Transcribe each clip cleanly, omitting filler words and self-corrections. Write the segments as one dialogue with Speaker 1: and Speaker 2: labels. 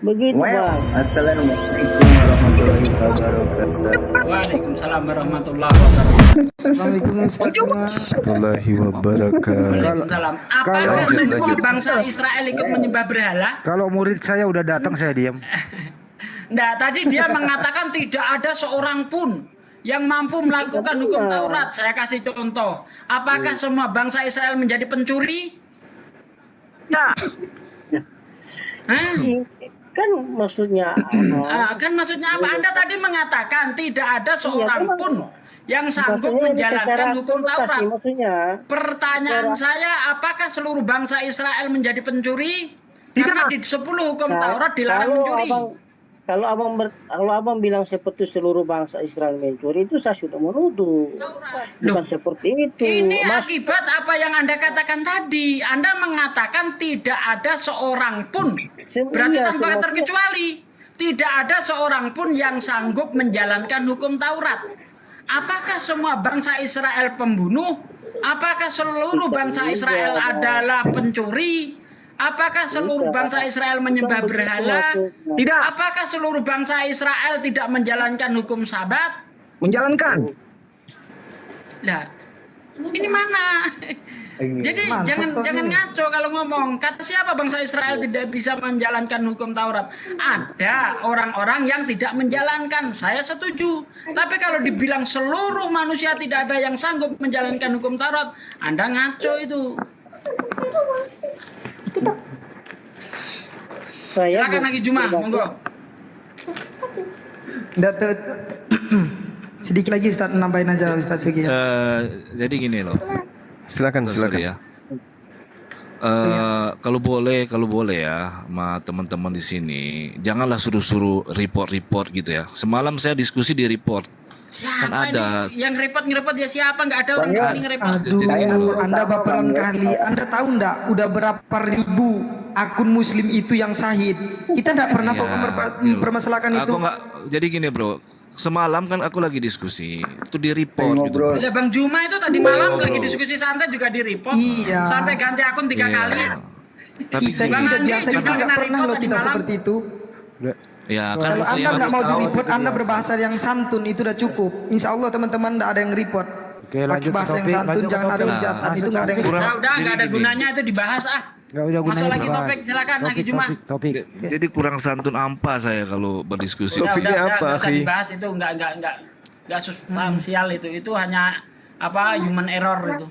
Speaker 1: Begitu
Speaker 2: Well,
Speaker 1: Bang.
Speaker 2: assalamualaikum warahmatullahi wabarakatuh.
Speaker 3: Waalaikumsalam warahmatullahi wabarakatuh.
Speaker 4: Assalamualaikum Ustaz.
Speaker 5: warahmatullahi wabarakatuh.
Speaker 3: Waalaikumsalam. Apakah semua bangsa Israel ikut menyembah berhala?
Speaker 4: Kalau murid saya udah datang saya diam.
Speaker 3: Nah, tadi dia mengatakan tidak ada seorang pun yang mampu melakukan hukum Taurat. Saya kasih contoh. Apakah semua bangsa Israel menjadi pencuri?
Speaker 1: Ya.
Speaker 3: Hah?
Speaker 1: Kan maksudnya
Speaker 3: Kan maksudnya apa? Anda tadi mengatakan tidak ada seorang
Speaker 1: kan
Speaker 3: pun yang sanggup
Speaker 1: maksudnya
Speaker 3: menjalankan
Speaker 1: secara
Speaker 3: hukum
Speaker 1: tuntas
Speaker 3: Taurat.
Speaker 1: sih, maksudnya.
Speaker 3: Pertanyaan saya, apakah seluruh bangsa Israel menjadi pencuri? Karena di 10 hukum Taurat dilarang mencuri.
Speaker 1: Kalau abang bilang seperti seluruh bangsa Israel mencuri, itu saya sudah menuduh. Bukan seperti itu.
Speaker 3: Ini
Speaker 1: Mas,
Speaker 3: akibat apa yang Anda katakan tadi. Anda mengatakan tidak ada seorang pun. Berarti
Speaker 1: iya,
Speaker 3: tanpa
Speaker 1: semua-
Speaker 3: terkecuali. Tidak ada seorang pun yang sanggup menjalankan hukum Taurat. Apakah semua bangsa Israel pembunuh? Apakah seluruh bangsa Israel adalah pencuri? Apakah seluruh bangsa Israel menyembah berhala?
Speaker 6: Tidak.
Speaker 3: Apakah seluruh bangsa Israel tidak menjalankan hukum Sabat?
Speaker 6: Menjalankan.
Speaker 3: Lah, ini mana? Jadi jangan ngaco kalau ngomong. Kata siapa bangsa Israel tidak bisa menjalankan hukum Taurat? Ada orang-orang yang tidak menjalankan. Saya setuju. Tapi kalau dibilang seluruh manusia tidak ada yang sanggup menjalankan hukum Taurat, Anda ngaco itu. Silakan lagi Juma, monggo.
Speaker 4: Sedikit lagi Ustaz, nambahin aja Ustaz Sugi.
Speaker 5: Jadi gini loh. Silakan
Speaker 7: Ya. Kalau boleh ya, sama teman-teman di sini, janganlah suruh-suruh report gitu ya. Semalam saya diskusi di report.
Speaker 3: Siapa
Speaker 7: Kan ada.
Speaker 3: ini yang ngerepot ya siapa? Nggak ada orang di sini ngerepot.
Speaker 4: Aduh, Anda baperan kali. Anda tahu enggak udah berapa ribu akun muslim itu yang syahid? Kita enggak pernah kok mempermasalahkan itu.
Speaker 7: Aku nggak. Jadi gini bro. Semalam kan aku lagi diskusi, itu di report gitu. Bro.
Speaker 3: Bang Juma itu tadi malam lagi diskusi santai juga di report.
Speaker 4: Iya.
Speaker 3: Sampai ganti akun 3 kali.
Speaker 7: Tapi
Speaker 4: Kita
Speaker 3: Bang
Speaker 4: udah
Speaker 3: Andi
Speaker 4: biasa
Speaker 3: juga
Speaker 4: juga nggak
Speaker 3: kena
Speaker 4: pernah
Speaker 3: report
Speaker 4: loh
Speaker 3: tadi
Speaker 4: kita
Speaker 3: malam.
Speaker 4: seperti itu.
Speaker 7: ya kan
Speaker 4: Kalau Anda
Speaker 7: yang
Speaker 4: nggak mau
Speaker 7: tahu.
Speaker 4: di report, Anda berbahasa yang santun itu udah cukup. Insya Allah teman-teman nggak ada yang report.
Speaker 5: Oke, lanjut
Speaker 4: Bahasa yang
Speaker 5: topik,
Speaker 4: santun,
Speaker 5: lanjut
Speaker 4: jangan ada
Speaker 5: topik.
Speaker 4: hujatan, itu nggak ada yang report.
Speaker 3: Udah nggak ada gunanya itu dibahas ah.
Speaker 5: Nggak udah
Speaker 3: Masuk
Speaker 5: gunanya
Speaker 3: lagi
Speaker 5: dibahas.
Speaker 3: topik, silakan lagi Juma.
Speaker 5: Topik.
Speaker 7: Jadi kurang santun ampa saya kalau berdiskusi.
Speaker 5: Topiknya apa,
Speaker 3: nggak usah
Speaker 5: Akhi?
Speaker 3: dibahas itu nggak substansial itu hanya apa human error itu.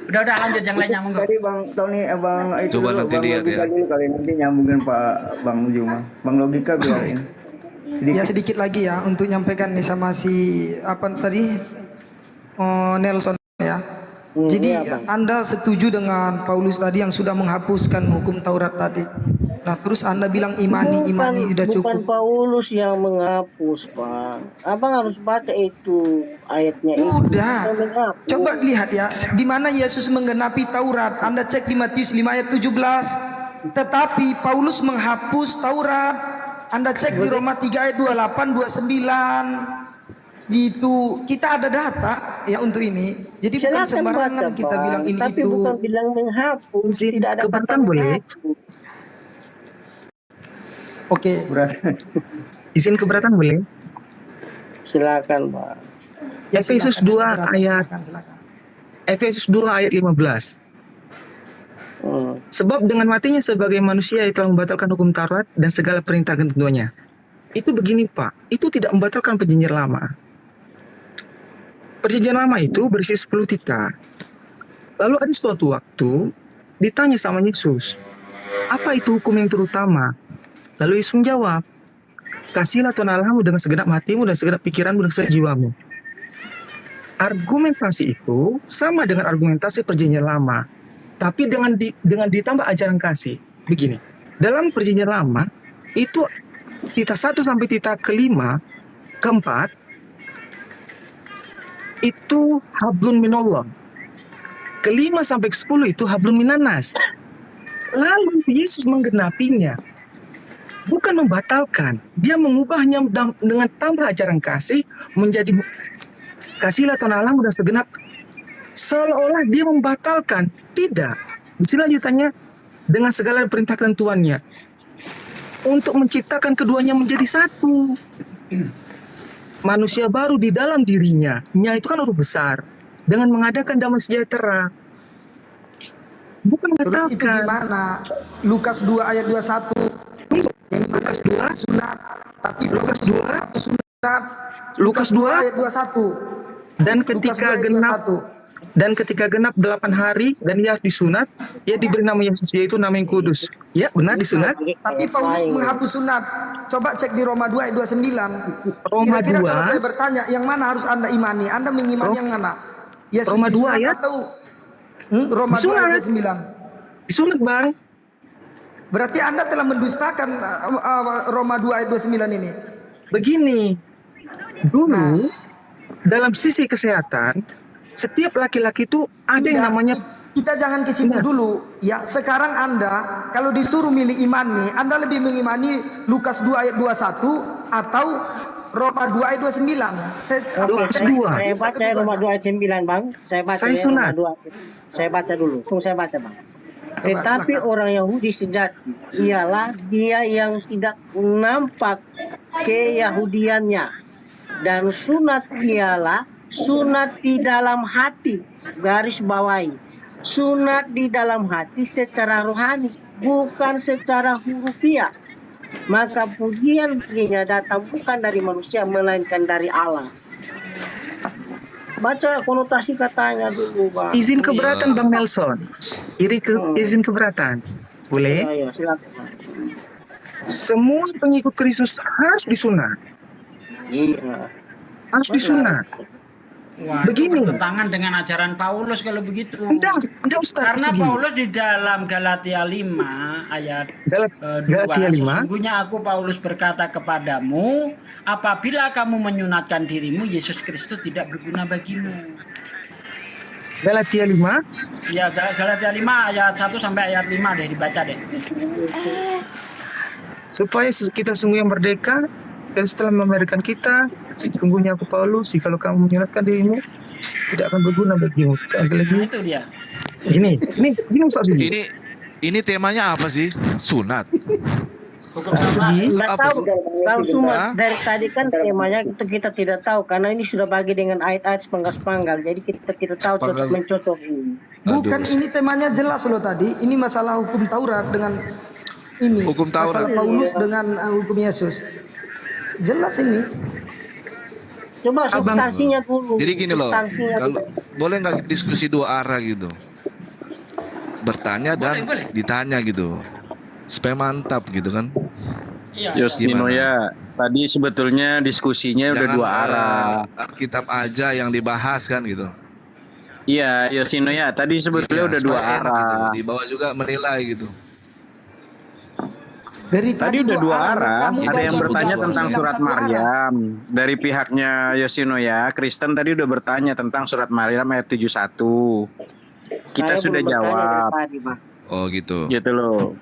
Speaker 3: Udah lanjut yang lainnya monggo.
Speaker 2: Tadi Bang Tony, Bang itu
Speaker 7: Coba
Speaker 2: dulu,
Speaker 7: nanti
Speaker 2: Bang
Speaker 7: lihat
Speaker 2: Logika
Speaker 7: ya.
Speaker 2: dulu kali nanti nyambungin Pak Bang Juma. Bang Logika biarin.
Speaker 4: Ya sedikit lagi ya untuk nyampaikan nih sama si apa tadi Nelson ya. Jadi
Speaker 1: iya, Bang.
Speaker 4: Anda setuju dengan Paulus tadi yang sudah menghapuskan hukum Taurat tadi. Nah terus Anda bilang imani udah
Speaker 1: Bukan
Speaker 4: cukup.
Speaker 1: Paulus yang menghapus, Bang. Abang harus baca itu ayatnya itu.
Speaker 4: Udah.
Speaker 1: Bukan menghapus.
Speaker 4: Coba lihat ya, di mana Yesus menggenapi Taurat. Anda cek di Matius 5 ayat 17. Tetapi Paulus menghapus Taurat. Anda cek di Roma 3 ayat 28, 29. Gitu. Kita ada data ya untuk ini. Jadi bukan
Speaker 1: Silakan
Speaker 4: sembarangan
Speaker 1: baca,
Speaker 4: kita
Speaker 1: Bang.
Speaker 4: bilang ini
Speaker 1: Tapi
Speaker 4: itu.
Speaker 1: bukan bilang menghapus.
Speaker 6: Izin
Speaker 1: Tidak ada kata
Speaker 6: keberatan boleh?
Speaker 1: menghapus.
Speaker 4: Oke.
Speaker 2: Berat.
Speaker 6: Izin keberatan boleh?
Speaker 1: Silakan, Bang.
Speaker 4: Ya,
Speaker 6: Efesus
Speaker 4: silakan.
Speaker 6: 2 ayat
Speaker 4: Silakan.
Speaker 6: Efesus 2 ayat 15. Sebab dengan matinya sebagai manusia ia telah membatalkan hukum Taurat dan segala perintah ketentuannya. Itu begini Pak, itu tidak membatalkan perjanjian lama. Perjanjian lama itu berisi 10 titah. Lalu ada suatu waktu ditanya sama Yesus, apa itu hukum yang terutama? Lalu Yesus menjawab, kasihlah Tuhan Allahmu dengan segenap hatimu dan segenap pikiranmu dan segenap jiwamu. Argumentasi itu sama dengan argumentasi perjanjian lama, tapi dengan ditambah ajaran kasih. Begini, dalam perjanjian lama itu titah 1 sampai titah kelima, keempat itu hablum minallah. Kelima sampai ke 10 itu hablum minannas. Lalu Yesus menggenapinya. Bukan membatalkan, dia mengubahnya dengan tambah ajaran kasih menjadi kasihlah Tuhan Allahmu dan segenap. Seolah-olah dia membatalkan. Tidak. Di sini lanjutannya dengan segala perintah ketentuannya. untuk menciptakan keduanya menjadi satu. Manusia baru di dalam dirinya. Nya itu kan huruf besar. Dengan mengadakan damai sejahtera. Bukan
Speaker 4: Terus itu
Speaker 6: mengatakan.
Speaker 4: gimana? Lukas 2 ayat 21. Yang Lukas 2 sunat, tapi Lukas 2 sunat.
Speaker 6: Lukas 2
Speaker 4: ayat 21.
Speaker 6: dan
Speaker 4: Lukas 2
Speaker 6: ketika
Speaker 4: ayat
Speaker 6: genap 8 hari dan ia disunat, ia diberi nama Yesus, yaitu nama yang kudus. Ya, benar disunat.
Speaker 4: Tapi Paulus menghapus sunat. Coba cek di Roma 2 ayat 29.
Speaker 6: Roma
Speaker 4: Kira-kira
Speaker 6: 2.
Speaker 4: kalau saya bertanya, yang mana harus Anda imani? Anda mengimani yang mana? Yesus
Speaker 6: Roma 2
Speaker 4: disunat
Speaker 6: ayat?
Speaker 4: atau Roma 2 ayat 9?
Speaker 6: Disunat, Bang.
Speaker 4: Berarti Anda telah mendustakan Roma 2 ayat 29 ini.
Speaker 6: Begini, dulu dalam sisi kesehatan, setiap laki-laki itu ada yang
Speaker 4: Tidak,
Speaker 6: namanya
Speaker 4: kita jangan ke situ dulu. Ya, sekarang Anda kalau disuruh milih iman nih, Anda lebih mengimani Lukas 2 ayat 21 atau Roma 2 ayat 29?
Speaker 6: Lukas
Speaker 1: saya,
Speaker 6: 2.
Speaker 1: saya baca Roma 2 ayat 9, Bang. Saya baca
Speaker 6: Saya
Speaker 1: ya,
Speaker 6: sunat.
Speaker 1: Roma 2. Saya baca dulu. Tunggu saya baca, Bang. Tetapi orang Yahudi sejati ialah dia yang tidak nampak keyahudiannya, dan sunat ialah sunat di dalam hati. Garis bawahi, sunat di dalam hati secara rohani, bukan secara hurufiah. Maka pujian-pujiannya datang bukan dari manusia, melainkan dari Allah. Baca konotasi katanya dulu, Bang.
Speaker 6: izin keberatan, Bang Nelson. Izin keberatan. Boleh?
Speaker 1: Ayo, silakan.
Speaker 6: Semua pengikut Kristus harus disunat.
Speaker 1: Iya.
Speaker 6: Harus disunat.
Speaker 3: Wah,
Speaker 6: Begini.
Speaker 3: itu bertentangan dengan ajaran Paulus kalau begitu.
Speaker 6: Enggak Ustaz.
Speaker 3: Karena
Speaker 6: segini.
Speaker 3: Paulus di dalam Galatia 5 ayat
Speaker 6: Galatia
Speaker 3: 2,
Speaker 6: 5.
Speaker 3: sesungguhnya aku Paulus berkata kepadamu, apabila kamu menyunatkan dirimu, Yesus Kristus tidak berguna bagimu.
Speaker 6: Galatia 5.
Speaker 3: Ya, Galatia 5 ayat 1 sampai ayat 5 deh, dibaca deh.
Speaker 6: Supaya kita sungguh yang merdeka, dan setelah memerdekakan kita, sesungguhnya aku Paulus, jikalau kamu menyerahkan dirimu, tidak akan berguna bagimu.
Speaker 3: Nah,
Speaker 6: Lagi.
Speaker 3: itu dia.
Speaker 6: Ini Ustaz ini.
Speaker 7: Ini temanya apa sih? Sunat.
Speaker 3: Hukum sama.
Speaker 1: Nggak
Speaker 7: Apa
Speaker 1: tahu,
Speaker 7: sih?
Speaker 1: kalau semua
Speaker 7: Hah?
Speaker 1: dari tadi kan temanya itu kita tidak tahu, karena ini sudah bagi dengan ayat-ayat sepenggal-sepenggal, jadi kita tidak tahu cocok mencocok ini.
Speaker 4: Bukan, ini temanya jelas loh tadi. Ini masalah hukum Taurat dengan ini.
Speaker 7: Hukum Taurat.
Speaker 4: Masalah Paulus dengan hukum Yesus. Jelas ini.
Speaker 1: Coba substansinya dulu.
Speaker 7: Jadi gini loh,
Speaker 1: Substansinya
Speaker 7: kalau
Speaker 1: dulu.
Speaker 7: boleh nggak diskusi dua arah gitu, bertanya dan
Speaker 3: Boleh.
Speaker 7: ditanya gitu, supaya mantap gitu kan?
Speaker 3: Iya.
Speaker 8: Yosino ya, tadi sebetulnya diskusinya udah
Speaker 7: Jangan,
Speaker 8: dua arah.
Speaker 7: Kitab aja yang dibahas kan gitu.
Speaker 8: Iya, Yosino ya, tadi sebetulnya
Speaker 7: Iya,
Speaker 8: udah dua
Speaker 7: supaya enak
Speaker 8: arah.
Speaker 7: gitu. Di bawah juga menilai gitu.
Speaker 4: Dari
Speaker 8: Tadi udah dua arah.
Speaker 4: Kamu
Speaker 8: Ada yang
Speaker 4: baru
Speaker 8: bertanya
Speaker 4: bilang
Speaker 8: tentang surat
Speaker 4: satu arah.
Speaker 8: Maryam. Dari pihaknya Yosino ya, Kristen tadi udah bertanya tentang surat Maryam ayat 71. Kita
Speaker 1: Saya
Speaker 8: sudah
Speaker 1: belum bertanya
Speaker 8: jawab.
Speaker 1: dari tadi, Bang.
Speaker 7: Oh gitu.
Speaker 8: Gitu loh.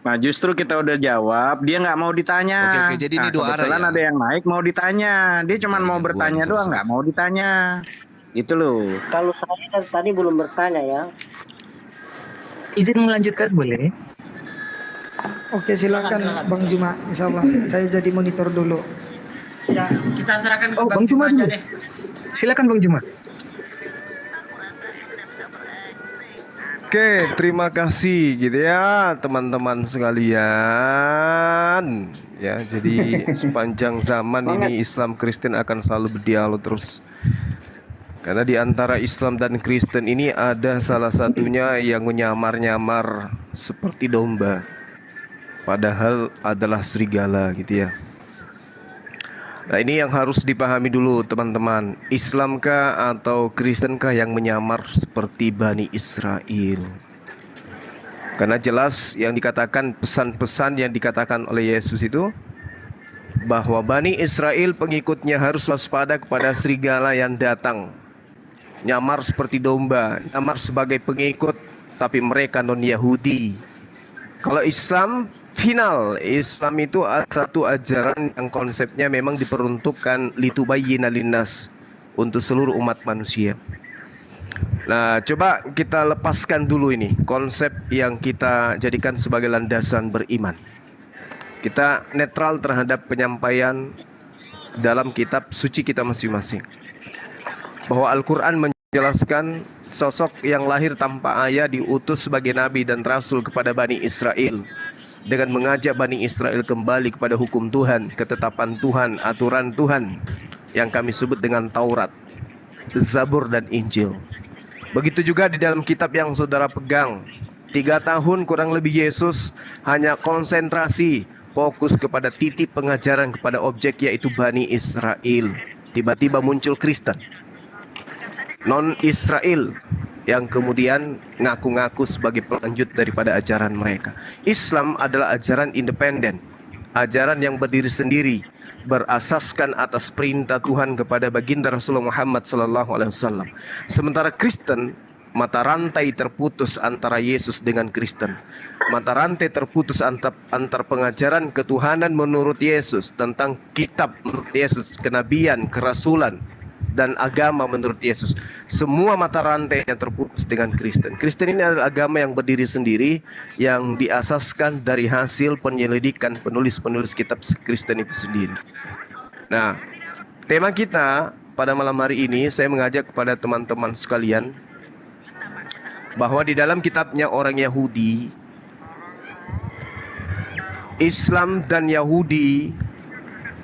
Speaker 8: Nah justru kita udah jawab, dia nggak mau ditanya.
Speaker 7: Oke, jadi ini
Speaker 8: Nah,
Speaker 7: dua arah
Speaker 8: kebetulan
Speaker 7: ya?
Speaker 8: ada yang naik mau ditanya. Dia cuma mau
Speaker 7: Gua
Speaker 8: bertanya
Speaker 7: nih,
Speaker 8: doang, nggak mau ditanya. Itu loh.
Speaker 1: Kalau saya kan tadi belum bertanya ya.
Speaker 6: Izin melanjutkan boleh?
Speaker 4: Oke, silakan Bang Juma. Insyaallah saya jadi monitor dulu.
Speaker 3: Ya, kita serahkan ke
Speaker 6: Oh,
Speaker 3: Bang
Speaker 6: Bang Juma
Speaker 3: Juma aja
Speaker 6: dulu.
Speaker 3: deh.
Speaker 6: Silakan Bang Juma.
Speaker 5: Oke, terima kasih gitu ya teman-teman sekalian. Ya, jadi sepanjang zaman ini Islam Kristen akan selalu berdialog terus. Karena di antara Islam dan Kristen ini ada salah satunya yang menyamar-nyamar seperti domba. Padahal adalah serigala gitu ya. Nah, ini yang harus dipahami dulu teman-teman. Islamkah atau Kristenkah yang menyamar seperti Bani Israel? Karena jelas yang dikatakan, pesan-pesan yang dikatakan oleh Yesus itu, bahwa Bani Israel pengikutnya harus waspada kepada serigala yang datang, nyamar seperti domba, nyamar sebagai pengikut, tapi mereka non-Yahudi. Kalau Islam final, Islam itu satu ajaran yang konsepnya memang diperuntukkan litubayyina linnas, untuk seluruh umat manusia. Nah, coba kita lepaskan dulu ini konsep yang kita jadikan sebagai landasan beriman. Kita netral terhadap penyampaian dalam kitab suci kita masing-masing. Bahwa Al-Quran menjelaskan sosok yang lahir tanpa ayah diutus sebagai nabi dan rasul kepada Bani Israel, dengan mengajak Bani Israel kembali kepada hukum Tuhan, ketetapan Tuhan, aturan Tuhan yang kami sebut dengan Taurat, Zabur dan Injil. Begitu juga di dalam kitab yang saudara pegang, 3 tahun kurang lebih Yesus hanya konsentrasi, fokus kepada titik pengajaran kepada objek, yaitu Bani Israel. Tiba-tiba muncul Kristen, non-Israel, yang kemudian ngaku-ngaku sebagai pelanjut daripada ajaran mereka. Islam adalah ajaran independen, ajaran yang berdiri sendiri, berasaskan atas perintah Tuhan kepada baginda Rasulullah Muhammad SAW. Sementara Kristen, mata rantai terputus antara Yesus dengan Kristen. Mata rantai terputus antar pengajaran ketuhanan menurut Yesus, tentang kitab menurut Yesus, kenabian, kerasulan, dan agama menurut Yesus. Semua mata rantai yang terputus dengan Kristen. Kristen ini adalah agama yang berdiri sendiri, yang diasaskan dari hasil penyelidikan penulis-penulis kitab Kristen itu sendiri. Nah, tema kita pada malam hari ini, saya mengajak kepada teman-teman sekalian bahwa di dalam kitabnya orang Yahudi, Islam dan Yahudi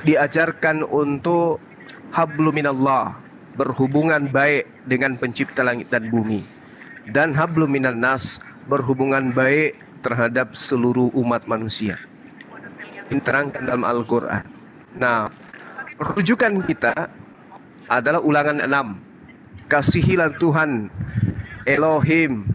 Speaker 5: diajarkan untuk hablu minallah, berhubungan baik dengan pencipta langit dan bumi, dan hablu minan nas, berhubungan baik terhadap seluruh umat manusia. Ini terangkan dalam Al-Quran. Nah, rujukan kita adalah Ulangan 6. Kasihilah Tuhan Elohim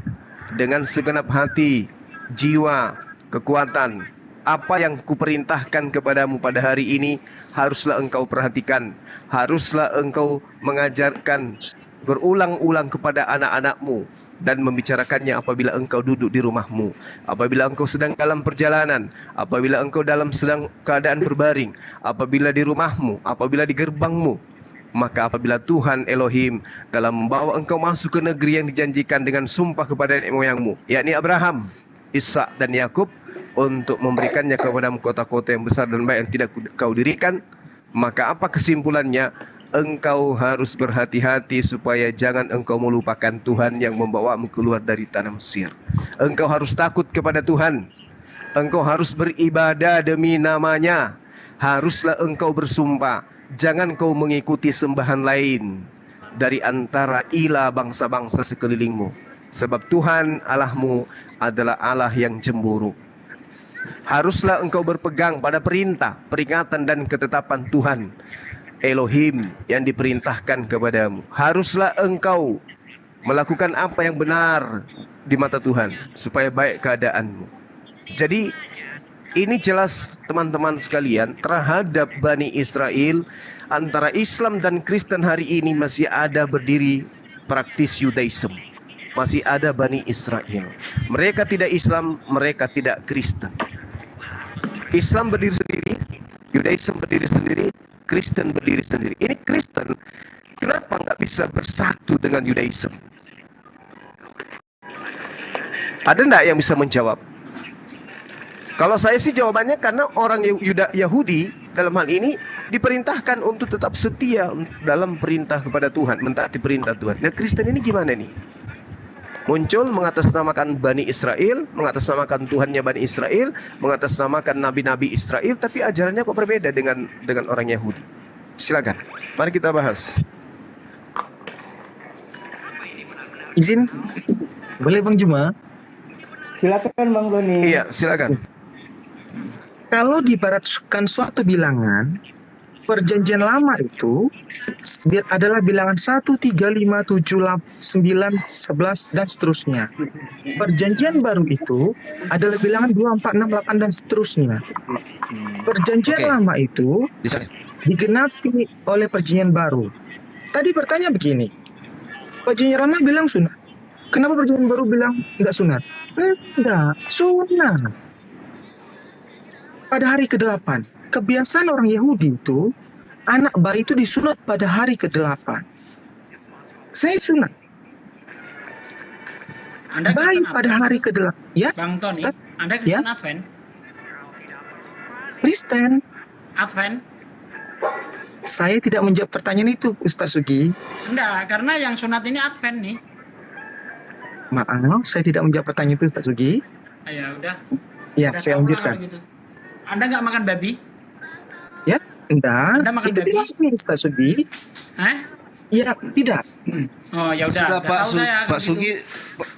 Speaker 5: dengan segenap hati, jiwa, kekuatan. Apa yang kuperintahkan kepadamu pada hari ini haruslah engkau perhatikan, haruslah engkau mengajarkan berulang-ulang kepada anak-anakmu, dan membicarakannya apabila engkau duduk di rumahmu, apabila engkau sedang dalam perjalanan, apabila engkau sedang keadaan berbaring, apabila di rumahmu, apabila di gerbangmu. Maka apabila Tuhan Elohim dalam membawa engkau masuk ke negeri yang dijanjikan dengan sumpah kepada nenek moyangmu, yakni Abraham, Ishak dan Yakub, untuk memberikannya kepadamu kota-kota yang besar dan baik yang tidak kau dirikan, maka apa kesimpulannya? Engkau harus berhati-hati supaya jangan engkau melupakan Tuhan yang membawamu keluar dari tanah Mesir. Engkau harus takut kepada Tuhan. Engkau harus beribadah demi namanya. Haruslah engkau bersumpah, jangan kau mengikuti sembahan lain dari antara ilah bangsa-bangsa sekelilingmu. Sebab Tuhan Allahmu adalah Allah yang cemburu. Haruslah engkau berpegang pada perintah, peringatan dan ketetapan Tuhan Elohim yang diperintahkan kepadamu. Haruslah engkau melakukan apa yang benar di mata Tuhan supaya baik keadaanmu. Jadi ini jelas teman-teman sekalian, terhadap Bani Israel, antara Islam dan Kristen hari ini masih ada berdiri praktis Yudaism. Masih ada Bani Israel. Mereka tidak Islam, mereka tidak Kristen. Islam berdiri sendiri, Yudaism berdiri sendiri, Kristen berdiri sendiri. Ini Kristen, kenapa nggak bisa bersatu dengan Yudaism? Ada nggak yang bisa menjawab? Kalau saya sih jawabannya karena orang Yahudi dalam hal ini diperintahkan untuk tetap setia dalam perintah kepada Tuhan, mentaati perintah Tuhan. Nah, Kristen ini gimana nih? Muncul mengatasnamakan Bani Israel, mengatasnamakan Tuhannya Bani Israel, mengatasnamakan nabi-nabi Israel, tapi ajarannya kok berbeda dengan orang Yahudi. Silakan, mari kita bahas.
Speaker 6: Izin, boleh Bang Juma?
Speaker 2: Silakan Bang Doni.
Speaker 5: Iya, silakan.
Speaker 6: Kalau diibaratkan suatu bilangan, perjanjian lama itu adalah bilangan 1, 3, 5, 7, 9, 11, dan seterusnya. Perjanjian baru itu adalah bilangan 2, 4, 6, 8, dan seterusnya. Perjanjian lama itu digenapi oleh perjanjian baru. Tadi bertanya begini, perjanjian lama bilang sunat. Kenapa perjanjian baru bilang tidak sunat? Tidak, sunat. Pada hari ke-8, kebiasaan orang Yahudi itu, anak bayi itu disunat pada hari ke-8. Saya sunat. Bayi pada hari ke-8. Ya,
Speaker 3: Bang Tony, Anda
Speaker 6: ya?
Speaker 3: Kristen Advent?
Speaker 6: Kristen.
Speaker 3: Advent?
Speaker 6: Saya tidak menjawab pertanyaan itu, Ustaz Sugi.
Speaker 3: Enggak, karena yang sunat ini Advent nih.
Speaker 6: Maaf, saya tidak menjawab pertanyaan itu, Ustaz Sugi.
Speaker 3: Ya udah.
Speaker 6: Ya,
Speaker 3: Udah
Speaker 6: saya
Speaker 3: tahu lah
Speaker 6: lanjutkan.
Speaker 3: kalau gitu. Anda nggak makan babi?
Speaker 6: Ya, enggak.
Speaker 3: Anda makan
Speaker 6: Itu
Speaker 3: babi?
Speaker 6: dimasukin, Ustaz Sugi.
Speaker 3: Hah?
Speaker 6: Ya, tidak.
Speaker 3: Oh ya udah.
Speaker 7: Sudah
Speaker 3: udah
Speaker 7: Pak
Speaker 3: tahu saya
Speaker 7: Pak
Speaker 3: gitu.
Speaker 7: Sugi,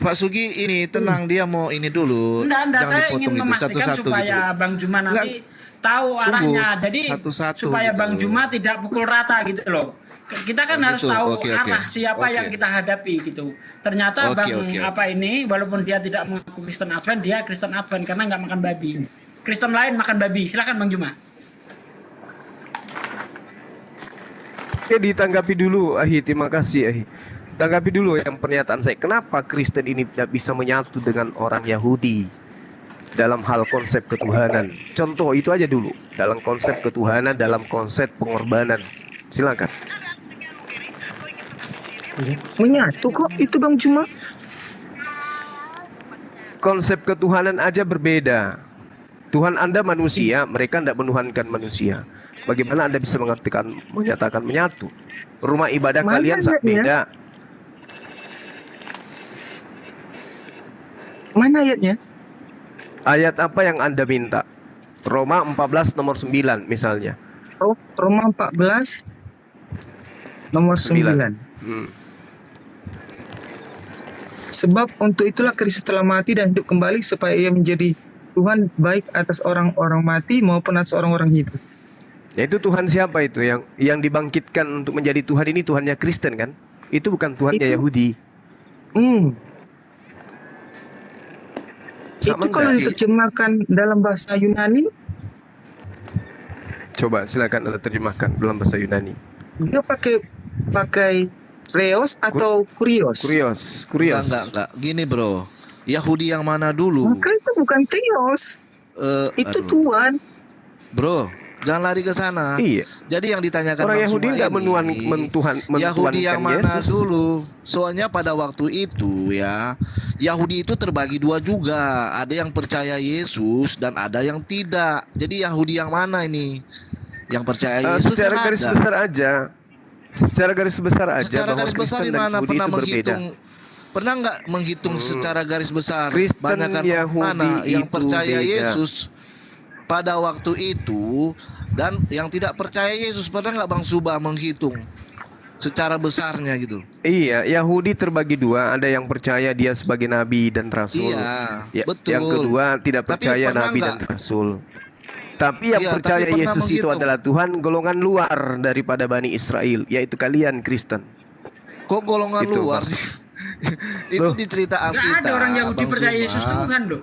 Speaker 7: Pak Sugi ini tenang, dia mau ini dulu.
Speaker 3: Enggak,
Speaker 7: Jangan
Speaker 3: saya ingin
Speaker 7: dipotong itu
Speaker 3: memastikan
Speaker 7: satu-satu
Speaker 3: supaya
Speaker 7: gitu.
Speaker 3: Bang Juma nanti
Speaker 7: Enggak.
Speaker 3: tahu arahnya. Jadi
Speaker 7: satu-satu
Speaker 3: supaya
Speaker 7: gitu.
Speaker 3: Bang Juma tidak pukul rata gitu loh. Kita kan
Speaker 7: Oh,
Speaker 3: harus
Speaker 7: gitu.
Speaker 3: tahu
Speaker 7: Oke, oke.
Speaker 3: arah siapa
Speaker 7: Oke.
Speaker 3: yang kita hadapi gitu. Ternyata
Speaker 7: Oke,
Speaker 3: Bang
Speaker 7: oke.
Speaker 3: apa ini walaupun dia tidak mengaku Kristen Advent, dia Kristen Advent karena nggak makan babi. Kristen lain makan babi. Silakan Bang Juma.
Speaker 5: Oke, ditanggapi dulu, Ahi. Terima kasih, Ahi. Tanggapi dulu yang pernyataan saya. Kenapa Kristen ini tidak bisa menyatu dengan orang Yahudi dalam hal konsep ketuhanan? Contoh itu aja dulu. Dalam konsep ketuhanan, dalam konsep pengorbanan. Silakan.
Speaker 6: Menyatu kok itu, Bang Juma.
Speaker 5: Konsep ketuhanan aja berbeda. Tuhan Anda manusia, mereka tidak menuhankan manusia. Bagaimana Anda bisa menyatakan menyatu? Rumah ibadah
Speaker 6: Mana
Speaker 5: kalian sangat
Speaker 6: ayatnya?
Speaker 5: beda.
Speaker 6: Mana ayatnya?
Speaker 5: Ayat apa yang Anda minta? Roma 14 nomor 9 misalnya.
Speaker 6: Roma 14 nomor 9.
Speaker 5: Hmm.
Speaker 6: Sebab untuk itulah Kristus telah mati dan hidup kembali supaya ia menjadi Tuhan baik atas orang-orang mati maupun atas orang-orang hidup.
Speaker 5: Yaitu Tuhan siapa itu yang dibangkitkan untuk menjadi Tuhan ini Tuhannya Kristen kan? Itu bukan Tuhannya
Speaker 6: Itu-
Speaker 5: Yahudi. Sama
Speaker 6: Itu kalau
Speaker 5: enggak?
Speaker 6: diterjemahkan dalam bahasa Yunani,
Speaker 5: Coba silakan Anda terjemahkan dalam bahasa Yunani.
Speaker 6: dia pakai Reos atau Kurios.
Speaker 5: Kurios.
Speaker 7: Enggak. Gini bro, Yahudi yang mana dulu?
Speaker 6: Maka itu bukan Theos, itu
Speaker 7: Aduh.
Speaker 6: Tuhan.
Speaker 7: Bro, jangan lari ke sana.
Speaker 5: Iya.
Speaker 7: Jadi yang ditanyakan
Speaker 5: Orang
Speaker 7: Bang
Speaker 5: Yahudi
Speaker 7: Suma
Speaker 5: enggak
Speaker 7: ini,
Speaker 5: mentuhankan
Speaker 7: Yahudi yang mana
Speaker 5: Yesus.
Speaker 7: dulu? Soalnya pada waktu itu ya, Yahudi itu terbagi dua juga. Ada yang percaya Yesus dan ada yang tidak. Jadi Yahudi yang mana ini? Yang percaya Yesus
Speaker 5: Secara
Speaker 7: kan
Speaker 5: garis
Speaker 7: ada.
Speaker 5: besar aja. Secara garis besar aja
Speaker 7: Secara
Speaker 5: bahwa
Speaker 7: garis besar
Speaker 5: Kristen
Speaker 7: di
Speaker 5: dan
Speaker 7: mana
Speaker 5: Yahudi
Speaker 7: pernah
Speaker 5: itu berbeda.
Speaker 7: menghitung? Pernah nggak menghitung secara garis besar
Speaker 5: Kristen,
Speaker 7: banyakan
Speaker 5: Yahudi
Speaker 7: mana yang
Speaker 5: itu
Speaker 7: percaya
Speaker 5: beda.
Speaker 7: Yesus pada waktu itu dan yang tidak percaya Yesus? Pernah nggak Bang Subah menghitung secara besarnya gitu?
Speaker 5: Iya, Yahudi terbagi dua, ada yang percaya dia sebagai nabi dan rasul.
Speaker 7: Iya, betul.
Speaker 5: Yang kedua tidak
Speaker 7: Tapi
Speaker 5: percaya
Speaker 7: pernah
Speaker 5: nabi
Speaker 7: nggak?
Speaker 5: dan rasul. Tapi yang
Speaker 7: Iya,
Speaker 5: percaya
Speaker 7: tapi pernah
Speaker 5: Yesus itu
Speaker 7: menghitung.
Speaker 5: adalah Tuhan golongan luar daripada Bani Israel, yaitu kalian Kristen.
Speaker 7: Kok golongan
Speaker 5: Itu,
Speaker 7: luar
Speaker 5: Bang.
Speaker 7: sih? Itu
Speaker 5: Loh.
Speaker 7: di cerita
Speaker 3: Nggak
Speaker 7: Alkitab.
Speaker 3: ada orang Yahudi
Speaker 7: Bang
Speaker 3: percaya
Speaker 7: Suma.
Speaker 3: Yesus Tuhan loh.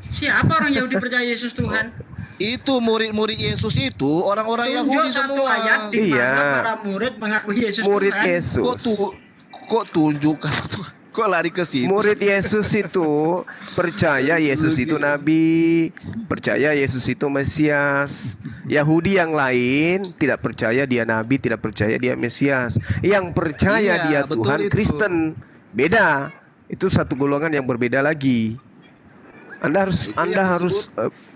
Speaker 3: Siapa orang Yahudi percaya Yesus Tuhan?
Speaker 7: Itu murid-murid Yesus itu orang-orang
Speaker 3: Tunjuk
Speaker 7: Yahudi
Speaker 3: satu
Speaker 7: semua.
Speaker 3: ayat di
Speaker 5: Iya.
Speaker 3: mana para murid mengakui Yesus
Speaker 5: Murid
Speaker 3: Tuhan.
Speaker 5: Yesus.
Speaker 7: Kok tunjukkan? Kok lari ke situ?
Speaker 5: Murid Yesus itu percaya Yesus itu nabi, percaya Yesus itu Mesias. Yahudi yang lain tidak percaya dia nabi, tidak percaya dia Mesias. Yang percaya
Speaker 7: Iya,
Speaker 5: dia
Speaker 7: betul
Speaker 5: Tuhan
Speaker 7: itu.
Speaker 5: Kristen. Beda. Itu satu golongan yang berbeda lagi. Anda harus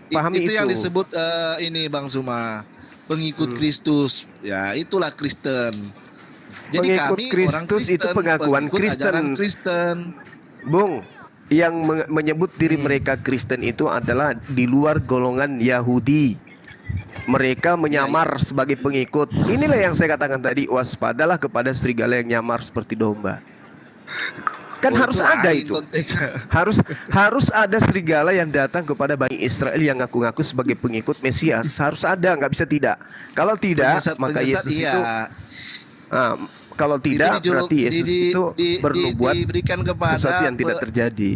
Speaker 5: pahami
Speaker 7: itu
Speaker 5: itu.
Speaker 7: yang disebut ini Bang Suma, pengikut Kristus. Ya, itulah Kristen. Jadi
Speaker 5: Pengikut
Speaker 7: kami
Speaker 5: Kristus
Speaker 7: orang Kristen,
Speaker 5: itu pengakuan
Speaker 7: pengikut
Speaker 5: Kristen.
Speaker 7: ajaran Kristen.
Speaker 5: Bung, yang menyebut diri mereka Kristen itu adalah di luar golongan Yahudi. Mereka menyamar sebagai pengikut. Inilah yang saya katakan tadi, waspadalah kepada serigala yang nyamar seperti domba. Kan
Speaker 7: Oh,
Speaker 5: harus
Speaker 7: itu
Speaker 5: ada
Speaker 7: lain
Speaker 5: itu.
Speaker 7: konteksnya.
Speaker 5: Harus ada serigala yang datang kepada Bani Israel yang ngaku-ngaku sebagai pengikut Mesias. Harus ada, nggak bisa tidak. Kalau tidak, maka
Speaker 7: Penyesat,
Speaker 5: Yesus
Speaker 7: iya.
Speaker 5: itu kalau tidak berarti Yesus itu bernubuat
Speaker 7: diberikan kepada
Speaker 5: sesuatu yang tidak terjadi.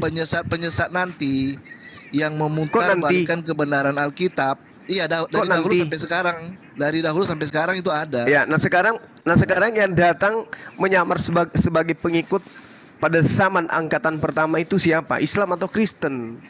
Speaker 7: Penyesat nanti yang
Speaker 5: Kok
Speaker 7: memutarbalikkan kebenaran Alkitab. Iya, dari dahulu
Speaker 5: nanti?
Speaker 7: sampai sekarang. Dari dahulu sampai sekarang itu ada.
Speaker 5: Ya, nah sekarang yang datang menyamar sebagai pengikut pada zaman angkatan pertama itu siapa? Islam atau Kristen?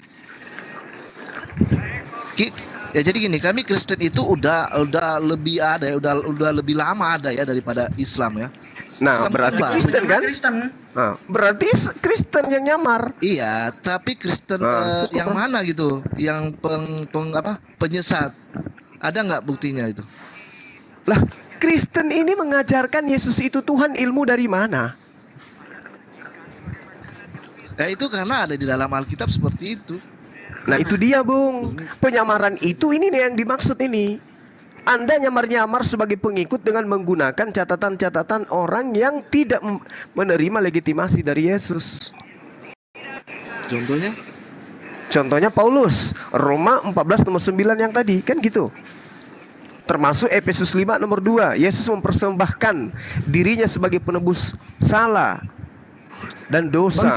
Speaker 7: Ya jadi gini, kami Kristen itu udah lebih ada ya, udah lebih lama ada ya daripada Islam ya.
Speaker 5: Nah,
Speaker 7: Islam
Speaker 5: berarti
Speaker 7: itu baru.
Speaker 5: Kristen kan?
Speaker 3: Kristen.
Speaker 5: Nah, berarti Kristen yang nyamar.
Speaker 7: Iya, tapi Kristen
Speaker 5: Nah,
Speaker 7: yang mana gitu? Yang penyesat. Ada nggak buktinya itu?
Speaker 5: Lah, Kristen ini mengajarkan Yesus itu Tuhan, ilmu dari mana?
Speaker 7: Ya itu karena ada di dalam Alkitab seperti itu.
Speaker 5: Nah itu dia Bung, penyamaran itu ini nih yang dimaksud ini. Anda nyamar-nyamar sebagai pengikut dengan menggunakan catatan-catatan orang yang tidak menerima legitimasi dari Yesus.
Speaker 7: Contohnya?
Speaker 5: Contohnya Paulus, Roma 14 nomor 9 yang tadi, kan gitu. Termasuk Efesus 5 nomor 2, Yesus mempersembahkan dirinya sebagai penebus salah dan dosa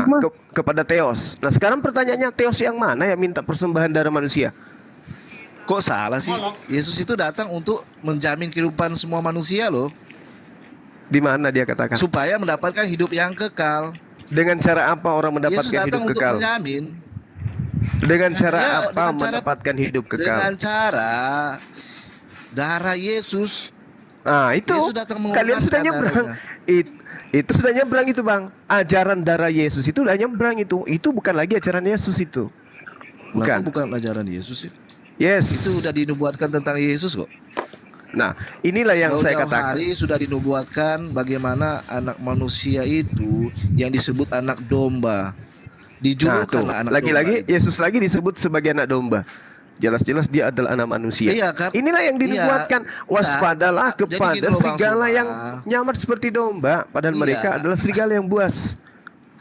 Speaker 5: kepada Theos. Nah sekarang pertanyaannya, Theos yang mana yang minta persembahan darah manusia?
Speaker 7: Kok salah sih? Yesus itu datang untuk menjamin kehidupan semua manusia loh.
Speaker 5: Di mana dia katakan?
Speaker 7: Supaya mendapatkan hidup yang kekal.
Speaker 5: Dengan cara apa orang mendapatkan
Speaker 7: Yesus datang
Speaker 5: hidup
Speaker 7: untuk
Speaker 5: kekal?
Speaker 7: menjamin.
Speaker 5: Dengan cara
Speaker 7: Ya,
Speaker 5: apa
Speaker 7: dengan cara-
Speaker 5: mendapatkan hidup kekal?
Speaker 7: Dengan cara darah Yesus.
Speaker 5: Nah itu
Speaker 7: Yesus datang
Speaker 5: kalian sudah
Speaker 7: mengorbankan
Speaker 5: nyebrang. Itu sudah nyebrang itu Bang. Ajaran darah Yesus itu udah nyebrang itu. Itu bukan lagi ajaran Yesus itu.
Speaker 7: Kenapa
Speaker 5: Bukan.
Speaker 7: bukan ajaran Yesus sih?
Speaker 5: Yes.
Speaker 7: Itu udah dinubuatkan tentang Yesus kok.
Speaker 5: Nah inilah yang saya
Speaker 7: Jauh-jauh
Speaker 5: katakan.
Speaker 7: hari sudah dinubuatkan bagaimana anak manusia itu yang disebut anak domba.
Speaker 5: Nah
Speaker 7: Dijulukan
Speaker 5: tuh,
Speaker 7: anak
Speaker 5: lagi-lagi
Speaker 7: domba.
Speaker 5: Yesus lagi disebut sebagai anak domba. Jelas-jelas dia adalah anak manusia.
Speaker 7: Iya, kan?
Speaker 5: Inilah yang dinubuatkan.
Speaker 7: Iya.
Speaker 5: Waspadalah
Speaker 7: Jadi
Speaker 5: kepada
Speaker 7: gini loh, Bang
Speaker 5: serigala
Speaker 7: Suma.
Speaker 5: yang nyamar seperti domba, padahal
Speaker 7: Iya.
Speaker 5: mereka adalah serigala yang buas.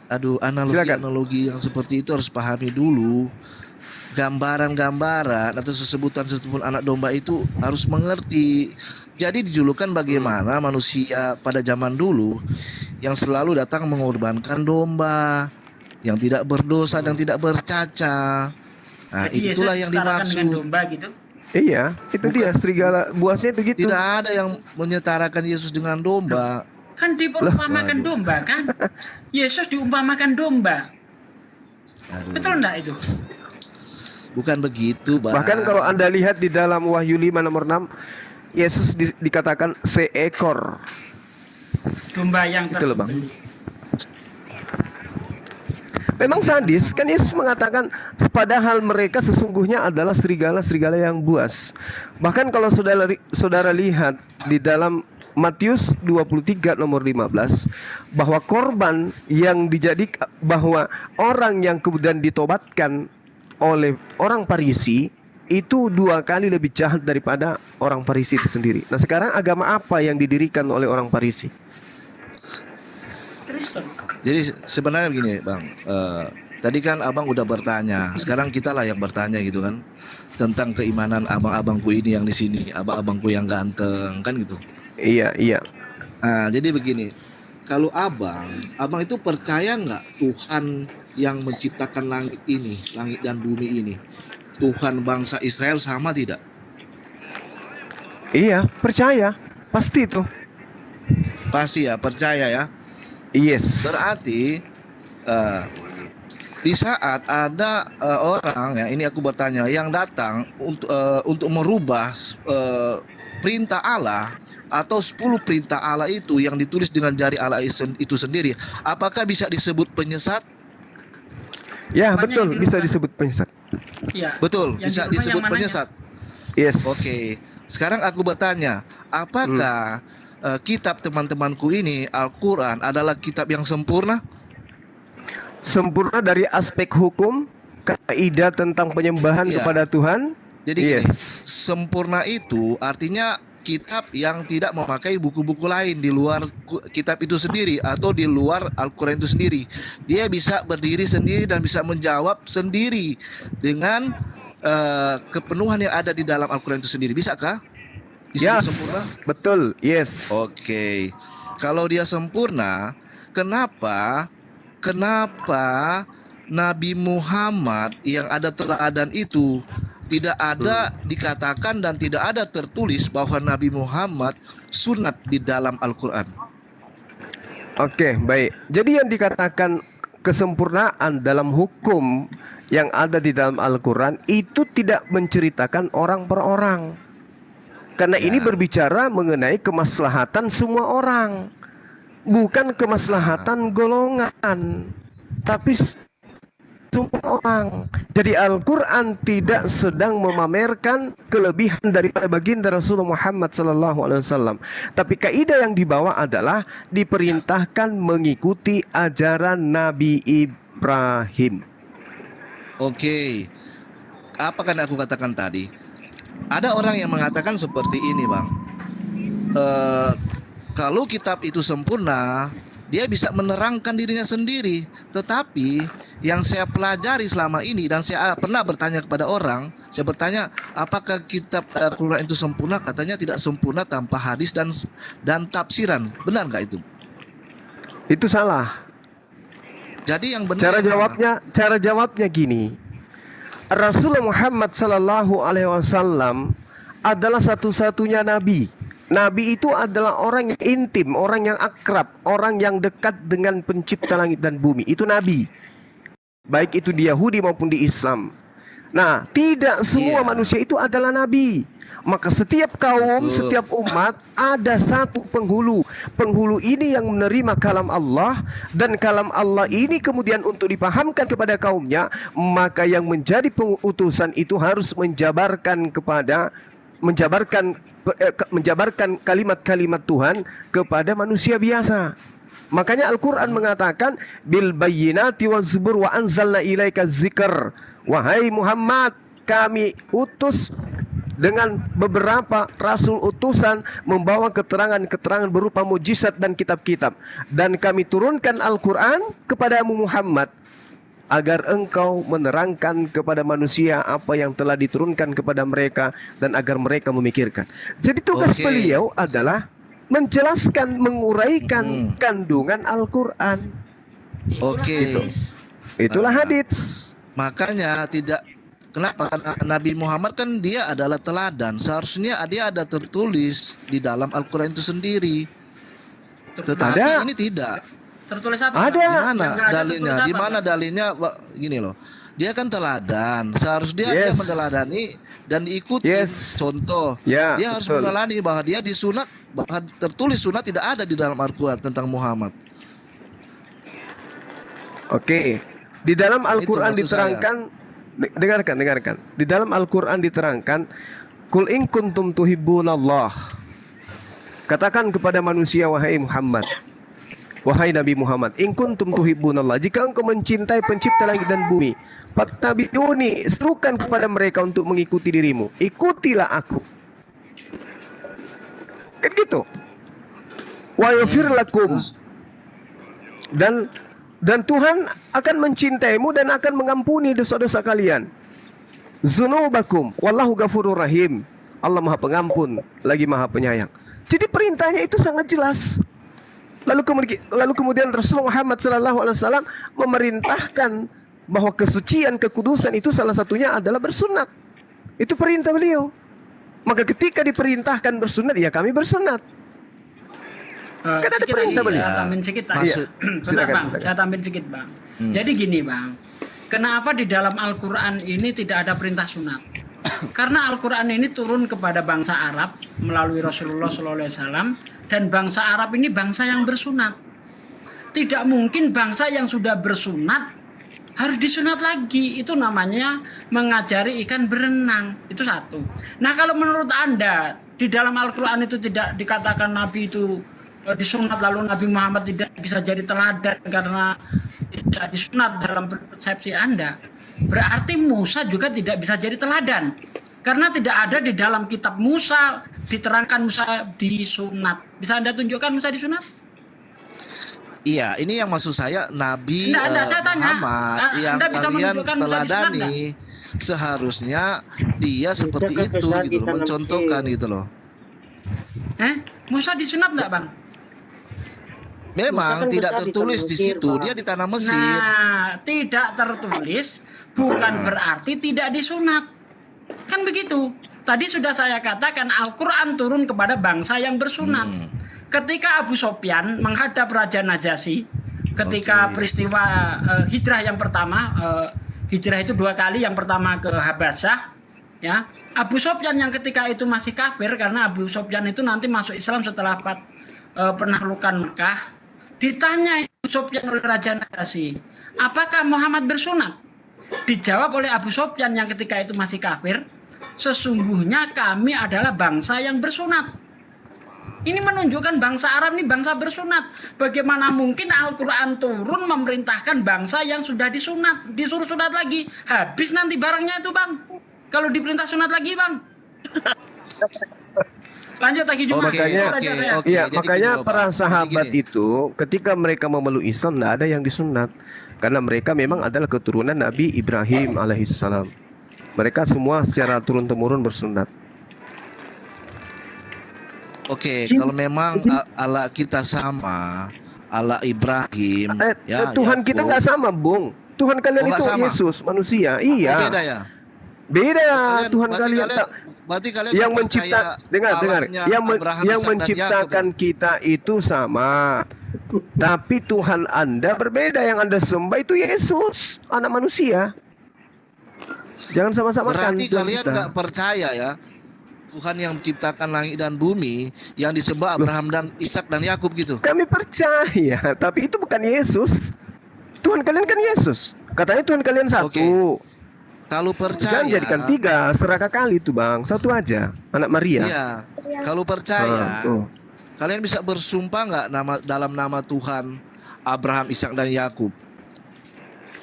Speaker 7: Aduh,
Speaker 5: Silakan.
Speaker 7: analogi-analogi yang seperti itu harus pahami dulu. Gambaran-gambaran atau sebutan anak domba itu harus mengerti. Jadi dijulukan bagaimana manusia pada zaman dulu yang selalu datang mengorbankan domba, yang tidak berdosa dan tidak bercacat. Nah,
Speaker 3: Jadi Yesus
Speaker 7: itulah yang
Speaker 3: disetarakan dengan
Speaker 7: dimaksud.
Speaker 3: domba gitu.
Speaker 5: Iya, itu dia serigala buasnya itu gitu.
Speaker 7: Tidak ada yang menyetarakan Yesus dengan domba.
Speaker 3: Kan diumpamakan
Speaker 7: Waduh.
Speaker 3: domba kan? Yesus diumpamakan domba.
Speaker 7: Aduh,
Speaker 3: Betul enggak itu?
Speaker 7: bukan begitu, Bang.
Speaker 5: Bahkan kalau Anda lihat di dalam Wahyu 5 nomor 6, Yesus dikatakan seekor.
Speaker 3: Domba yang
Speaker 5: Itu loh, Bang.
Speaker 3: tersembelih.
Speaker 5: Memang sadis, kan Yesus mengatakan padahal mereka sesungguhnya adalah serigala-serigala yang buas. Bahkan kalau saudara lihat di dalam Matius 23 nomor 15, bahwa korban yang dijadikan, bahwa orang yang kemudian ditobatkan oleh orang Farisi itu 2 kali lebih jahat daripada orang Farisi itu sendiri. Nah sekarang agama apa yang didirikan oleh orang Farisi?
Speaker 3: Kristen.
Speaker 7: Jadi sebenarnya begini, Bang. Tadi kan abang udah bertanya. Sekarang kita lah yang bertanya gitu kan, tentang keimanan abang-abangku ini yang di sini, abang-abangku yang ganteng kan gitu.
Speaker 5: Iya, iya.
Speaker 7: Nah, jadi begini. Kalau abang itu percaya nggak Tuhan yang menciptakan langit ini, langit dan bumi ini, Tuhan bangsa Israel sama tidak?
Speaker 5: Iya, percaya. Pasti itu.
Speaker 7: Pasti ya, percaya ya.
Speaker 5: Yes.
Speaker 7: Berarti di saat ada orang ya, ini aku bertanya, yang datang untuk merubah perintah Allah atau 10 perintah Allah itu yang ditulis dengan jari Allah itu sendiri, apakah bisa disebut penyesat?
Speaker 5: Ya,
Speaker 3: Apanya
Speaker 5: betul,
Speaker 3: yang
Speaker 5: bisa
Speaker 3: dirubah?
Speaker 5: disebut penyesat.
Speaker 3: Iya.
Speaker 7: Betul,
Speaker 3: Yang
Speaker 7: bisa
Speaker 3: dirubah
Speaker 7: disebut
Speaker 3: yang mananya?
Speaker 7: penyesat.
Speaker 5: Yes.
Speaker 7: Oke, sekarang aku bertanya, apakah kitab teman-temanku ini, Al-Quran, adalah kitab yang sempurna?
Speaker 5: Sempurna dari aspek hukum, kaidah tentang penyembahan
Speaker 7: Iya.
Speaker 5: kepada Tuhan.
Speaker 7: Jadi gini,
Speaker 5: Yes.
Speaker 7: sempurna itu artinya kitab yang tidak memakai buku-buku lain di luar kitab itu sendiri atau di luar Al-Quran itu sendiri. Dia bisa berdiri sendiri dan bisa menjawab sendiri dengan kepenuhan yang ada di dalam Al-Quran itu sendiri. Bisakah disebut
Speaker 5: Yes,
Speaker 7: sempurna?
Speaker 5: betul. Yes.
Speaker 7: Oke. Kalau dia sempurna, kenapa Nabi Muhammad yang ada teladan itu tidak ada dikatakan dan tidak ada tertulis bahwa Nabi Muhammad sunat di dalam Al-Quran?
Speaker 5: Oke, baik. Jadi yang dikatakan kesempurnaan dalam hukum yang ada di dalam Al-Quran itu tidak menceritakan orang per orang. Karena ini berbicara mengenai kemaslahatan semua orang, bukan kemaslahatan golongan. Tapi semua orang. Jadi Al-Quran tidak sedang memamerkan kelebihan daripada baginda Rasulullah Muhammad SAW. Tapi kaidah yang dibawa adalah diperintahkan mengikuti ajaran Nabi Ibrahim.
Speaker 7: Oke. Apa kan aku katakan tadi? Ada orang yang mengatakan seperti ini, Bang. Kalau kitab itu sempurna, dia bisa menerangkan dirinya sendiri. Tetapi yang saya pelajari selama ini, dan saya pernah bertanya kepada orang, saya bertanya, apakah kitab Al-Quran itu sempurna? Katanya tidak sempurna tanpa hadis dan tafsiran. Benar nggak itu?
Speaker 5: Itu salah.
Speaker 7: Jadi yang benar.
Speaker 5: Cara jawabnya gini. Rasulullah Muhammad SAW adalah satu-satunya nabi. Nabi itu adalah orang yang intim, orang yang akrab, orang yang dekat dengan pencipta langit dan bumi. Itu nabi. Baik itu di Yahudi maupun di Islam. Nah, tidak semua manusia itu adalah nabi. Maka setiap kaum, setiap umat ada satu penghulu. Penghulu ini yang menerima kalam Allah, dan kalam Allah ini kemudian untuk dipahamkan kepada kaumnya, maka yang menjadi pengutusan itu harus menjabarkan kalimat-kalimat Tuhan kepada manusia biasa. Makanya Al-Quran mengatakan bil bayyinati waz zubur wa anzalna ilaika dzikr. Wahai Muhammad, kami utus dengan beberapa rasul utusan membawa keterangan-keterangan berupa mujizat dan kitab-kitab, dan kami turunkan Al-Quran kepadamu Muhammad agar engkau menerangkan kepada manusia apa yang telah diturunkan kepada mereka dan agar mereka memikirkan. Jadi tugas beliau adalah menjelaskan, menguraikan kandungan Al-Quran. Itulah hadits.
Speaker 7: Makanya kenapa? Karena Nabi Muhammad kan dia adalah teladan. Seharusnya dia ada tertulis di dalam Al-Quran itu sendiri. Tetapi ini tidak.
Speaker 3: Tertulis apa?
Speaker 5: Ada.
Speaker 7: Di mana dalilnya? Di mana dalilnya? Gini loh. Dia kan teladan. Seharusnya dia meneladani dan diikuti. Contoh. Dia harus meneladani bahwa dia disunat, bahwa tertulis sunat tidak ada di dalam Al-Quran tentang Muhammad.
Speaker 5: Di dalam Al-Quran diterangkan, dengarkan. Di dalam Al-Quran diterangkan, Qul in kuntum tuhibbunallah. Katakan kepada manusia, wahai Muhammad, wahai Nabi Muhammad, in kuntum tuhibbunallah, jika engkau mencintai pencipta langit dan bumi, fattabi'uni, serukan kepada mereka untuk mengikuti dirimu, ikutilah aku. Kan gitu. Wa yaghfir lakum, dan Tuhan akan mencintaimu dan akan mengampuni dosa-dosa kalian. Dzunubakum wallahu ghafurur rahim. Allah Maha Pengampun lagi Maha Penyayang. Jadi perintahnya itu sangat jelas. Lalu kemudian Rasulullah Muhammad SAW memerintahkan bahwa kesucian, kekudusan itu salah satunya adalah bersunat. Itu perintah beliau. Maka ketika diperintahkan bersunat, ya kami bersunat. Kan ada perintah beliau.
Speaker 3: Saya tambahin sedikit, saya tambahin sedikit, Bang. Jadi gini, Bang. Kenapa di dalam Al-Quran ini tidak ada perintah sunat? Karena Al-Quran ini turun kepada bangsa Arab melalui Rasulullah SAW, dan bangsa Arab ini bangsa yang bersunat. Tidak mungkin bangsa yang sudah bersunat harus disunat lagi. Itu namanya mengajari ikan berenang. Itu satu. Nah, kalau menurut Anda di dalam Al-Quran itu tidak dikatakan Nabi itu disunat, lalu Nabi Muhammad tidak bisa jadi teladan karena tidak disunat dalam persepsi Anda, berarti Musa juga tidak bisa jadi teladan karena tidak ada di dalam kitab Musa diterangkan Musa disunat. Bisa Anda tunjukkan Musa disunat?
Speaker 7: Iya, ini yang maksud saya Nabi
Speaker 3: saya tanya,
Speaker 7: Muhammad yang
Speaker 3: Anda bisa
Speaker 7: kalian
Speaker 3: menunjukkan Musa
Speaker 7: teladani, seharusnya dia seperti itu gitu loh, mencontohkan gitu loh.
Speaker 3: Musa disunat enggak, Bang?
Speaker 7: Memang tidak tertulis di situ, dia di tanah Mesir.
Speaker 3: Nah, tidak tertulis bukan berarti tidak disunat. Kan begitu. Tadi sudah saya katakan Al-Quran turun kepada bangsa yang bersunat. Ketika Abu Sofyan menghadap Raja Najasyi, ketika peristiwa hijrah yang pertama, hijrah itu 2 kali, yang pertama ke Habasyah, ya. Abu Sofyan yang ketika itu masih kafir, karena Abu Sofyan itu nanti masuk Islam setelah penaklukan Mekah. Ditanya Abu Sofyan oleh Raja Najasyi, apakah Muhammad bersunat? Dijawab oleh Abu Sofyan yang ketika itu masih kafir, sesungguhnya kami adalah bangsa yang bersunat. Ini menunjukkan bangsa Arab ini bangsa bersunat. Bagaimana mungkin Al-Quran turun memerintahkan bangsa yang sudah disunat, disuruh sunat lagi? Habis nanti barangnya itu, Bang. Kalau diperintah sunat lagi, Bang. Lanjut lagi Jumat.
Speaker 5: Makanya para sahabat itu ketika mereka memeluk Islam tidak ada yang disunat. Karena mereka memang adalah keturunan Nabi Ibrahim alaihissalam. Mereka semua secara turun-temurun bersunat.
Speaker 7: Oke, kalau memang Allah kita sama, Allah Ibrahim,
Speaker 5: Tuhan kita nggak sama, Bung. Tuhan kalian itu
Speaker 7: sama.
Speaker 5: Yesus, manusia. Iya.
Speaker 7: Beda ya.
Speaker 5: Beda. Tuhan kalian
Speaker 7: berarti kalian
Speaker 5: yang mencipta, dengar, yang menciptakan kita itu sama. Tapi Tuhan Anda berbeda. Yang Anda sembah itu Yesus, anak manusia. Jangan sama-samakan.
Speaker 7: Berarti kalian nggak percaya ya? Tuhan yang menciptakan langit dan bumi yang disembah Abraham dan Ishak dan Yakub gitu.
Speaker 5: Kami percaya, tapi itu bukan Yesus. Tuhan kalian kan Yesus. Katanya Tuhan kalian satu.
Speaker 7: Oke. Kalau percaya,
Speaker 5: jangan jadikan tiga, serakah kali itu, Bang. Satu aja, anak Maria.
Speaker 7: Iya. Kalau percaya, kalian bisa bersumpah nggak dalam nama Tuhan Abraham, Ishak dan Yakub?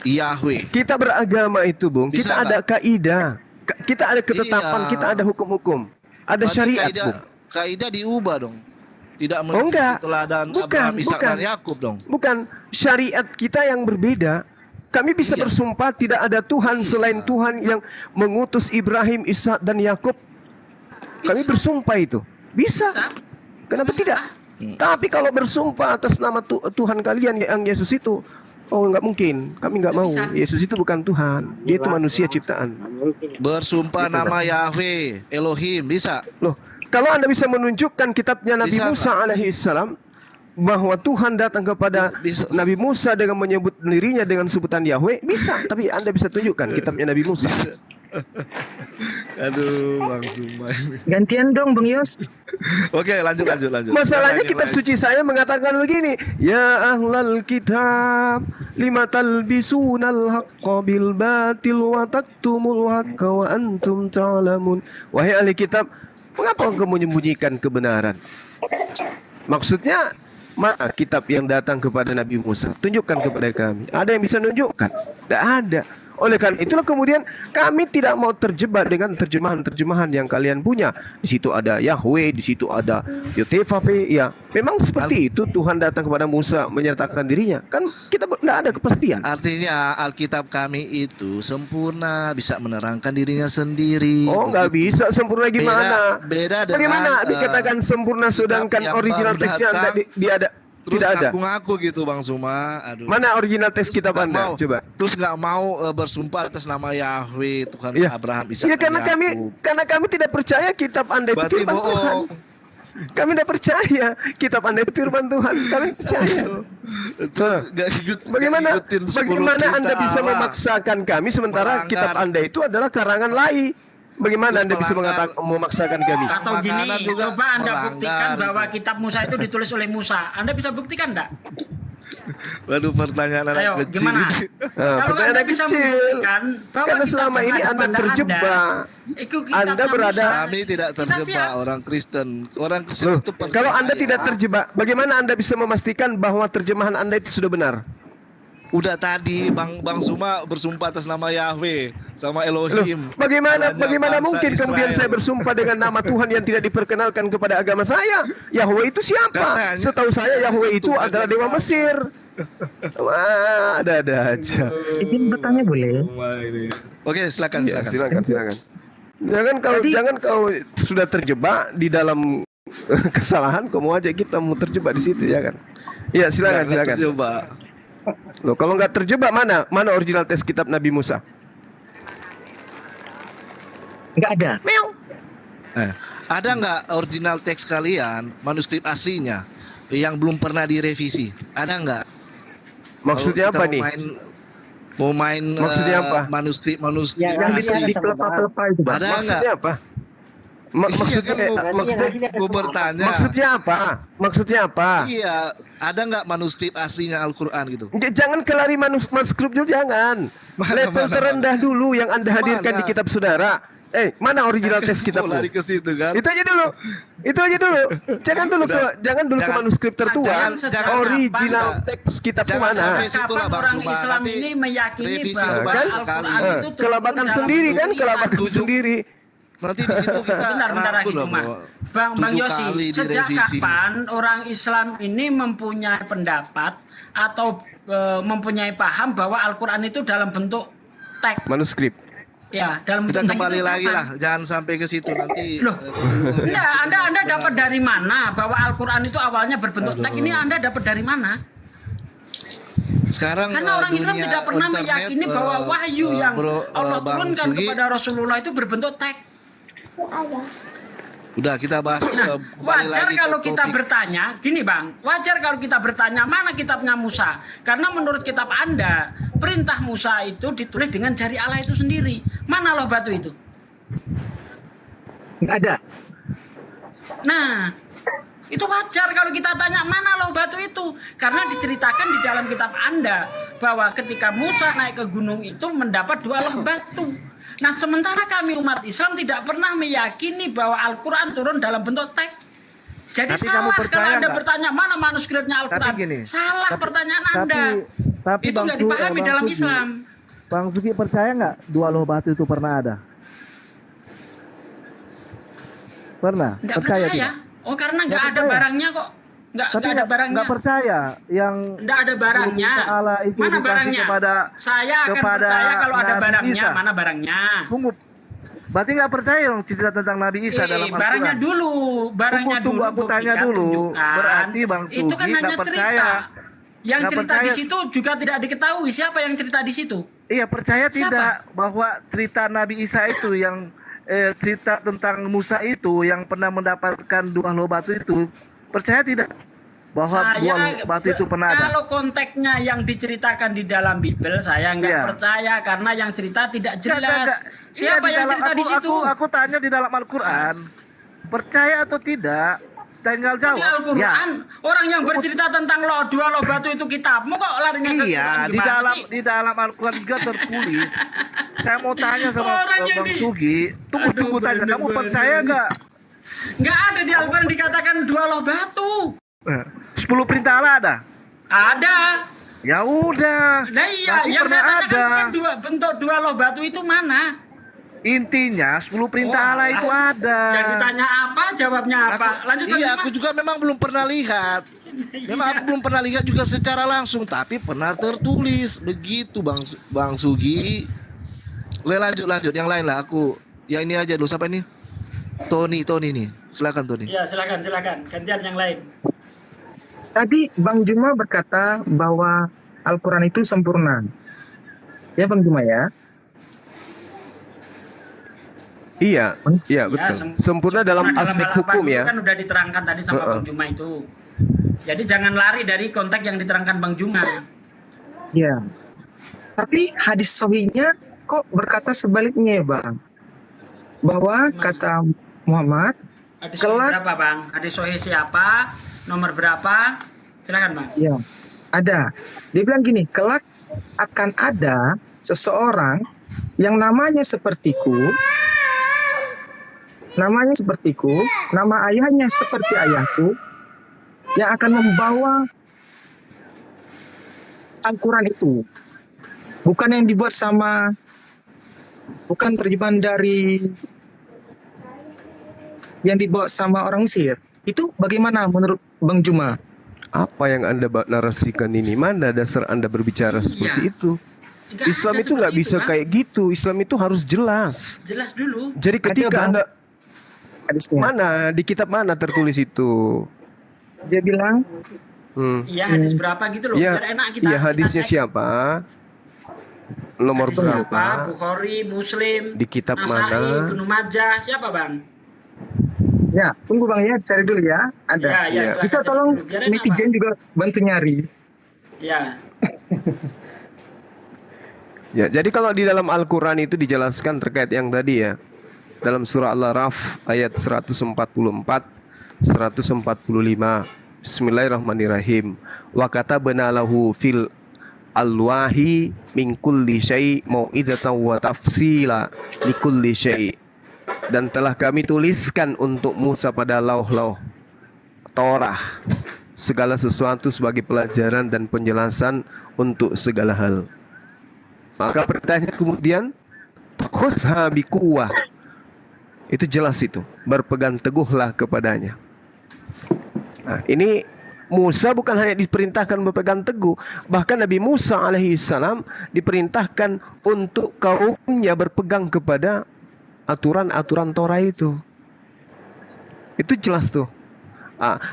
Speaker 7: Yahweh.
Speaker 5: Kita beragama itu, Bung.
Speaker 7: Bisa
Speaker 5: kita ada kaidah. Kita ada ketetapan,
Speaker 7: Iya.
Speaker 5: kita ada hukum-hukum. Ada
Speaker 7: Berarti
Speaker 5: syariat, Bung.
Speaker 7: kaidah diubah dong. Tidak
Speaker 5: enggak.
Speaker 7: teladan
Speaker 5: Bukan,
Speaker 7: Abraham, Ishak
Speaker 5: bukan.
Speaker 7: dan Yakub dong.
Speaker 5: Bukan, syariat kita yang berbeda. Kami bisa
Speaker 7: Iya.
Speaker 5: bersumpah tidak ada Tuhan selain Tuhan yang mengutus Ibrahim, Ishak dan Yakub. Kami
Speaker 3: Bisa.
Speaker 5: bersumpah itu. Bisa. Kenapa tidak? Tapi kalau bersumpah atas nama Tuhan kalian yang Yesus itu, oh nggak mungkin. Kami nggak mau.
Speaker 3: Bisa.
Speaker 5: Yesus itu bukan Tuhan. Dia itu manusia ciptaan.
Speaker 7: Bersumpah nama Yahweh, Elohim, bisa.
Speaker 5: Loh, kalau Anda bisa menunjukkan kitabnya Nabi
Speaker 7: Bisa,
Speaker 5: Musa alaihissalam bahwa Tuhan datang kepada
Speaker 7: Bisa.
Speaker 5: Nabi Musa dengan menyebut dirinya dengan sebutan Yahweh, bisa. Tapi Anda bisa tunjukkan kitabnya Nabi Musa.
Speaker 7: Aduh, Bang Sumai.
Speaker 6: Gantian dong Bang Yos.
Speaker 7: Oke, lanjut.
Speaker 5: Masalahnya
Speaker 7: Yang
Speaker 5: kitab
Speaker 7: lain.
Speaker 5: suci saya mengatakan begini, ya ahlal kitab lima talbisunal haqqa bil batil wa taktumul haqqa wa antum ta'lamun. Wahai ahli kitab, mengapa engkau menyembunyikan kebenaran? Maksudnya mana kitab yang datang kepada Nabi Musa? Tunjukkan kepada kami. Ada yang bisa menunjukkan? Tidak ada. Oleh karena itulah kemudian kami tidak mau terjebak dengan terjemahan-terjemahan yang kalian punya. Di situ ada Yahweh, di situ ada Yotefafe. Ya, memang seperti itu Tuhan datang kepada Musa menyatakan dirinya. Kan kita tidak ada kepastian.
Speaker 7: Artinya Alkitab kami itu sempurna, bisa menerangkan dirinya sendiri.
Speaker 5: Oh, nggak bisa sempurna gimana?
Speaker 7: Beda dengan
Speaker 5: Bagaimana dikatakan sempurna sedangkan
Speaker 7: yang
Speaker 5: original
Speaker 7: baru
Speaker 5: teksnya
Speaker 7: datang,
Speaker 5: dia ada?
Speaker 7: Terus
Speaker 5: Tidak ada.
Speaker 7: ngaku-ngaku gitu Bang Suma. Aduh.
Speaker 5: Mana original teks kitab
Speaker 7: Nggak
Speaker 5: Anda?
Speaker 7: mau.
Speaker 5: Coba.
Speaker 7: Terus nggak mau bersumpah atas nama Yahweh, Tuhan
Speaker 5: Ya.
Speaker 7: Abraham, Ishak
Speaker 5: Ya
Speaker 7: dan
Speaker 5: karena
Speaker 7: Yakub.
Speaker 5: kami tidak percaya kitab Anda itu
Speaker 7: Berarti
Speaker 5: firman Tuhan.
Speaker 7: bohong.
Speaker 5: Kami tidak percaya kitab Anda itu firman Tuhan. Kami percaya.
Speaker 7: Terus nggak
Speaker 5: Bagaimana
Speaker 7: ngikutin 10
Speaker 5: bagaimana Anda
Speaker 7: perintah
Speaker 5: bisa
Speaker 7: Allah.
Speaker 5: memaksakan kami sementara
Speaker 7: Melanggar.
Speaker 5: kitab Anda itu adalah karangan lain? Bagaimana Anda bisa
Speaker 7: Melanggar.
Speaker 5: memaksakan kami?
Speaker 3: Atau gini,
Speaker 7: Makanan juga
Speaker 3: coba Anda
Speaker 7: melanggar
Speaker 3: buktikan
Speaker 7: itu.
Speaker 3: bahwa kitab Musa itu ditulis oleh Musa. Anda bisa buktikan enggak?
Speaker 7: Waduh, pertanyaan anak
Speaker 3: Ayo,
Speaker 7: kecil
Speaker 3: gimana?
Speaker 7: ini.
Speaker 5: Nah,
Speaker 3: Kalau
Speaker 5: pertanyaan
Speaker 3: Anda bisa
Speaker 5: kecil.
Speaker 3: membuktikan bahwa
Speaker 5: Karena
Speaker 3: kitab
Speaker 5: selama
Speaker 3: yang
Speaker 5: ini
Speaker 3: ada
Speaker 5: Anda
Speaker 3: pada
Speaker 5: terjebak.
Speaker 3: itu kitabnya
Speaker 5: Anda berada-
Speaker 3: Musa.
Speaker 7: Kami tidak
Speaker 3: Kita
Speaker 7: terjebak
Speaker 3: siap.
Speaker 7: orang Kristen. Orang Kristen
Speaker 5: Loh,
Speaker 7: itu percaya.
Speaker 5: kalau Anda tidak terjebak, bagaimana Anda bisa memastikan bahwa terjemahan Anda itu sudah benar?
Speaker 7: Udah tadi Bang Suma bersumpah atas nama Yahweh sama
Speaker 5: Loh,
Speaker 7: Elohim.
Speaker 5: bagaimana
Speaker 7: Allahnya bangsa
Speaker 5: mungkin kemudian
Speaker 7: Israel.
Speaker 5: saya bersumpah dengan nama Tuhan yang tidak diperkenalkan kepada agama saya? Yahweh itu siapa?
Speaker 7: Katanya-
Speaker 5: Setahu saya Yahweh itu
Speaker 7: Tuhan
Speaker 5: adalah
Speaker 7: yang
Speaker 5: dewa
Speaker 7: sama.
Speaker 5: Mesir. Wah, ada aja.
Speaker 6: Izin bertanya boleh?
Speaker 7: Oke, silakan.
Speaker 5: Ya, silakan. Jangan kau sudah terjebak di dalam kesalahan, kau mau aja kita mau terjebak di situ ya kan? Iya, silakan.
Speaker 7: Coba.
Speaker 5: Loh, kalau nggak terjebak mana original teks kitab Nabi Musa?
Speaker 6: Nggak ada.
Speaker 7: Ada nggak original teks kalian, manuskrip aslinya yang belum pernah direvisi? Ada nggak?
Speaker 5: Maksudnya
Speaker 7: Kalau
Speaker 5: apa
Speaker 7: kita
Speaker 5: nih?
Speaker 7: Mau main
Speaker 5: Maksudnya apa?
Speaker 7: manuskrip
Speaker 1: Yang
Speaker 6: Yang
Speaker 1: Asli.
Speaker 6: ditulis di pelepah-pelepah itu Bang.
Speaker 7: Ada nggak?
Speaker 5: Maksudnya apa?
Speaker 7: Iya kan
Speaker 5: maksudnya
Speaker 7: mau bertanya.
Speaker 5: Maksudnya apa?
Speaker 7: Iya, ada nggak manuskrip aslinya Al-Quran gitu?
Speaker 5: Jangan kelari manuskrip dulu, jangan. Level terendah dulu yang Anda hadirkan di kitab saudara. Mana original teks kitabmu?
Speaker 7: Lari ke situ kan?
Speaker 5: Itu aja dulu. Jangan dulu ke manuskrip tertua. Original teks kitabmu mana?
Speaker 3: Kapan orang Islam ini meyakini bahwa Al-Quran itu
Speaker 5: kelabakan sendiri kan, kelabakan sendiri.
Speaker 7: Nanti di situ kita
Speaker 3: bentar lagi
Speaker 7: rangkul
Speaker 3: cuma
Speaker 7: bahwa
Speaker 3: Bang
Speaker 7: 7
Speaker 3: Yosi,
Speaker 7: kali
Speaker 3: sejak
Speaker 7: direvisi.
Speaker 3: kapan orang Islam ini mempunyai pendapat atau mempunyai paham bahwa Al-Quran itu dalam bentuk teks?
Speaker 5: Manuskrip.
Speaker 3: Ya, dalam
Speaker 7: Kita
Speaker 3: bentuk
Speaker 7: kembali
Speaker 3: itu
Speaker 7: lagi
Speaker 3: kapan?
Speaker 7: lah, jangan sampai ke situ nanti.
Speaker 3: Loh, enggak, Anda dapat dari mana bahwa Al-Quran itu awalnya berbentuk teks? Ini Anda dapat dari mana?
Speaker 7: Sekarang
Speaker 3: Karena orang Islam
Speaker 7: dunia
Speaker 3: tidak pernah
Speaker 7: internet,
Speaker 3: meyakini bahwa wahyu yang Allah
Speaker 7: Bang
Speaker 3: turunkan
Speaker 7: Sugi,
Speaker 3: kepada Rasulullah itu berbentuk teks.
Speaker 7: udah kita bahas
Speaker 3: Nah,
Speaker 7: kembali
Speaker 3: wajar
Speaker 7: lagi ke
Speaker 3: kalau kita
Speaker 7: topik.
Speaker 3: bertanya, gini Bang, wajar kalau kita bertanya mana kitabnya Musa. Karena menurut kitab Anda, perintah Musa itu ditulis dengan jari Allah itu sendiri. Mana loh batu itu?
Speaker 6: Nggak ada.
Speaker 3: Nah, itu wajar kalau kita tanya mana loh batu itu. Karena diceritakan di dalam kitab Anda bahwa ketika Musa naik ke gunung itu mendapat 2 loh batu. Nah, sementara kami umat Islam tidak pernah meyakini bahwa Al-Quran turun dalam bentuk teks. Jadi
Speaker 9: Tapi
Speaker 3: salah
Speaker 9: kamu percaya
Speaker 3: kalau Anda
Speaker 9: nggak?
Speaker 3: bertanya mana manuskripnya Al-Quran.
Speaker 9: Tapi gini,
Speaker 3: Salah pertanyaan Anda.
Speaker 9: Tapi
Speaker 3: Itu nggak dipahami dalam Islam.
Speaker 9: Bang Sugi percaya nggak 2 loh batu itu pernah ada? Pernah?
Speaker 3: Nggak
Speaker 9: percaya
Speaker 3: percaya.
Speaker 9: tidak?
Speaker 3: Oh, karena nggak
Speaker 9: Nggak
Speaker 3: ada
Speaker 9: percaya.
Speaker 3: barangnya kok. Nggak ada barangnya.
Speaker 9: nggak percaya yang
Speaker 3: Nggak ada barangnya.
Speaker 9: Allah itu
Speaker 3: Mana
Speaker 9: dikasih
Speaker 3: barangnya? Saya akan
Speaker 9: kepada
Speaker 3: percaya kalau ada
Speaker 9: Nabi
Speaker 3: barangnya.
Speaker 9: Isa.
Speaker 3: Mana barangnya?
Speaker 9: Tunggu. Berarti nggak percaya dong cerita tentang Nabi Isa dalam Al-Quran?
Speaker 3: Barangnya dulu, barangnya
Speaker 9: Tunggu,
Speaker 3: dulu.
Speaker 9: aku
Speaker 3: Bu
Speaker 9: tanya
Speaker 3: Ika
Speaker 9: dulu.
Speaker 3: tunjukkan.
Speaker 9: Berarti Bang
Speaker 3: itu
Speaker 9: Sugi
Speaker 3: kan hanya
Speaker 9: nggak percaya.
Speaker 3: cerita. Yang
Speaker 9: Nggak
Speaker 3: cerita di
Speaker 9: percaya.
Speaker 3: situ juga tidak diketahui siapa yang cerita di situ.
Speaker 9: Iya, percaya
Speaker 3: Siapa?
Speaker 9: tidak bahwa cerita Nabi Isa itu yang cerita tentang Musa itu yang pernah mendapatkan 2 loh batu itu, percaya tidak bahwa 2 loh batu itu pernah ada?
Speaker 3: Kalau konteksnya yang diceritakan di dalam Bible saya nggak
Speaker 9: Iya.
Speaker 3: percaya karena yang cerita tidak jelas.
Speaker 9: Nggak.
Speaker 3: Siapa
Speaker 9: Iya,
Speaker 3: yang
Speaker 9: dalam-
Speaker 3: cerita di situ?
Speaker 9: Aku tanya di dalam Al-Quran, percaya atau tidak? Tinggal
Speaker 3: Di
Speaker 9: jawab.
Speaker 3: Al-Quran, orang yang bercerita tentang 2 loh batu itu kitabmu kok larinya ke
Speaker 9: Iya,
Speaker 3: Quran?
Speaker 9: di
Speaker 3: Gimana
Speaker 9: dalam
Speaker 3: sih?
Speaker 9: di dalam Al-Quran juga tertulis. Saya mau tanya sama
Speaker 3: Orang yang
Speaker 9: Bang
Speaker 3: di-
Speaker 9: Sugi, tunggu tanya, kamu percaya nggak?
Speaker 3: Nggak ada di Al-Quran dikatakan 2 loh batu.
Speaker 9: 10 perintah Allah ada?
Speaker 3: Ada.
Speaker 9: Ya udah.
Speaker 3: Nah iya,
Speaker 9: Berarti
Speaker 3: yang saya
Speaker 9: pernah
Speaker 3: tanyakan
Speaker 9: ada.
Speaker 3: kan bentuk 2 loh batu itu mana?
Speaker 9: Intinya 10 perintah
Speaker 3: Oh,
Speaker 9: Allah itu ada.
Speaker 3: Yang ditanya apa, jawabnya apa? Lanjut
Speaker 7: Iya,
Speaker 3: Bang
Speaker 7: aku
Speaker 3: Juma.
Speaker 7: juga memang belum pernah lihat. Memang aku belum pernah lihat juga secara langsung, tapi pernah tertulis begitu, Bang Sugi. Lanjut yang lain lah. Aku yang ini aja dulu. Siapa ini? Tony nih. Silakan Tony.
Speaker 3: Ya, silakan. Gantian yang lain.
Speaker 6: Tadi Bang Juma berkata bahwa Al-Quran itu sempurna. Ya Bang Juma ya.
Speaker 5: Iya, betul. Sempurna dalam aspek
Speaker 3: hal
Speaker 5: hukum
Speaker 3: apa
Speaker 5: ya.
Speaker 3: Kan udah diterangkan tadi sama Bang Juma itu. Jadi jangan lari dari konteks yang diterangkan Bang Juma.
Speaker 6: Ya. Tapi hadis sahihnya kok berkata sebaliknya ya Bang. Bahwa kata Muhammad,
Speaker 3: Hadis
Speaker 6: Kelak-
Speaker 3: berapa Bang? Hadis sahih siapa? Nomor berapa? Silakan Bang.
Speaker 6: ya ada. Dia bilang gini, kelak akan ada seseorang yang namanya sepertiku, nama ayahnya seperti ayahku, yang akan membawa Al-Quran itu. Bukan yang dibuat bukan terjemahan dari yang dibawa sama orang Mesir. Itu bagaimana menurut Bang Juma?
Speaker 5: Apa yang Anda narasikan ini? Mana dasar Anda berbicara seperti itu?
Speaker 3: Nggak
Speaker 5: Islam
Speaker 3: ada
Speaker 5: itu nggak
Speaker 3: seperti
Speaker 5: bisa
Speaker 3: Bang.
Speaker 5: kayak gitu. Islam itu harus jelas.
Speaker 3: Jelas dulu.
Speaker 5: Jadi ketika
Speaker 6: Bang.
Speaker 5: Anda
Speaker 6: Hadisnya.
Speaker 5: mana di kitab mana tertulis itu?
Speaker 6: Dia bilang,
Speaker 3: Iya, hadis berapa gitu loh.
Speaker 5: Iya,
Speaker 3: Biar enak kita.
Speaker 5: iya hadisnya
Speaker 3: kita cek.
Speaker 5: siapa? Nomor
Speaker 3: Hadis siapa?
Speaker 5: berapa?
Speaker 3: Bukhari, Muslim,
Speaker 5: Di kitab
Speaker 3: Nasai,
Speaker 5: mana?
Speaker 3: Ibnu Majah, siapa Bang?
Speaker 6: ya tunggu Bang ya, cari dulu ya. Ada.
Speaker 3: Ya,
Speaker 5: Iya.
Speaker 3: silakan
Speaker 6: Bisa
Speaker 3: cek
Speaker 6: tolong
Speaker 3: dulu. Biar enak,
Speaker 6: netizen
Speaker 3: Bang.
Speaker 6: juga bantu nyari.
Speaker 3: Ya.
Speaker 5: Ya, jadi kalau di dalam Al-Quran itu dijelaskan terkait yang tadi ya. dalam surah Al-Araf ayat 144 145. Bismillahirrahmanirrahim. Wa katabna lahu fil alwahi min kulli syai' mau'izatan wa tafsila li kulli syai'. Dan telah kami tuliskan untuk Musa pada lauh-lauh Torah segala sesuatu sebagai pelajaran dan penjelasan untuk segala hal. Maka pertanyaan kemudian, khuzha biquwwah. Itu jelas itu, berpegang teguhlah kepadanya. Nah, ini Musa bukan hanya diperintahkan berpegang teguh, bahkan Nabi Musa alaihissalam diperintahkan untuk kaumnya berpegang kepada aturan-aturan Torah itu. Itu jelas tuh.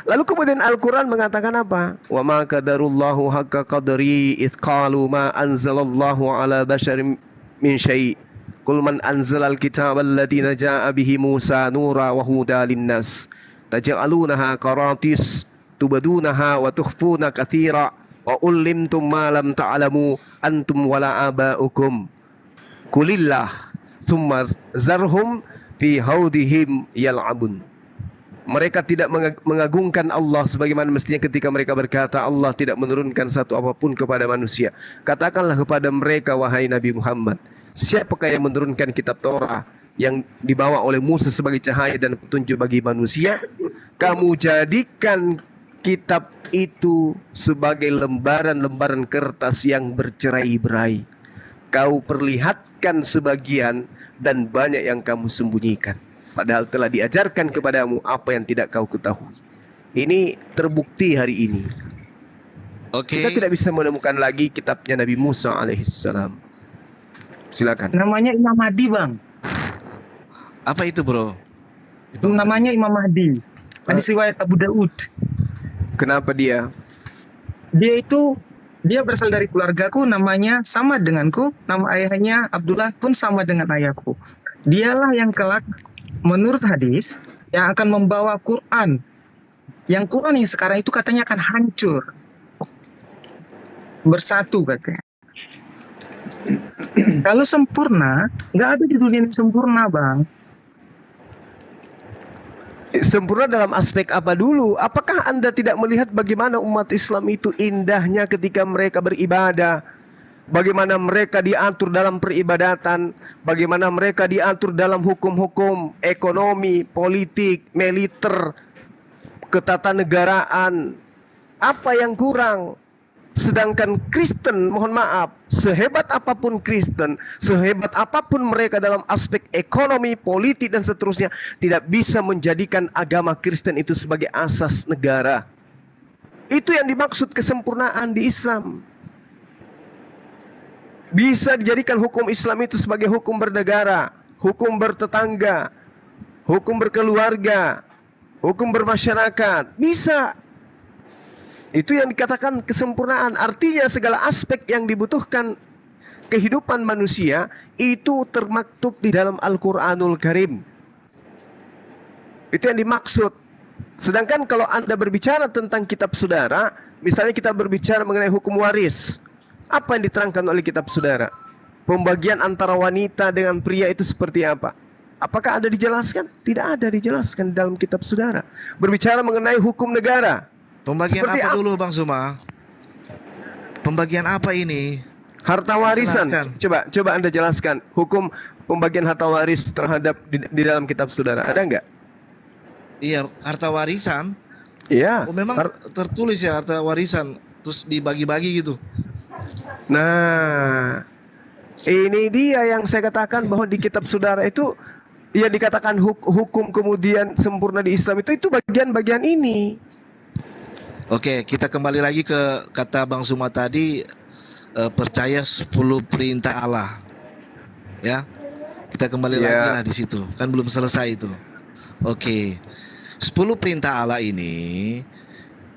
Speaker 5: Lalu kemudian Al-Quran mengatakan apa? Wa ma qadarullahu haqqa qadri idh qalu ma anzalallahu ala basharin min syai'. Qul man anzalal kitaba alladzi jaa'a bihi Musa nura wa huda linnas. Taj'alunaha qaratis tubadunaha wa tukhfuna katsira wa ullimtum ma lam ta'lamu antum wala aba'ukum. Qulillah thumma zarhum fi haudihim yal'abun. Mereka tidak mengagungkan Allah sebagaimana mestinya ketika mereka berkata Allah tidak menurunkan satu apapun kepada manusia. Katakanlah kepada mereka, wahai Nabi Muhammad, siapakah yang menurunkan kitab Torah yang dibawa oleh Musa sebagai cahaya dan petunjuk bagi manusia? Kamu jadikan kitab itu sebagai lembaran-lembaran kertas yang bercerai-berai. Kau perlihatkan sebagian dan banyak yang kamu sembunyikan. Padahal telah diajarkan kepadamu apa yang tidak kau ketahui. Ini terbukti hari ini. Kita tidak bisa menemukan lagi kitabnya Nabi Musa alaihissalam. Silakan.
Speaker 6: Namanya Imam Mahdi, Bang.
Speaker 7: Apa itu, Bro?
Speaker 6: Namanya Imam Mahdi. Hadis riwayat Abu Daud.
Speaker 5: Kenapa dia?
Speaker 6: Dia berasal dari keluargaku, namanya sama denganku, nama ayahnya Abdullah pun sama dengan ayahku. Dialah yang kelak menurut hadis yang akan membawa Quran. Yang Quran yang sekarang itu katanya akan hancur. Bersatu katanya. Kalau sempurna, nggak ada di dunia ini sempurna, Bang.
Speaker 5: Sempurna dalam aspek apa dulu? Apakah Anda tidak melihat bagaimana umat Islam itu indahnya ketika mereka beribadah? Bagaimana mereka diatur dalam peribadatan, bagaimana mereka diatur dalam hukum-hukum ekonomi, politik, militer, ketatanegaraan. Apa yang kurang? Sedangkan Kristen, mohon maaf, sehebat apapun Kristen, sehebat apapun mereka dalam aspek ekonomi, politik dan seterusnya, tidak bisa menjadikan agama Kristen itu sebagai asas negara. Itu yang dimaksud kesempurnaan di Islam. Bisa dijadikan hukum Islam itu sebagai hukum bernegara, hukum bertetangga, hukum berkeluarga, hukum bermasyarakat. Bisa. Itu yang dikatakan kesempurnaan. Artinya segala aspek yang dibutuhkan kehidupan manusia itu termaktub di dalam Al-Quranul Karim. Itu yang dimaksud. Sedangkan kalau Anda berbicara tentang kitab saudara, misalnya kita berbicara mengenai hukum waris, apa yang diterangkan oleh kitab saudara? Pembagian antara wanita dengan pria itu seperti apa? Apakah ada dijelaskan? Tidak ada dijelaskan dalam kitab saudara. Berbicara mengenai hukum negara.
Speaker 7: Pembagian apa dulu, Bang Zuma? Pembagian apa ini?
Speaker 5: Harta warisan. Coba Anda jelaskan hukum pembagian harta waris terhadap di dalam kitab saudara. Ada enggak?
Speaker 7: Iya, harta warisan.
Speaker 5: Iya.
Speaker 7: Oh, memang tertulis ya harta warisan, terus dibagi-bagi gitu.
Speaker 5: Nah, ini dia yang saya katakan bahwa di kitab saudara itu yang dikatakan hukum kemudian sempurna di Islam itu bagian-bagian ini.
Speaker 7: Oke, kita kembali lagi ke kata Bang Zuma tadi, percaya 10 perintah Allah. Ya. Kita kembali lagi lah di situ. Kan belum selesai itu. Oke. 10 perintah Allah ini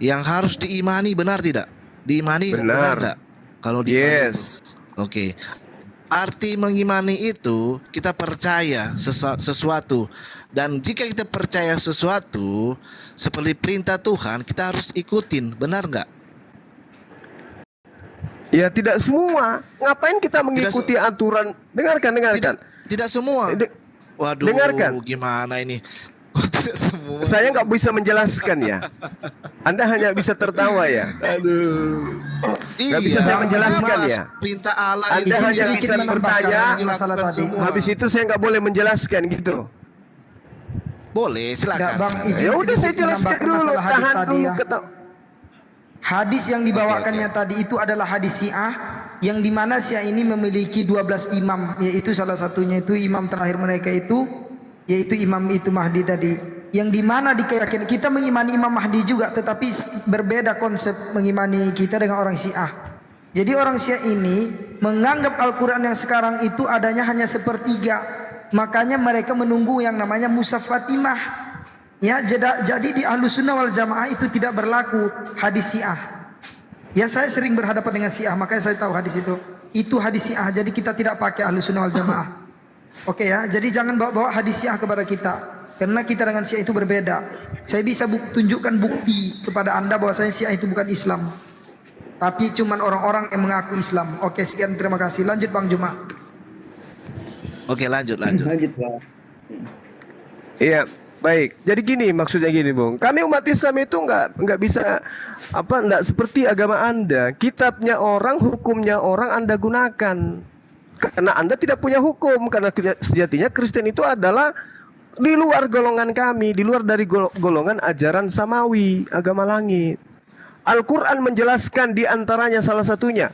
Speaker 7: yang harus diimani, benar tidak? Diimani benar enggak? Kalau diimani Oke. Arti mengimani itu kita percaya sesuatu. Dan jika kita percaya sesuatu seperti perintah Tuhan, kita harus ikutin, benar nggak?
Speaker 5: Ya tidak semua. Ngapain kita mengikuti aturan? Dengarkan.
Speaker 7: Tidak semua. Waduh,
Speaker 5: Dengarkan.
Speaker 7: gimana ini? Kok tidak semua?
Speaker 5: Saya nggak bisa menjelaskan ya. Anda hanya bisa tertawa ya.
Speaker 7: Aduh.
Speaker 5: Nggak bisa saya menjelaskan ya.
Speaker 7: Perintah Allah
Speaker 5: Anda
Speaker 7: ini
Speaker 5: hanya
Speaker 7: sedikit
Speaker 5: bisa
Speaker 7: menambahkan
Speaker 5: bertanya,
Speaker 7: masalah tadi.
Speaker 5: habis itu saya nggak boleh menjelaskan gitu.
Speaker 7: Boleh,
Speaker 4: Enggak,
Speaker 7: silakan.
Speaker 4: Bang, izin
Speaker 5: Ya udah saya
Speaker 4: sedikit
Speaker 5: jelaskan
Speaker 4: menambahkan
Speaker 5: dulu,
Speaker 4: masalah hadis
Speaker 5: tahan
Speaker 4: tadi
Speaker 5: dulu
Speaker 4: ya. Hadis yang dibawakannya tadi itu adalah hadis Syiah yang dimana Syiah ini memiliki 12 imam, yaitu salah satunya itu imam terakhir mereka itu yaitu imam itu Mahdi tadi, yang dimana dikeyakinan kita mengimani Imam Mahdi juga, tetapi berbeda konsep mengimani kita dengan orang Syiah. Jadi orang Syiah ini menganggap Al-Quran yang sekarang itu adanya hanya sepertiga, makanya mereka menunggu yang namanya Mushaf Fatimah. Ya, jadi di Ahlus Sunnah wal Jamaah itu tidak berlaku hadis Syiah. Ya, saya sering berhadapan dengan Syiah, makanya saya tahu hadis itu. Itu hadis Syiah, jadi kita tidak pakai Ahlus Sunnah wal Jamaah. Oke ya, jadi jangan bawa-bawa hadis Syiah kepada kita, karena kita dengan Syiah itu berbeda. Saya bisa tunjukkan bukti kepada Anda bahwa Syiah itu bukan Islam, tapi cuman orang-orang yang mengaku Islam. Oke, sekian, terima kasih. Lanjut Bang Juma.
Speaker 7: Oke, lanjut.
Speaker 2: Lanjut, Bang.
Speaker 5: Iya, baik. Jadi gini, maksudnya gini, Bung. Kami umat Islam itu nggak bisa nggak seperti agama Anda. Kitabnya orang, hukumnya orang Anda gunakan. Karena Anda tidak punya hukum, karena sejatinya Kristen itu adalah di luar golongan kami, di luar dari golongan ajaran samawi, agama langit. Al-Quran menjelaskan di antaranya salah satunya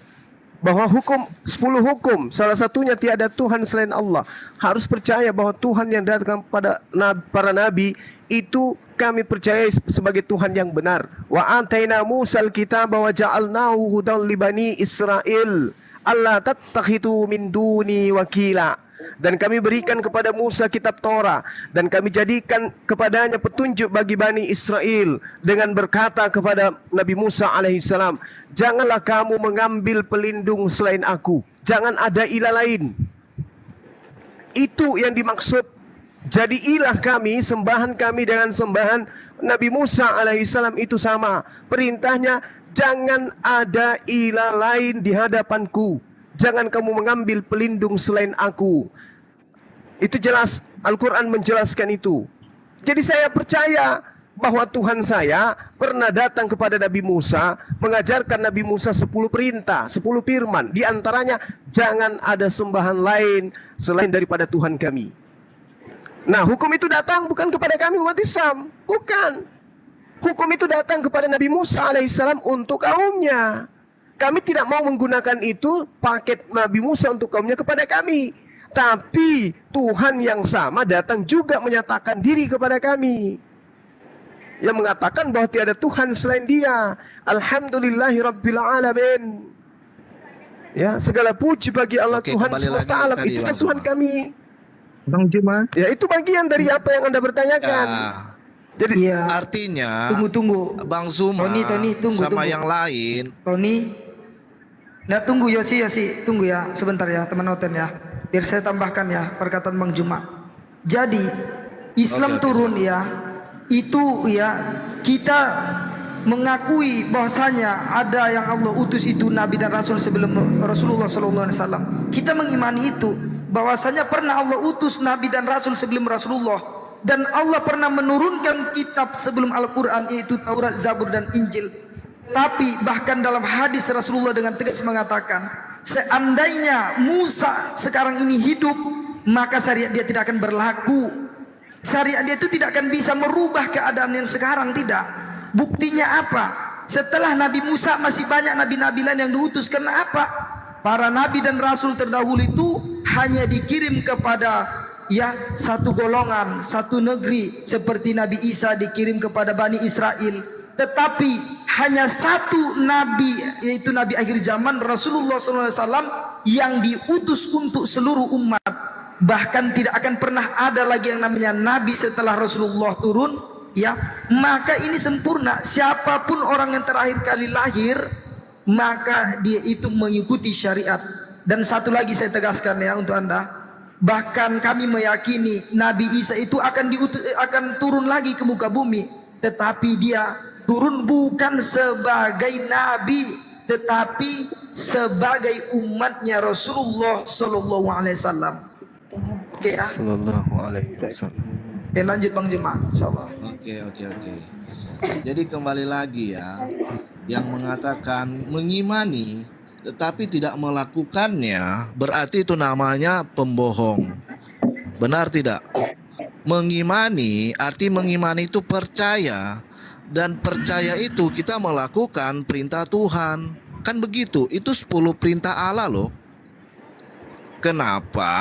Speaker 5: bahwa 10 hukum, salah satunya tiada Tuhan selain Allah. Harus percaya bahwa Tuhan yang datang pada para nabi itu kami percaya sebagai Tuhan yang benar. Wa ataina Musal kitaba wa ja'alnahu hudan li bani Israil Allah tattakhitu min duni wakila. Dan kami berikan kepada Musa kitab Torah, dan kami jadikan kepadanya petunjuk bagi Bani Israel dengan berkata kepada Nabi Musa alaihissalam, janganlah kamu mengambil pelindung selain aku, jangan ada ilah lain. Itu yang dimaksud. Jadi ilah kami, sembahan kami dengan sembahan Nabi Musa alaihissalam itu sama. Perintahnya, jangan ada ilah lain di hadapanku. Jangan kamu mengambil pelindung selain aku. Itu jelas, Al-Quran menjelaskan itu. Jadi saya percaya bahwa Tuhan saya pernah datang kepada Nabi Musa, mengajarkan Nabi Musa 10 perintah, 10 firman. Di antaranya, jangan ada sembahan lain selain daripada Tuhan kami. Nah, hukum itu datang bukan kepada kami umat Islam. Bukan. Hukum itu datang kepada Nabi Musa alaihissalam untuk kaumnya. Kami tidak mau menggunakan itu paket Nabi Musa untuk kaumnya kepada kami. Tapi Tuhan yang sama datang juga menyatakan diri kepada kami, yang mengatakan bahwa tiada Tuhan selain Dia. Alhamdulillahirabbil alamin. Ya, segala puji bagi Allah. Oke, Tuhan semesta alam. Itu kan Tuhan kami.
Speaker 6: Bang Juma.
Speaker 5: Ya, itu bagian dari apa yang Anda bertanyakan.
Speaker 7: Ya.
Speaker 5: Jadi
Speaker 7: artinya
Speaker 4: tunggu
Speaker 7: Bang Zuma
Speaker 4: Tony,
Speaker 7: sama yang lain.
Speaker 4: Tony, nah tunggu Yosi, tunggu ya sebentar ya teman noten ya, biar saya tambahkan ya perkataan Bang Juma. Jadi Islam turun ya, itu ya kita mengakui bahwasanya ada yang Allah utus itu Nabi dan Rasul sebelum Rasulullah SAW. Kita mengimani itu, bahwasanya pernah Allah utus Nabi dan Rasul sebelum Rasulullah. Dan Allah pernah menurunkan kitab sebelum Al-Quran, yaitu Taurat, Zabur, dan Injil. Tapi bahkan dalam hadis Rasulullah dengan tegas mengatakan, seandainya Musa sekarang ini hidup, maka syariat dia tidak akan berlaku. Syariat dia itu tidak akan bisa merubah keadaan yang sekarang, tidak. Buktinya apa? Setelah Nabi Musa masih banyak nabi-nabi lain yang diutus. Karena apa? Para nabi dan rasul terdahulu itu hanya dikirim kepada satu golongan, satu negeri. Seperti Nabi Isa dikirim kepada Bani Israel. Tetapi hanya satu nabi, yaitu Nabi akhir zaman Rasulullah SAW, yang diutus untuk seluruh umat. Bahkan tidak akan pernah ada lagi yang namanya nabi setelah Rasulullah turun. Maka ini sempurna. Siapapun orang yang terakhir kali lahir, maka dia itu mengikuti syariat. Dan satu lagi saya tegaskan ya untuk Anda, bahkan kami meyakini Nabi Isa itu akan turun lagi ke muka bumi, tetapi dia turun bukan sebagai nabi, tetapi sebagai umatnya Rasulullah SAW. Oke ya.
Speaker 5: Sallallahu alaihi wasallam.
Speaker 4: Oke, lanjut Bang Juma, insyaallah.
Speaker 7: Oke. Jadi kembali lagi ya, yang mengatakan mengimani tetapi tidak melakukannya, berarti itu namanya pembohong. Benar tidak? Mengimani, arti mengimani itu percaya, dan percaya itu kita melakukan perintah Tuhan. Kan begitu, itu 10 perintah Allah loh. Kenapa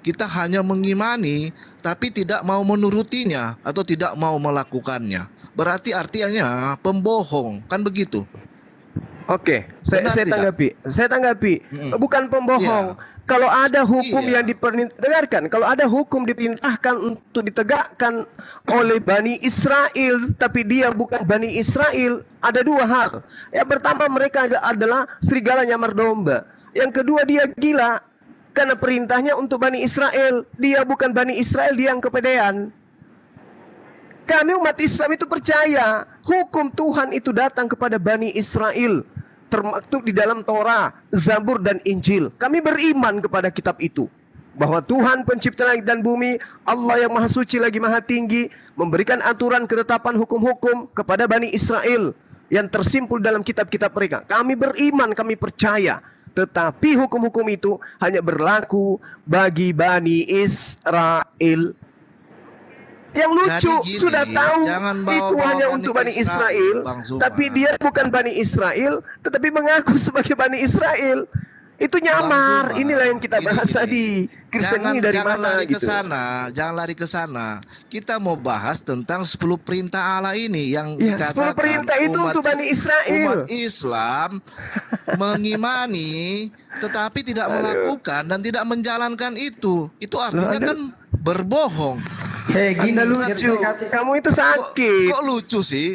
Speaker 7: kita hanya mengimani tapi tidak mau menurutinya atau tidak mau melakukannya? Berarti artinya pembohong, kan begitu?
Speaker 5: Oke, saya
Speaker 7: Benar tidak?
Speaker 5: tanggapi. Bukan pembohong.
Speaker 7: Iya.
Speaker 5: Kalau ada hukum
Speaker 7: Iya.
Speaker 5: yang dengarkan, kalau ada hukum diperintahkan untuk ditegakkan oleh Bani Israel, tapi dia bukan Bani Israel, ada dua hal. Yang pertama, mereka adalah serigala nyamar domba. Yang kedua, dia gila karena perintahnya untuk Bani Israel. Dia bukan Bani Israel, dia yang kepedean. Kami umat Islam itu percaya hukum Tuhan itu datang kepada Bani Israel, termaktub di dalam Torah, Zabur dan Injil. Kami beriman kepada kitab itu, bahwa Tuhan pencipta langit dan bumi, Allah yang maha suci lagi maha tinggi, memberikan aturan ketetapan hukum-hukum kepada Bani Israel yang tersimpul dalam kitab-kitab mereka. Kami beriman, kami percaya. Tetapi hukum-hukum itu hanya berlaku bagi Bani Israel. Yang lucu,
Speaker 7: Jadi gini,
Speaker 5: sudah tahu
Speaker 7: jangan bawa-bawa
Speaker 5: itu hanya
Speaker 7: Bani
Speaker 5: untuk Bani
Speaker 7: Israel,
Speaker 5: Israel,
Speaker 7: Bang Zuma.
Speaker 5: tapi dia bukan Bani Israel, tetapi mengaku sebagai Bani Israel. Itu nyamar.
Speaker 7: Bang Zuma,
Speaker 5: Inilah yang kita bahas
Speaker 7: gini.
Speaker 5: tadi. Kristen ini dari
Speaker 7: jangan
Speaker 5: mana
Speaker 7: lari ke
Speaker 5: gitu.
Speaker 7: sana, jangan lari ke sana. Kita mau bahas tentang 10 perintah Allah ini yang
Speaker 5: Ya,
Speaker 7: dikatakan
Speaker 5: 10 perintah itu untuk Bani Israel.
Speaker 7: Umat Islam mengimani tetapi tidak melakukan dan tidak menjalankan itu. Itu artinya
Speaker 5: Anda-
Speaker 7: kan berbohong.
Speaker 4: Hei, gini
Speaker 5: Anda
Speaker 4: biar
Speaker 5: lucu.
Speaker 4: saya kasih.
Speaker 5: Kamu itu sakit.
Speaker 7: Kok lucu sih?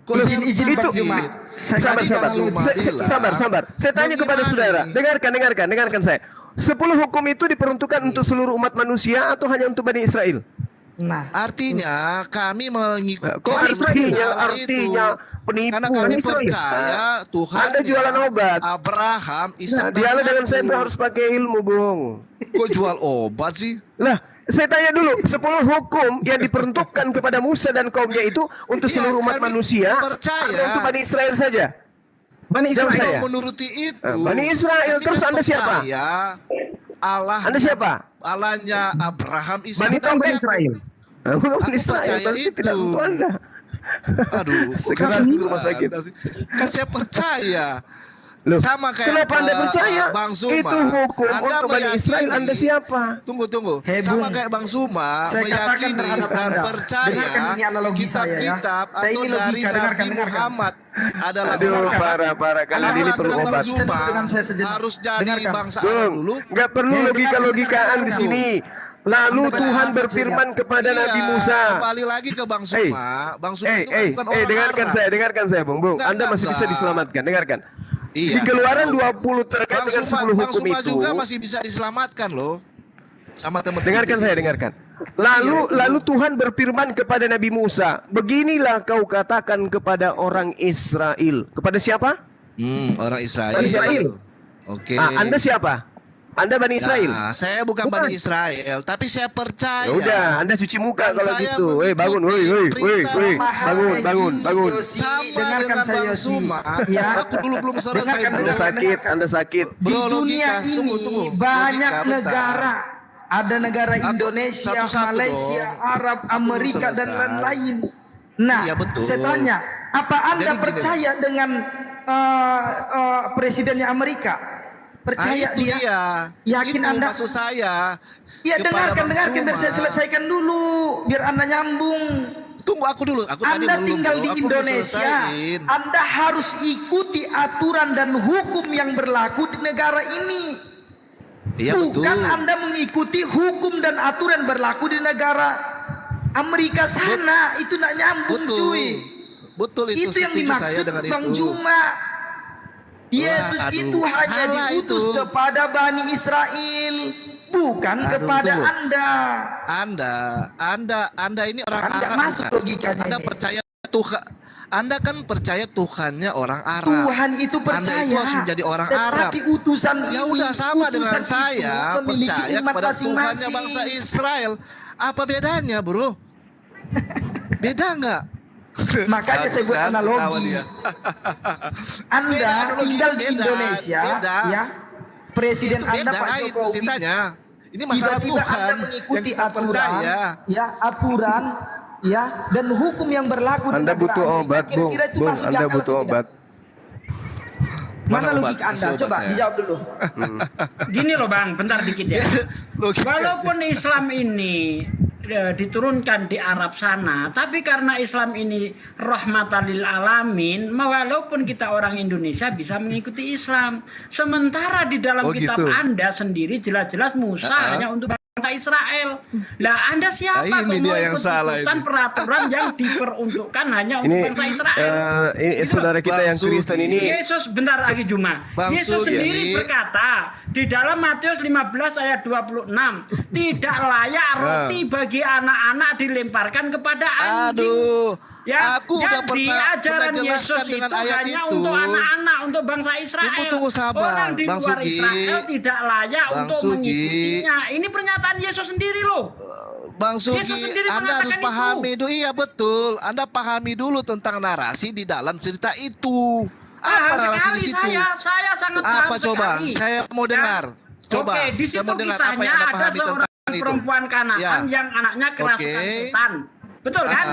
Speaker 7: Kok
Speaker 5: Loh,
Speaker 7: saya
Speaker 4: izin
Speaker 5: itu
Speaker 4: Bang Juma.
Speaker 5: sabar,
Speaker 7: Tadi
Speaker 5: sabar.
Speaker 7: Bang Zuma bilang,
Speaker 5: Sabar. Saya tanya kepada
Speaker 7: bagaimana
Speaker 5: saudara.
Speaker 7: ini?
Speaker 5: Dengarkan saya. 10 hukum itu diperuntukkan untuk seluruh umat manusia atau hanya untuk Bani Israel?
Speaker 4: Nah,
Speaker 7: Artinya kami mengikuti
Speaker 5: Kok artinya
Speaker 7: itu.
Speaker 5: penipu?
Speaker 7: Karena kami
Speaker 5: Israel.
Speaker 7: percaya Tuhan
Speaker 5: Anda jualan obat.
Speaker 7: Abraham,
Speaker 5: Nah,
Speaker 7: Ishak dan
Speaker 5: dialog dengan saya
Speaker 7: Yakub.
Speaker 5: harus pakai ilmu, Bung.
Speaker 7: Kok jual obat sih?
Speaker 5: Lah, saya tanya dulu, 10 hukum yang diperuntukkan kepada Musa dan kaumnya itu untuk
Speaker 7: Iya,
Speaker 5: seluruh umat
Speaker 7: kami
Speaker 5: manusia
Speaker 7: percaya.
Speaker 5: atau untuk Bani Israel saja?
Speaker 6: Bani
Speaker 5: Jawab
Speaker 6: Israel.
Speaker 5: saya.
Speaker 7: Kalau menuruti itu,
Speaker 5: Bani Israel,
Speaker 7: kita
Speaker 5: terus Anda siapa?
Speaker 7: percaya Allah,
Speaker 5: Anda siapa?
Speaker 7: Allahnya Abraham, Ishak
Speaker 5: Bani
Speaker 7: dan
Speaker 6: Bani
Speaker 5: Tongkat.
Speaker 6: Israel.
Speaker 5: Bukan Bani
Speaker 7: Aku
Speaker 5: Israel,
Speaker 7: percaya
Speaker 5: berarti
Speaker 7: itu.
Speaker 5: tidak untuk Anda.
Speaker 7: Aduh,
Speaker 5: Sekarang di rumah sakit.
Speaker 7: Kan saya percaya.
Speaker 5: Loh,
Speaker 7: Sama kayak
Speaker 5: kenapa Anda percaya?
Speaker 7: Bang Zuma.
Speaker 5: Itu hukum
Speaker 7: Anda
Speaker 5: untuk Bani Israel.
Speaker 7: meyakini-
Speaker 5: Anda siapa?
Speaker 7: Tunggu.
Speaker 4: Hei,
Speaker 7: Sama
Speaker 4: Bung.
Speaker 7: kayak Bang Zuma
Speaker 4: Saya katakan
Speaker 7: meyakini
Speaker 4: terhadap
Speaker 7: dan
Speaker 4: Anda.
Speaker 7: percaya
Speaker 4: Dengarkan ini analogi saya ya.
Speaker 7: kitab-kitab
Speaker 4: Saya
Speaker 7: atau
Speaker 4: ini
Speaker 7: dari
Speaker 4: logika,
Speaker 7: Nabi
Speaker 4: dengarkan.
Speaker 7: Muhammad adalah
Speaker 5: Aduh,
Speaker 7: orang
Speaker 5: parah. Kali
Speaker 7: Anda
Speaker 5: ini
Speaker 7: mengatakan
Speaker 5: perlu
Speaker 7: Bang
Speaker 5: obat.
Speaker 7: Zuma
Speaker 4: Dengan saya sejenak.
Speaker 7: harus jadi
Speaker 4: Dengarkan.
Speaker 7: bangsa Arab
Speaker 5: Bung,
Speaker 7: dulu.
Speaker 5: nggak perlu
Speaker 4: Hei,
Speaker 5: logika-logikaan di sini. Lalu
Speaker 4: Anda
Speaker 5: Tuhan
Speaker 4: benar,
Speaker 5: berfirman kepada
Speaker 7: Iya,
Speaker 5: Nabi Musa.
Speaker 7: Kembali lagi ke Bang Zuma. Bang Zuma itu kan bukan orang
Speaker 5: dengarkan
Speaker 7: Arab.
Speaker 5: saya, Bung.
Speaker 7: Enggak,
Speaker 5: Anda masih bisa
Speaker 7: enggak.
Speaker 5: diselamatkan. Dengarkan.
Speaker 7: Iya.
Speaker 5: Di Keluaran 20 terkait
Speaker 7: Bang
Speaker 5: dengan
Speaker 7: Zuma,
Speaker 5: 10
Speaker 7: Bang
Speaker 5: hukum
Speaker 7: Zuma
Speaker 5: itu.
Speaker 7: juga masih bisa diselamatkan loh. Sama teman-teman.
Speaker 5: Dengarkan saya, dengarkan. Lalu Tuhan berfirman kepada Nabi Musa, beginilah kau katakan kepada orang Israel. Kepada siapa?
Speaker 7: Orang Israel.
Speaker 5: Bani Israel.
Speaker 7: Oke.
Speaker 5: Anda siapa? Anda Bani Israel.
Speaker 7: Nah, saya bukan Bani Israel, tapi saya percaya.
Speaker 5: Ya udah, Anda cuci muka
Speaker 7: Dan
Speaker 5: kalau
Speaker 7: saya
Speaker 5: gitu. Bangun,
Speaker 7: mengikuti perintah
Speaker 5: bangun.
Speaker 4: Yosi,
Speaker 7: Sama
Speaker 4: dengarkan
Speaker 7: dengan
Speaker 4: saya
Speaker 7: Bang
Speaker 4: Yosi.
Speaker 7: Zuma.
Speaker 4: Ya.
Speaker 7: Aku dulu belum selesai.
Speaker 4: Dengarkan,
Speaker 7: bro.
Speaker 5: Anda sakit.
Speaker 4: Di
Speaker 7: Bro,
Speaker 4: dunia
Speaker 7: logika.
Speaker 4: ini
Speaker 7: Tunggu.
Speaker 4: banyak
Speaker 7: Logika, bentar.
Speaker 4: negara. Ada negara
Speaker 7: Aku-
Speaker 4: Indonesia,
Speaker 7: satu-satu
Speaker 4: Malaysia,
Speaker 7: dong.
Speaker 4: Arab,
Speaker 7: Aku belum
Speaker 4: Amerika dan
Speaker 7: selesai.
Speaker 4: lain-lain. Nah,
Speaker 7: Iya, betul.
Speaker 4: saya tanya, apa Anda
Speaker 7: Jadi gini.
Speaker 4: percaya dengan presidennya Amerika? Percaya
Speaker 7: itu
Speaker 4: dia?
Speaker 7: dia.
Speaker 4: Yakin
Speaker 7: itu
Speaker 4: Anda?
Speaker 7: maksud saya.
Speaker 4: Ya
Speaker 7: Kepada
Speaker 4: dengarkan,
Speaker 7: Bang
Speaker 4: biar saya
Speaker 7: Zuma.
Speaker 4: selesaikan dulu, biar Anda nyambung.
Speaker 7: Tunggu aku dulu. Aku tadi
Speaker 4: Anda
Speaker 7: belum,
Speaker 4: tinggal
Speaker 7: bro.
Speaker 4: di
Speaker 7: Aku belum
Speaker 4: Indonesia,
Speaker 7: selesaiin.
Speaker 4: Anda harus ikuti aturan dan hukum yang berlaku di negara ini.
Speaker 7: Iya betul.
Speaker 4: Bukan Anda mengikuti hukum dan aturan berlaku di negara Amerika sana. Itu nak nyambung,
Speaker 7: Betul.
Speaker 4: cuy.
Speaker 7: Betul itu.
Speaker 4: Itu yang
Speaker 7: setuju saya
Speaker 4: dimaksud
Speaker 7: dengan
Speaker 4: Bang
Speaker 7: itu.
Speaker 4: Juma. Yesus
Speaker 7: aduh.
Speaker 4: itu hanya
Speaker 7: Salah
Speaker 4: diutus
Speaker 7: itu.
Speaker 4: kepada Bani Israel, bukan
Speaker 7: Aduh,
Speaker 4: kepada
Speaker 7: tunggu.
Speaker 4: Anda.
Speaker 7: Anda ini orang
Speaker 4: Kan nggak
Speaker 7: Arab.
Speaker 4: masuk
Speaker 7: bukan?
Speaker 4: logikanya
Speaker 7: Anda
Speaker 4: ini.
Speaker 7: percaya Tuhan. Anda kan percaya Tuhannya orang Arab.
Speaker 4: Tuhan itu percaya.
Speaker 7: Anda itu harus menjadi orang Arab.
Speaker 4: Tetapi utusan
Speaker 7: Ya
Speaker 4: ini,
Speaker 7: udah sama dengan
Speaker 4: utusan itu
Speaker 7: saya
Speaker 4: memiliki
Speaker 7: percaya
Speaker 4: umat
Speaker 7: kepada Tuhannya
Speaker 4: masing-masing.
Speaker 7: bangsa Israel. Apa bedanya, bro? Beda nggak?
Speaker 4: Makanya saya buat
Speaker 7: Kan, ketawa
Speaker 4: analogi.
Speaker 7: dia.
Speaker 4: Anda
Speaker 7: Beda, analoginya
Speaker 4: tinggal di
Speaker 7: beda,
Speaker 4: Indonesia,
Speaker 7: beda.
Speaker 4: ya. Presiden
Speaker 7: Itu
Speaker 4: Anda
Speaker 7: beda,
Speaker 4: Pak
Speaker 7: itu
Speaker 4: Jokowi.
Speaker 7: ceritanya. Ini masalah
Speaker 4: Tiba-tiba
Speaker 7: Tuhan
Speaker 4: Anda mengikuti
Speaker 7: yang kita
Speaker 4: aturan,
Speaker 7: percaya.
Speaker 4: ya, aturan, ya, dan hukum yang berlaku di
Speaker 5: Anda
Speaker 4: negara
Speaker 5: butuh
Speaker 4: Amerika.
Speaker 5: obat, Bung.
Speaker 4: Kira-kira itu
Speaker 5: Bung,
Speaker 4: masuk
Speaker 5: Anda
Speaker 4: akal atau
Speaker 5: butuh
Speaker 4: tidak?
Speaker 5: obat.
Speaker 4: Mana
Speaker 7: Mana obat?
Speaker 4: logika Anda?
Speaker 7: Kasih obat
Speaker 4: Coba
Speaker 7: saya.
Speaker 4: dijawab dulu.
Speaker 3: Gini loh Bang, bentar dikit ya.
Speaker 7: Logika.
Speaker 3: Walaupun Islam ini diturunkan di Arab sana, tapi karena Islam ini rahmatan lil alamin, walaupun kita orang Indonesia bisa mengikuti Islam. Sementara di dalam
Speaker 7: Oh,
Speaker 3: kitab
Speaker 7: gitu.
Speaker 3: Anda sendiri jelas-jelas Musa hanya untuk bangsa Israel. Lah Anda siapa
Speaker 7: Nah, ini
Speaker 3: kok mau
Speaker 7: dia yang salah
Speaker 3: ikut-ikutan
Speaker 7: ini.
Speaker 3: peraturan yang diperuntukkan hanya untuk
Speaker 5: Ini
Speaker 3: bangsa Israel?
Speaker 5: ini
Speaker 3: Gitu
Speaker 5: saudara
Speaker 3: loh.
Speaker 5: kita yang
Speaker 7: Bang
Speaker 5: Kristen
Speaker 7: Sugi.
Speaker 5: ini
Speaker 3: Yesus bentar lagi Juma.
Speaker 7: Bang
Speaker 3: Yesus
Speaker 7: Sugi.
Speaker 3: sendiri berkata di dalam Matius 15 ayat 26, tidak layak roti bagi anak-anak dilemparkan kepada anjing.
Speaker 7: Aduh,
Speaker 3: Ya,
Speaker 7: aku udah
Speaker 3: jadi
Speaker 7: pernah
Speaker 3: ajaran
Speaker 7: jelaskan
Speaker 3: Yesus
Speaker 7: dengan
Speaker 3: itu
Speaker 7: ayat
Speaker 3: hanya
Speaker 7: itu.
Speaker 3: untuk anak-anak, untuk bangsa Israel.
Speaker 7: Tunggu, sabar,
Speaker 3: Orang di
Speaker 7: Bang
Speaker 3: luar
Speaker 7: Sugi.
Speaker 3: Israel tidak layak
Speaker 7: Bang
Speaker 3: untuk
Speaker 7: Sugi.
Speaker 3: mengikutinya. Ini pernyataan Yesus sendiri loh.
Speaker 7: Bang
Speaker 3: Yesus
Speaker 7: Sugi,
Speaker 3: sendiri
Speaker 7: Anda harus
Speaker 3: mengatakan
Speaker 7: pahami dulu. Iya betul. Anda pahami dulu tentang narasi di dalam cerita itu.
Speaker 3: Paham
Speaker 7: Apa narasi
Speaker 3: sekali
Speaker 7: di situ?
Speaker 3: saya sangat paham
Speaker 7: Apa coba?
Speaker 3: sekali.
Speaker 7: Saya mau
Speaker 3: Ya.
Speaker 7: dengar. Coba.
Speaker 3: Oke, di
Speaker 7: saya
Speaker 3: situ
Speaker 7: mau dengar apa
Speaker 3: kisahnya
Speaker 7: yang Anda
Speaker 3: ada
Speaker 7: pahami
Speaker 3: seorang
Speaker 7: tentang itu.
Speaker 3: perempuan Kanaan
Speaker 7: Ya.
Speaker 3: yang anaknya kerasukan
Speaker 7: Oke.
Speaker 3: setan. Betul kan?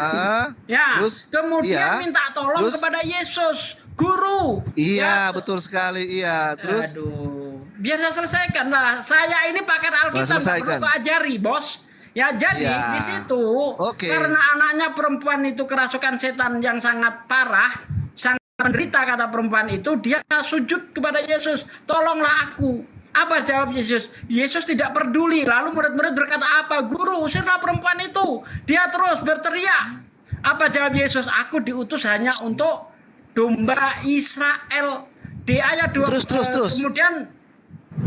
Speaker 3: Ya.
Speaker 7: Terus,
Speaker 3: Kemudian
Speaker 7: iya.
Speaker 3: minta tolong
Speaker 7: Terus?
Speaker 3: kepada Yesus, guru.
Speaker 7: Iya,
Speaker 3: Ya.
Speaker 7: betul sekali. Iya. Terus
Speaker 3: Aduh, biar saya selesaikan lah. Saya ini pakar Alkitab, nggak
Speaker 7: selesaikan.
Speaker 3: perlu ajari, bos. Ya, jadi
Speaker 7: Ya.
Speaker 3: di situ
Speaker 7: Oke.
Speaker 3: karena anaknya perempuan itu kerasukan setan yang sangat parah, sangat menderita kata perempuan itu, dia sujud kepada Yesus, tolonglah aku. Apa jawab Yesus? Yesus tidak peduli. Lalu murid-murid berkata apa? Guru, usirlah perempuan itu. Dia terus berteriak. Apa jawab Yesus? Aku diutus hanya untuk domba Israel. Di ayat 2.
Speaker 7: Terus.
Speaker 3: Kemudian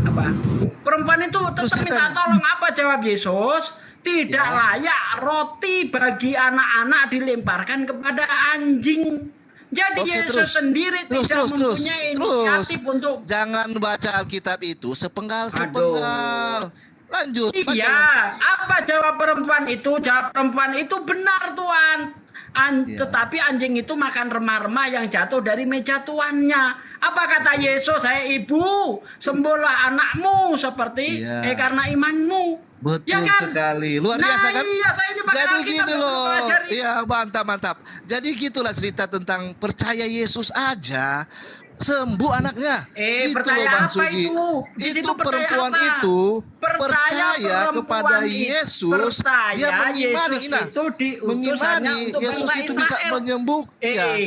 Speaker 3: apa? Perempuan itu
Speaker 7: Terus
Speaker 3: tetap minta
Speaker 7: cerita.
Speaker 3: tolong. Apa jawab Yesus? Tidak
Speaker 7: Ya.
Speaker 3: layak roti bagi anak-anak dilemparkan kepada anjing. Jadi
Speaker 7: Oke,
Speaker 3: Yesus
Speaker 7: terus.
Speaker 3: sendiri tidak mempunyai inisiatif untuk
Speaker 7: Jangan baca Alkitab itu sepenggal-sepenggal. Lanjut. baca.
Speaker 3: Iya, apa jawab perempuan itu? Jawab perempuan itu benar Tuhan.
Speaker 7: Iya.
Speaker 3: Tetapi anjing itu makan remah-remah yang jatuh dari meja tuannya. Apa kata Yesus? Hai ibu, sembuhlah anakmu seperti
Speaker 7: Iya.
Speaker 3: karena imanmu.
Speaker 7: Betul
Speaker 3: Ya kan?
Speaker 7: sekali. Luar
Speaker 3: Nah,
Speaker 7: biasa kan?
Speaker 3: iya, saya ini pakai
Speaker 7: Jadi
Speaker 3: Alkitab,
Speaker 7: gini
Speaker 3: nggak perlu
Speaker 7: loh.
Speaker 3: pelajari.
Speaker 7: Iya, mantap. Jadi gitulah cerita tentang percaya Yesus aja sembuh anaknya. Gitu
Speaker 3: Percaya
Speaker 7: loh, Bang
Speaker 3: apa
Speaker 7: Sugi.
Speaker 3: itu? Di situ percaya
Speaker 7: perempuan
Speaker 3: apa?
Speaker 7: itu
Speaker 3: Percaya
Speaker 7: kepada
Speaker 3: perempuan itu.
Speaker 7: Yesus.
Speaker 3: Percaya
Speaker 7: Dia mengimani,
Speaker 3: Yesus
Speaker 7: nah,
Speaker 3: itu diutus hanya
Speaker 7: mengimani
Speaker 3: untuk
Speaker 7: Yesus
Speaker 3: bangsa
Speaker 7: itu bisa
Speaker 3: Israel.
Speaker 7: menyembuhkan.
Speaker 3: Yang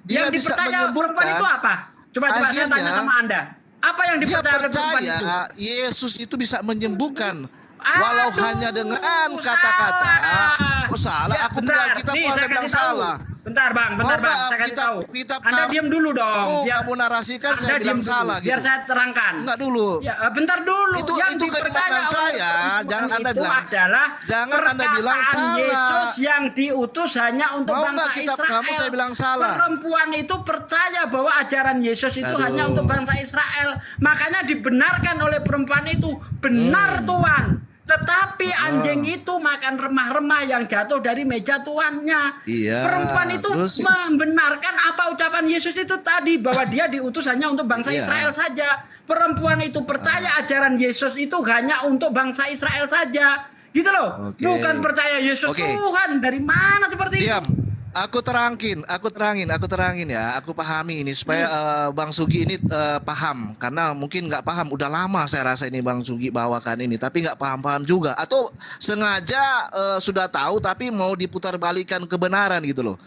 Speaker 7: Dia bisa
Speaker 3: dipercaya perempuan
Speaker 7: menyembuhkan.
Speaker 3: itu apa? Coba saya
Speaker 7: Akhirnya,
Speaker 3: tanya sama Anda. Apa yang
Speaker 7: Dia
Speaker 3: dipercaya oleh perempuan itu?
Speaker 7: percaya Yesus itu bisa menyembuhkan.
Speaker 3: Aduh,
Speaker 7: Walau hanya dengan kata-kata.
Speaker 3: salah.
Speaker 7: Oh salah,
Speaker 3: Ya,
Speaker 7: aku
Speaker 3: bentar.
Speaker 7: bilang kita
Speaker 3: Nih,
Speaker 7: mau
Speaker 3: saya
Speaker 7: bilang
Speaker 3: kasih tahu.
Speaker 7: salah.
Speaker 3: Bentar bang, saya kasih tahu. Anda diam dulu dong.
Speaker 7: Oh, kamu narasikan
Speaker 3: Anda
Speaker 7: saya
Speaker 3: diam
Speaker 7: bilang
Speaker 3: dulu,
Speaker 7: salah
Speaker 3: biar
Speaker 7: gitu.
Speaker 3: saya terangkan.
Speaker 7: Enggak dulu.
Speaker 3: Ya, bentar dulu.
Speaker 7: Itu
Speaker 3: yang
Speaker 7: keimanan
Speaker 3: dipercaya oleh
Speaker 7: saya.
Speaker 3: perempuan
Speaker 7: Jangan Anda
Speaker 3: itu
Speaker 7: bilang.
Speaker 3: adalah
Speaker 7: Jangan Anda bilang
Speaker 3: perkataan
Speaker 7: salah.
Speaker 3: Yesus yang diutus hanya untuk
Speaker 7: Mau
Speaker 3: bangsa
Speaker 7: nggak kitab
Speaker 3: Israel.
Speaker 7: kamu saya bilang salah?
Speaker 3: Perempuan itu percaya bahwa ajaran Yesus itu
Speaker 7: Aduh.
Speaker 3: hanya untuk bangsa Israel. Makanya dibenarkan oleh perempuan itu. Benar Tuhan. Tetapi anjing itu makan remah-remah yang jatuh dari meja tuannya.
Speaker 7: Iya,
Speaker 3: Perempuan itu
Speaker 7: terus?
Speaker 3: membenarkan apa ucapan Yesus itu tadi, bahwa dia diutus hanya untuk bangsa
Speaker 7: Iya.
Speaker 3: Israel saja. Perempuan itu percaya ajaran Yesus itu hanya untuk bangsa Israel saja. Gitu loh.
Speaker 7: Oke.
Speaker 3: Bukan percaya Yesus
Speaker 7: Oke.
Speaker 3: Tuhan. Dari mana seperti
Speaker 7: Diam.
Speaker 3: itu?
Speaker 7: Aku terangin ya. Aku pahami ini supaya Bang Sugi ini paham, karena mungkin nggak paham. Udah lama saya rasa ini Bang Sugi bawakan ini, tapi nggak paham juga. Atau sengaja sudah tahu tapi mau diputar balikan kebenaran gitu loh.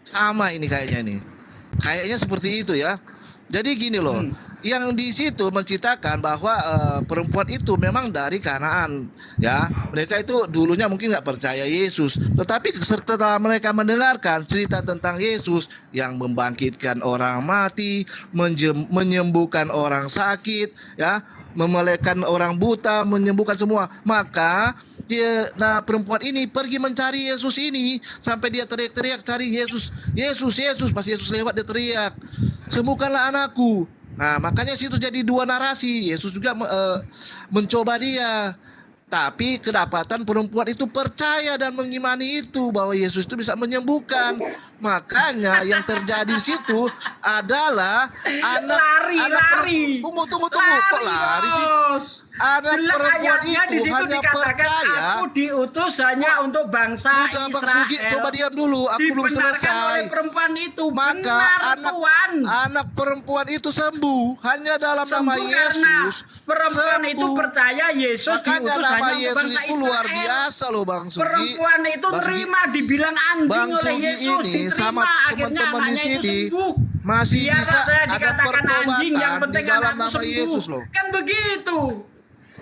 Speaker 7: Sama ini kayaknya nih. Kayaknya seperti itu ya. Jadi gini loh, yang di situ menceritakan bahwa perempuan itu memang dari Kanaan, ya. Mereka itu dulunya mungkin nggak percaya Yesus, tetapi setelah mereka mendengarkan cerita tentang Yesus yang membangkitkan orang mati, menyembuhkan orang sakit, ya, memelihara orang buta, menyembuhkan semua, maka perempuan ini pergi mencari Yesus ini sampai dia teriak-teriak cari Yesus, Yesus, Yesus. Pas Yesus lewat dia teriak, sembuhkanlah anakku. Nah, makanya situ jadi dua narasi. Yesus juga mencoba dia. Tapi kedapatan perempuan itu percaya dan mengimani itu bahwa Yesus itu bisa menyembuhkan. Makanya yang terjadi di situ adalah
Speaker 3: lari.
Speaker 7: Tunggu. Kok lari sih? Anak
Speaker 3: Jelas
Speaker 7: perempuan
Speaker 3: ayatnya di
Speaker 7: itu
Speaker 3: situ
Speaker 7: hanya
Speaker 3: dikatakan
Speaker 7: percaya.
Speaker 3: aku diutus hanya untuk bangsa
Speaker 7: Udah, Bang
Speaker 3: Israel.
Speaker 7: Sugi, coba diam dulu. Aku belum
Speaker 3: Dibenarkan
Speaker 7: selesai.
Speaker 3: oleh perempuan itu.
Speaker 7: Maka
Speaker 3: Benar, Tuhan.
Speaker 7: anak perempuan itu sembuh hanya dalam nama
Speaker 3: Sembuh karena
Speaker 7: Yesus.
Speaker 3: perempuan
Speaker 7: Sembuh.
Speaker 3: itu percaya Yesus
Speaker 7: Makanya
Speaker 3: diutus
Speaker 7: nama
Speaker 3: hanya untuk
Speaker 7: Yesus
Speaker 3: bangsa
Speaker 7: itu
Speaker 3: Israel.
Speaker 7: luar biasa loh Bang Sugi.
Speaker 3: Perempuan itu
Speaker 7: Bang Sugi,
Speaker 3: terima dibilang anjing
Speaker 7: Bang
Speaker 3: oleh
Speaker 7: Sugi
Speaker 3: Yesus,
Speaker 7: ini
Speaker 3: diterima
Speaker 7: sama
Speaker 3: akhirnya
Speaker 7: teman-teman di
Speaker 3: anaknya itu
Speaker 7: sini
Speaker 3: sembuh.
Speaker 7: masih
Speaker 3: Biasa
Speaker 7: bisa
Speaker 3: saya
Speaker 7: ada
Speaker 3: dikatakan anjing, yang
Speaker 7: pertobatan
Speaker 3: penting
Speaker 7: di dalam
Speaker 3: anakku
Speaker 7: nama
Speaker 3: sembuh.
Speaker 7: Yesus loh.
Speaker 3: Kan begitu.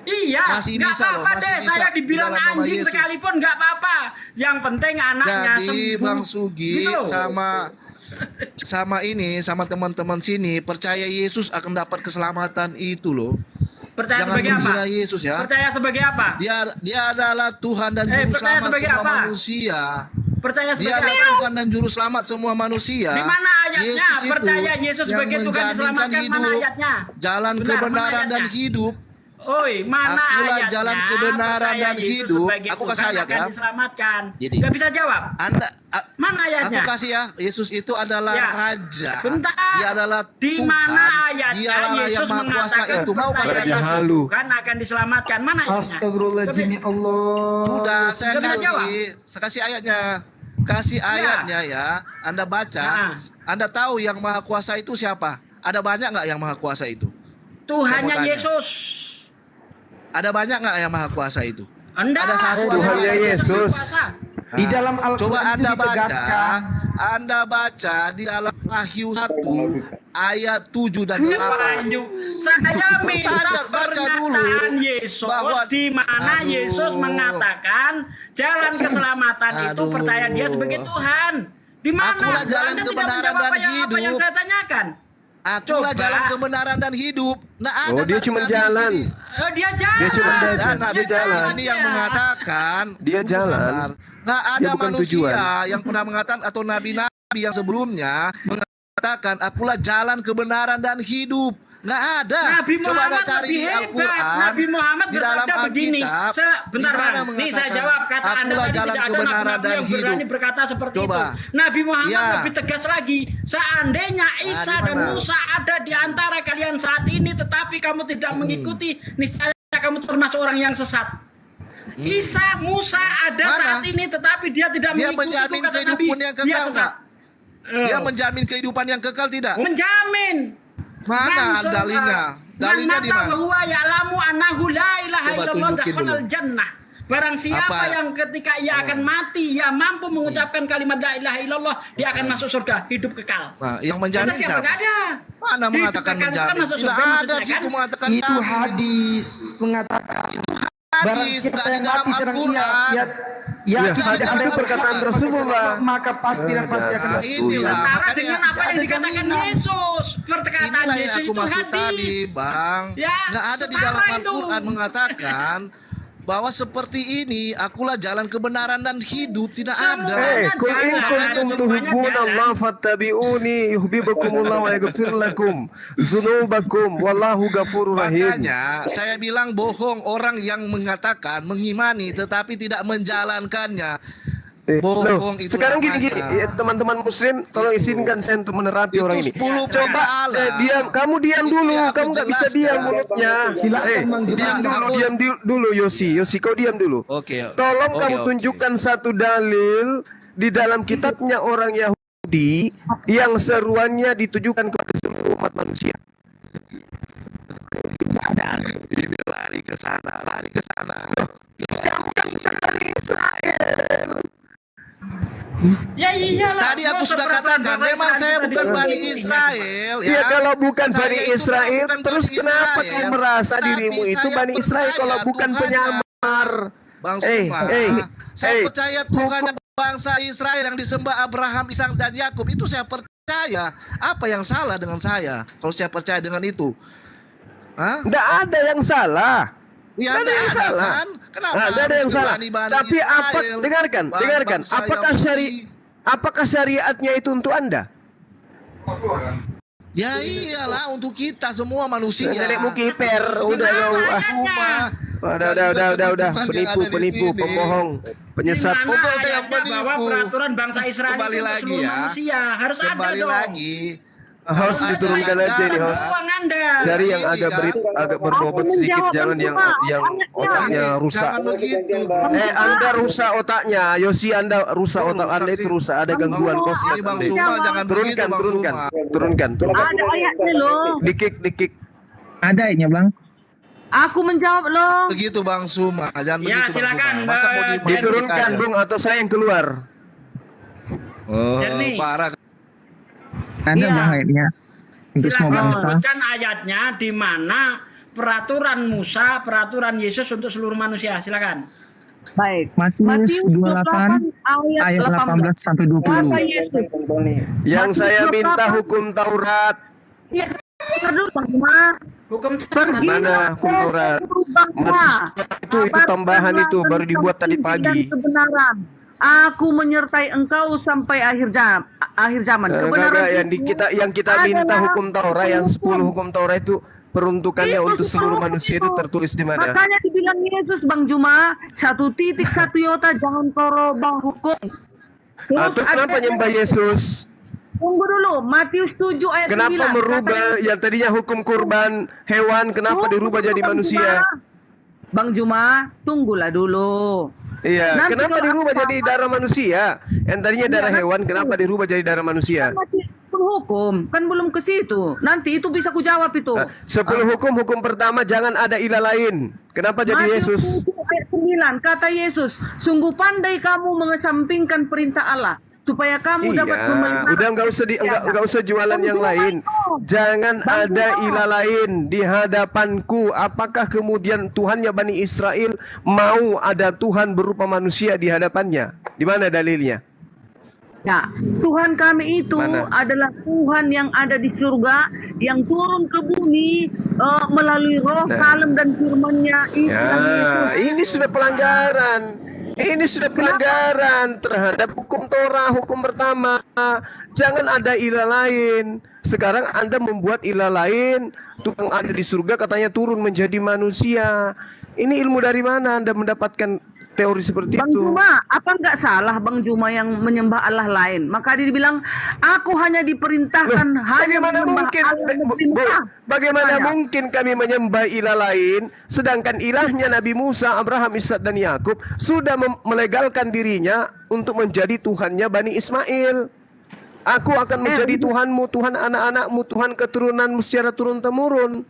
Speaker 3: Iya,
Speaker 7: Masih
Speaker 3: nggak
Speaker 7: bisa loh,
Speaker 3: apa-apa
Speaker 7: masih
Speaker 3: deh.
Speaker 7: bisa
Speaker 3: Saya
Speaker 7: di
Speaker 3: dibilang
Speaker 7: dalam nama
Speaker 3: anjing
Speaker 7: Yesus.
Speaker 3: sekalipun nggak apa-apa. Yang penting anaknya
Speaker 7: Jadi
Speaker 3: sembuh.
Speaker 7: Bang Sugi
Speaker 3: Gitu loh.
Speaker 7: sama teman-teman sini percaya Yesus akan dapat keselamatan itu loh.
Speaker 3: Percaya
Speaker 7: Jangan
Speaker 3: sebagai apa?
Speaker 7: menghina Yesus ya.
Speaker 3: Percaya sebagai apa?
Speaker 7: Dia adalah Tuhan dan juru
Speaker 3: percaya
Speaker 7: selamat
Speaker 3: sebagai
Speaker 7: semua
Speaker 3: apa?
Speaker 7: manusia.
Speaker 3: Percaya
Speaker 7: Dia
Speaker 3: sebagai
Speaker 7: adalah
Speaker 3: apa?
Speaker 7: Tuhan dan juru selamat semua manusia.
Speaker 3: Di mana ayatnya?
Speaker 7: Yesus itu
Speaker 3: Percaya Yesus
Speaker 7: yang
Speaker 3: sebagai Tuhan
Speaker 7: menjaminkan
Speaker 3: diselamatkan, mana
Speaker 7: hidup,
Speaker 3: ayatnya?
Speaker 7: jalan
Speaker 3: Benar,
Speaker 7: kebenaran
Speaker 3: mana
Speaker 7: dan
Speaker 3: ayatnya?
Speaker 7: hidup.
Speaker 3: Oi, mana
Speaker 7: Akulah
Speaker 3: ayatnya?
Speaker 7: jalan kebenaran
Speaker 3: Percaya
Speaker 7: dan
Speaker 3: Yesus
Speaker 7: hidup.
Speaker 3: sebagai
Speaker 7: Aku
Speaker 3: Tuhan
Speaker 7: kasih ayat
Speaker 3: akan
Speaker 7: ya.
Speaker 3: diselamatkan.
Speaker 7: Jadi,
Speaker 3: Gak bisa jawab. Mana
Speaker 7: Aku
Speaker 3: ayatnya?
Speaker 7: kasih ya. Yesus itu adalah
Speaker 3: Ya.
Speaker 7: raja.
Speaker 3: Bentar.
Speaker 7: Dia adalah
Speaker 3: Di
Speaker 7: Tuhan.
Speaker 3: mana ayatnya
Speaker 7: Dialah yang
Speaker 3: Yesus
Speaker 7: maha kuasa
Speaker 3: mengatakan
Speaker 7: itu. Mau
Speaker 3: percaya
Speaker 7: kasih
Speaker 3: Yesus
Speaker 5: halu.
Speaker 3: Tuhan akan diselamatkan? Mana ayatnya?
Speaker 4: Astagfirullahaladzim ya Allah.
Speaker 7: Sudah, saya
Speaker 3: Nggak bisa jawab.
Speaker 7: kasih ayatnya. Kasih ayatnya ya. Anda baca.
Speaker 3: Nah.
Speaker 7: Anda tahu yang maha kuasa itu siapa? Ada banyak nggak yang maha kuasa itu?
Speaker 3: Tuhannya
Speaker 7: Saya mau tanya.
Speaker 3: Yesus.
Speaker 7: Ada banyak nggak yang maha kuasa itu?
Speaker 3: Anda
Speaker 7: Ada satu
Speaker 5: Tuhannya
Speaker 7: aja.
Speaker 5: Yesus.
Speaker 4: Di dalam
Speaker 7: Coba
Speaker 4: Al-Quran itu
Speaker 7: Anda baca,
Speaker 4: ditegaskan.
Speaker 7: Anda baca di dalam Wahyu 1 ayat 7 dan 8.
Speaker 3: Wahyu. Saya minta
Speaker 7: Baca dulu
Speaker 3: pernyataan Yesus
Speaker 7: bahwa-
Speaker 3: di mana
Speaker 7: Aduh.
Speaker 3: Yesus mengatakan jalan keselamatan itu
Speaker 7: Aduh.
Speaker 3: percaya Dia sebagai Tuhan. Di mana?
Speaker 7: Akulah jalan
Speaker 3: Anda tidak
Speaker 7: kebenaran
Speaker 3: menjawab
Speaker 7: dan
Speaker 3: apa yang
Speaker 7: hidup.
Speaker 3: saya tanyakan.
Speaker 7: Akulah
Speaker 3: Coba.
Speaker 7: jalan kebenaran dan hidup. Nah, ada
Speaker 5: Oh, dia
Speaker 7: nabi-nabi
Speaker 5: cuma
Speaker 7: di
Speaker 5: jalan.
Speaker 7: sini.
Speaker 3: Dia jalan.
Speaker 5: Dia cuma
Speaker 7: Ada
Speaker 5: jalan.
Speaker 7: nabi
Speaker 5: Dia jalan.
Speaker 7: ini yang mengatakan
Speaker 5: Dia
Speaker 7: tunggu
Speaker 5: jalan.
Speaker 7: sebentar. Nggak ada
Speaker 5: Dia bukan
Speaker 7: manusia
Speaker 5: tujuan.
Speaker 7: yang pernah mengatakan atau nabi-nabi yang sebelumnya mengatakan akulah jalan kebenaran dan hidup. Nggak ada.
Speaker 3: Nabi
Speaker 7: Coba Anda
Speaker 3: Muhammad
Speaker 7: cari
Speaker 3: lebih
Speaker 7: di
Speaker 3: hebat.
Speaker 7: Al-Quran.
Speaker 3: Nabi Muhammad
Speaker 7: di dalam
Speaker 3: bersabda begini.
Speaker 7: Alkitab,
Speaker 3: Bentar,
Speaker 7: di mana
Speaker 3: Bang. Nih saya
Speaker 7: mengatakan,
Speaker 3: jawab kata Anda
Speaker 7: akulah
Speaker 3: tadi
Speaker 7: jalan
Speaker 3: tidak ada
Speaker 7: kebenaran
Speaker 3: nabi-nabi
Speaker 7: dan
Speaker 3: yang berani
Speaker 7: hidup.
Speaker 3: berkata seperti
Speaker 7: Coba.
Speaker 3: itu. Nabi Muhammad
Speaker 7: Ya.
Speaker 3: lebih tegas lagi. Seandainya Isa
Speaker 7: di
Speaker 3: dan
Speaker 7: mana?
Speaker 3: Musa ada di antara kalian saat ini, tetapi kamu tidak mengikuti, niscaya kamu termasuk orang yang sesat. Isa, Musa ada
Speaker 7: Mana?
Speaker 3: saat ini, tetapi dia tidak
Speaker 7: Dia
Speaker 3: mengikuti
Speaker 7: menjamin
Speaker 3: itu kata Nabi.
Speaker 7: kehidupan yang
Speaker 3: Dia
Speaker 7: kekal
Speaker 3: sesat.
Speaker 7: nggak? Dia menjamin kehidupan yang kekal tidak?
Speaker 3: Menjamin.
Speaker 7: Mana dalilnya? Dalilnya di mana?
Speaker 3: Bahwa ya'lamu annahu la ilaha
Speaker 7: Coba
Speaker 3: illallah
Speaker 7: tunjukin
Speaker 3: dakhalal
Speaker 7: dulu.
Speaker 3: jannah. Barang siapa
Speaker 7: Apa?
Speaker 3: yang ketika ia akan mati, ia mampu mengucapkan kalimat la ilaha illallah, dia akan masuk surga, hidup kekal.
Speaker 7: Nah, yang menjamin
Speaker 3: Kata siapa?
Speaker 7: siapa?
Speaker 3: Nggak ada.
Speaker 7: Mana
Speaker 3: Hidup
Speaker 7: mengatakan
Speaker 3: kekal itu kan
Speaker 7: menjamin?
Speaker 3: masuk
Speaker 7: Tidak
Speaker 3: surga
Speaker 7: ada
Speaker 3: maksudnya
Speaker 7: di situ
Speaker 3: kan?
Speaker 7: mengatakan
Speaker 4: Itu
Speaker 7: jamin.
Speaker 4: hadis mengatakan barang
Speaker 7: Hadis,
Speaker 4: siapa
Speaker 7: nggak di
Speaker 4: yang
Speaker 7: dalam
Speaker 4: mati sedang
Speaker 7: Al-Quran.
Speaker 4: ia
Speaker 5: Ya,
Speaker 4: tidak
Speaker 5: hadis itu perkataan Rasulullah.
Speaker 4: maka pasti dan pasti akan
Speaker 7: Nah,
Speaker 4: masuk
Speaker 7: inilah.
Speaker 4: surga.
Speaker 3: Setara
Speaker 7: Makanya
Speaker 3: dengan apa yang
Speaker 4: ada
Speaker 3: dikatakan
Speaker 4: jaminan.
Speaker 3: Yesus. Perkataan
Speaker 7: Inilah yang
Speaker 3: Yesus
Speaker 7: aku
Speaker 3: itu
Speaker 7: maksud tadi,
Speaker 3: hadis.
Speaker 7: Bang.
Speaker 3: Ya,
Speaker 7: Nggak ada di
Speaker 3: setara
Speaker 7: dalam
Speaker 3: itu.
Speaker 7: Al-Quran mengatakan bahwa seperti ini, akulah jalan kebenaran dan hidup. Tidak
Speaker 3: Semua.
Speaker 7: ada.
Speaker 5: Kul in kuntum tuhibbuna Allah fattabi'uni yuhibbukumullah wa yaghfir lakum dzunubakum wallahu ghafurur rahim.
Speaker 7: Makanya saya bilang bohong orang yang mengatakan mengimani tetapi tidak menjalankannya. Bohong itu
Speaker 5: Sekarang gini
Speaker 7: namanya.
Speaker 5: ya, teman-teman muslim, tolong izinkan saya untuk menerapi
Speaker 7: Itu
Speaker 5: orang ini.
Speaker 7: 10
Speaker 5: Coba
Speaker 7: pahala.
Speaker 5: diam, kamu diam
Speaker 7: Itu
Speaker 5: dulu,
Speaker 7: yang aku
Speaker 5: kamu nggak bisa
Speaker 7: jelaskan.
Speaker 5: diam mulutnya.
Speaker 4: Silakan, Bang Juma.
Speaker 5: Diam dulu, dulu Yosi kau diam dulu.
Speaker 7: Oke.
Speaker 5: Tolong
Speaker 7: Oke,
Speaker 5: kamu
Speaker 7: oke.
Speaker 5: tunjukkan satu dalil di dalam kitabnya orang Yahudi yang seruannya ditujukan kepada seluruh umat manusia.
Speaker 7: Ini lari ke sana.
Speaker 3: Ya iyalah.
Speaker 7: Tadi aku
Speaker 3: Mau
Speaker 7: sudah
Speaker 3: seberapa
Speaker 7: katakan,
Speaker 3: bangsa
Speaker 7: memang
Speaker 3: Israel
Speaker 7: saya
Speaker 3: kita
Speaker 7: bukan
Speaker 3: diuji.
Speaker 7: Bani Israel.
Speaker 5: Ya kalau bukan
Speaker 7: Saya
Speaker 5: Bani
Speaker 7: itu
Speaker 5: Israel,
Speaker 7: bukan
Speaker 5: terus
Speaker 7: Bani
Speaker 5: kenapa
Speaker 7: Israel.
Speaker 5: kau merasa
Speaker 7: Tapi
Speaker 5: dirimu itu
Speaker 7: saya
Speaker 5: Bani Israel
Speaker 7: percaya
Speaker 5: kalau bukan
Speaker 7: Tuhannya.
Speaker 5: penyamar?
Speaker 7: Bang
Speaker 5: Eh,
Speaker 7: Suma, saya
Speaker 5: eh,
Speaker 7: percaya Tuhan bangsa Israel yang disembah Abraham, Ishak dan Yakub itu saya percaya. Apa yang salah dengan saya kalau saya percaya dengan itu? Hah?
Speaker 5: Nggak ada yang salah.
Speaker 7: Ya,
Speaker 5: Nggak ada yang salah.
Speaker 7: Kan? Kenapa
Speaker 5: Nggak ada yang
Speaker 7: harus
Speaker 5: salah.
Speaker 7: Bani-Bani
Speaker 5: Tapi apa?
Speaker 7: Israel,
Speaker 5: Dengarkan.
Speaker 7: bangsa
Speaker 5: Apakah syariatnya itu untuk Anda?
Speaker 7: Ya iyalah untuk kita semua manusia.
Speaker 5: Nenekmu kiper, udah. Udah. Penipu, pembohong, penyesat.
Speaker 3: Di mana ayatnya bahwa peraturan bangsa Israel
Speaker 7: Kembali
Speaker 3: itu untuk
Speaker 7: lagi
Speaker 3: seluruh
Speaker 7: ya.
Speaker 3: manusia harus ada
Speaker 7: Kembali
Speaker 3: dong.
Speaker 7: lagi.
Speaker 5: Host diturunkan aja nih, host.
Speaker 3: Uang Anda.
Speaker 5: Cari yang agak berbobot sedikit, jangan yang otaknya rusak.
Speaker 7: Jangan begitu.
Speaker 5: Anda rusak otaknya, Yosi, Anda rusak otak Anda itu rusak, ada gangguan
Speaker 7: Ini
Speaker 5: koslet.
Speaker 7: Bang Suma jangan begitu, Bang Suma.
Speaker 5: Turunkan.
Speaker 10: Ada ayatnya loh.
Speaker 5: Dikik.
Speaker 6: Ada ayatnya bang.
Speaker 10: Aku menjawab loh.
Speaker 7: Begitu Bang Suma, jangan
Speaker 3: Ya,
Speaker 7: begitu Bang
Speaker 3: silakan,
Speaker 7: Suma. Masa mau
Speaker 5: Diturunkan, Bung, atau saya yang keluar.
Speaker 7: Oh,
Speaker 3: Jernih.
Speaker 7: parah.
Speaker 6: Ada
Speaker 3: Iya.
Speaker 6: bang ayatnya. Untuk semua
Speaker 3: Silakan
Speaker 6: bangsa.
Speaker 3: sebutkan ayatnya di mana peraturan Musa, peraturan Yesus untuk seluruh manusia. Silakan.
Speaker 10: Baik.
Speaker 6: Matius 28 ayat 18 sampai 20.
Speaker 10: Kata Yesus.
Speaker 5: Yang saya minta hukum Taurat.
Speaker 10: Ya, dulu Bang Juma.
Speaker 3: Hukum
Speaker 10: Pergi
Speaker 5: Mana hukum Taurat? Itu tambahan itu baru dibuat tadi pagi.
Speaker 10: Kebenaran. Aku menyertai engkau sampai akhir zaman. Kebenaran
Speaker 5: yang kita minta hukum Taurat, yang 10 hukum Taurat itu peruntukannya
Speaker 10: Itu
Speaker 5: untuk seluruh
Speaker 10: hukum
Speaker 5: manusia
Speaker 10: itu.
Speaker 5: itu tertulis di mana?
Speaker 10: Makanya dibilang Yesus Bang Juma 1.1 yota jangan kau robah hukum.
Speaker 5: Terus kenapa nyembah Yesus?
Speaker 10: Tunggu dulu, Matius 7 ayat 9.
Speaker 5: Kenapa merubah yang tadinya hukum kurban hewan, kenapa dirubah jadi manusia?
Speaker 10: Bang Juma, tunggulah dulu.
Speaker 5: Iya,
Speaker 10: Nanti
Speaker 5: kenapa
Speaker 10: kalau
Speaker 5: dirubah
Speaker 10: apa-
Speaker 5: jadi darah manusia? Yang tadinya darah hewan, kenapa dirubah jadi darah manusia?
Speaker 10: Kan masih hukum, kan belum ke situ. Nanti itu bisa kujawab itu.
Speaker 5: 10 hukum pertama jangan ada ilah lain. Kenapa jadi
Speaker 10: Matius
Speaker 5: Yesus?
Speaker 10: 7 ayat 9, kata Yesus, sungguh pandai kamu mengesampingkan perintah Allah supaya kamu dapat memelihara.
Speaker 5: Udah nggak usah jualan yang lain. Jangan ada ilah lain di hadapanku. Apakah kemudian Tuhannya Bani Israel mau ada Tuhan berupa manusia di hadapannya? Di mana dalilnya?
Speaker 10: Ya, Tuhan kami itu
Speaker 5: Mana?
Speaker 10: adalah Tuhan yang ada di surga, yang turun ke bumi melalui roh kalem dan firman-Nya.
Speaker 5: Ya, ini sudah pelanggaran. Ini sudah pelanggaran terhadap hukum Torah, hukum pertama. Jangan ada ilah lain. Sekarang Anda membuat ilah lain. Tuhan ada di surga katanya turun menjadi manusia. Ini ilmu dari mana Anda mendapatkan teori seperti
Speaker 10: Bang
Speaker 5: itu?
Speaker 10: Juma, apa nggak salah Bang Juma yang menyembah Allah lain? Maka dia bilang, aku hanya diperintahkan
Speaker 5: Bagaimana mungkin? Bagaimana mungkin kami menyembah ilah lain, sedangkan ilahnya Nabi Musa, Abraham, Ishak dan Yakub sudah melegalkan dirinya untuk menjadi Tuhannya Bani Ismail. Aku akan menjadi Tuhanmu, Tuhan anak-anakmu, Tuhan keturunanmu secara turun-temurun.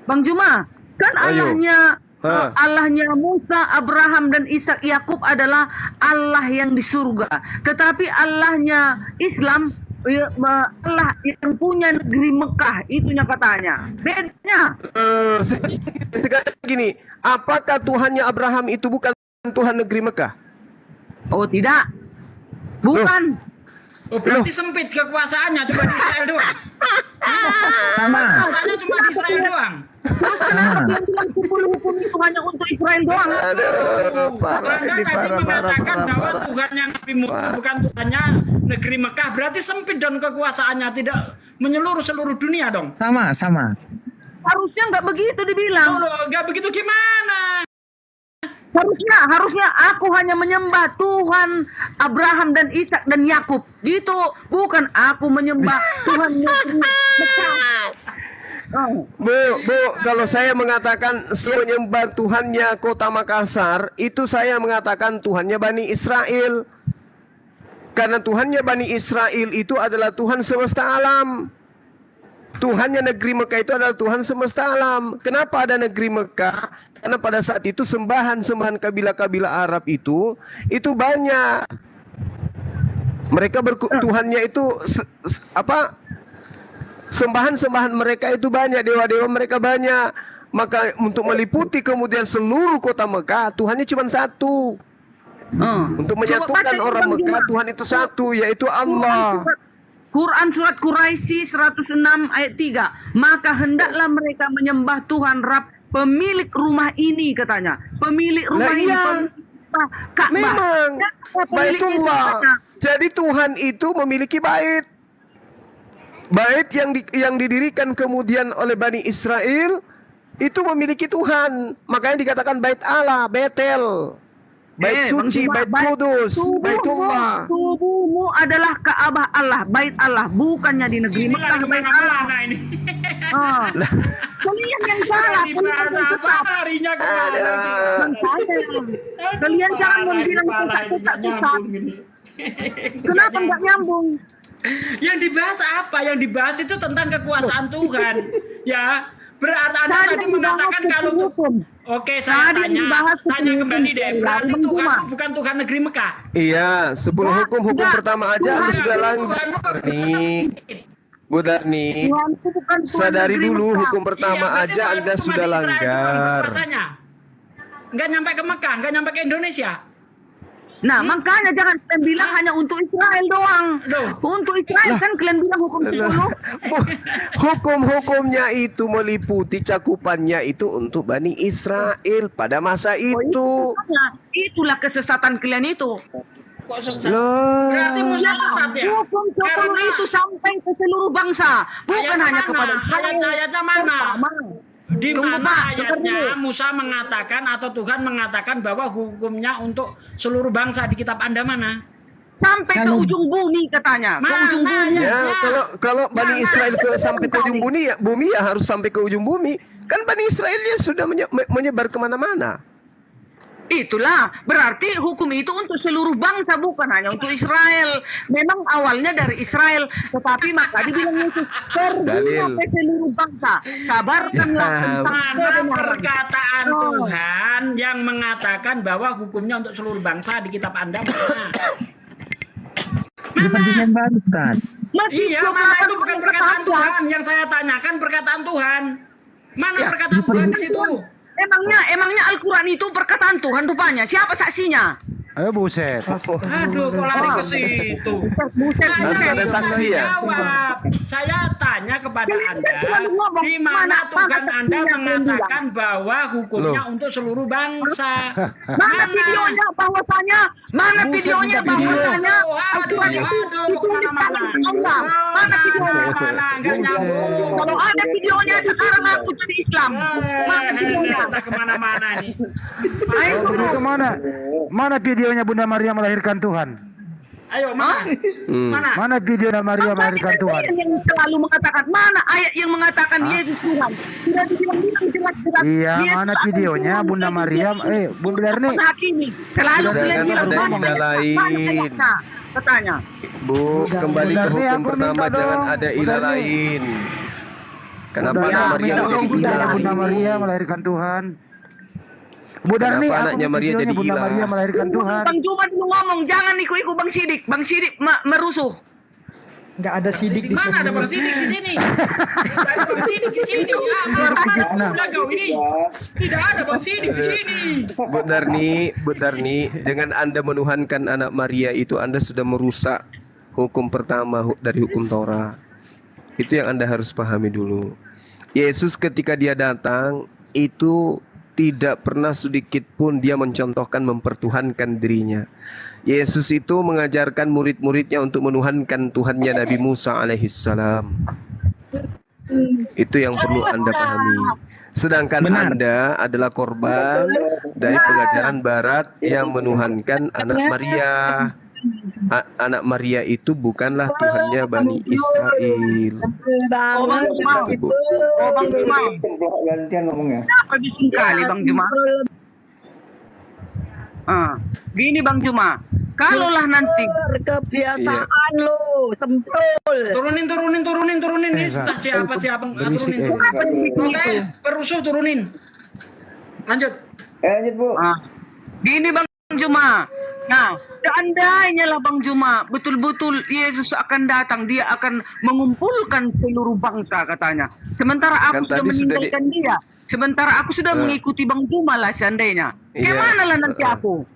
Speaker 10: Bang Juma, kan
Speaker 5: Ayo.
Speaker 10: Allahnya Musa, Abraham dan Ishak Yakub adalah Allah yang di surga. Tetapi Allahnya Islam, Allah yang punya negeri Mekah, itunya katanya. Bedanya.
Speaker 5: Sekarang gini, apakah Tuhannya Abraham itu bukan Tuhan negeri Mekah?
Speaker 10: Oh tidak, bukan.
Speaker 3: Oh, berarti sempit kekuasaannya cuma di Israel doang. Kekuasaannya cuma di Israel doang.
Speaker 10: Terus kenapa dia bilang 10 hukum itu hanya untuk Israel doang?
Speaker 3: Anda tadi mengatakan bahwa Tuhannya Nabi Musa bukan Tuhannya negeri Mekah. Berarti sempit dong kekuasaannya, tidak menyeluruh seluruh dunia dong.
Speaker 6: Sama.
Speaker 10: Harusnya nggak begitu dibilang.
Speaker 3: Loh, nggak begitu gimana?
Speaker 10: Harusnya aku hanya menyembah Tuhan Abraham dan Ishak dan Yakub. Gitu, bukan aku menyembah Tuhan Mekah.
Speaker 5: Bu, kalau saya mengatakan menyembah Tuhannya Kota Makassar, itu saya mengatakan Tuhannya Bani Israel. Karena Tuhannya Bani Israel itu adalah Tuhan semesta alam. Tuhannya negeri Mekah itu adalah Tuhan semesta alam. Kenapa ada negeri Mekah? Karena pada saat itu sembahan kabilah-kabilah Arab itu banyak. Mereka Tuhannya itu sembahan mereka itu banyak, dewa-dewa mereka banyak. Maka untuk meliputi kemudian seluruh kota Mekah, Tuhannya cuma satu. Untuk menyatukan orang Mekah, Tuhan itu satu, yaitu Allah.
Speaker 10: Quran surat Quraisy 106 ayat 3. Maka hendaklah mereka menyembah Tuhan Rabb pemilik rumah ini katanya. Pemilik rumah ini.
Speaker 5: iya.
Speaker 10: Pemilik Ka'bah.
Speaker 5: Memang
Speaker 10: Siapa pemiliknya
Speaker 5: Baitullah.
Speaker 10: katanya?
Speaker 5: Jadi Tuhan itu memiliki bait. Bait yang didirikan kemudian oleh Bani Israel itu memiliki Tuhan. Makanya dikatakan bait Allah, Betel. Bait suci,
Speaker 10: Bang Juma,
Speaker 5: bait kudus, Baitullah.
Speaker 10: Tubuhmu adalah Ka'bah Allah, bait Allah, bukannya di negeri
Speaker 3: Ini
Speaker 10: Mekah,
Speaker 3: lagi
Speaker 10: bait Allah.
Speaker 3: kemana-mana ini.
Speaker 10: Ah. Kalian yang salah,
Speaker 3: Di
Speaker 10: kalian
Speaker 3: bahasa
Speaker 10: yang
Speaker 3: apa
Speaker 10: sesat.
Speaker 3: larinya kemana lagi?
Speaker 10: Makanya, kalian jangan bilang sesat. Kenapa nggak nyambung?
Speaker 3: Yang dibahas apa? Yang dibahas itu tentang kekuasaan Tuhan. Ya, berarti Anda tadi mengatakan kalau Oke, saya tanya kembali deh. Berarti Tuhan itu bukan Tuhan negeri Mekah.
Speaker 5: Iya, 10 hukum pertama aja Anda sudah langgar nih. Bu Darni, sadari dulu hukum pertama aja Anda sudah langgar.
Speaker 3: Nggak nyampe ke Mekah, nggak nyampe ke Indonesia.
Speaker 10: Nah, makanya jangan kalian bilang hanya untuk Israel doang. Untuk Israel kan kalian bilang hukum 10.
Speaker 5: Hukum-hukumnya itu meliputi cakupannya itu untuk Bani Israel pada masa itu.
Speaker 10: Itulah kesesatan kalian itu.
Speaker 3: Kok sesat? Berarti Musa sesat ya?
Speaker 10: Hukum 10 itu sampai ke seluruh bangsa, bukan hanya kepada Israel.
Speaker 3: Ayat-ayatnya mana? Di mana ayatnya Musa mengatakan atau Tuhan mengatakan bahwa hukumnya untuk seluruh bangsa di kitab Anda mana?
Speaker 10: Sampai ke ujung bumi katanya. Ke ujung bumi.
Speaker 5: Ya, kalau Bani Israel sampai ke ujung bumi ya harus sampai ke ujung bumi. Kan Bani Israel ya sudah menyebar kemana-mana.
Speaker 10: Itulah, berarti hukum itu untuk seluruh bangsa, bukan hanya untuk Israel. Memang awalnya dari Israel, tetapi maka dibilang Yesus pergilah ke seluruh bangsa. Kabarkanlah tentang kebenaran.
Speaker 3: Perkataan Tuhan yang mengatakan bahwa hukumnya untuk seluruh bangsa di kitab Anda mana? Iya, mana itu bukan perkataan Tuhan. Yang saya tanyakan perkataan Tuhan. Mana perkataan Tuhan di situ?
Speaker 10: Emangnya Al-Quran itu perkataan Tuhan rupanya? Siapa saksinya?
Speaker 11: Ayo buset.
Speaker 3: Aduh, kok lari ke situ?
Speaker 5: Harus ada saksi ya?
Speaker 3: Jawab. Saya tanya kepada Anda, di mana Tuhan Anda mengatakan bahwa hukumnya untuk seluruh bangsa?
Speaker 10: Mana videonya bahwasanya? Mana videonya bahwasanya? Al-Quran itu kemana-mana. Mana videonya?
Speaker 3: Enggak nyambung.
Speaker 10: Kalau ada videonya sekarang aku jadi Islam. Mana videonya?
Speaker 3: Kemana-mana nih.
Speaker 11: Kemana? Mana videonya Bunda Maria melahirkan Tuhan?
Speaker 3: Ayo, mana? Mana?
Speaker 11: Mana video Maria melahirkan Tuhan?
Speaker 10: Yang selalu mengatakan, mana ayat yang mengatakan Yesus Tuhan? Sudah dibilang jelas-jelas.
Speaker 11: Iya, mana videonya Bunda Maria? Bunda Darni.
Speaker 10: Selalu
Speaker 5: jangan ada ilah lain.
Speaker 10: Katanya.
Speaker 5: Bu, kembali ke hukum pertama, jangan ada ilah lain. Kenapa anak Maria menjadi ilah?
Speaker 11: Bunda Maria melahirkan Tuhan. Bu Darni,
Speaker 5: anaknya Maria jadi
Speaker 11: Bunda
Speaker 5: ilah?
Speaker 11: Maria melahirkan Tuhan.
Speaker 10: Bang Juma dulu ngomong, jangan ikut-ikut Bang Sidik. Bang Sidik merusuh.
Speaker 4: Nggak ada sidik di sini.
Speaker 3: Mana ada Bang Sidik di sini? Tidak ada Bang Sidik di sini. Mana kau ini? Tidak ada Bang Sidik di sini.
Speaker 5: Bu Darni, dengan Anda menuhankan anak Maria itu Anda sudah merusak hukum pertama dari hukum Taurat. Itu yang Anda harus pahami dulu. Yesus ketika dia datang itu tidak pernah sedikit pun dia mencontohkan mempertuhankan dirinya. Yesus itu mengajarkan murid-muridnya untuk menuhankan Tuhannya Nabi Musa alaihissalam. Itu yang perlu Anda pahami. Sedangkan Anda adalah korban dari pengajaran Barat yang menuhankan anak Maria. Anak Maria itu bukanlah Tuhannya Bani Israel.
Speaker 2: Gantian ngomongnya.
Speaker 10: Apa bising kali Bang Juma? Gini Bang Juma, kalaulah nanti
Speaker 12: kebiasaan lo, sempul.
Speaker 3: Turunin nih. Siapa turunin. Oke, perusuh turunin. Lanjut.
Speaker 2: Lanjut Bu.
Speaker 10: Gini Bang Juma. Nah, seandainya lah Bang Juma betul-betul Yesus akan datang, dia akan mengumpulkan seluruh bangsa katanya. Sementara aku sudah meninggalkan dia. Sementara aku sudah mengikuti Bang Juma lah seandainya. Gimana lah nanti aku?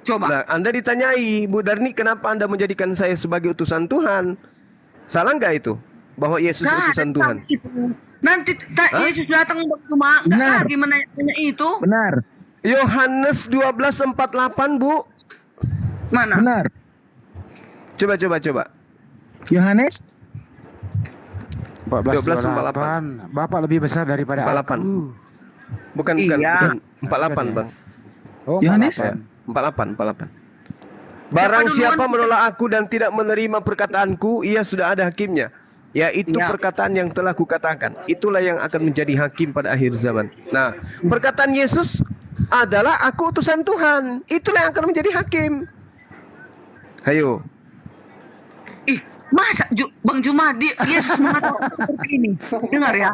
Speaker 10: Coba.
Speaker 5: Nah, Anda ditanyai, Bu Darni, kenapa Anda menjadikan saya sebagai utusan Tuhan? Salah nggak itu? Bahwa Yesus utusan Tuhan?
Speaker 10: Nanti Yesus datang cuma enggak lagi menanya itu.
Speaker 11: Benar.
Speaker 5: Yohanes 12:48, Bu.
Speaker 10: Mana?
Speaker 11: Benar.
Speaker 5: Coba.
Speaker 11: Yohanes
Speaker 5: 12:48.
Speaker 11: Bapak lebih besar daripada
Speaker 5: 48.
Speaker 11: aku.
Speaker 5: Bukan,
Speaker 10: Iya.
Speaker 5: 48, Bang.
Speaker 11: Oh,
Speaker 6: Yohanes?
Speaker 5: 48. Barang siapa menolak aku dan tidak menerima perkataanku, ia sudah ada hakimnya. Yaitu
Speaker 10: Ya.
Speaker 5: perkataan yang telah kukatakan. Itulah yang akan menjadi hakim pada akhir zaman. Nah, perkataan Yesus adalah aku utusan Tuhan. Itulah yang akan menjadi hakim. Ayo.
Speaker 10: Masa Bang Jumadi Yesus mengatakan seperti ini. Dengar ya.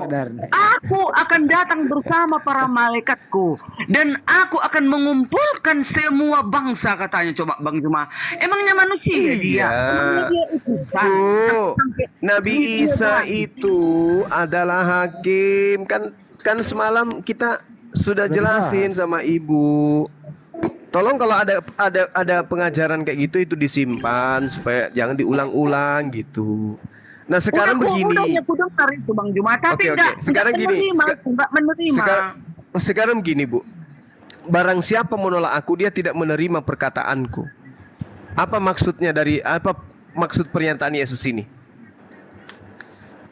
Speaker 10: Aku akan datang bersama para malaikatku dan aku akan mengumpulkan semua bangsa, katanya. Coba Bang Juma. Emangnya manusia dia? Emangnya dia utusan?
Speaker 5: Bu, Nabi Isa itu adalah hakim. Kan semalam kita sudah jelasin sama Ibu. Tolong kalau ada pengajaran kayak gitu itu disimpan supaya jangan diulang-ulang gitu. Nah, sekarang begini.
Speaker 10: Udah itu Bang Juma, tapi
Speaker 5: Sekarang gini.
Speaker 10: enggak menerima.
Speaker 5: Sekarang gini, Bu. Barang siapa menolak aku, dia tidak menerima perkataanku. Apa maksudnya apa maksud pernyataan Yesus ini?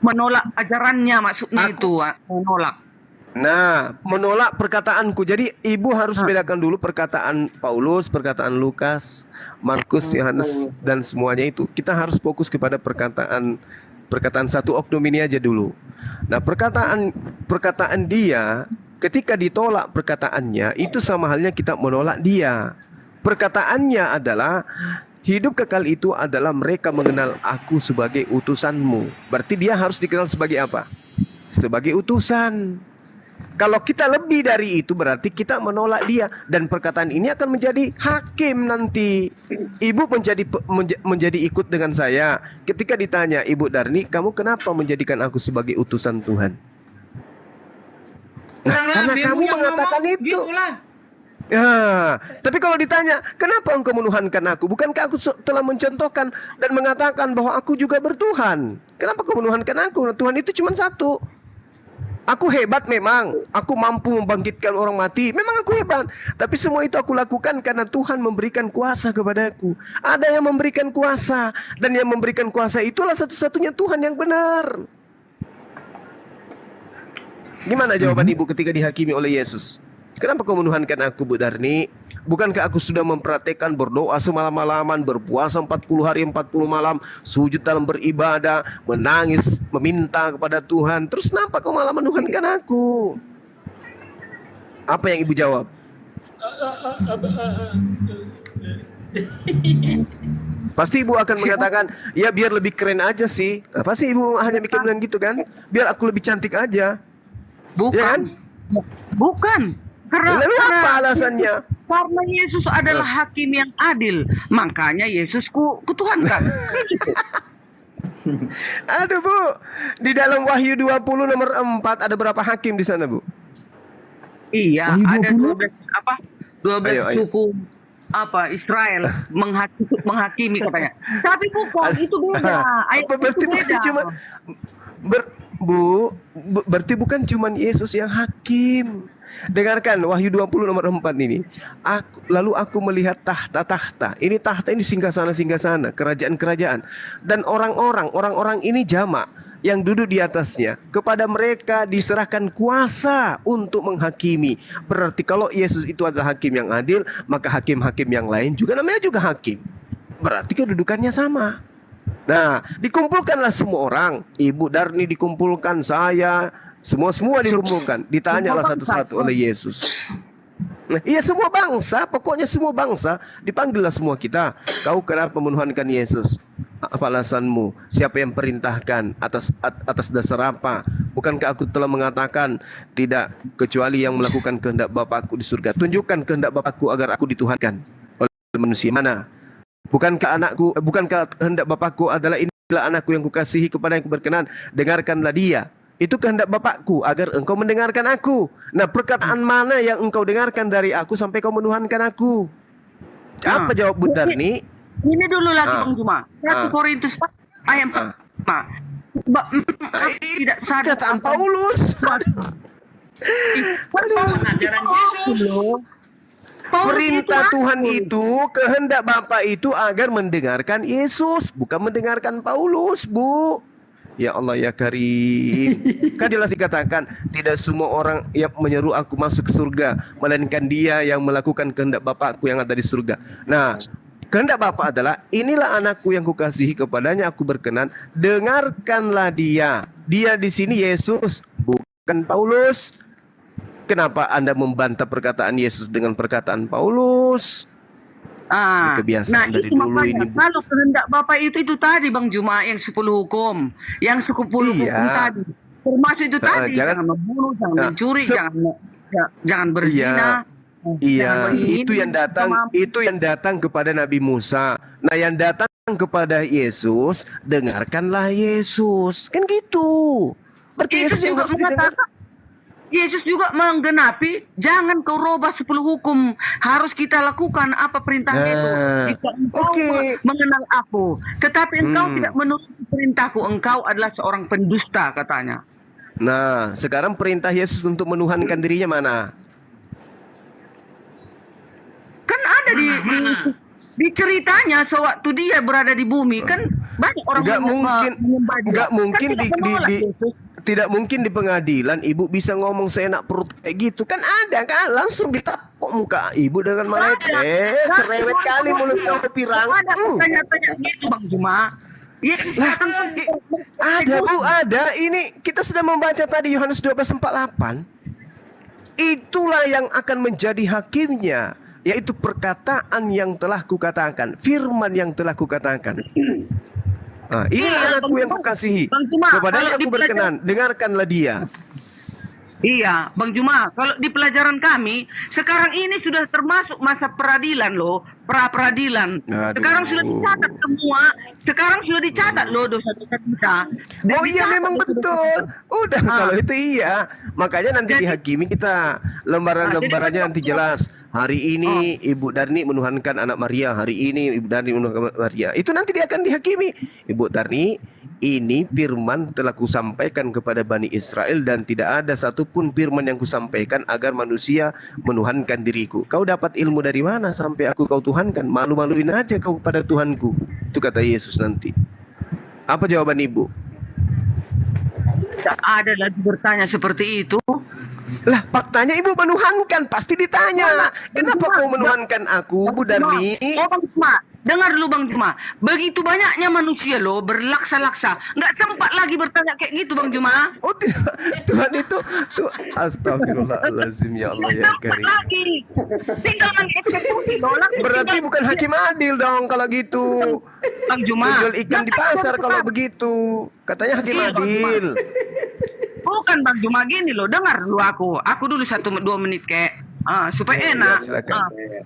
Speaker 10: Menolak ajarannya maksudnya itu, menolak.
Speaker 5: Nah, menolak perkataanku. Jadi Ibu harus bedakan dulu perkataan Paulus, perkataan Lukas, Markus, Yohanes, dan semuanya itu. Kita harus fokus kepada perkataan satu oknum ini aja dulu. Nah, perkataan dia, ketika ditolak perkataannya, itu sama halnya kita menolak dia. Perkataannya adalah hidup kekal itu adalah mereka mengenal aku sebagai utusanmu. Berarti dia harus dikenal sebagai apa? Sebagai utusan. Kalau kita lebih dari itu berarti kita menolak dia. Dan perkataan ini akan menjadi hakim nanti. Ibu menjadi ikut dengan saya. Ketika ditanya, Ibu Darni, kamu kenapa menjadikan aku sebagai utusan Tuhan? Nah, karena kamu mengatakan itu. Ya, tapi kalau ditanya, kenapa engkau menuhankan aku? Bukankah aku telah mencontohkan dan mengatakan bahwa aku juga bertuhan? Kenapa kau menuhankan aku? Nah, Tuhan itu cuma satu. Aku hebat memang, aku mampu membangkitkan orang mati, memang aku hebat. Tapi semua itu aku lakukan karena Tuhan memberikan kuasa kepadaku. Ada yang memberikan kuasa, dan yang memberikan kuasa itulah satu-satunya Tuhan yang benar. Gimana jawaban Ibu ketika dihakimi oleh Yesus? Kenapa kau menuhankan aku, Bu Darni? Bukankah aku sudah mempraktekkan berdoa semalam-malaman, berpuasa 40 hari 40 malam, sujud dalam beribadah, menangis, meminta kepada Tuhan. Terus kenapa kau malah menuhankan aku? Apa yang Ibu jawab? Pasti Ibu akan mengatakan, ya biar lebih keren aja sih. Nah, pasti Ibu hanya mikir bilang gitu kan? Biar aku lebih cantik aja.
Speaker 10: Bukan.
Speaker 5: Ya kan?
Speaker 10: Bukan.
Speaker 5: Lalu apa alasannya?
Speaker 10: Karena Yesus adalah hakim yang adil, makanya Yesus kutuhankan.
Speaker 5: Aduh, Bu, di dalam Wahyu 20 nomor 4 ada berapa hakim di sana, Bu?
Speaker 10: Iya, ada 12
Speaker 5: Ayo.
Speaker 10: suku Israel menghakimi katanya. Tapi bukan, itu beda.
Speaker 5: Berarti bukan cuma berarti bukan cuma Yesus yang hakim. Dengarkan Wahyu 20 nomor 4 ini. Lalu aku melihat tahta-tahta. Ini tahta ini singgasana-singgasana, kerajaan-kerajaan. Dan orang-orang ini jamak yang duduk di atasnya. Kepada mereka diserahkan kuasa untuk menghakimi. Berarti kalau Yesus itu adalah hakim yang adil, maka hakim-hakim yang lain juga namanya juga hakim. Berarti kedudukannya sama. Nah, dikumpulkanlah semua orang. Ibu Darni dikumpulkan, saya, semua dikumpulkan. Ditanyalah satu-satu oleh Yesus. Nah, iya, semua bangsa, pokoknya semua bangsa dipanggillah semua kita. Kau kenapa menuhankan Yesus? Apa alasanmu? Siapa yang perintahkan? Atas dasar apa? Bukankah aku telah mengatakan tidak kecuali yang melakukan kehendak Bapakku di surga? Tunjukkan kehendak Bapakku agar aku dituhankan oleh manusia. Mana? Bukankah kehendak Bapakku adalah inilah anakku yang kukasihi, kepada yang kuberkenan, dengarkanlah dia. Itu kehendak Bapakku agar engkau mendengarkan aku. Nah, perkataan mana yang engkau dengarkan dari aku sampai kau menuhankan aku? Apa jawab Bu Darni?
Speaker 10: Ini dulu lagi Bang Juma. 1 Korintus ayat 4. tidak sadar
Speaker 5: Kataan Paulus.
Speaker 3: Ajaran Yesus.
Speaker 5: Perintah Tuhan itu, kehendak Bapa itu agar mendengarkan Yesus, bukan mendengarkan Paulus, Bu. Ya Allah ya Karim. Kan jelas dikatakan, tidak semua orang yang menyeru aku masuk ke surga, melainkan dia yang melakukan kehendak Bapakku yang ada di surga. Nah, kehendak Bapa adalah, inilah anakku yang kukasihi, kepadanya aku berkenan, dengarkanlah dia. Dia di sini Yesus, bukan Paulus. Kenapa Anda membantah perkataan Yesus dengan perkataan Paulus? Ini kebiasaan dari dulu ini.
Speaker 10: Kalau kehendak Bapak itu tadi Bang Juma, yang 10 hukum. Yang 10 hukum tadi. Termasuk itu tadi. Jangan membunuh, jangan mencuri, jangan berzina.
Speaker 5: Iya, itu yang datang kepada Nabi Musa. Nah, yang datang kepada Yesus, dengarkanlah Yesus. Kan gitu. Berarti Yesus juga mengatakan,
Speaker 10: Yesus juga menggenapi, jangan kau robah 10 hukum. Harus kita lakukan apa perintahnya itu. Jika engkau mengenal aku, tetapi engkau tidak menuruti perintahku, engkau adalah seorang pendusta, katanya.
Speaker 5: Nah, sekarang perintah Yesus untuk menuhankan dirinya mana?
Speaker 10: Kan ada di ceritanya sewaktu dia berada di bumi, kan banyak orang
Speaker 5: nggak mungkin tidak mungkin di pengadilan ibu bisa ngomong seenak perut kayak gitu. Kan ada kan, langsung ditapok muka ibu dengan malaikat. Cerewet kali mulut kau pirang.
Speaker 10: Ada tanya-tanya gitu Bang Juma.
Speaker 5: Ada Bu, ada. Ini kita sudah membaca tadi Yohanes 12:48. Itulah yang akan menjadi hakimnya, yaitu perkataan yang telah kukatakan, firman yang telah kukatakan. Nah, inilah anakku yang kukasihi, kepadanya aku berkenan, dengarkanlah dia.
Speaker 10: Iya, Bang Juma, kalau di pelajaran kami, sekarang ini sudah termasuk masa peradilan loh, pra-peradilan. Sekarang sudah dicatat semua, sekarang sudah dicatat loh dosa-dosa kita.
Speaker 5: Oh iya, memang betul. Udah, kalau itu iya. Makanya nanti dihakimi kita, lembaran-lembarannya nanti jelas. Hari ini Ibu Darni menuhankan anak Maria, hari ini Ibu Darni menuhankan Maria. Itu nanti dia akan dihakimi. Ibu Darni, ini firman telah kusampaikan kepada Bani Israel dan tidak ada satupun firman yang kusampaikan agar manusia menuhankan diriku. Kau dapat ilmu dari mana sampai aku kau tuhankan? Malu-maluin aja kau pada Tuhanku. Itu kata Yesus nanti. Apa jawaban Ibu?
Speaker 10: Tidak ada lagi bertanya seperti itu.
Speaker 5: Lah, faktanya Ibu menuhankan, pasti ditanya. Kenapa kau menuhankan aku, Bu Darni?
Speaker 10: Bang Juma, dengar dulu Bang Juma. Begitu banyaknya manusia loh, berlaksa-laksa. Nggak sempat lagi bertanya kayak gitu Bang Juma.
Speaker 5: Oh tidak, Tuhan itu astagfirullahaladzim, ya Allah ya Karim.
Speaker 10: Tinggal mengeksekusi loh.
Speaker 5: Berarti bukan hakim adil dong kalau gitu.
Speaker 10: Bang Juma,
Speaker 5: jual ikan di pasar kalau begitu. Katanya hakim adil.
Speaker 10: Bukan Bang Juma, gini loh, dengar dulu aku dulu 1-2 menit kayak supaya enak.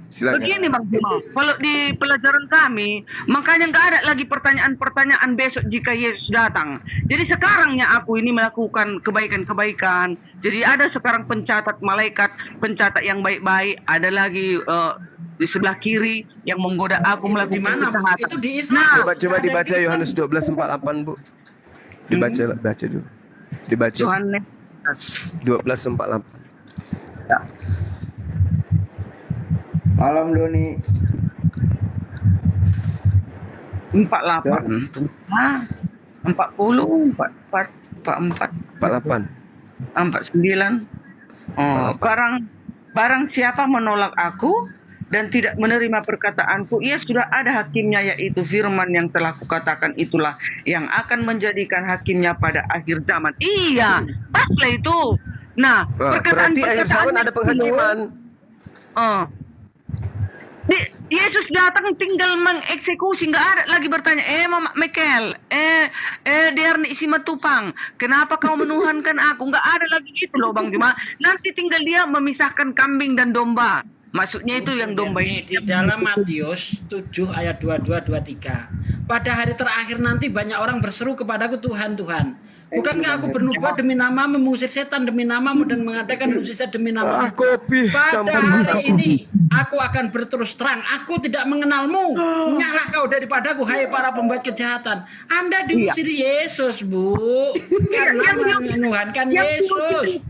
Speaker 5: Silakan.
Speaker 10: Begini Bang Juma, kalau di pelajaran kami, makanya nggak ada lagi pertanyaan-pertanyaan besok jika Yesus datang. Jadi sekarangnya aku ini melakukan kebaikan-kebaikan. Jadi ada sekarang pencatat malaikat, pencatat yang baik-baik. Ada lagi di sebelah kiri yang menggoda aku melakukan kejahatan.
Speaker 3: Itu di Islam.
Speaker 5: Coba dibaca Yohanes 12:48 Bu. Baca dulu. Dibaca
Speaker 10: Yohanes
Speaker 5: 12:48.
Speaker 10: Ya.
Speaker 2: Malam Doni.
Speaker 10: 48. 40, 44, 44,
Speaker 5: 48.
Speaker 10: 49. Barang siapa menolak aku dan tidak menerima perkataanku, ia sudah ada hakimnya, yaitu firman yang telah kukatakan itulah yang akan menjadikan hakimnya pada akhir zaman. Iya, paslah itu. Nah,
Speaker 5: berarti akhir zaman ada penghakiman.
Speaker 10: Yesus datang tinggal mengeksekusi, nggak ada lagi bertanya, Mama Michael, Derni Simatupang, kenapa kau menuhankan aku? Nggak ada lagi gitu loh Bang Juma. Nanti tinggal dia memisahkan kambing dan domba. Maksudnya itu yang domba
Speaker 3: ini di dalam Matius 7 ayat 22-23. Pada hari terakhir nanti banyak orang berseru kepadaku, Tuhan, Tuhan, Bukankah aku bernubuat demi namamu, mengusir setan demi namamu, dan mengadakan mukjizat demi namamu?
Speaker 5: Kopi
Speaker 3: Pada hari ini aku akan berterus terang, aku tidak mengenalmu. Nyala kau daripadaku, hai para pembuat kejahatan. Anda diusir Yesus, Bu, karena menuhankan Yesus.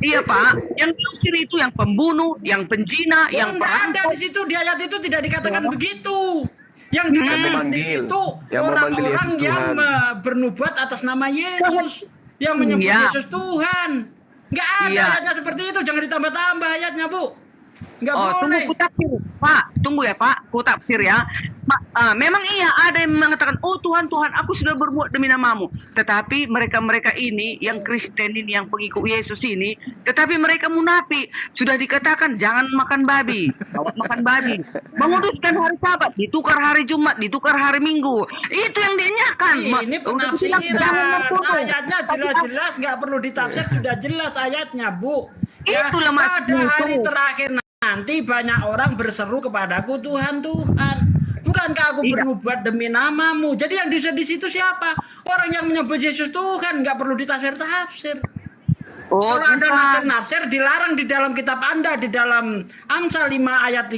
Speaker 10: Iya Pak, yang diusir itu yang pembunuh, yang penjina, yang
Speaker 3: Anda di situ di ayat itu tidak dikatakan begitu. Yang dikatakan di situ orang-orang yang bernubuat atas nama Yesus, yang menyebut Yesus Tuhan. Nggak ada ayatnya seperti itu, jangan ditambah-tambah ayatnya, Bu. Nggak boleh.
Speaker 10: Tunggu kutafsir, Pak. Tunggu ya, Pak. Kutafsir ya. Memang iya ada yang mengatakan, oh Tuhan, aku sudah berbuat demi namamu. Tetapi mereka-mereka ini, yang Kristen ini, yang pengikut Yesus ini, tetapi mereka munafik. Sudah dikatakan, jangan makan babi. Makan babi. Menguduskan hari Sabat, ditukar hari Jumat, ditukar hari Minggu. Itu yang dinyakan.
Speaker 3: Ini penafsiran. Ayatnya jelas-jelas, nggak perlu ditafsir, sudah jelas ayatnya, Bu. Ya,
Speaker 10: itulah
Speaker 3: pada hari terakhir nanti banyak orang berseru kepadaku, Tuhan, bukankah aku bernubuat demi namamu? Jadi yang di situ siapa? Orang yang menyebut Yesus Tuhan, nggak perlu ditafsir-tafsir. Kalau Anda nafsir dilarang di dalam kitab Anda, di dalam Amsal 3 ayat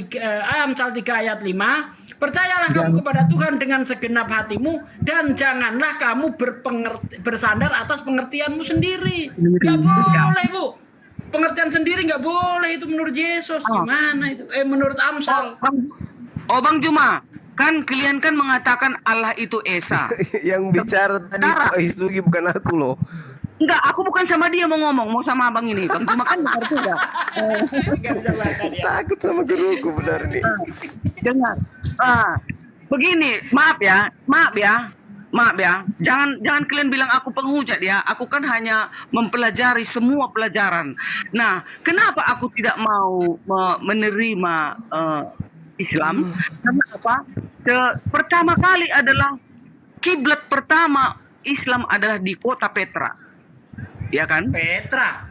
Speaker 3: 5. Percayalah kamu kepada Tuhan dengan segenap hatimu, dan janganlah kamu bersandar atas pengertianmu sendiri. Nggak boleh, Bu. Pengertian sendiri nggak boleh itu menurut Yesus. Gimana itu? Menurut Amsal.
Speaker 10: Bang Juma, kan kalian kan mengatakan Allah itu Esa.
Speaker 5: Yang bicara tadi Pak Isugi bukan aku loh.
Speaker 10: Enggak, aku bukan sama dia mau ngomong, mau sama abang ini. Bang Juma kan ngerti enggak?
Speaker 5: Takut sama guruku benar nih.
Speaker 10: Dengar. Begini, maaf ya, jangan kalian bilang aku penghujat ya. Aku kan hanya mempelajari semua pelajaran. Nah, kenapa aku tidak mau menerima Islam? Karena apa? Pertama kali adalah kiblat pertama Islam adalah di kota Petra, ya kan?
Speaker 3: Petra.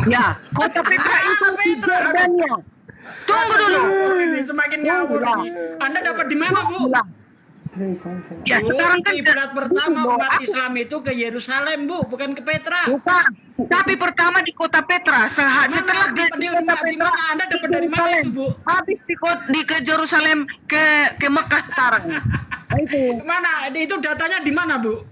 Speaker 10: Ya, kota Petra itu di Jordania. Tunggu dulu.
Speaker 3: Ini semakin ngawur lagi. Anda dapat di mana, Bu?
Speaker 10: Ya, sekarang kan
Speaker 3: kiblat pertama umat Islam itu ke Yerusalem, Bu, bukan ke Petra.
Speaker 10: Bukan. Tapi pertama di kota Petra. Setelah
Speaker 3: di mana Anda dapat dari mana itu, Bu?
Speaker 10: Habis di ke Yerusalem ke Mekah sekarang. Itu.
Speaker 3: Mana? Itu datanya di mana, Bu?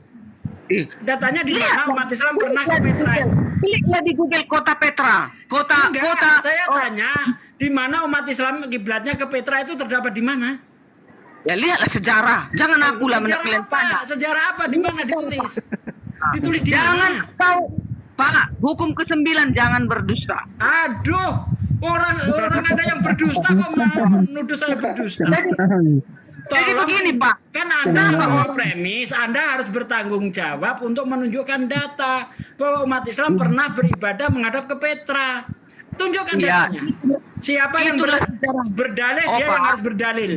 Speaker 3: Datanya di mana umat Islam pernah ke Petra?
Speaker 10: Pilihlah di Google kota Petra. Kota.
Speaker 3: Saya tanya, di mana umat Islam kiblatnya ke Petra itu terdapat di mana?
Speaker 10: Ya lihatlah sejarah. Jangan aku lah menekan tanya.
Speaker 3: Sejarah apa? Di mana ditulis? Ditulis di
Speaker 10: jangan
Speaker 3: mana?
Speaker 10: Kau, Pak, hukum ke-9 jangan berdusta.
Speaker 3: Aduh, orang ada yang berdusta kok menuduh saya berdusta.
Speaker 10: Jadi begini, Pak.
Speaker 3: Kan Anda bawa premis, Anda harus bertanggung jawab untuk menunjukkan data bahwa umat Islam pernah beribadah menghadap ke Petra. Tunjukkan datanya. Siapa yang berdalil, dia yang harus berdalil.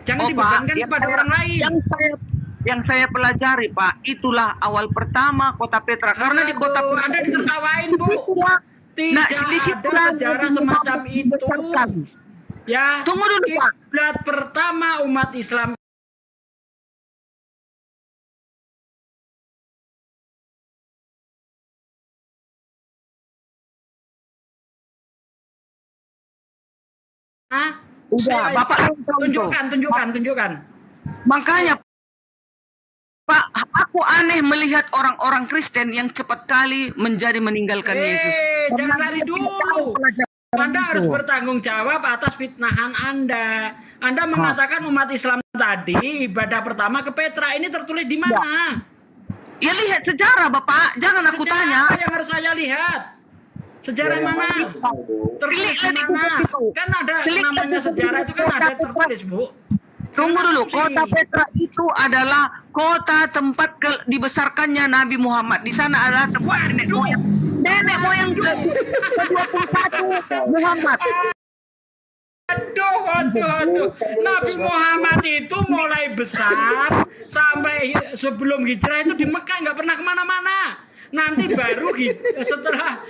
Speaker 3: Jangan dibebankan kepada orang lain.
Speaker 10: Yang saya pelajari, Pak, itulah awal pertama kota Petra. Karena di kota Petra
Speaker 3: Anda ditertawain, Bu. Tidak ada sejarah semacam itu. Ya,
Speaker 10: tunggu dulu, Pak.
Speaker 3: Kiblat pertama umat Islam
Speaker 10: udah, Bapak
Speaker 3: tunjukkan.
Speaker 10: Makanya Pak, aku aneh melihat orang-orang Kristen yang cepat kali meninggalkan Yesus.
Speaker 3: Jangan lari dulu. Anda harus bertanggung jawab atas fitnahan Anda. Anda mengatakan umat Islam tadi ibadah pertama ke Petra. Ini tertulis di mana?
Speaker 10: Ya lihat sejarah, Bapak. Jangan aku tanya.
Speaker 3: Apa yang harus saya lihat? Sejarah mana? Tertulis di mana? Kan ada namanya sejarah itu kan ada tertulis, Bu.
Speaker 10: Tunggu dulu, kota Petra itu adalah kota tempat dibesarkannya Nabi Muhammad. Di sana adalah tempat nenek moyang ke-21 Muhammad.
Speaker 3: Aduh. Nabi Muhammad itu mulai besar sampai sebelum hijrah itu di Mekah, nggak pernah kemana-mana. Nanti baru setelah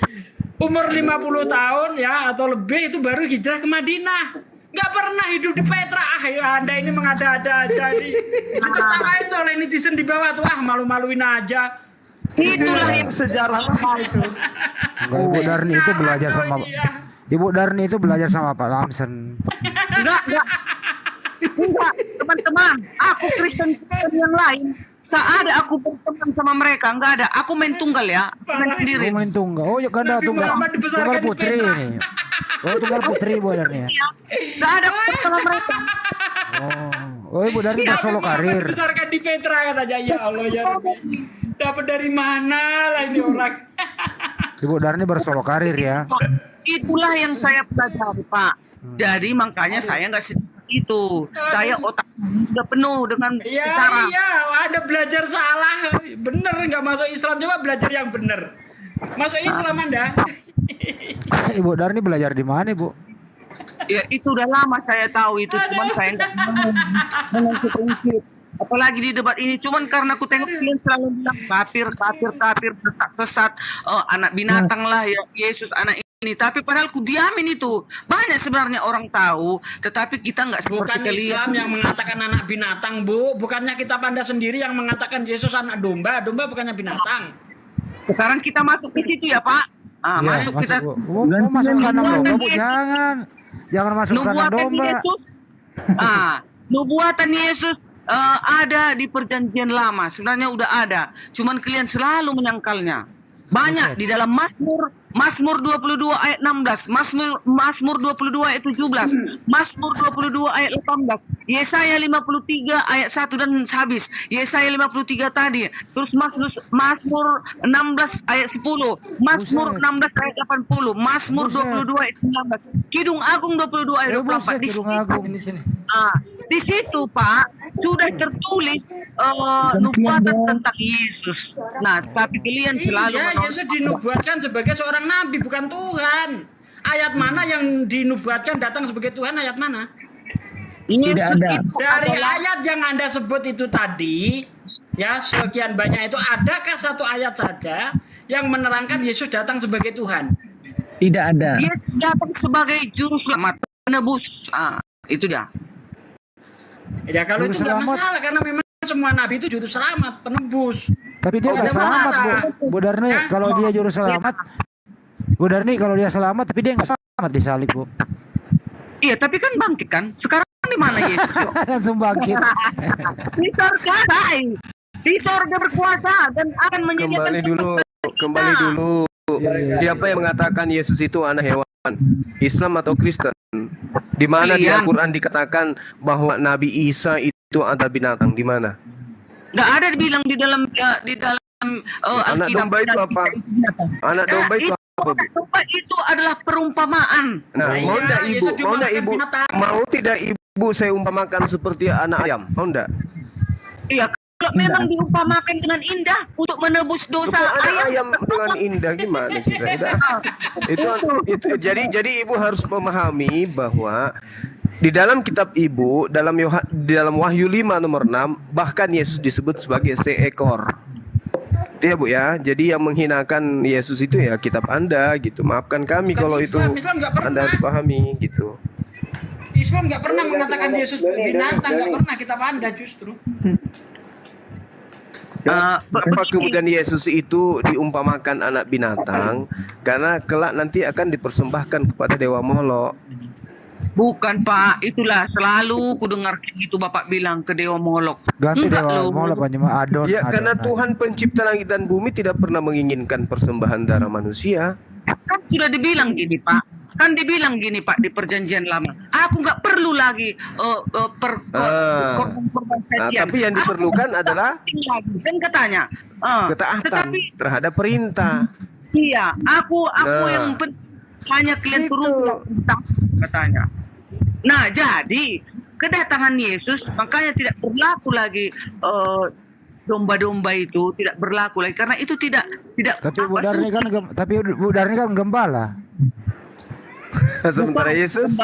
Speaker 3: umur 50 tahun ya atau lebih itu baru hijrah ke Madinah. Nggak pernah hidup di Petra. Ya Anda ini mengada-ada aja nih. Diketawain tuh oleh netizen di bawah tuh. Malu-maluin aja.
Speaker 10: Itulah yang
Speaker 4: sejarah itu.
Speaker 11: Enggak, Ibu Darni itu belajar sama Ibu Darni itu belajar sama Pak Lamsen.
Speaker 10: enggak, teman-teman. Aku Kristen yang lain. Tak ada aku berteman sama mereka, enggak ada. Aku main tunggal ya, main sendiri.
Speaker 11: Main tunggal. Oh, ya ganda tunggal putri ini. Oh, tunggal putri Bu Darni ya.
Speaker 10: Enggak ada aku sama mereka.
Speaker 11: Oh, Ibu Darni bersolo karir.
Speaker 3: Dibesarkan di Petra katanya. Ya Allah ya Rabbi. Dapat dari mana lah ini orang?
Speaker 11: Ibu Darni bersolo karir ya.
Speaker 10: Itulah yang saya pelajari, Pak. Jadi makanya saya nggak sedikit itu. Saya otak sudah penuh dengan cara.
Speaker 3: Iya, ada belajar salah. Bener nggak masuk Islam, coba belajar yang bener. Masuk Islam Anda.
Speaker 11: Ibu Darni belajar di mana, Bu?
Speaker 10: Ya itu udah lama saya tahu itu, cuman saya nggak mengungkit. Apalagi di debat ini, cuman karena aku tengok kalian selalu bilang kafir, sesat, anak binatang lah ya Yesus anak ini. Tapi padahal ku diamin itu. Banyak sebenarnya orang tahu, tetapi kita nggak seperti
Speaker 3: Bukan
Speaker 10: kalian.
Speaker 3: Islam yang mengatakan anak binatang, Bu. Bukannya kita Anda sendiri yang mengatakan Yesus anak domba. Domba bukannya binatang.
Speaker 10: Sekarang kita masuk di situ ya Pak.
Speaker 11: Ya,
Speaker 10: masuk kita.
Speaker 11: Masuk kandang domba, Bu. Jangan masuk kandang domba.
Speaker 10: Yesus, nubuatan Yesus ada di perjanjian lama. Sebenarnya udah ada. Cuman kalian selalu menyangkalnya. Banyak di dalam Mazmur 22 ayat 16, Mazmur 22 ayat 17, Mazmur 22 ayat 18, Yesaya 53 ayat 1 dan habis. Yesaya 53 tadi. Terus Mazmur 16 ayat 10, Mazmur 16 ayat 80, Mazmur 22 ayat 19, Kidung Agung 22 ayat 24. Di situ Pak sudah tertulis nubuatan tentang Yesus. Nah, tapi kalian selalu
Speaker 3: Yesus dinubuatkan sebagai seorang nabi, bukan Tuhan. Ayat mana yang dinubuatkan datang sebagai Tuhan? Ayat mana?
Speaker 12: Tidak ada.
Speaker 3: Dari ayat yang Anda sebut itu tadi, ya sekian banyak itu, adakah satu ayat saja yang menerangkan Yesus datang sebagai Tuhan?
Speaker 12: Tidak ada.
Speaker 10: Yesus datang sebagai juru selamat, penebus. Itu dia.
Speaker 3: Ya kalau itu nggak masalah, karena memang semua nabi itu juru selamat, penebus.
Speaker 11: Tapi dia nggak selamat, Bu Darni. Kalau dia juru selamat, Bu Darni kalau dia selamat, tapi dia nggak selamat disalib, Bu.
Speaker 10: Iya, tapi kan bangkit kan. Sekarang di mana Yesus?
Speaker 11: Langsung bangkit.
Speaker 10: Di surga, di surga berkuasa dan akan menyediakan.
Speaker 5: Kembali dulu. Siapa yang mengatakan Yesus itu anak hewan? Islam atau Kristen? Di mana di Al-Quran dikatakan bahwa Nabi Isa itu ada binatang? Di mana?
Speaker 10: Nggak ada dibilang di dalam
Speaker 5: anak domba itu apa? Anak domba itu apa?
Speaker 10: Anak domba itu adalah perumpamaan.
Speaker 5: Nah, mau tidak ibu? Mau tidak ibu saya umpamakan seperti anak ayam? Mau tidak?
Speaker 10: Iya, kalau memang diumpamakan dengan indah untuk menebus dosa
Speaker 5: ayam dengan indah gimana cerita? Itu jadi ibu harus memahami bahwa di dalam kitab ibu, di dalam Wahyu 5 nomor 6, bahkan Yesus disebut sebagai seekor. Itu ya Bu ya. Jadi yang menghinakan Yesus itu ya kitab Anda gitu. Maafkan kami kalau itu Anda harus pahami gitu.
Speaker 3: Islam nggak pernah mengatakan Yesus binatang, nggak pernah, kitab Anda justru.
Speaker 5: Kenapa kemudian Yesus itu diumpamakan anak binatang? Karena kelak nanti akan dipersembahkan kepada Dewa Molok.
Speaker 10: Bukan Pak, itulah selalu kudengar itu Bapak bilang ke Dewa Molok.
Speaker 11: Ganti Dewa Molok Adon.
Speaker 5: Ya karena Tuhan pencipta langit dan bumi tidak pernah menginginkan persembahan darah manusia.
Speaker 10: Kan sudah dibilang gini Pak. Kan dibilang gini Pak di perjanjian lama. Aku nggak perlu lagi korban setiap.
Speaker 5: Tapi yang diperlukan adalah
Speaker 10: kan katanya
Speaker 5: ketaatan terhadap perintah.
Speaker 10: Iya, aku yang hanya kalian turun perintah katanya. Nah, jadi kedatangan Yesus makanya tidak berlaku lagi domba-domba itu tidak berlaku lagi karena itu tidak.
Speaker 11: Tapi Bu Darni kan gembala.
Speaker 5: Sementara Yesus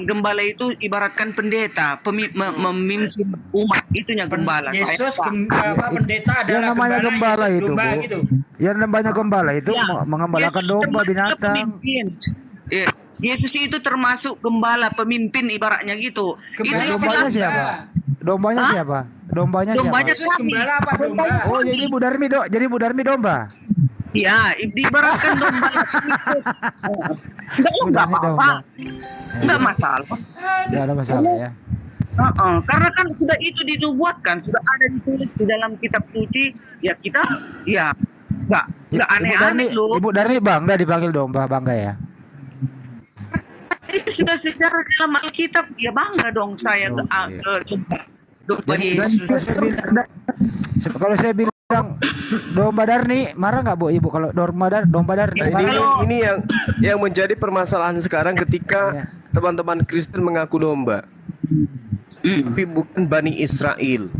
Speaker 10: gembala itu ibaratkan pendeta, memimpin umat, itunya gembala.
Speaker 3: Yesus pendeta adalah
Speaker 11: namanya gembala itu, Bu.
Speaker 3: Gitu.
Speaker 11: Yang namanya gembala itu mengembalakan domba binatang.
Speaker 10: Yesus itu termasuk gembala, pemimpin ibaratnya gitu. Itu
Speaker 11: Dombanya siapa? Dombanya
Speaker 10: Hah?
Speaker 11: siapa? Dombanya
Speaker 10: Dombanya
Speaker 11: siapa?
Speaker 10: kami.
Speaker 3: Gembala apa domba?
Speaker 11: Oh, jadi Bu Darmi domba.
Speaker 10: Ya, diibaratkan domba. Enggak apa-apa. Enggak masalah.
Speaker 11: Enggak ada masalah ya.
Speaker 10: Karena kan sudah itu dinubuatkan, sudah ada ditulis di dalam kitab suci, ya kita ya enggak aneh-aneh loh.
Speaker 11: Ibu Darmi bangga dipanggil domba, bangga ya.
Speaker 10: Itu sudah sejarah dalam Alkitab, ya bangga dong saya domba Yesus.
Speaker 11: Kalau saya bilang domba Darni, marah nggak Bu Ibu kalau domba Darni?
Speaker 5: Nah, ini yang menjadi permasalahan sekarang ketika teman-teman Kristen mengaku domba, tapi bukan Bani Israel.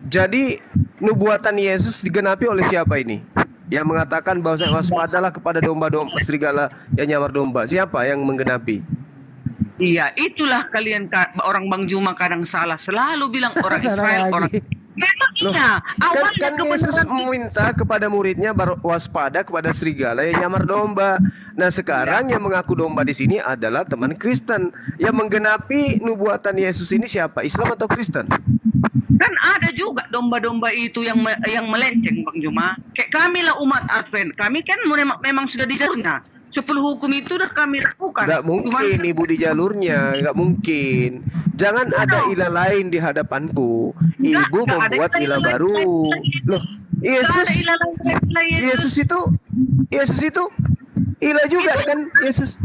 Speaker 5: Jadi nubuatan Yesus digenapi oleh siapa ini? Yang mengatakan bahwa waspadalah kepada domba-domba serigala yang nyamar domba. Siapa yang menggenapi?
Speaker 10: Iya, itulah kalian orang Bang Juma kadang salah, selalu bilang orang Israel, orang memang iya.
Speaker 5: Kan Yesus meminta kepada muridnya waspada kepada serigala yang nyamar domba. Nah, sekarang yang mengaku domba di sini adalah teman Kristen. Yang menggenapi nubuatan Yesus ini siapa? Islam atau Kristen?
Speaker 10: Kan ada juga domba-domba itu yang melenceng, Bang Juma. Kayak kami lah umat Advent. Kami kan memang sudah di jalurnya. 10 hukum itu udah kami lakukan.
Speaker 5: Nggak mungkin ibu di jalurnya, nggak mungkin. Jangan ada ilah lain di hadapanku. Ibu membuat ilah baru. Loh, Yesus itu ilah juga kan Yesus.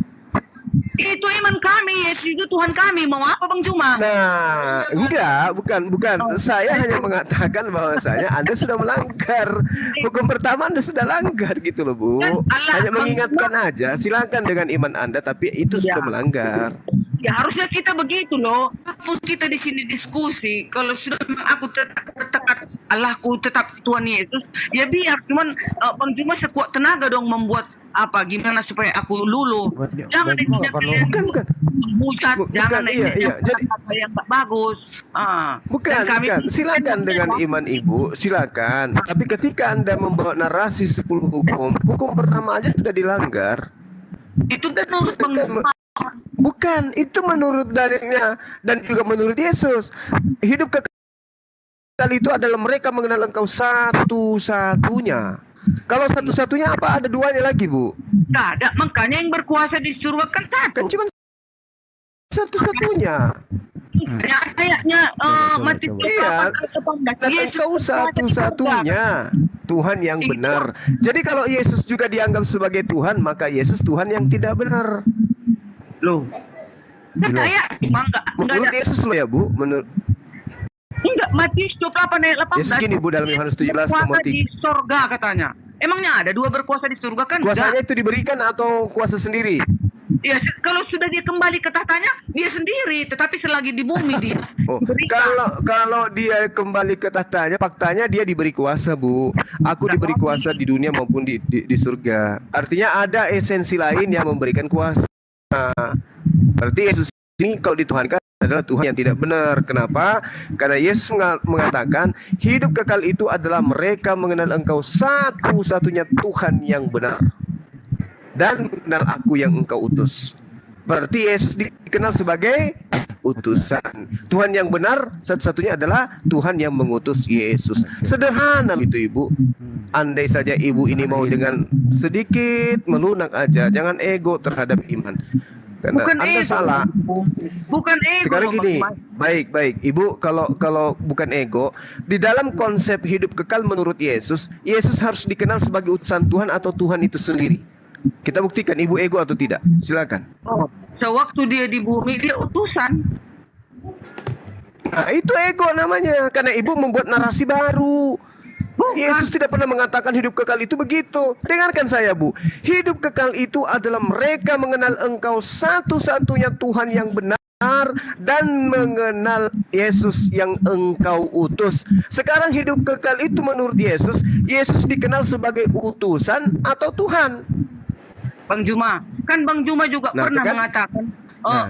Speaker 10: Itu iman kami, Yesus itu Tuhan kami. Mau apa Bang Juma?
Speaker 5: Nah, enggak, bukan. Saya hanya mengatakan bahwasanya Anda sudah melanggar. Hukum pertama Anda sudah langgar gitu loh, Bu. Hanya mengingatkan aja, silakan dengan iman Anda, tapi itu sudah melanggar.
Speaker 10: Ya harusnya kita begitu loh. Pun kita di sini diskusi, kalau sudah aku tetap Allahku tetap Tuhan Yesus, ya biar. Cuman Bang Juma sekuat tenaga dong membuat gimana supaya aku luluh. Jangan
Speaker 5: bukan.
Speaker 10: Hujat, jangan
Speaker 5: Jadi
Speaker 10: kata yang tak bagus.
Speaker 5: Bukan. Silakan dengan iman ibu, silakan. Tapi ketika Anda membawa narasi 10 hukum pertama aja sudah dilanggar.
Speaker 10: Itu menurut Bang Juma.
Speaker 5: Bukan, itu menurut dalilnya dan juga menurut Yesus. Hidup kekal itu adalah mereka mengenal Engkau satu-satunya. Kalau satu-satunya apa? Ada duanya lagi, Bu?
Speaker 10: Tidak ada, makanya yang berkuasa di surga kan satu.
Speaker 5: Kan cuma satu-satunya.
Speaker 10: Kayaknya mati.
Speaker 5: Iya, dan Engkau satu-satunya Tuhan yang benar. Jadi kalau Yesus juga dianggap sebagai Tuhan, maka Yesus Tuhan yang tidak benar.
Speaker 10: Loh,
Speaker 5: menurut Yesus loh ya, Bu?
Speaker 10: Enggak, Matius 28 ayat 18.
Speaker 5: Yesus gini, Bu, dalam Yohanes 17 nomor 3.
Speaker 10: Di surga katanya. Emangnya ada dua berkuasa di surga kan?
Speaker 5: Kuasanya itu diberikan atau kuasa sendiri?
Speaker 10: Ya, kalau sudah dia kembali ke tahtanya, dia sendiri. Tetapi selagi di bumi dia.
Speaker 5: Kalau dia kembali ke tahtanya, faktanya dia diberi kuasa, Bu. Aku diberi kuasa di dunia maupun di surga. Artinya ada esensi lain yang memberikan kuasa. Berarti Yesus ini kalau dituhankan adalah Tuhan yang tidak benar. Kenapa? Karena Yesus mengatakan hidup kekal itu adalah mereka mengenal Engkau satu-satunya Tuhan yang benar dan mengenal Aku yang Engkau utus. Berarti Yesus dikenal sebagai utusan. Tuhan yang benar satu-satunya adalah Tuhan yang mengutus Yesus. Sederhana itu, Ibu. Andai saja Ibu ini mau dengan sedikit melunak aja, jangan ego terhadap iman. Karena
Speaker 10: bukan
Speaker 5: Anda
Speaker 10: ego.
Speaker 5: salah.
Speaker 10: Bukan ego.
Speaker 5: Sekarang gini, baik Ibu, kalau bukan ego, di dalam konsep hidup kekal menurut Yesus harus dikenal sebagai utusan Tuhan atau Tuhan itu sendiri. Kita buktikan Ibu ego atau tidak. Silakan.
Speaker 10: Sewaktu dia di bumi dia utusan.
Speaker 5: Nah, itu ego namanya. Karena Ibu membuat narasi baru. Yesus tidak pernah mengatakan hidup kekal itu begitu. Dengarkan saya, Bu. Hidup kekal itu adalah mereka mengenal Engkau satu-satunya Tuhan yang benar dan mengenal Yesus yang Engkau utus. Sekarang hidup kekal itu menurut Yesus dikenal sebagai utusan atau Tuhan.
Speaker 10: Bang Juma, kan Bang Juma juga pernah mengatakan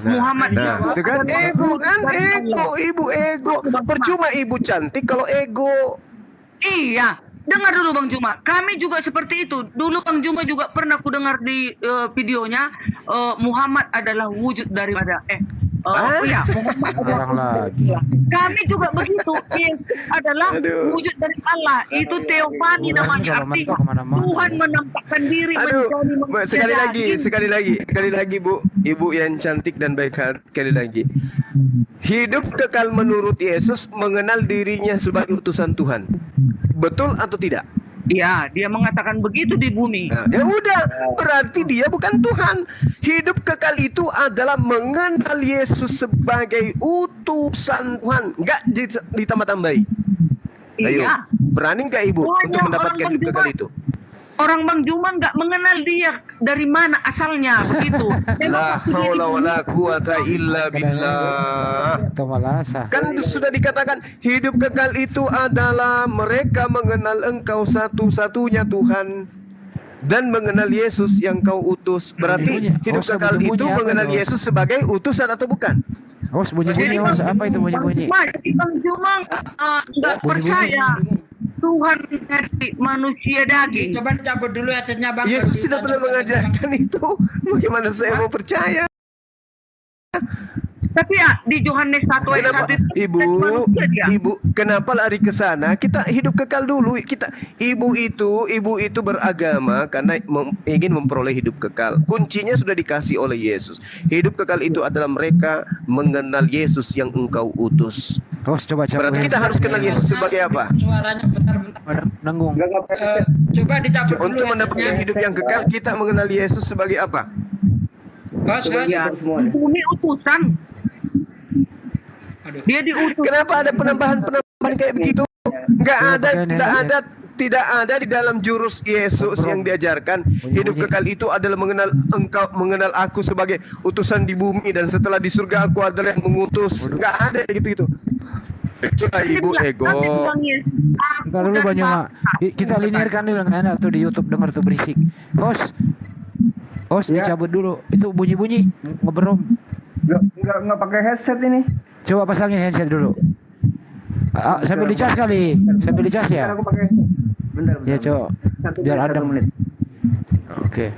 Speaker 10: Muhammad
Speaker 5: itu kan ego, Ibu ego. Percuma Ibu cantik kalau ego.
Speaker 10: Iya, dengar dulu Bang Juma. Kami juga seperti itu. Dulu Bang Juma juga pernah ku dengar di videonya Muhammad adalah wujud daripada iya, Muhammad adalah
Speaker 11: lagi.
Speaker 10: Kami juga begitu. Yesus adalah wujud dari Allah. Itu teofani namanya. Artinya Tuhan menampakkan diri menjadi manusia.
Speaker 5: Sekali lagi Bu, Ibu yang cantik dan baik hati, sekali lagi. Hidup kekal menurut Yesus mengenal dirinya sebagai utusan Tuhan. Betul atau tidak?
Speaker 10: Iya, dia mengatakan begitu di bumi.
Speaker 5: Nah, ya udah, berarti dia bukan Tuhan. Hidup kekal itu adalah mengenal Yesus sebagai utusan Tuhan, enggak ditambah-tambahi. Ayo,
Speaker 10: Iya.
Speaker 5: berani nggak Ibu untuk mendapatkan hidup kekal itu?
Speaker 10: Orang Bang Juma nggak mengenal dia dari mana asalnya begitu.
Speaker 5: La haula wala quwata illa billah. Kan sudah dikatakan hidup kekal itu adalah mereka mengenal Engkau satu-satunya Tuhan dan mengenal Yesus yang Kau utus. Berarti hidup kekal itu mengenal Yesus sebagai utusan atau bukan?
Speaker 11: Bunyi-bunyi apa itu bunyi-bunyi?
Speaker 10: Bang Juma nggak percaya Tuhan dari manusia daging.
Speaker 3: Coba dicabut dulu headsetnya Bang.
Speaker 5: Yesus tidak pernah mengajarkan itu. Bagaimana saya mau percaya?
Speaker 10: Tapi ya di Yohanes 1 ayat 1 itu
Speaker 5: Ibu, kenapa lari ke sana? Kita hidup kekal dulu. Ibu itu beragama karena ingin memperoleh hidup kekal. Kuncinya sudah dikasih oleh Yesus. Hidup kekal itu adalah mereka mengenal Yesus yang Engkau utus. Berarti kita harus kenal Yesus sebagai apa?
Speaker 3: Suaranya bentar-bentar.
Speaker 11: Nanggung.
Speaker 3: Coba dicabut dulu.
Speaker 5: Untuk mendapatkan hidup yang kekal, kita mengenal Yesus sebagai apa?
Speaker 10: Bumi utusan. Dia diutus.
Speaker 5: Kenapa ada penambahan kayak begitu? Tidak ada di dalam jurus Yesus yang diajarkan. Hidup kekal itu adalah mengenal aku sebagai utusan di bumi dan setelah di surga aku adalah yang mengutus. Enggak ada gitu-gitu. Itulah Ibu ego.
Speaker 11: Entar dulu Bang Juma. Kita linearkan dulu enak tuh di YouTube dengar tuh berisik. Host dicabut dulu. Itu bunyi-bunyi ngeberom.
Speaker 2: Enggak pakai headset ini.
Speaker 11: Coba pasangin headset dulu. Sambil dicas kali. Sambil dicas ya.
Speaker 2: Aku pakai headset. Bentar.
Speaker 11: Ya, coba. Biar ada. Oke.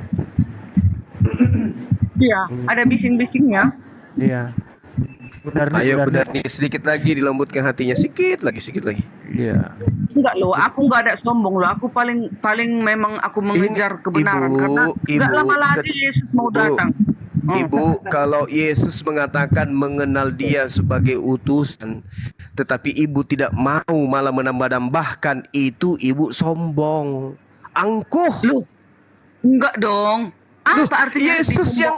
Speaker 10: Iya, ada bising-bisingnya.
Speaker 11: Iya.
Speaker 5: Ayo benar nih, sedikit lagi dilembutkan hatinya, sedikit lagi.
Speaker 11: Iya.
Speaker 10: Enggak loh, aku enggak ada sombong loh. Aku paling memang aku mengejar kebenaran karena enggak lama lagi Yesus mau datang.
Speaker 5: Ibu, kalau Yesus mengatakan mengenal dia sebagai utusan, tetapi ibu tidak mau malah menambah-nambahkan itu, ibu sombong, angkuh.
Speaker 10: Loh, enggak dong. Apa artinya
Speaker 5: Yesus yang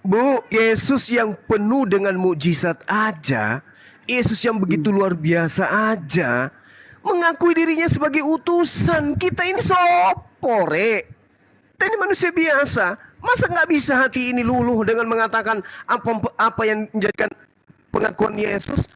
Speaker 5: Bu, Yesus yang penuh dengan mukjizat aja, Yesus yang begitu luar biasa aja, mengakui dirinya sebagai utusan. Kita ini sopore. Kita ini manusia biasa. Masa nggak bisa hati ini luluh dengan mengatakan apa yang menjadikan pengakuan Yesus?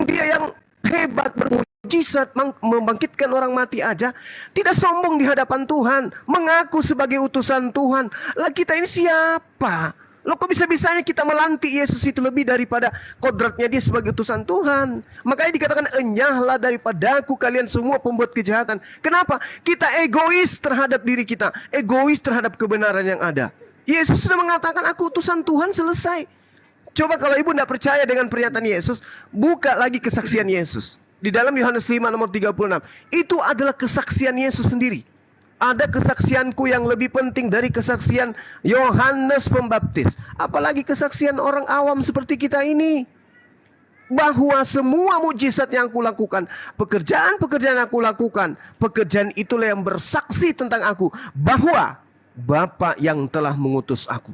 Speaker 5: Dia yang hebat, bermujizat, membangkitkan orang mati aja, tidak sombong di hadapan Tuhan, mengaku sebagai utusan Tuhan. Lah kita ini siapa? Loh kok bisa-bisanya kita melantik Yesus itu lebih daripada kodratnya dia sebagai utusan Tuhan? Makanya dikatakan enyahlah daripadaku kalian semua pembuat kejahatan. Kenapa? Kita egois terhadap diri kita, egois terhadap kebenaran yang ada. Yesus sudah mengatakan aku utusan Tuhan, selesai. Coba kalau ibu tidak percaya dengan pernyataan Yesus, buka lagi kesaksian Yesus. Di dalam Yohanes 5 nomor 36, itu adalah kesaksian Yesus sendiri. Ada kesaksianku yang lebih penting dari kesaksian Yohanes Pembaptis. Apalagi kesaksian orang awam seperti kita ini. Bahwa semua mujizat yang aku lakukan, pekerjaan-pekerjaan yang aku lakukan, pekerjaan itulah yang bersaksi tentang aku, bahwa Bapa yang telah mengutus aku.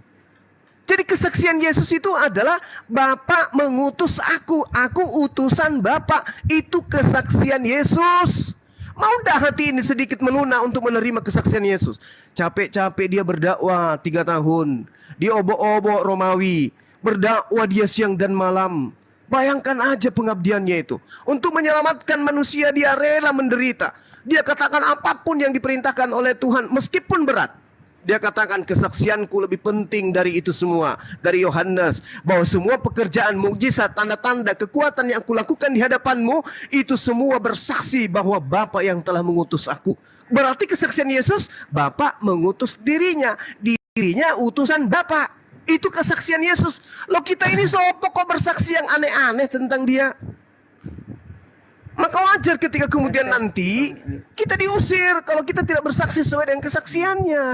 Speaker 5: Jadi kesaksian Yesus itu adalah Bapa mengutus aku utusan Bapa. Itu kesaksian Yesus. Mau dah hati ini sedikit melunak untuk menerima kesaksian Yesus? Capek-capek dia berdakwah 3 tahun. Dia obok-obok Romawi. Berdakwah dia siang dan malam. Bayangkan aja pengabdiannya itu. Untuk menyelamatkan manusia dia rela menderita. Dia katakan apapun yang diperintahkan oleh Tuhan meskipun berat. Dia katakan kesaksianku lebih penting dari itu semua. Dari Yohanes, bahwa semua pekerjaan mukjizat, tanda-tanda, kekuatan yang kulakukan di hadapanmu, itu semua bersaksi bahwa Bapa yang telah mengutus aku. Berarti kesaksian Yesus, Bapa mengutus dirinya. Dirinya utusan Bapa. Itu kesaksian Yesus. Loh, kita ini sopo kok bersaksi yang aneh-aneh tentang dia? Maka wajar ketika kemudian nanti kita diusir kalau kita tidak bersaksi sesuai dengan kesaksiannya.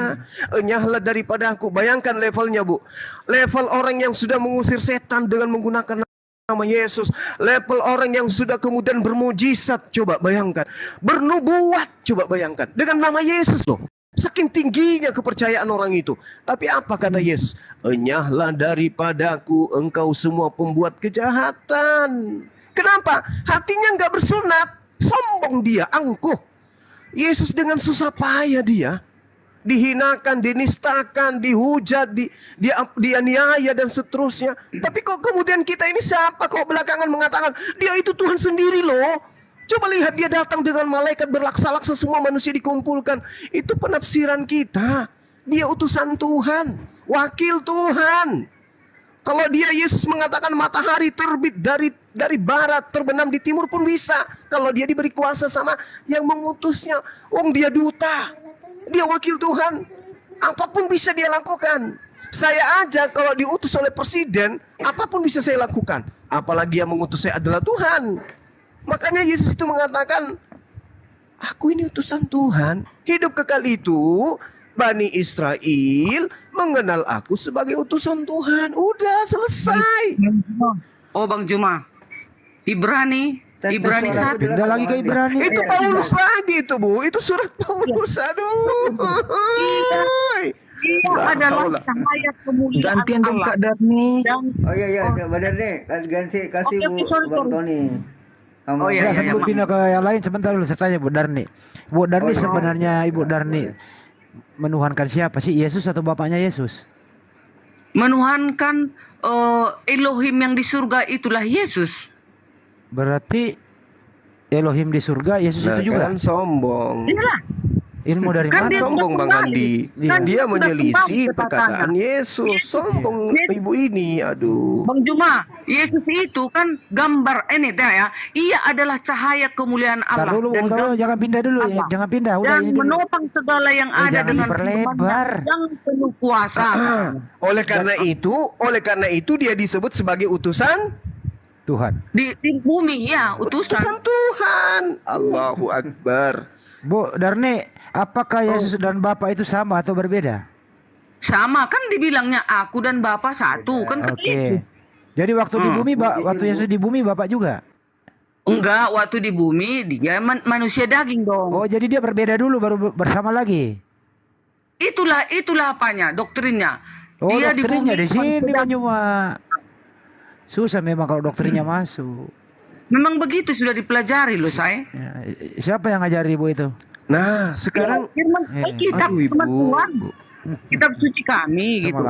Speaker 5: Enyahlah daripada aku. Bayangkan levelnya, Bu. Level orang yang sudah mengusir setan dengan menggunakan nama Yesus. Level orang yang sudah kemudian bermujizat. Coba bayangkan. Bernubuat. Coba bayangkan. Dengan nama Yesus loh. Saking tingginya kepercayaan orang itu. Tapi apa kata Yesus? Enyahlah daripadaku engkau semua pembuat kejahatan. Kenapa? Hatinya nggak bersunat. Sombong dia, angkuh. Yesus dengan susah payah dia. Dihinakan, dinistakan, dihujat, dianiaya dan seterusnya. Tapi kok kemudian kita ini siapa kok belakangan mengatakan dia itu Tuhan sendiri loh. Coba lihat dia datang dengan malaikat berlaksa-laksa, semua manusia dikumpulkan. Itu penafsiran kita. Dia utusan Tuhan, wakil Tuhan. Kalau dia Yesus mengatakan matahari terbit dari barat, terbenam di timur pun bisa. Kalau dia diberi kuasa sama yang mengutusnya. Wong dia duta, dia wakil Tuhan. Apapun bisa dia lakukan. Saya aja kalau diutus oleh presiden, apapun bisa saya lakukan. Apalagi yang mengutus saya adalah Tuhan. Makanya Yesus itu mengatakan, aku ini utusan Tuhan. Hidup kekal itu Bani Israel mengenal aku sebagai utusan Tuhan. Udah selesai.
Speaker 10: Oh Bang Juma, Ibrani 1.
Speaker 11: Pindah lagi ke Ibrani.
Speaker 5: Itu Paulus lagi itu, Bu. Itu surat Paulus. Aduh.
Speaker 10: Dia adalah cahaya kemuliaan
Speaker 6: Gantian dong
Speaker 10: Allah.
Speaker 6: Kak Darni.
Speaker 2: Oh iya Kak Darni, kasih
Speaker 10: Oke,
Speaker 2: Bu
Speaker 10: sorry.
Speaker 2: Bang Tony.
Speaker 10: Oh iya,
Speaker 11: Ya, sebelum pindah ke yang lain sebentar dulu saya tanya Bu Darni. Bu Darni sebenarnya Ibu Darni menuhankan siapa sih? Yesus atau bapaknya Yesus?
Speaker 10: Menuhankan Elohim yang di surga itulah Yesus.
Speaker 11: Berarti Elohim di surga, Yesus
Speaker 5: Nah,
Speaker 11: itu juga.
Speaker 5: kan sombong.
Speaker 10: Iyalah.
Speaker 11: Ilmu dari
Speaker 10: Kan
Speaker 11: mana?
Speaker 10: dia
Speaker 5: Sombong
Speaker 10: sudah
Speaker 5: Bang
Speaker 10: kembali.
Speaker 5: Andi.
Speaker 10: Kan
Speaker 5: Dia
Speaker 10: dia sudah
Speaker 5: menyelisih
Speaker 10: kembali ke
Speaker 5: perkataan
Speaker 10: tatanya.
Speaker 5: Yesus. Sombong ibu ini. Aduh.
Speaker 10: Bang Juma, Yesus itu kan gambar ini ya. Ia adalah cahaya kemuliaan
Speaker 11: Tar
Speaker 10: Allah
Speaker 11: dulu,
Speaker 10: dan
Speaker 11: kalau jangan pindah dulu ya,
Speaker 10: Allah.
Speaker 11: jangan pindah. Udah
Speaker 10: Dan
Speaker 11: ini dulu.
Speaker 10: menopang segala yang ada
Speaker 11: jangan
Speaker 10: dengan
Speaker 11: diperlebar.
Speaker 10: firman-Nya yang penuh kuasa.
Speaker 5: Oleh karena itu dia disebut sebagai utusan
Speaker 11: Tuhan.
Speaker 10: Di bumi ya,
Speaker 5: utusan
Speaker 10: utusan.
Speaker 5: Tuhan. Allahu Akbar.
Speaker 11: Bu Darni, apakah Yesus dan Bapa itu sama atau berbeda?
Speaker 10: Sama kan dibilangnya aku dan Bapa satu kan
Speaker 11: Oke.
Speaker 10: gitu.
Speaker 11: Jadi waktu di bumi, waktu Yesus di bumi Bapak juga?
Speaker 10: Enggak, waktu di bumi dia manusia daging dong.
Speaker 11: Oh, jadi dia berbeda dulu baru bersama lagi.
Speaker 10: Itulah apanya, doktrinnya.
Speaker 11: Oh,
Speaker 10: Dia
Speaker 11: doktrinnya di sini
Speaker 10: manusia
Speaker 11: kan cuma susah memang kalau doktrinnya masuk.
Speaker 10: Memang begitu sudah dipelajari loh saya.
Speaker 11: Ya, siapa yang ngajari Ibu itu?
Speaker 5: Nah, sekarang
Speaker 10: Firman kitab
Speaker 5: aduh, Ibu.
Speaker 10: firman Tuhan. Kitab suci kami gitu.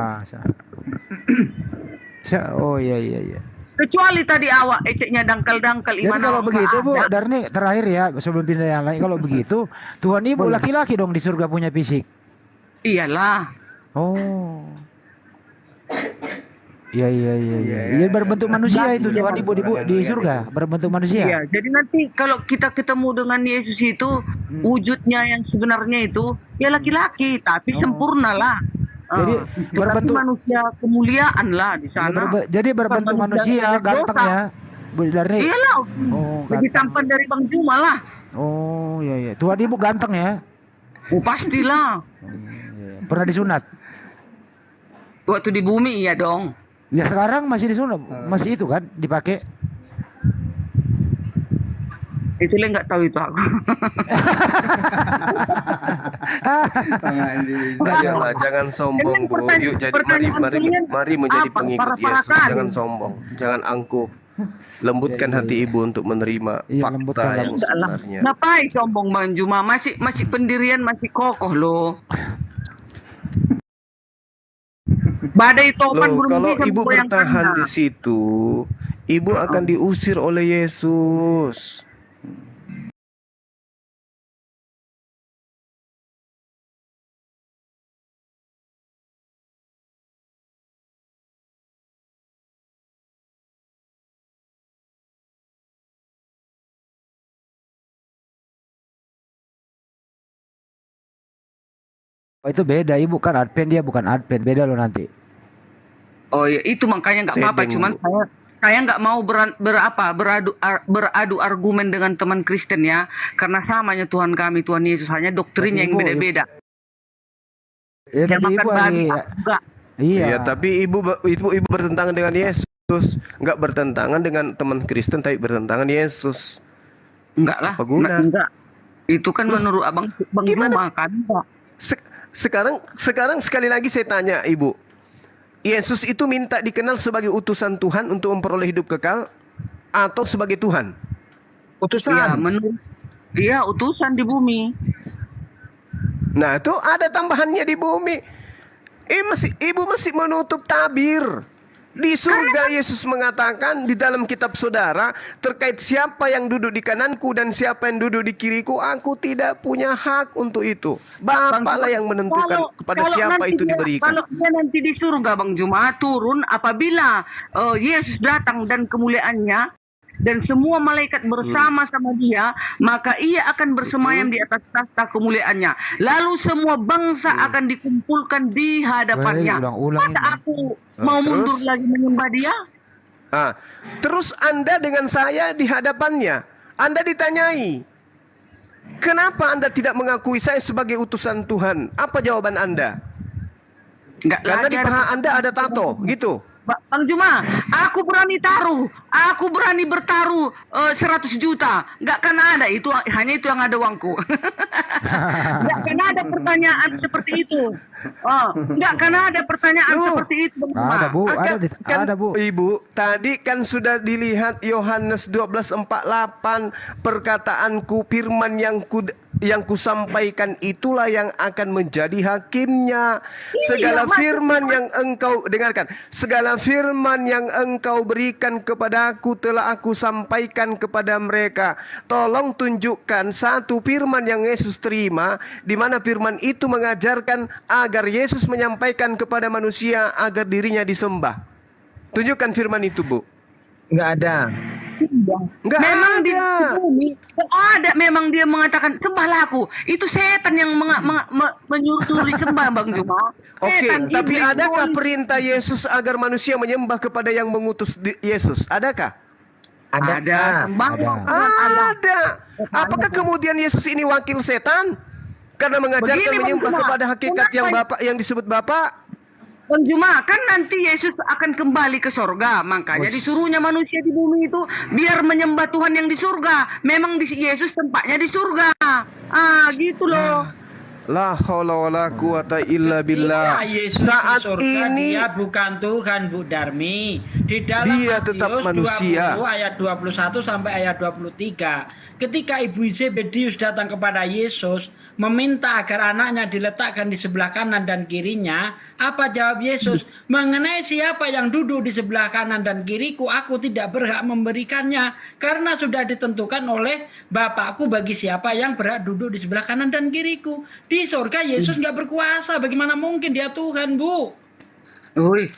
Speaker 11: Oh iya.
Speaker 10: Kecuali tadi awak eceknya dangkal-dangkal
Speaker 11: Jadi
Speaker 10: imana.
Speaker 11: kalau begitu Bu
Speaker 10: ada.
Speaker 11: Darni terakhir ya sebelum pindah yang lain, kalau begitu Tuhan Ibu laki-laki dong di surga punya fisik.
Speaker 10: Iyalah.
Speaker 11: Oh. Iya. Iya berbentuk manusia itu Tuhan Ibu di surga berbentuk manusia.
Speaker 10: Iya, jadi nanti kalau kita ketemu dengan Yesus itu wujudnya yang sebenarnya itu ya laki-laki tapi sempurna lah.
Speaker 11: Jadi
Speaker 10: Tetapi
Speaker 11: berbentuk
Speaker 10: manusia kemuliaan lah di sana.
Speaker 11: jadi berbentuk
Speaker 10: Bukan
Speaker 11: manusia
Speaker 10: yang
Speaker 11: ganteng
Speaker 10: dosa.
Speaker 11: ya. Bu Darni.
Speaker 10: Iyalah.
Speaker 11: Oh,
Speaker 10: Lebih
Speaker 11: ganteng.
Speaker 10: tampan dari Bang Juma lah.
Speaker 11: Oh iya. Tuhan Ibu ganteng ya.
Speaker 10: Oh, pastilah.
Speaker 11: Pernah disunat?
Speaker 10: Waktu di bumi iya dong.
Speaker 11: Ya sekarang masih disunat, masih itu kan dipakai.
Speaker 10: Itu lah nggak tahu itu aku.
Speaker 5: Jangan sombong Bu. Yuk jadi mari menjadi pengikut Yesus. Jangan sombong, jangan angkuh. Lembutkan hati Ibu untuk menerima fakta yang sebenarnya.
Speaker 10: Ngapain sombong Bang Juma? Masih pendirian masih kokoh loh. Badai topan
Speaker 5: Loh,
Speaker 10: belum
Speaker 5: kalau
Speaker 10: bisa
Speaker 5: Ibu
Speaker 10: menggoyangkannya.
Speaker 5: bertahan di situ, Ibu akan diusir oleh Yesus.
Speaker 11: Oh, itu beda, Ibu kan Advent, dia bukan Advent, beda loh nanti.
Speaker 10: Oh ya, itu makanya nggak apa-apa.
Speaker 5: Sedeng,
Speaker 10: Cuman
Speaker 5: Bu.
Speaker 10: saya nggak mau beradu argumen dengan teman Kristen ya, karena samanya Tuhan kami, Tuhan Yesus, hanya doktrinnya yang
Speaker 11: Ibu,
Speaker 10: beda-beda.
Speaker 11: Ya,
Speaker 10: Dia
Speaker 11: tapi
Speaker 10: makan
Speaker 11: Ibu
Speaker 10: babi
Speaker 11: lagi,
Speaker 10: enggak.
Speaker 11: iya.
Speaker 5: Iya, tapi ibu bertentangan dengan Yesus, nggak bertentangan dengan teman Kristen, tapi bertentangan Yesus.
Speaker 10: Enggak lah.
Speaker 5: Apa guna?
Speaker 10: Enggak. Itu kan menurut Bang Juma kan. Enggak.
Speaker 5: Sekarang sekali lagi saya tanya Ibu, Yesus itu minta dikenal sebagai utusan Tuhan untuk memperoleh hidup kekal atau sebagai Tuhan?
Speaker 6: Utusan.
Speaker 10: Iya, utusan di bumi.
Speaker 5: Nah, itu ada tambahannya di bumi. Ibu masih menutup tabir. Di surga Yesus mengatakan di dalam kitab saudara, terkait siapa yang duduk di kananku dan siapa yang duduk di kiriku, aku tidak punya hak untuk itu. Bapaklah yang menentukan kepada siapa itu diberikan.
Speaker 10: Kalau dia nanti di surga, Bang Juma, turun apabila Yesus datang dan kemuliaannya dan semua malaikat bersama-sama dia, maka ia akan bersemayam di atas tahta kemuliaannya. Lalu semua bangsa akan dikumpulkan di hadapannya. Masa aku mau mundur lagi menyembah dia?
Speaker 5: Terus Anda dengan saya di hadapannya, Anda ditanyai, kenapa Anda tidak mengakui saya sebagai utusan Tuhan? Apa jawaban Anda? Karena di paha Anda ada tato, gitu.
Speaker 10: Bang Juma, aku berani bertaruh 100 juta. Nggak kan ada, itu hanya itu yang ada uangku. Nggak kan ada pertanyaan seperti itu. Nggak kan ada pertanyaan seperti itu, Bang Juma.
Speaker 11: Ada, Bu. Ada, Bu.
Speaker 5: Ibu, tadi kan sudah dilihat Yohanes 12:48, perkataanku, firman yang kusampaikan itulah yang akan menjadi hakimnya. Segala firman yang engkau dengarkan, segala firman yang engkau berikan kepadaku telah aku sampaikan kepada mereka. Tolong tunjukkan satu firman yang Yesus terima, di mana firman itu mengajarkan agar Yesus menyampaikan kepada manusia agar dirinya disembah. Tunjukkan firman itu, Bu.
Speaker 6: Nggak ada.
Speaker 5: Nggak
Speaker 10: memang
Speaker 5: ada.
Speaker 10: Ada, memang dia mengatakan sembahlah aku. Itu setan yang menyuruh disembah, Bang Juma.
Speaker 5: Oke, tapi adakah perintah Yesus agar manusia menyembah kepada yang mengutus Yesus? Adakah?
Speaker 10: Ada.
Speaker 5: Ada. Apakah kemudian Yesus ini wakil setan? Karena mengajarkan menyembah kepada hakikat yang Bapak yang disebut Bapak?
Speaker 10: Bang Juma, kan nanti Yesus akan kembali ke surga. Makanya disuruhnya manusia di bumi itu biar menyembah Tuhan yang di surga. Memang Yesus tempatnya di surga. Gitu loh.
Speaker 5: La haula wala quwata illa billah. Saat ini
Speaker 3: dia bukan Tuhan, Bu Darmi. Di dalam
Speaker 5: dia tetap manusia.
Speaker 3: 20 ayat 21 sampai ayat 23. Ketika ibu Zebedius datang kepada Yesus meminta agar anaknya diletakkan di sebelah kanan dan kirinya, apa jawab Yesus? Mengenai siapa yang duduk di sebelah kanan dan kiriku, aku tidak berhak memberikannya, karena sudah ditentukan oleh Bapakku bagi siapa yang berhak duduk di sebelah kanan dan kiriku. Di surga Yesus nggak berkuasa, bagaimana mungkin dia Tuhan, Bu?
Speaker 10: Wih,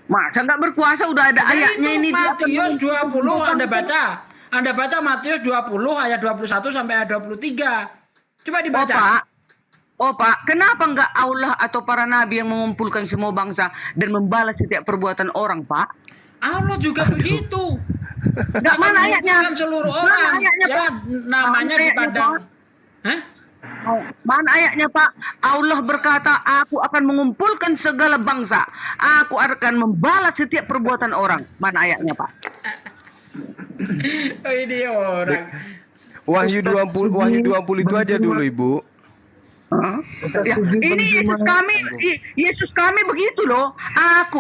Speaker 10: masa nggak berkuasa? Udah ada ayatnya ini.
Speaker 3: Matius 20 Anda baca. Anda baca Matius 20 ayat 21 sampai ayat 23. Coba dibaca.
Speaker 10: Pak, kenapa enggak Allah atau para nabi yang mengumpulkan semua bangsa dan membalas setiap perbuatan orang, Pak?
Speaker 3: Allah juga begitu.
Speaker 10: Enggak, mana ayatnya?
Speaker 3: Seluruh orang
Speaker 10: ayatnya,
Speaker 3: ya,
Speaker 10: Pak?
Speaker 3: namanya di padang. Hah?
Speaker 10: Mana ayatnya, Pak? Allah berkata, aku akan mengumpulkan segala bangsa. Aku akan membalas setiap perbuatan orang. Mana ayatnya, Pak?
Speaker 3: Oh, ini orang.
Speaker 5: Wahyu 20 itu aja dulu, Ibu.
Speaker 10: Ya, ini Yesus kami begitu loh.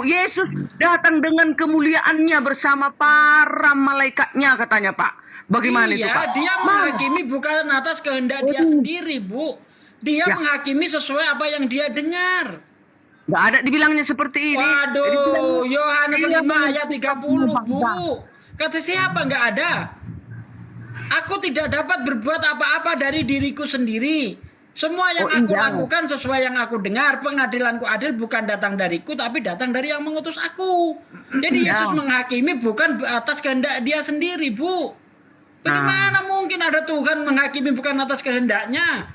Speaker 10: Yesus datang dengan kemuliaannya bersama para malaikatnya, katanya, Pak. Bagaimana itu, Pak?
Speaker 3: Dia menghakimi bukan atas kehendak dia sendiri, Bu. Dia menghakimi sesuai apa yang dia dengar.
Speaker 10: Nggak ada dibilangnya seperti ini.
Speaker 3: Waduh, Yohanes 5 ayat 30, Bu. Kata siapa nggak ada? Aku tidak dapat berbuat apa-apa dari diriku sendiri. Semua yang aku lakukan sesuai yang aku dengar. Pengadilanku adil bukan datang dariku, tapi datang dari yang mengutus aku. Jadi Yesus menghakimi bukan atas kehendak dia sendiri, Bu. Bagaimana mungkin ada Tuhan menghakimi bukan atas kehendaknya?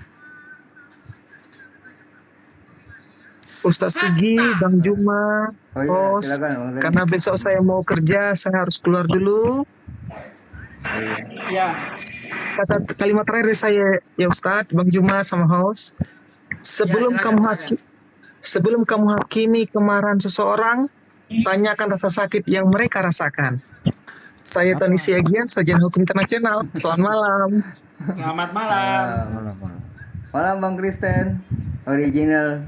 Speaker 6: Ustaz Sugi, Bang Juma,
Speaker 2: Oh iya,
Speaker 6: host.
Speaker 2: silakan Bang Tony.
Speaker 6: Karena besok saya mau kerja, saya harus keluar dulu.
Speaker 3: Ya.
Speaker 6: Kata kalimat terakhir saya, ya Ustaz, Bang Juma sama host. Sebelum
Speaker 3: silakan.
Speaker 6: kamu hakimi kemarahan seseorang, tanyakan rasa sakit yang mereka rasakan. Saya Tony Siagian, Sarjana Hukum Internasional. Selamat malam.
Speaker 3: Selamat malam.
Speaker 2: Malam Bang Kristen, original.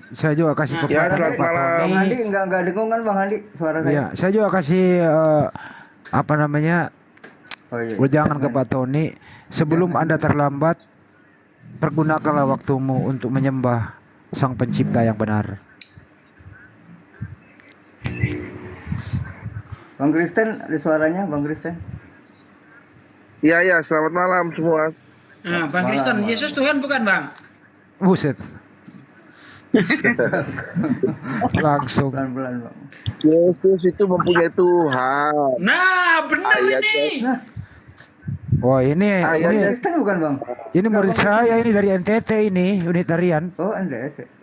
Speaker 11: Saya juga kasih
Speaker 2: Ya,
Speaker 11: pepatah Pak
Speaker 2: Bang
Speaker 11: Tony.
Speaker 2: Andi enggak dengung kan Bang Andi suara saya?
Speaker 11: Iya, saya juga kasih apa namanya?
Speaker 2: Oh iya.
Speaker 11: Wejangan ke Pak Tony, sebelum Anda terlambat, pergunakanlah waktumu untuk menyembah Sang Pencipta yang benar.
Speaker 2: Bang Kristen, ada suaranya Bang Kristen?
Speaker 9: Iya, ya, selamat malam semua.
Speaker 3: Nah, Bang Kristen, Yesus Tuhan bukan, Bang?
Speaker 11: Buset. Langsung.
Speaker 2: Pelan-pelan Bang.
Speaker 9: Yesus itu mempunyai Tuhan.
Speaker 3: Nah, benar ini.
Speaker 11: Wah, ini
Speaker 2: Kristen bukan Bang?
Speaker 11: ini murid saya ini dari NTT ini, Unitarian.
Speaker 2: Oh, NTT.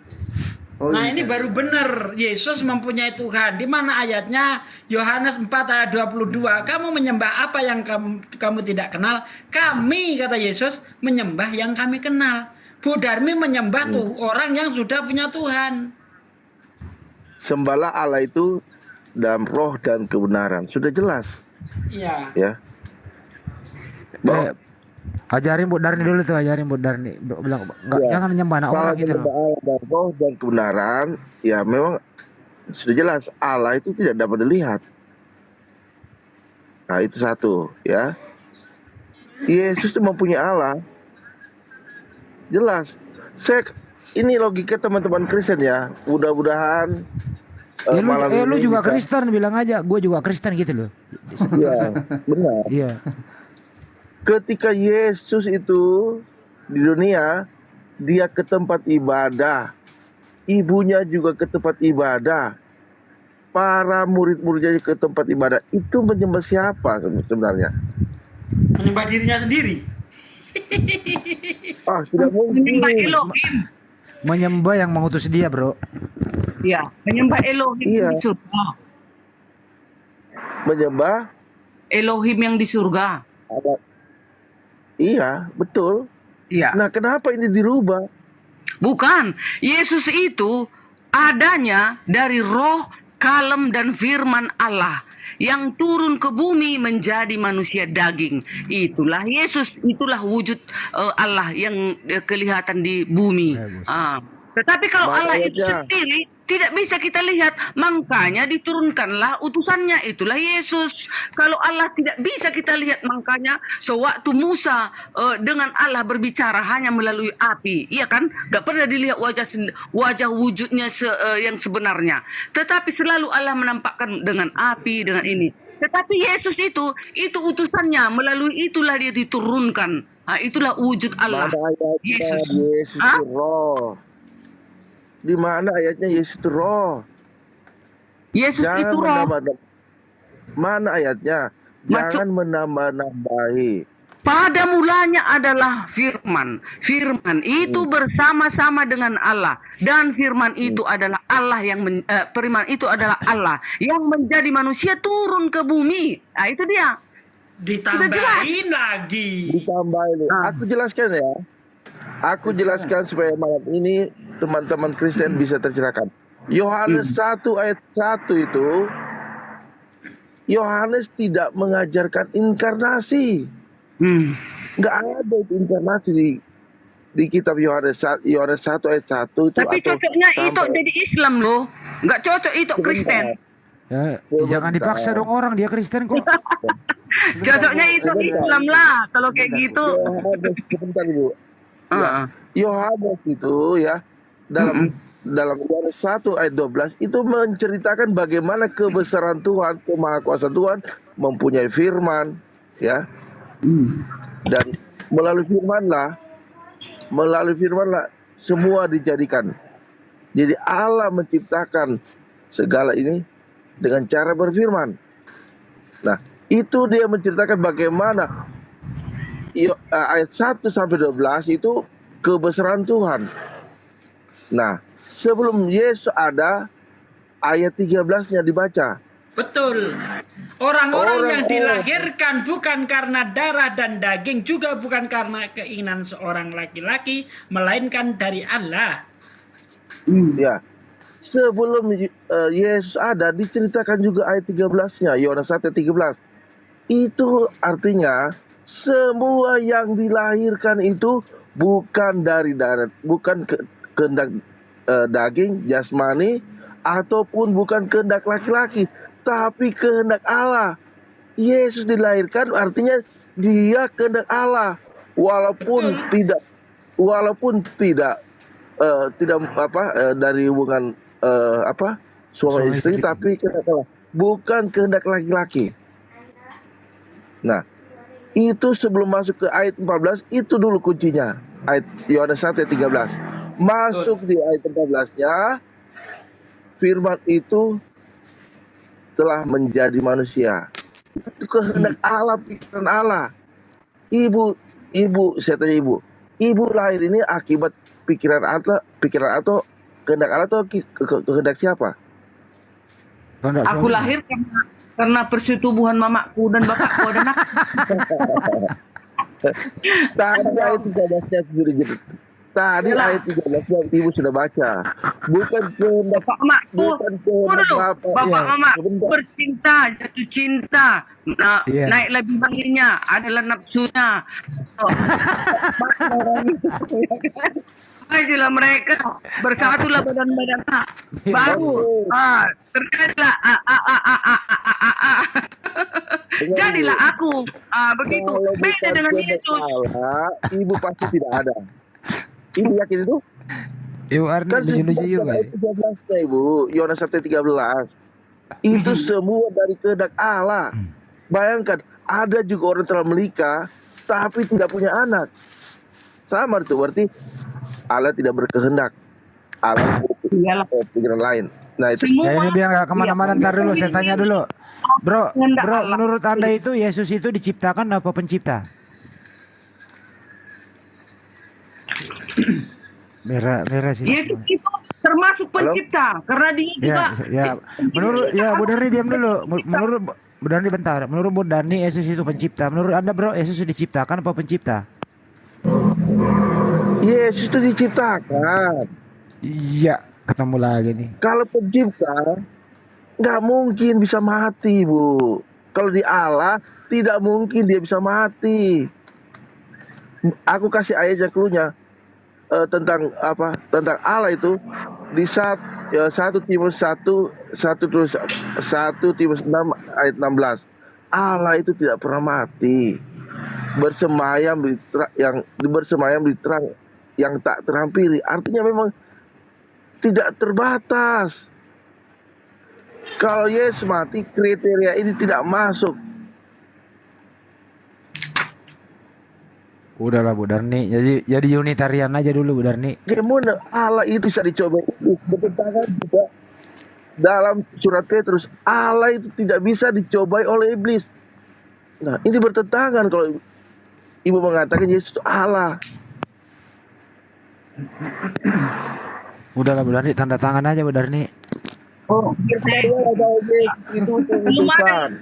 Speaker 2: Oh,
Speaker 3: Nah,
Speaker 2: iya.
Speaker 3: ini baru benar. Yesus mempunyai Tuhan. Di mana ayatnya? Yohanes 4 ayat 22. Kamu menyembah apa yang kamu tidak kenal? Kami, kata Yesus, menyembah yang kami kenal. Bu Darmi menyembah tuh orang yang sudah punya Tuhan.
Speaker 9: Sembahlah Allah itu dalam roh dan kebenaran. Sudah jelas,
Speaker 3: Iya.
Speaker 9: ya.
Speaker 11: Ajarin Bu Darni dulu tuh, ajarin Bu Darni. Bilang enggak,
Speaker 9: Ya.
Speaker 11: jangan nyembah anak orang gitu loh.
Speaker 9: Allah dan roh dan kebenaran, ya memang sudah jelas Allah itu tidak dapat dilihat. Nah, itu satu, ya. Yesus itu mempunyai Allah. Jelas. Ini logika teman-teman Kristen ya. Mudah-mudahan malam
Speaker 11: lu
Speaker 9: ini
Speaker 11: juga
Speaker 9: bisa-
Speaker 11: Kristen bilang aja, gue juga Kristen gitu loh.
Speaker 9: Iya, benar.
Speaker 11: Iya.
Speaker 9: Ketika Yesus itu di dunia, dia ke tempat ibadah. Ibunya juga ke tempat ibadah. Para murid-muridnya ke tempat ibadah. Itu menyembah siapa sebenarnya?
Speaker 3: Menyembah dirinya sendiri.
Speaker 9: Sudah mungkin.
Speaker 10: Menyembah Elohim.
Speaker 11: Menyembah yang mengutus dia, Bro.
Speaker 10: Ya, menyembah Elohim
Speaker 9: Iya.
Speaker 10: yang di surga.
Speaker 9: Menyembah?
Speaker 10: Elohim yang di surga.
Speaker 9: Iya, betul.
Speaker 10: Iya.
Speaker 9: Nah, kenapa ini dirubah?
Speaker 10: Bukan. Yesus itu adanya dari roh, kalem, dan firman Allah yang turun ke bumi menjadi manusia daging. Itulah Yesus, itulah wujud Allah yang kelihatan di bumi. Tetapi kalau Allah itu sendiri tidak bisa kita lihat, makanya diturunkanlah utusannya, itulah Yesus. Kalau Allah tidak bisa kita lihat, makanya sewaktu Musa dengan Allah berbicara hanya melalui api, iya kan? Gak pernah dilihat wajah wujudnya yang sebenarnya. Tetapi selalu Allah menampakkan dengan api, dengan ini. Tetapi Yesus itu utusannya, melalui itulah dia diturunkan. Nah, itulah wujud Allah.
Speaker 9: Mana ayatnya
Speaker 10: Yesus.
Speaker 9: Yesus itu roh? Di mana ayatnya Yesus itu roh?
Speaker 10: Yesus itu roh.
Speaker 9: Mana ayatnya? Jangan menambah-nambahi.
Speaker 10: Pada mulanya adalah firman. Firman itu bersama-sama dengan Allah, dan firman itu adalah Allah yang firman itu adalah Allah yang menjadi manusia turun ke bumi. Nah, itu dia.
Speaker 3: Ditambahin lagi.
Speaker 9: Ditambahin. Aku jelaskan ya. Aku jelaskan supaya malam ini teman-teman Kristen bisa tercerahkan. Yohanes 1 ayat 1 itu, Yohanes tidak mengajarkan inkarnasi. Nggak ada itu inkarnasi di kitab Yohanes 1 ayat 1 itu.
Speaker 10: Tapi cocoknya itu jadi Islam loh. Nggak cocok itu Kristen.
Speaker 11: Ya, jangan dipaksa dong orang, dia Kristen kok.
Speaker 10: Cocoknya itu Islam lah kalau kayak gitu.
Speaker 9: Sebentar Ibu. Ya, Yohanes itu ya dalam Yohanes 1 ayat 12 itu menceritakan bagaimana kebesaran Tuhan, kemahakuasaan Tuhan, mempunyai firman, ya. Dan melalui firmanlah semua dijadikan. Jadi Allah menciptakan segala ini dengan cara berfirman. Nah, itu dia menceritakan bagaimana ayat 1 sampai 12 itu kebesaran Tuhan. Nah, sebelum Yesus ada, ayat 13-nya dibaca.
Speaker 3: Betul. Orang-orang yang
Speaker 9: Orang-orang
Speaker 3: dilahirkan bukan karena darah dan daging, juga bukan karena keinginan seorang laki-laki, melainkan dari Allah.
Speaker 9: Ya, sebelum Yesus ada, diceritakan juga ayat 13-nya, Yohanes 1:13. Itu artinya semua yang dilahirkan itu bukan dari darah, bukan kehendak daging, jasmani, ataupun bukan kehendak laki-laki, tapi kehendak Allah. Yesus dilahirkan artinya dia kehendak Allah, walaupun tidak dari hubungan suami istri, tapi kehendak Allah, bukan kehendak laki-laki. Nah, itu sebelum masuk ke ayat 14, itu dulu kuncinya. Ayat Yohanes 1:13. Masuk di ayat 14-nya, firman itu telah menjadi manusia. Itu kehendak Allah, pikiran Allah. Ibu, saya tanya ibu lahir ini akibat pikiran atau kehendak Allah atau kehendak siapa?
Speaker 10: Aku lahir karena persetubuhan mamaku dan bapakku dan aku.
Speaker 9: Tadi ayat 13-nya sendiri. Tadi ayat 13-nya ibu sudah baca. Bukan kehendak bapak
Speaker 10: mamaku bercinta, jatuh cinta. Naik lebih banginnya adalah nafsunya. Ajalah mereka bersatulah badan-badannya, baru terjadilah jadilah aku, begitu. Beda dengan Yesus.
Speaker 9: Ibu pasti tidak ada. Ibu yakin itu?
Speaker 11: Ibu Arni
Speaker 9: Kan ayat 13-nya ibu, Yohanes 1:13. Itu semua dari kehendak Allah. Bayangkan, ada juga orang telah menikah tapi tidak punya anak. Sama itu berarti Allah tidak berkehendak. Allah pikiran lain. Nah itu.
Speaker 11: Ya ini biar gak kemana-mana, ntar dulu saya tanya dulu. Bro, menurut Anda itu Yesus itu diciptakan apa pencipta? Merah sih.
Speaker 10: Yesus itu termasuk pencipta. Karena dia juga.
Speaker 11: Menurut Bu Darni diam dulu. Menurut Bu Darni bentar. Menurut Bu Darni Yesus itu pencipta. Menurut Anda bro, Yesus diciptakan apa pencipta?
Speaker 9: Yesus itu diciptakan.
Speaker 11: Iya, ketemu lagi nih.
Speaker 9: Kalau pencipta, nggak mungkin bisa mati, Bu. Kalau di Allah, tidak mungkin dia bisa mati. Aku kasih ayat yang cluenya tentang apa? Tentang Allah itu di 1 Timotius 6 ayat 16. Allah itu tidak pernah mati. Bersemayam di terang yang tak terhampiri. Artinya memang tidak terbatas. Kalau Yesus mati, kriteria ini tidak masuk.
Speaker 11: Udahlah Bu Darni, jadi Unitarian aja dulu Bu Darni.
Speaker 9: Gimana Allah itu bisa dicoba? Bertentangan juga dalam surat Petrus. Allah itu tidak bisa dicobai oleh iblis. Nah, ini bertentangan kalau ibu mengatakan Yesus itu Allah.
Speaker 11: Udahlah Bu Darni, tanda tangan aja Bu Darni.
Speaker 10: Belum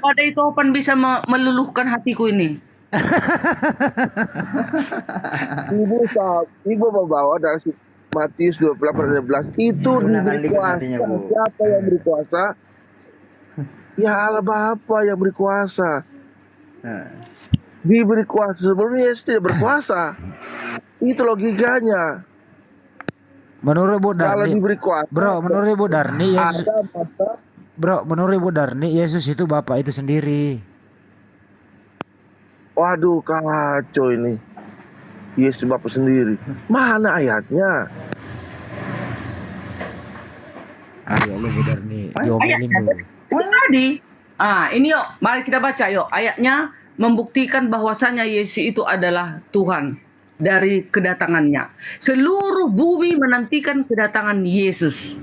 Speaker 10: ada itu open bisa meluluhkan hatiku ini.
Speaker 9: Ibu membawa dari Matius 28:11 itu diberi kuasa. Siapa yang beri kuasa? Ya Allah Bapa yang beri kuasa. Diberi kuasa, sebelumnya Yesus tidak berkuasa. Itu logikanya.
Speaker 11: Menurut Bu Darni,
Speaker 9: kalau diberi kuasa,
Speaker 11: menurut Bu Darni, Yesus, menurut Bu Darni, Yesus itu Bapa itu sendiri.
Speaker 9: Waduh, kacau ini. Yesus Bapa sendiri. Mana ayatnya?
Speaker 11: Ayo lu Bu Darni, diomelin dulu.
Speaker 10: Tadi, ini yuk, mari kita baca yuk. Ayatnya membuktikan bahwasanya Yesus itu adalah Tuhan dari kedatangannya. Seluruh bumi menantikan kedatangan Yesus.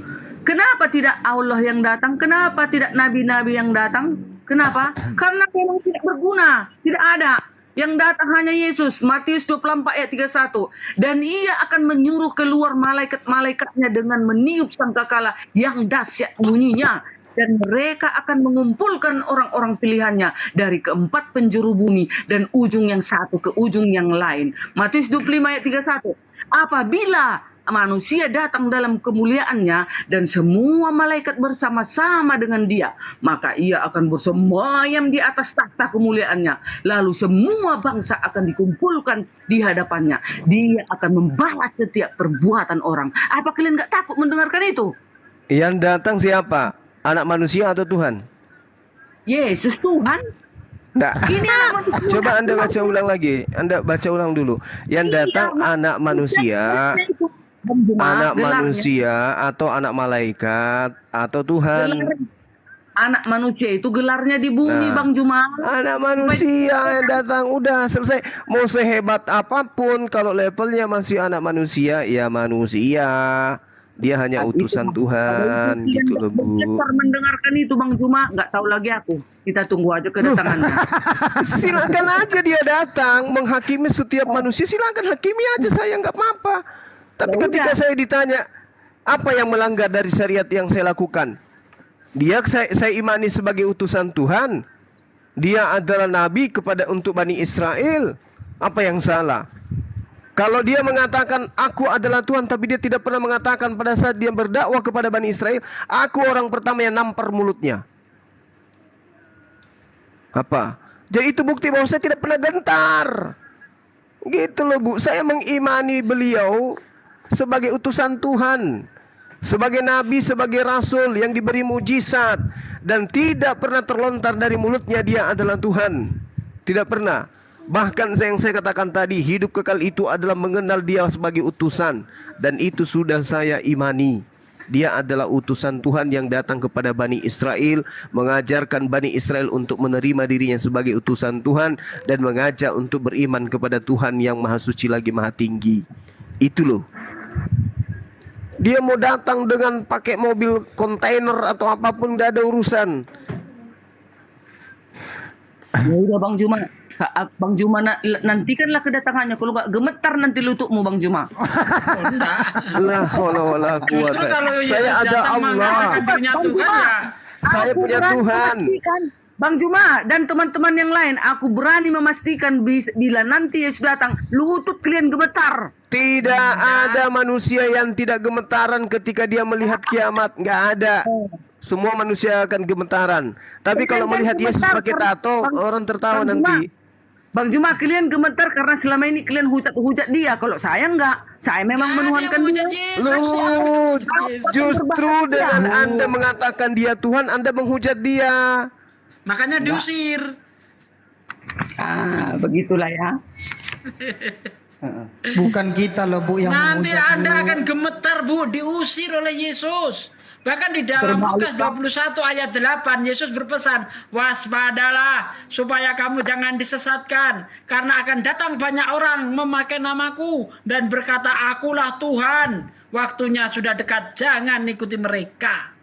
Speaker 10: Kenapa tidak Allah yang datang? Kenapa tidak nabi-nabi yang datang? Kenapa? Karena memang tidak berguna, tidak ada. Yang datang hanya Yesus. Matius 24 ayat 31. Dan ia akan menyuruh keluar malaikat-malaikatnya dengan meniup sangkakala yang dahsyat bunyinya. Dan mereka akan mengumpulkan orang-orang pilihannya dari keempat penjuru bumi dan ujung yang satu ke ujung yang lain. Matius 25 ayat 31. Apabila manusia datang dalam kemuliaannya dan semua malaikat bersama-sama dengan dia, maka ia akan bersemayam di atas takhta kemuliaannya. Lalu semua bangsa akan dikumpulkan di hadapannya. Dia akan membalas setiap perbuatan orang. Apa kalian nggak takut mendengarkan itu?
Speaker 5: Yang datang siapa? Anak manusia atau Tuhan?
Speaker 10: Yesus Tuhan.
Speaker 5: Enggak.
Speaker 10: Ini anak manusia.
Speaker 5: Coba Anda baca ulang lagi. Anda baca ulang dulu. Yang datang anak manusia, anak manusia atau anak malaikat atau Tuhan.
Speaker 10: Anak manusia itu gelarnya di bumi, Bang Juma.
Speaker 5: Anak manusia yang datang, udah selesai. Mau sehebat apapun, kalau levelnya masih anak manusia, ya manusia. Dia hanya utusan Tuhan, gitu loh, Bu.
Speaker 10: Mendengarkan itu, Bang Juma, nggak tahu lagi aku. Kita tunggu aja kedatangannya.
Speaker 5: Silakan aja dia datang menghakimi setiap manusia. Silakan hakimi aja, saya nggak apa-apa. Tapi ketika saya ditanya apa yang melanggar dari syariat yang saya lakukan, saya imani sebagai utusan Tuhan. Dia adalah nabi untuk Bani Israel. Apa yang salah? Kalau dia mengatakan aku adalah Tuhan, tapi dia tidak pernah mengatakan pada saat dia berdakwah kepada Bani Israel, aku orang pertama yang nampar mulutnya. Apa? Jadi itu bukti bahwa saya tidak pernah gentar. Gitu loh, Bu. Saya mengimani beliau sebagai utusan Tuhan, sebagai nabi, sebagai rasul yang diberi mujizat, dan tidak pernah terlontar dari mulutnya dia adalah Tuhan. Tidak pernah. Bahkan yang saya katakan tadi, hidup kekal itu adalah mengenal dia sebagai utusan, dan itu sudah saya imani. Dia adalah utusan Tuhan yang datang kepada Bani Israel, mengajarkan Bani Israel untuk menerima dirinya sebagai utusan Tuhan, dan mengajak untuk beriman kepada Tuhan yang maha suci lagi maha tinggi. Itu loh. Dia mau datang dengan pakai mobil kontainer atau apapun, tidak ada urusan.
Speaker 10: Ya udah, Bang Juma. Bang Juma, nantikanlah kedatangannya. Kalau nggak gemetar nanti lututmu, Bang Juma.
Speaker 5: Saya ada Allah. Saya punya Tuhan.
Speaker 10: Bang Juma dan teman-teman yang lain, aku berani memastikan bila nanti Yesus datang, lutut kalian gemetar.
Speaker 5: Tidak ada manusia yang tidak gemetaran ketika dia melihat kiamat. Nggak ada. Semua manusia akan gemetaran. Tapi kalau melihat Yesus pakai tato, orang tertawa nanti.
Speaker 10: Bang Juma, kalian gemetar karena selama ini kalian hujat dia. Kalau saya enggak, saya memang menuhankan dia.
Speaker 5: Loh, justru dengan Anda mengatakan dia Tuhan, Anda menghujat dia.
Speaker 3: Makanya diusir.
Speaker 10: Begitulah ya.
Speaker 4: Bukan kita loh, Bu, yang
Speaker 3: nanti
Speaker 4: menghujat
Speaker 3: Anda
Speaker 4: lu.
Speaker 3: akan gemetar, Bu, diusir oleh Yesus. Bahkan di dalam Lukas 21 ayat 8 Yesus berpesan, waspadalah supaya kamu jangan disesatkan, karena akan datang banyak orang memakai namaku dan berkata akulah Tuhan. Waktunya sudah dekat, jangan ikuti mereka.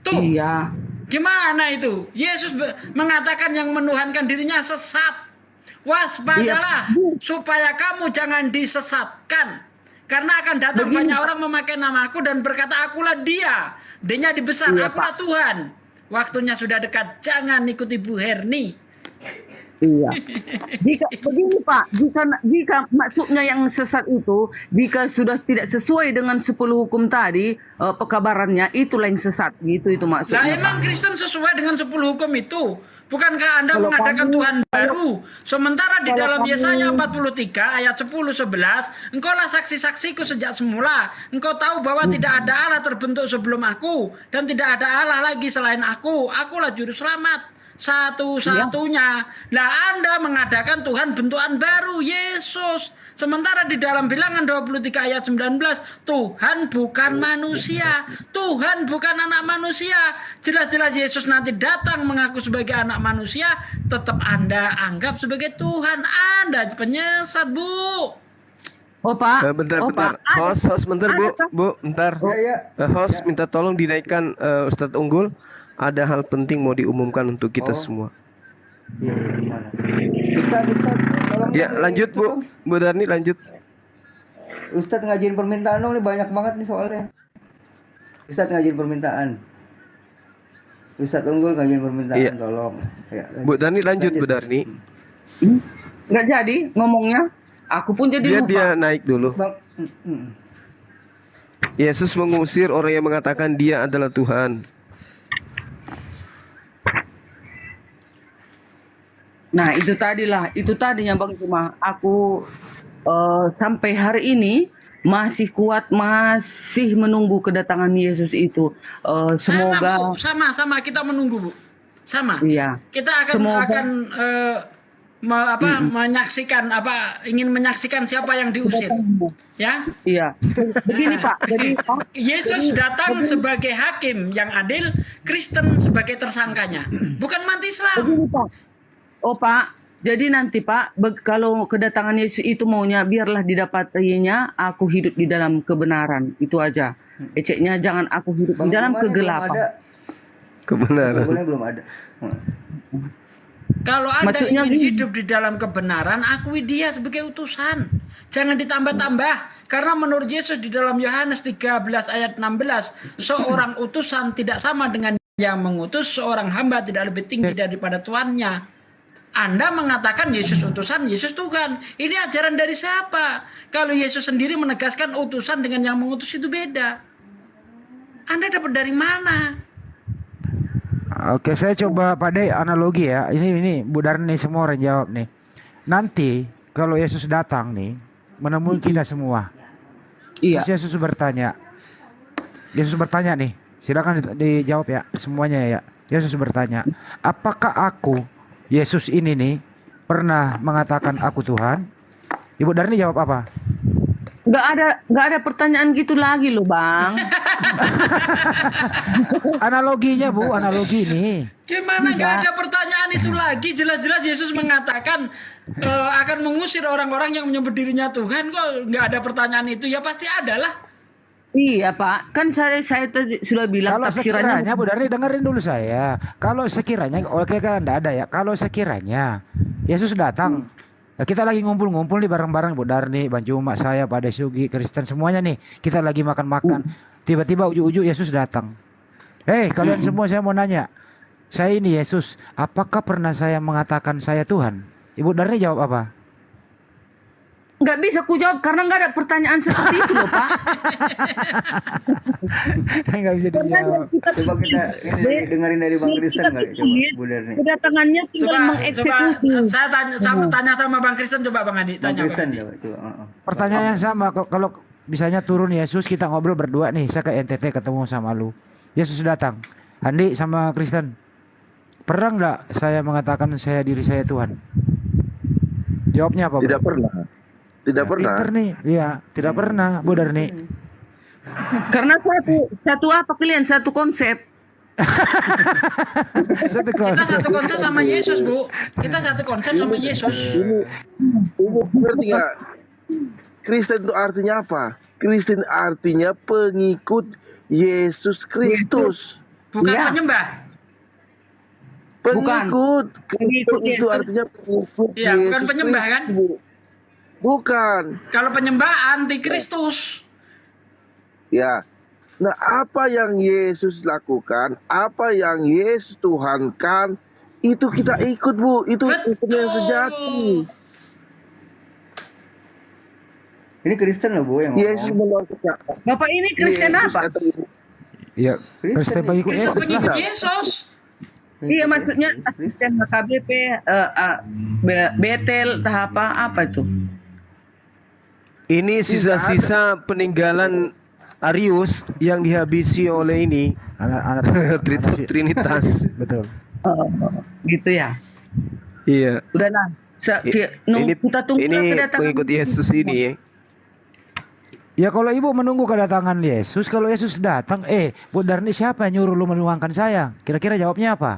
Speaker 3: Tuh.
Speaker 10: Iya.
Speaker 3: Gimana itu? Yesus mengatakan yang menuhankan dirinya sesat. Waspadalah supaya kamu jangan disesatkan. Karena akan datang banyak orang memakai namaku dan berkata akulah dia. D-nya dibesar, akulah Tuhan. Waktunya sudah dekat, jangan ikuti Bu Herni.
Speaker 10: Iya. Begini Pak, jika maksudnya yang sesat itu, jika sudah tidak sesuai dengan 10 hukum tadi, pekabarannya itulah yang sesat. Gitu itu maksudnya.
Speaker 3: Lah emang Kristen sesuai dengan 10 hukum itu? Bukankah Anda mengadakan Tuhan baru? Sementara di dalam Yesaya 43 ayat 10-11, engkaulah saksi-saksiku sejak semula. Engkau tahu bahwa tidak ada Allah terbentuk sebelum aku, dan tidak ada Allah lagi selain aku. Akulah juru selamat satu-satunya. Lah Anda mengadakan Tuhan bentukan baru, Yesus. Sementara di dalam Bilangan 23 ayat 19, Tuhan bukan manusia. Tuhan bukan anak manusia. Jelas-jelas Yesus nanti datang mengaku sebagai anak manusia, tetap Anda anggap sebagai Tuhan. Anda penyesat, Bu.
Speaker 10: Oh Pak.
Speaker 5: Bentar. Host bentar, Bu, bentar. Host minta tolong dinaikkan Ustadz Unggul. Ada hal penting mau diumumkan untuk kita semua.
Speaker 2: Iya, gimana? Ustaz, tolong
Speaker 5: Ya, lanjut Bu Darni lanjut.
Speaker 2: Ustaz ngajuin permintaan dong nih, banyak banget nih soalnya. Ustaz ngajuin permintaan. Ustaz Unggul ngajuin permintaan,
Speaker 5: Iya.
Speaker 2: tolong. Ya,
Speaker 5: Bu Darni lanjut Bu Darni.
Speaker 10: Nggak jadi ngomongnya. Aku pun jadi
Speaker 5: Biar
Speaker 10: lupa.
Speaker 5: dia naik dulu.
Speaker 2: Bang,
Speaker 5: Yesus mengusir orang yang mengatakan dia adalah Tuhan.
Speaker 10: Nah, itu tadinya Bang Juma. Aku sampai hari ini masih kuat, masih menunggu kedatangan Yesus itu. Semoga
Speaker 3: Sama kita menunggu, Bu. Sama.
Speaker 10: iya.
Speaker 3: Kita akan ingin menyaksikan siapa yang diusir. Ya.
Speaker 10: Iya. Begini Pak, jadi
Speaker 3: Yesus datang sebagai hakim yang adil, Kristen sebagai tersangkanya, bukan umat Islam.
Speaker 10: begini Pak. Oh Pak, jadi nanti Pak, kalau kedatangan Yesus itu maunya biarlah didapatinya aku hidup di dalam kebenaran, itu aja. Eceknya jangan aku hidup di dalam kegelapan.
Speaker 5: Kebenaran.
Speaker 2: Belum ada.
Speaker 3: Kalau Anda
Speaker 10: Maksudnya
Speaker 3: ingin
Speaker 10: gini.
Speaker 3: hidup di dalam kebenaran, akui dia sebagai utusan. Jangan ditambah-tambah. Karena menurut Yesus di dalam Yohanes 13 ayat 16, seorang utusan tidak sama dengan yang mengutus, seorang hamba tidak lebih tinggi daripada tuannya. Anda mengatakan Yesus utusan, Yesus Tuhan. Ini ajaran dari siapa? Kalau Yesus sendiri menegaskan utusan dengan yang mengutus itu beda. Anda dapat dari mana?
Speaker 11: Oke, saya coba pada analogi ya. Ini Bu Darni semua orang jawab nih. Nanti kalau Yesus datang nih menemui kita semua.
Speaker 10: Iya.
Speaker 11: Terus Yesus bertanya nih. Silakan dijawab ya semuanya ya. Yesus bertanya, apakah aku Yesus ini nih pernah mengatakan aku Tuhan? Ibu Darni jawab apa?
Speaker 10: Nggak ada pertanyaan gitu lagi loh Bang.
Speaker 11: Analoginya Bu, analogi nih.
Speaker 3: Gimana nggak ada pertanyaan itu lagi? Jelas-jelas Yesus mengatakan akan mengusir orang-orang yang menyebut dirinya Tuhan. Kok nggak ada pertanyaan itu? Ya pasti ada lah.
Speaker 10: Iya Pak, kan saya tadi sudah bilang
Speaker 11: Kalau
Speaker 10: tafsirannya.
Speaker 11: sekiranya Bu Darni dengerin dulu saya. Kalau sekiranya, oke kan enggak ada ya. Kalau sekiranya Yesus datang, ya kita lagi ngumpul-ngumpul nih bareng-bareng Bu Darni, Bang Juma, saya, Pak Desugi, Kristen semuanya nih. Kita lagi makan-makan. Tiba-tiba ujung-ujung Yesus datang. Kalian semua saya mau nanya. Saya ini Yesus, apakah pernah saya mengatakan saya Tuhan? Ibu Darni jawab apa?
Speaker 10: Nggak bisa ku jawab karena nggak ada pertanyaan seperti itu loh Pak.
Speaker 11: Nggak bisa dijawab.
Speaker 2: Coba kita ini dengerin dari Bang Kristen kali, coba Bu Darni.
Speaker 10: Kedatangannya tinggal
Speaker 3: Coba
Speaker 10: mengeksekusi.
Speaker 3: saya tanya sama Bang Kristen, coba Bang Adi
Speaker 2: Bang
Speaker 3: tanya.
Speaker 2: Kristen
Speaker 3: Bang Adi.
Speaker 2: coba.
Speaker 11: Pertanyaan yang sama, kalau misalnya turun Yesus, kita ngobrol berdua nih, saya ke NTT ketemu sama lu. Yesus datang. Andi sama Kristen, pernah nggak saya mengatakan diri saya Tuhan? Jawabnya apa?
Speaker 9: Tidak pernah. Tidak pernah.
Speaker 11: Pinter nih, iya, tidak pernah, Bu Darni.
Speaker 10: Karena satu apa kalian? Satu konsep.
Speaker 3: Kita satu konsep sama Yesus, Bu. Kita satu konsep sama Yesus.
Speaker 9: Ini ngerti nggak? Kristen itu artinya apa? Kristen artinya pengikut Yesus Kristus.
Speaker 3: Bukan
Speaker 10: Ya.
Speaker 3: penyembah.
Speaker 9: Pengikut.
Speaker 10: Pengikut
Speaker 9: Itu
Speaker 10: Yesus.
Speaker 9: artinya pengikut
Speaker 3: Iya,
Speaker 9: Yesus
Speaker 3: bukan penyembah kan?
Speaker 9: Kristus. Bukan.
Speaker 3: Kalau penyembah anti Kristus.
Speaker 9: Ya. Nah, apa yang Yesus lakukan, apa yang Yesus tuhankan, itu kita ikut, Bu. Itu Kristen yang sejati.
Speaker 2: Ini Kristen loh Bu yang
Speaker 9: Yesus
Speaker 2: ngomong.
Speaker 9: melakukan.
Speaker 10: Bapak ini Kristen
Speaker 9: Yesus
Speaker 10: apa?
Speaker 11: Iya, Kristen pengikut
Speaker 3: Kristen
Speaker 11: Yesus.
Speaker 3: pengikut
Speaker 11: lah.
Speaker 3: Yesus.
Speaker 10: Iya maksudnya asisten HKBP, Betel, tahap apa itu?
Speaker 5: Ini sisa-sisa peninggalan Arius yang dihabisi oleh ini
Speaker 11: Anak
Speaker 5: Trinitas.
Speaker 11: Betul.
Speaker 10: Gitu ya.
Speaker 5: Iya.
Speaker 10: Udahlah.
Speaker 5: Ini
Speaker 10: Kita tunggu kedatangan
Speaker 5: pengikut Yesus ini ya.
Speaker 11: Ya kalau ibu menunggu kedatangan Yesus, kalau Yesus datang, Bu Darni siapa yang nyuruh lu menuangkan saya? Kira-kira jawabnya apa?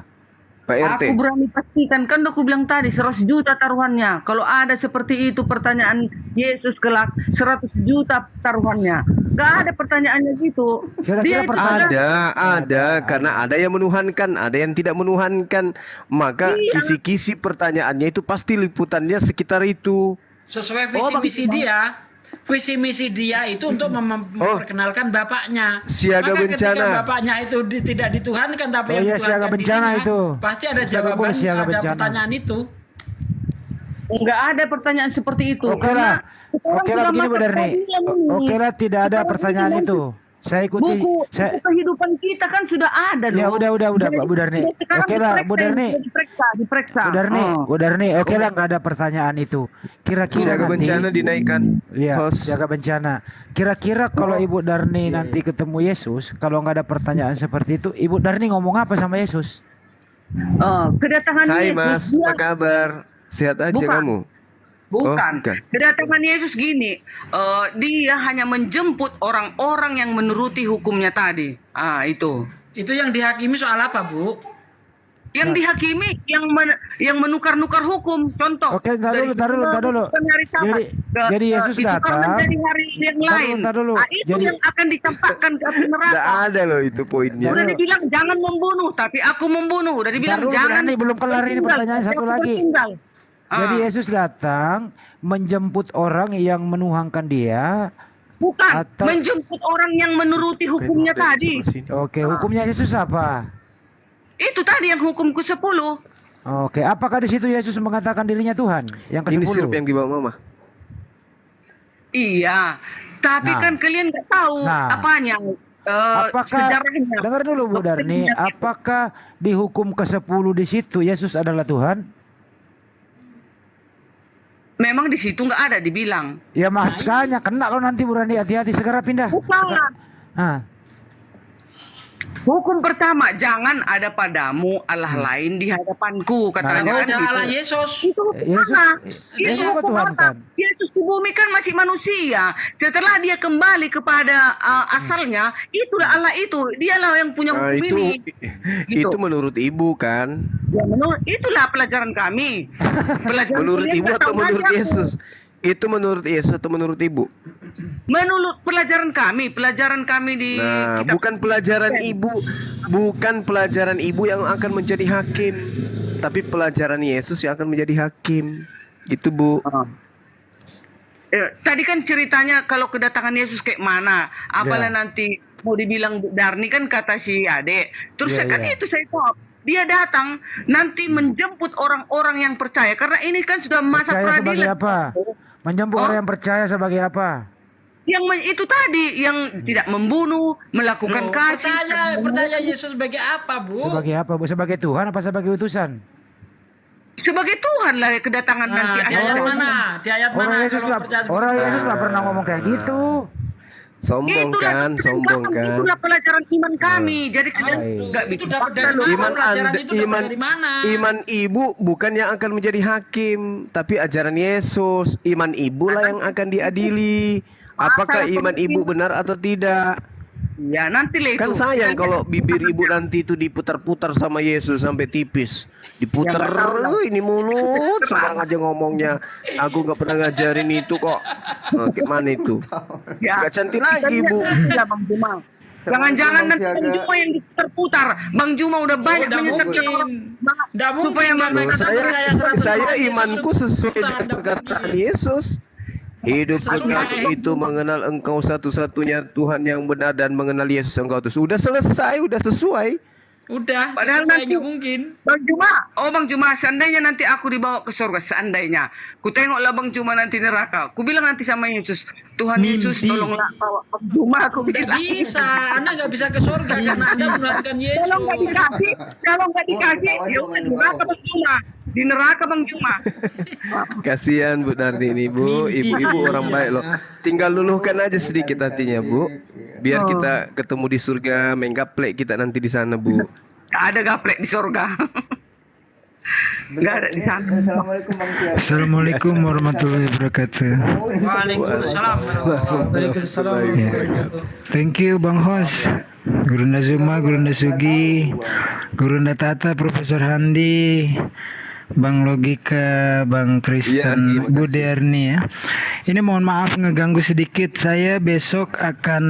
Speaker 5: Pak RT.
Speaker 10: Aku berani pastikan, kan aku bilang tadi 100 juta taruhannya. Kalau ada seperti itu pertanyaan Yesus kelak, 100 juta taruhannya. Nggak ada pertanyaannya gitu.
Speaker 11: Kira-kira
Speaker 10: Dia itu
Speaker 5: Ada, karena ada yang menuhankan, ada yang tidak menuhankan. Maka
Speaker 10: Iya.
Speaker 5: kisi-kisi pertanyaannya itu pasti liputannya sekitar itu.
Speaker 3: Sesuai visi misi dia. Visi misi dia itu untuk memperkenalkan bapaknya.
Speaker 5: Siaga
Speaker 3: Maka
Speaker 5: bencana.
Speaker 3: ketika bapaknya itu tidak dituhankan tapi
Speaker 11: Oh
Speaker 3: yang
Speaker 11: iya, siaga
Speaker 3: dituhankan
Speaker 11: bencana
Speaker 3: dirinya,
Speaker 11: itu.
Speaker 3: pasti ada
Speaker 11: Siaga
Speaker 3: jawaban,
Speaker 11: bos, siaga
Speaker 3: ada
Speaker 11: bencana.
Speaker 3: pertanyaan itu.
Speaker 10: nggak ada pertanyaan seperti itu.
Speaker 11: Oke lah,
Speaker 10: sekarang
Speaker 11: oke lah
Speaker 10: sudah
Speaker 11: begini Bu
Speaker 10: masuk
Speaker 11: Darni.
Speaker 10: podium ini.
Speaker 11: Oke lah, tidak ada
Speaker 10: Sekarang
Speaker 11: pertanyaan
Speaker 10: ini
Speaker 11: itu. Saya ikuti.
Speaker 10: buku kehidupan kita kan sudah ada
Speaker 11: Ya
Speaker 10: loh.
Speaker 11: udah
Speaker 10: Jadi,
Speaker 11: Pak Bu Darni.
Speaker 10: sekarang
Speaker 11: Oke lah Bu
Speaker 10: diperiksa,
Speaker 11: Darni.
Speaker 10: diperiksa.
Speaker 11: Bu Darni,
Speaker 10: Oh.
Speaker 11: Bu Darni, oke lah nggak ada pertanyaan itu. Kira-kira
Speaker 5: Siaga
Speaker 11: nanti,
Speaker 5: bencana dinaikkan.
Speaker 11: Iya,
Speaker 5: Host.
Speaker 11: siaga bencana. Kira-kira kalau Ibu Darni nanti ketemu Yesus, kalau nggak ada pertanyaan seperti itu, Ibu Darni ngomong apa sama Yesus?
Speaker 10: Kedatangan
Speaker 5: Hai
Speaker 10: Yesus,
Speaker 5: Mas,
Speaker 10: dia-
Speaker 5: apa kabar? Sehat aja
Speaker 10: Bukan.
Speaker 5: kamu?
Speaker 10: Bukan.
Speaker 5: Oh, bukan.
Speaker 10: Kedatangan Yesus gini, dia hanya menjemput orang-orang yang menuruti hukumnya tadi. Itu.
Speaker 3: Itu yang dihakimi soal apa, Bu?
Speaker 10: Yang dihakimi, yang menukar-nukar hukum. Contoh.
Speaker 11: Oke, ntar dulu.
Speaker 10: bukan hari Sabat.
Speaker 11: Jadi Yesus
Speaker 10: Itu kan
Speaker 11: datang.
Speaker 10: menjadi hari yang lain.
Speaker 11: Ntar dulu.
Speaker 10: Itu
Speaker 11: Jadi-
Speaker 10: yang akan dicampakkan ke api
Speaker 5: Nggak
Speaker 10: neraka.
Speaker 5: ada loh itu poinnya.
Speaker 10: Udah dibilang jangan membunuh, tapi aku membunuh. Udah dibilang
Speaker 11: Ntar dulu,
Speaker 10: jangan.
Speaker 11: Darni, belum kelar ini
Speaker 10: bertinggal,
Speaker 11: pertanyaan
Speaker 10: tapi
Speaker 11: satu
Speaker 10: aku
Speaker 11: lagi.
Speaker 10: bertinggal.
Speaker 11: Jadi Yesus datang menjemput orang yang menuhankan dia.
Speaker 10: Bukan,
Speaker 11: Atau-
Speaker 10: menjemput orang yang menuruti hukumnya tadi.
Speaker 11: Oke, hukumnya Yesus apa?
Speaker 10: Itu tadi yang hukum ke-10.
Speaker 11: Oke, apakah di situ Yesus mengatakan dirinya Tuhan? Yang
Speaker 5: Ini sirup
Speaker 11: ke-10.
Speaker 5: yang dibawa Mama.
Speaker 10: Iya, tapi
Speaker 11: Nah.
Speaker 10: kan kalian nggak tahu
Speaker 11: Nah.
Speaker 10: apanya.
Speaker 11: Apakah
Speaker 10: Sejarahnya.
Speaker 11: dengar dulu Bu Darni, apakah di hukum ke-10 di situ Yesus adalah Tuhan?
Speaker 10: Memang di situ nggak ada dibilang.
Speaker 11: Ya makanya kena lo nanti Bu Darni, hati-hati segera pindah.
Speaker 10: Bukan.
Speaker 11: Ah,
Speaker 10: Hukum pertama, jangan ada padamu Allah lain di hadapanku, katanya.
Speaker 3: Oh,
Speaker 10: kan
Speaker 3: ada
Speaker 10: gitu.
Speaker 3: Allah Yesus.
Speaker 10: Itu
Speaker 11: Yesus,
Speaker 10: mana?
Speaker 11: Yesus
Speaker 10: Itu
Speaker 11: kok
Speaker 10: hukum
Speaker 11: Tuhan
Speaker 10: apa?
Speaker 11: kan?
Speaker 10: Yesus di bumi kan masih manusia. Setelah dia kembali kepada asalnya, itulah Allah itu. Dialah yang punya
Speaker 5: Nah,
Speaker 10: hukum ini. Gitu.
Speaker 5: itu menurut Ibu kan?
Speaker 10: Ya, itulah pelajaran kami. Pelajaran
Speaker 5: Menurut
Speaker 10: kalian
Speaker 5: Ibu
Speaker 10: nggak
Speaker 5: atau
Speaker 10: tahu
Speaker 5: menurut
Speaker 10: lagi aku.
Speaker 5: Yesus? Itu menurut Yesus atau menurut Ibu?
Speaker 10: Menurut pelajaran kami di
Speaker 5: Nah,
Speaker 10: kitab
Speaker 5: bukan pelajaran Ibu yang akan menjadi hakim, tapi pelajaran Yesus yang akan menjadi hakim. Itu Bu.
Speaker 10: Tadi kan ceritanya kalau kedatangan Yesus kayak mana, apalah nanti mau dibilang Bu Darni kan kata si Ade. Terus
Speaker 11: Ya,
Speaker 10: kan
Speaker 11: ya.
Speaker 10: itu saya jawab. Dia datang nanti menjemput orang-orang yang percaya karena ini kan sudah masa
Speaker 11: percaya sebagai
Speaker 10: peradilan.
Speaker 11: apa? Menjemput orang yang percaya sebagai apa?
Speaker 10: Itu tadi yang tidak membunuh, melakukan kasih.
Speaker 3: Percaya Yesus sebagai apa, Bu?
Speaker 11: Sebagai apa Bu? Sebagai Tuhan apa sebagai utusan?
Speaker 10: Sebagai Tuhan lah kedatangan nanti
Speaker 3: Di ayat mana? Di ayat mana?
Speaker 11: Orang Yesus
Speaker 3: kalau
Speaker 11: nggak
Speaker 3: percaya sebagai
Speaker 11: orang
Speaker 3: Tuhan?
Speaker 11: Yesus nggak pernah ngomong kayak gitu.
Speaker 5: Sombong kan, sombong kan.
Speaker 10: Itulah pelajaran iman kami. Jadi kalian nggak
Speaker 3: Itu
Speaker 10: bikin
Speaker 3: dapat
Speaker 10: fakta
Speaker 3: dari
Speaker 10: loh.
Speaker 3: mana?
Speaker 5: Iman
Speaker 3: Pelajaran
Speaker 5: Anda,
Speaker 3: itu dapat dari mana?
Speaker 5: iman Ibu bukan yang akan menjadi hakim, tapi ajaran Yesus. Iman Ibu lah yang akan diadili. Apakah iman Ibu benar atau tidak?
Speaker 10: Ya nanti lah itu.
Speaker 5: Kan sayang kalau bibir Ibu nanti itu diputar-putar sama Yesus sampai tipis. Diputer,
Speaker 10: Ya, nggak tahu lah.
Speaker 5: ini mulut, sekarang aja ngomongnya. Aku nggak pernah ngajarin itu kok. Nah, kayak mana itu?
Speaker 10: Ya.
Speaker 5: Nggak cantik lagi, Bu.
Speaker 10: Ya, Bang Juma. Jangan-jangan nanti
Speaker 2: Bang
Speaker 10: Bang
Speaker 2: Siaga.
Speaker 10: Juma yang diputar-putar. Bang Juma udah banyak
Speaker 3: nggak
Speaker 10: menyesatkan
Speaker 3: mungkin.
Speaker 10: orang.
Speaker 3: Nggak mungkin
Speaker 10: Supaya
Speaker 3: karena
Speaker 10: mereka
Speaker 3: kita
Speaker 5: Saya
Speaker 3: percaya 100%
Speaker 5: saya
Speaker 3: Yesus
Speaker 5: imanku
Speaker 3: itu
Speaker 5: sesuai
Speaker 3: Tuhan,
Speaker 5: dengan
Speaker 3: nggak
Speaker 5: perkataan
Speaker 3: mungkin.
Speaker 5: Yesus. Hidup
Speaker 3: Sesuai.
Speaker 5: kekal itu mengenal Engkau satu-satunya Tuhan yang benar dan mengenal Yesus Engkau itu. Sudah selesai, udah sesuai.
Speaker 3: Udah,
Speaker 10: Padahal
Speaker 3: sesuai,
Speaker 10: nanti
Speaker 3: nggak mungkin.
Speaker 10: Bang Juma, Bang Juma, seandainya nanti aku dibawa ke surga, seandainya, ku tengoklah Bang Juma nanti neraka, ku bilang nanti sama Yesus, Tuhan Yesus tolonglah bawa Bang Juma, aku
Speaker 3: Nggak
Speaker 10: bilang.
Speaker 3: bisa, Anda nggak bisa ke surga karena Anda menuhankan Yesus.
Speaker 10: Kalau nggak dikasih, ya udah di neraka Bang Juma, di neraka Bang Juma.
Speaker 5: Kasihan Bu Darni ini Bu, ibu-ibu orang baik loh. Tinggal luluhkan aja sedikit hatinya Bu. Biar kita ketemu di surga, main gaplek kita nanti di sana Bu.
Speaker 10: Gak ada gaplek di surga. Gak ada di sana.
Speaker 2: Assalamualaikum Bang Siaga.
Speaker 13: Assalamualaikum warahmatullahi wabarakatuh.
Speaker 3: Waalaikumsalam. Waalaikumsalam.
Speaker 13: Ya. Thank you Bang Hos, Guru Nazuma, Guru Nasugi, Guru Natata, Profesor Handi, Bang Logika, Bang Kristen, Bu Derni ya. Ini mohon maaf ngeganggu sedikit. Saya besok akan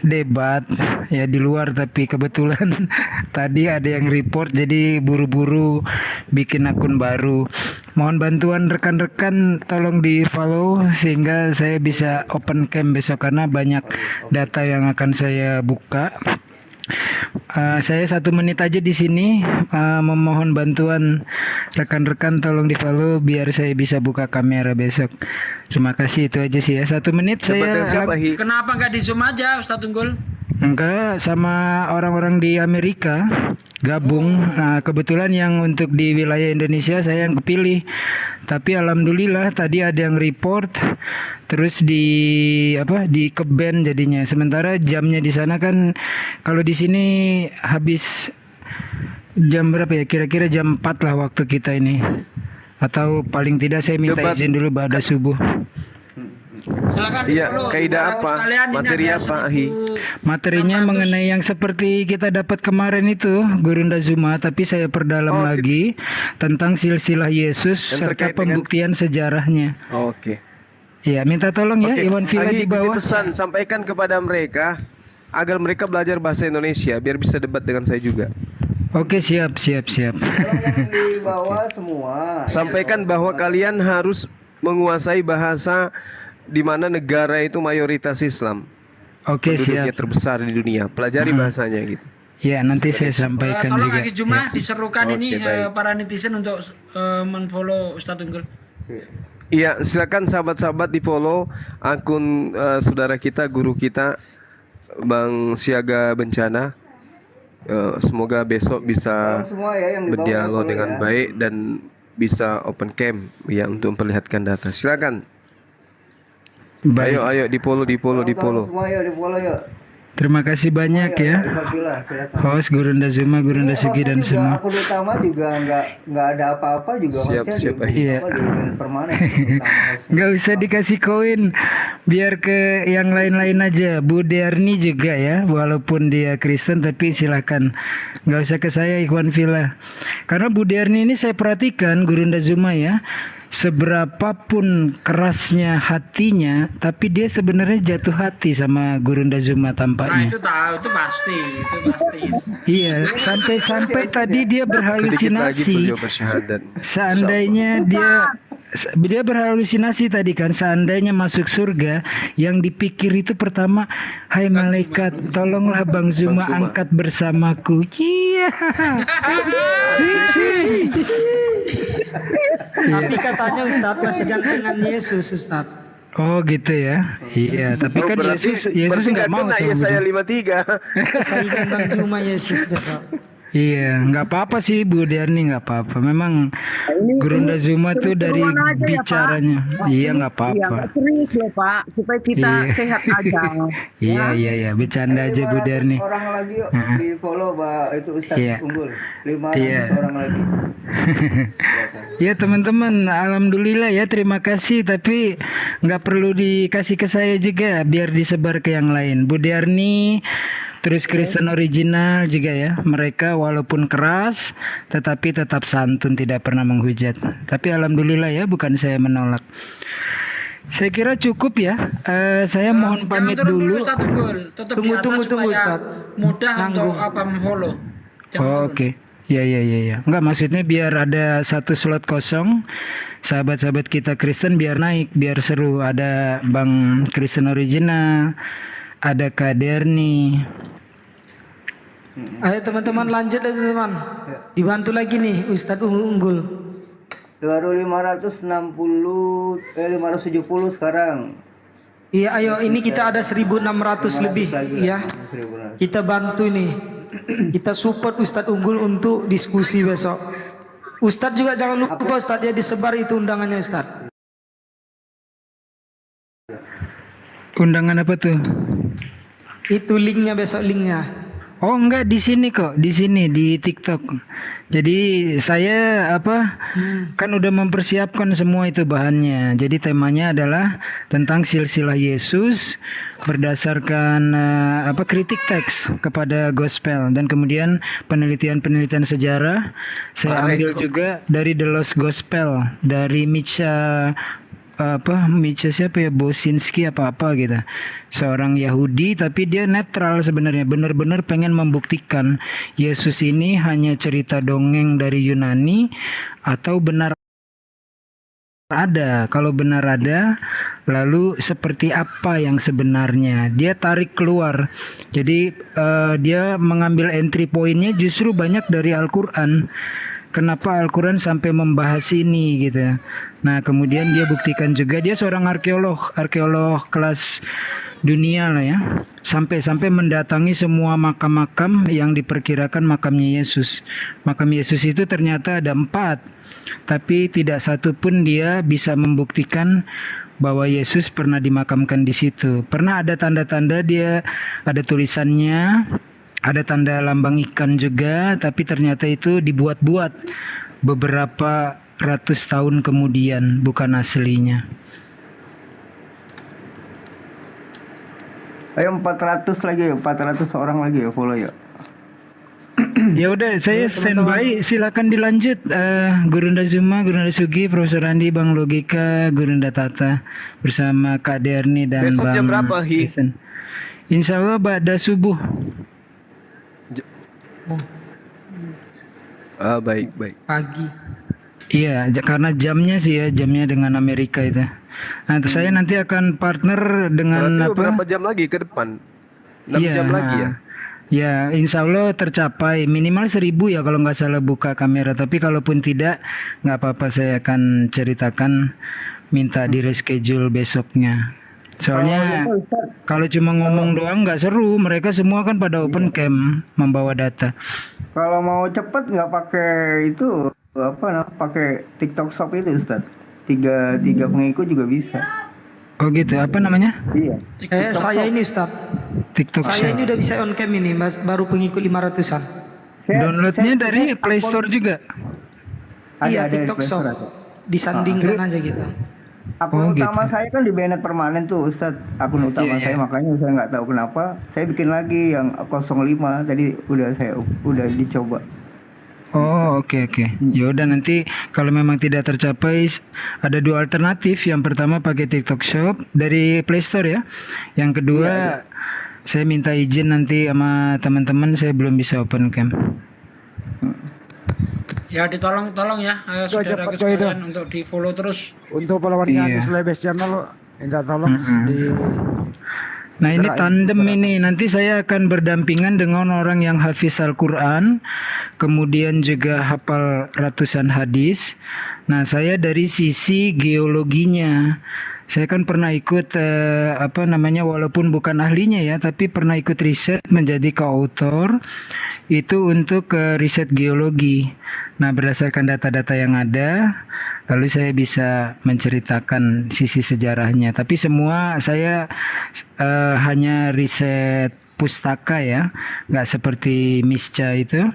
Speaker 13: debat ya di luar, tapi kebetulan tadi ada yang report jadi buru-buru bikin akun baru. Mohon bantuan rekan-rekan, tolong di follow sehingga saya bisa open cam besok karena banyak data yang akan saya buka. Saya 1 menit aja di sini, memohon bantuan rekan-rekan, tolong di follow biar saya bisa buka kamera besok. Terima kasih, itu aja sih ya. 1 menit saya.
Speaker 3: Kenapa nggak di Zoom aja, Ustadz Tunggul?
Speaker 13: Enggak, sama orang-orang di Amerika gabung. Nah, kebetulan yang untuk di wilayah Indonesia saya yang kepilih. Tapi alhamdulillah tadi ada yang report, terus di ke-ban jadinya. Sementara jamnya di sana kan, kalau di sini habis jam berapa ya? Kira-kira jam 4 lah waktu kita ini. Atau paling tidak saya minta izin dulu ba'da subuh.
Speaker 3: Silakan.
Speaker 5: Iya, kaidah apa? Materi apa, Ahi?
Speaker 13: Materinya mengenai yang seperti kita dapat kemarin itu, Gurunda Zuma, tapi saya perdalam lagi tentang silsilah Yesus serta pembuktian sejarahnya.
Speaker 5: Oke.
Speaker 13: Ya, minta tolong ya Iwan Villa di bawah.
Speaker 5: Pesan sampaikan kepada mereka agar mereka belajar bahasa Indonesia biar bisa debat dengan saya juga.
Speaker 13: Oke, siap.
Speaker 2: Tolong yang di bawah semua.
Speaker 5: Sampaikan bahwa kalian harus menguasai bahasa di mana negara itu mayoritas Islam.
Speaker 13: Oke,
Speaker 5: penduduknya
Speaker 13: siap.
Speaker 5: terbesar di dunia. Pelajari bahasanya gitu.
Speaker 13: Ya, nanti saya sampaikan
Speaker 3: Tolong
Speaker 13: juga.
Speaker 3: lagi Jumah diserukan
Speaker 5: Oke,
Speaker 3: ini
Speaker 5: baik.
Speaker 3: para netizen untuk menfollow Ustadz Tunggul.
Speaker 5: Iya, silakan sahabat-sahabat di follow akun saudara kita, guru kita, Bang Siaga Bencana. Semoga besok bisa
Speaker 2: Semua ya yang di bawah
Speaker 5: berdialog
Speaker 2: follow
Speaker 5: dengan
Speaker 2: ya.
Speaker 5: baik dan bisa open cam ya untuk memperlihatkan data. Silakan.
Speaker 13: Baik.
Speaker 5: Ayo di follow.
Speaker 2: Semua ya di follow yuk.
Speaker 13: Terima kasih banyak ya.
Speaker 2: Iwan Villa, silakan.
Speaker 13: Host Gurunda Zuma, Gurunda Sugi dan
Speaker 2: Juga
Speaker 13: semua.
Speaker 2: akun utama juga nggak ada apa-apa juga
Speaker 5: Siap,
Speaker 2: hostnya
Speaker 5: siap,
Speaker 13: Iya.
Speaker 2: di permanen utama hostnya.
Speaker 13: Nggak usah dikasih koin, biar ke yang lain-lain aja. Bu Derni juga ya, walaupun dia Kristen tapi silakan. Nggak usah ke saya, Ikhwan Villa. Karena Bu Derni ini saya perhatikan, Gurunda Zuma ya, seberapapun kerasnya hatinya, tapi dia sebenarnya jatuh hati sama Gurunda Zuma
Speaker 3: Nah
Speaker 13: tampaknya.
Speaker 3: itu tahu, itu pasti.
Speaker 13: Iya, sampai-sampai tadi dia
Speaker 5: Sedikit lagi
Speaker 13: berhalusinasi.
Speaker 5: beliau bersyahadat.
Speaker 13: Seandainya dia berhalusinasi tadi kan, seandainya masuk surga, yang dipikir itu pertama, hai malaikat, tolonglah Bang Zuma angkat bersamaku. Iya.
Speaker 4: Tapi katanya Ustadz masih gantengan Yesus, Ustadz.
Speaker 13: Oh gitu ya. Iya, tapi kan Yesus nggak mau
Speaker 5: kena
Speaker 13: sama
Speaker 5: ya saya
Speaker 13: begitu.
Speaker 5: 53.
Speaker 4: Saingan Bang Juma Yesus besok.
Speaker 13: Iya, nggak apa-apa sih Bu Derni, nggak apa-apa. Memang Gurunda Zuma tuh dari
Speaker 10: seru-seruan aja ya, Pak.
Speaker 13: bicaranya, iya nggak
Speaker 10: Iya,
Speaker 13: apa-apa.
Speaker 10: nggak serius loh Pak, supaya kita
Speaker 13: Iya.
Speaker 10: sehat aja.
Speaker 13: Iya, bercanda aja Bu Derni.
Speaker 2: Orang lagi yuk di follow itu Ustadz
Speaker 13: Iya.
Speaker 2: Unggul. 500
Speaker 13: Iya.
Speaker 2: orang lagi.
Speaker 13: Ya teman-teman, alhamdulillah ya, terima kasih. Tapi nggak perlu dikasih ke saya juga, biar disebar ke yang lain. Bu Derni, terus Kristen original juga ya. Mereka walaupun keras, tetapi tetap santun, tidak pernah menghujat. Tapi alhamdulillah ya, bukan saya menolak. Saya kira cukup ya. Saya mohon pamit
Speaker 3: Jangan turun
Speaker 13: dulu.
Speaker 3: Ustadz Tunggul. Tetap di atas
Speaker 4: Tunggu,
Speaker 3: supaya
Speaker 4: Ustadz.
Speaker 3: mudah
Speaker 4: Nanggung.
Speaker 3: untuk memfollow. Jangan
Speaker 13: Oh,
Speaker 3: turun.
Speaker 13: oke. Ya. Enggak, maksudnya biar ada satu slot kosong. Sahabat-sahabat kita Kristen biar naik, biar seru. Ada Bang Kristen original, ada Kak Derni.
Speaker 4: Ayo teman-teman lanjut ya teman. Dibantu lagi nih Ustadz Unggul.
Speaker 2: Baru 570 sekarang.
Speaker 4: Iya, ayo ini kita ada 1.600 lebih ya. Kita bantu nih. Kita support Ustadz Unggul untuk diskusi besok. Ustadz juga jangan lupa Ustadz ya, disebar itu undangannya Ustadz.
Speaker 13: Undangan apa tuh?
Speaker 4: Itu linknya besok, linknya.
Speaker 13: Oh enggak, di sini kok, di sini di TikTok. Jadi saya kan udah mempersiapkan semua itu bahannya. Jadi temanya adalah tentang silsilah Yesus berdasarkan kritik teks kepada gospel, dan kemudian penelitian-penelitian sejarah saya ambil juga dari The Lost Gospel dari Micha siapa ya, Bosinski apa gitu, seorang Yahudi tapi dia netral sebenarnya, benar-benar pengen membuktikan Yesus ini hanya cerita dongeng dari Yunani atau benar ada. Kalau benar ada, lalu seperti apa yang sebenarnya, dia tarik keluar. Jadi dia mengambil entry pointnya justru banyak dari Al-Quran. Kenapa Al-Quran sampai membahas ini gitu. Nah kemudian dia buktikan juga, dia seorang arkeolog kelas dunia lah ya. Sampai mendatangi semua makam-makam yang diperkirakan makamnya Yesus. Makam Yesus itu ternyata ada 4. Tapi tidak satu pun dia bisa membuktikan bahwa Yesus pernah dimakamkan di situ. Pernah ada tanda-tanda, dia ada tulisannya, ada tanda lambang ikan juga, tapi ternyata itu dibuat-buat beberapa ratus tahun kemudian, bukan aslinya.
Speaker 2: Ayo 400 lagi, 400 orang lagi ya follow ya.
Speaker 13: Ya udah, saya standby. Silakan dilanjut. Gurunda Zuma, Gurunda Sugi, Profesor Andi, Bang Logika, Gurunda Tata bersama Kak Derni dan
Speaker 5: Besok
Speaker 13: Bang
Speaker 5: jam berapa, Hi?
Speaker 13: Jason. Insya Allah pada subuh.
Speaker 5: Baik.
Speaker 4: Pagi.
Speaker 13: Iya, karena jamnya sih ya, jamnya dengan Amerika itu. Nah, saya nanti akan partner dengan
Speaker 5: Berarti berapa jam lagi ke depan? 6 jam lagi ya?
Speaker 13: Ya, insya Allah tercapai minimal 1000 ya kalau nggak salah buka kamera. Tapi kalaupun tidak, nggak apa-apa, saya akan ceritakan, minta di reschedule besoknya. Soalnya kalau cuma ngomong doang nggak seru. Mereka semua kan pada open cam membawa data.
Speaker 2: Kalau mau cepet nggak pakai itu pakai TikTok Shop itu Ustaz. Tiga pengikut juga bisa.
Speaker 13: Oh gitu, apa namanya?
Speaker 2: Iya.
Speaker 4: Saya ini Ustaz.
Speaker 13: TikTok
Speaker 4: Saya
Speaker 13: Shop.
Speaker 4: ini udah bisa on cam ini, baru pengikut 500-an.
Speaker 13: Downloadnya dari Play Store juga.
Speaker 4: Iya,
Speaker 2: Ada
Speaker 4: TikTok
Speaker 2: di Play
Speaker 4: Shop.
Speaker 2: Store ada.
Speaker 4: Disandingkan aja gitu.
Speaker 2: Akun
Speaker 13: gitu.
Speaker 2: utama saya kan di banned permanen tuh Ustaz. Akun utama saya, makanya saya nggak tahu kenapa. Saya bikin lagi yang 05 tadi udah dicoba.
Speaker 13: Oh oke. Ya udah, nanti kalau memang tidak tercapai ada 2 alternatif. Yang pertama pakai TikTok Shop dari Play Store ya. Yang kedua saya minta izin nanti sama teman-teman, saya belum bisa open cam.
Speaker 3: Ya ditolong ya saudara sekalian untuk di follow terus.
Speaker 11: Untuk followernya
Speaker 13: Iya.
Speaker 11: di Slebes Channel, minta tolong di.
Speaker 13: Nah ini tandem ini, nanti saya akan berdampingan dengan orang yang hafiz Al-Quran, kemudian juga hafal ratusan hadis. Nah saya dari sisi geologinya, saya kan pernah ikut walaupun bukan ahlinya ya, tapi pernah ikut riset menjadi co-author itu untuk riset geologi. Nah berdasarkan data-data yang ada, lalu saya bisa menceritakan sisi sejarahnya. Tapi semua saya hanya riset pustaka ya, nggak seperti Misca itu.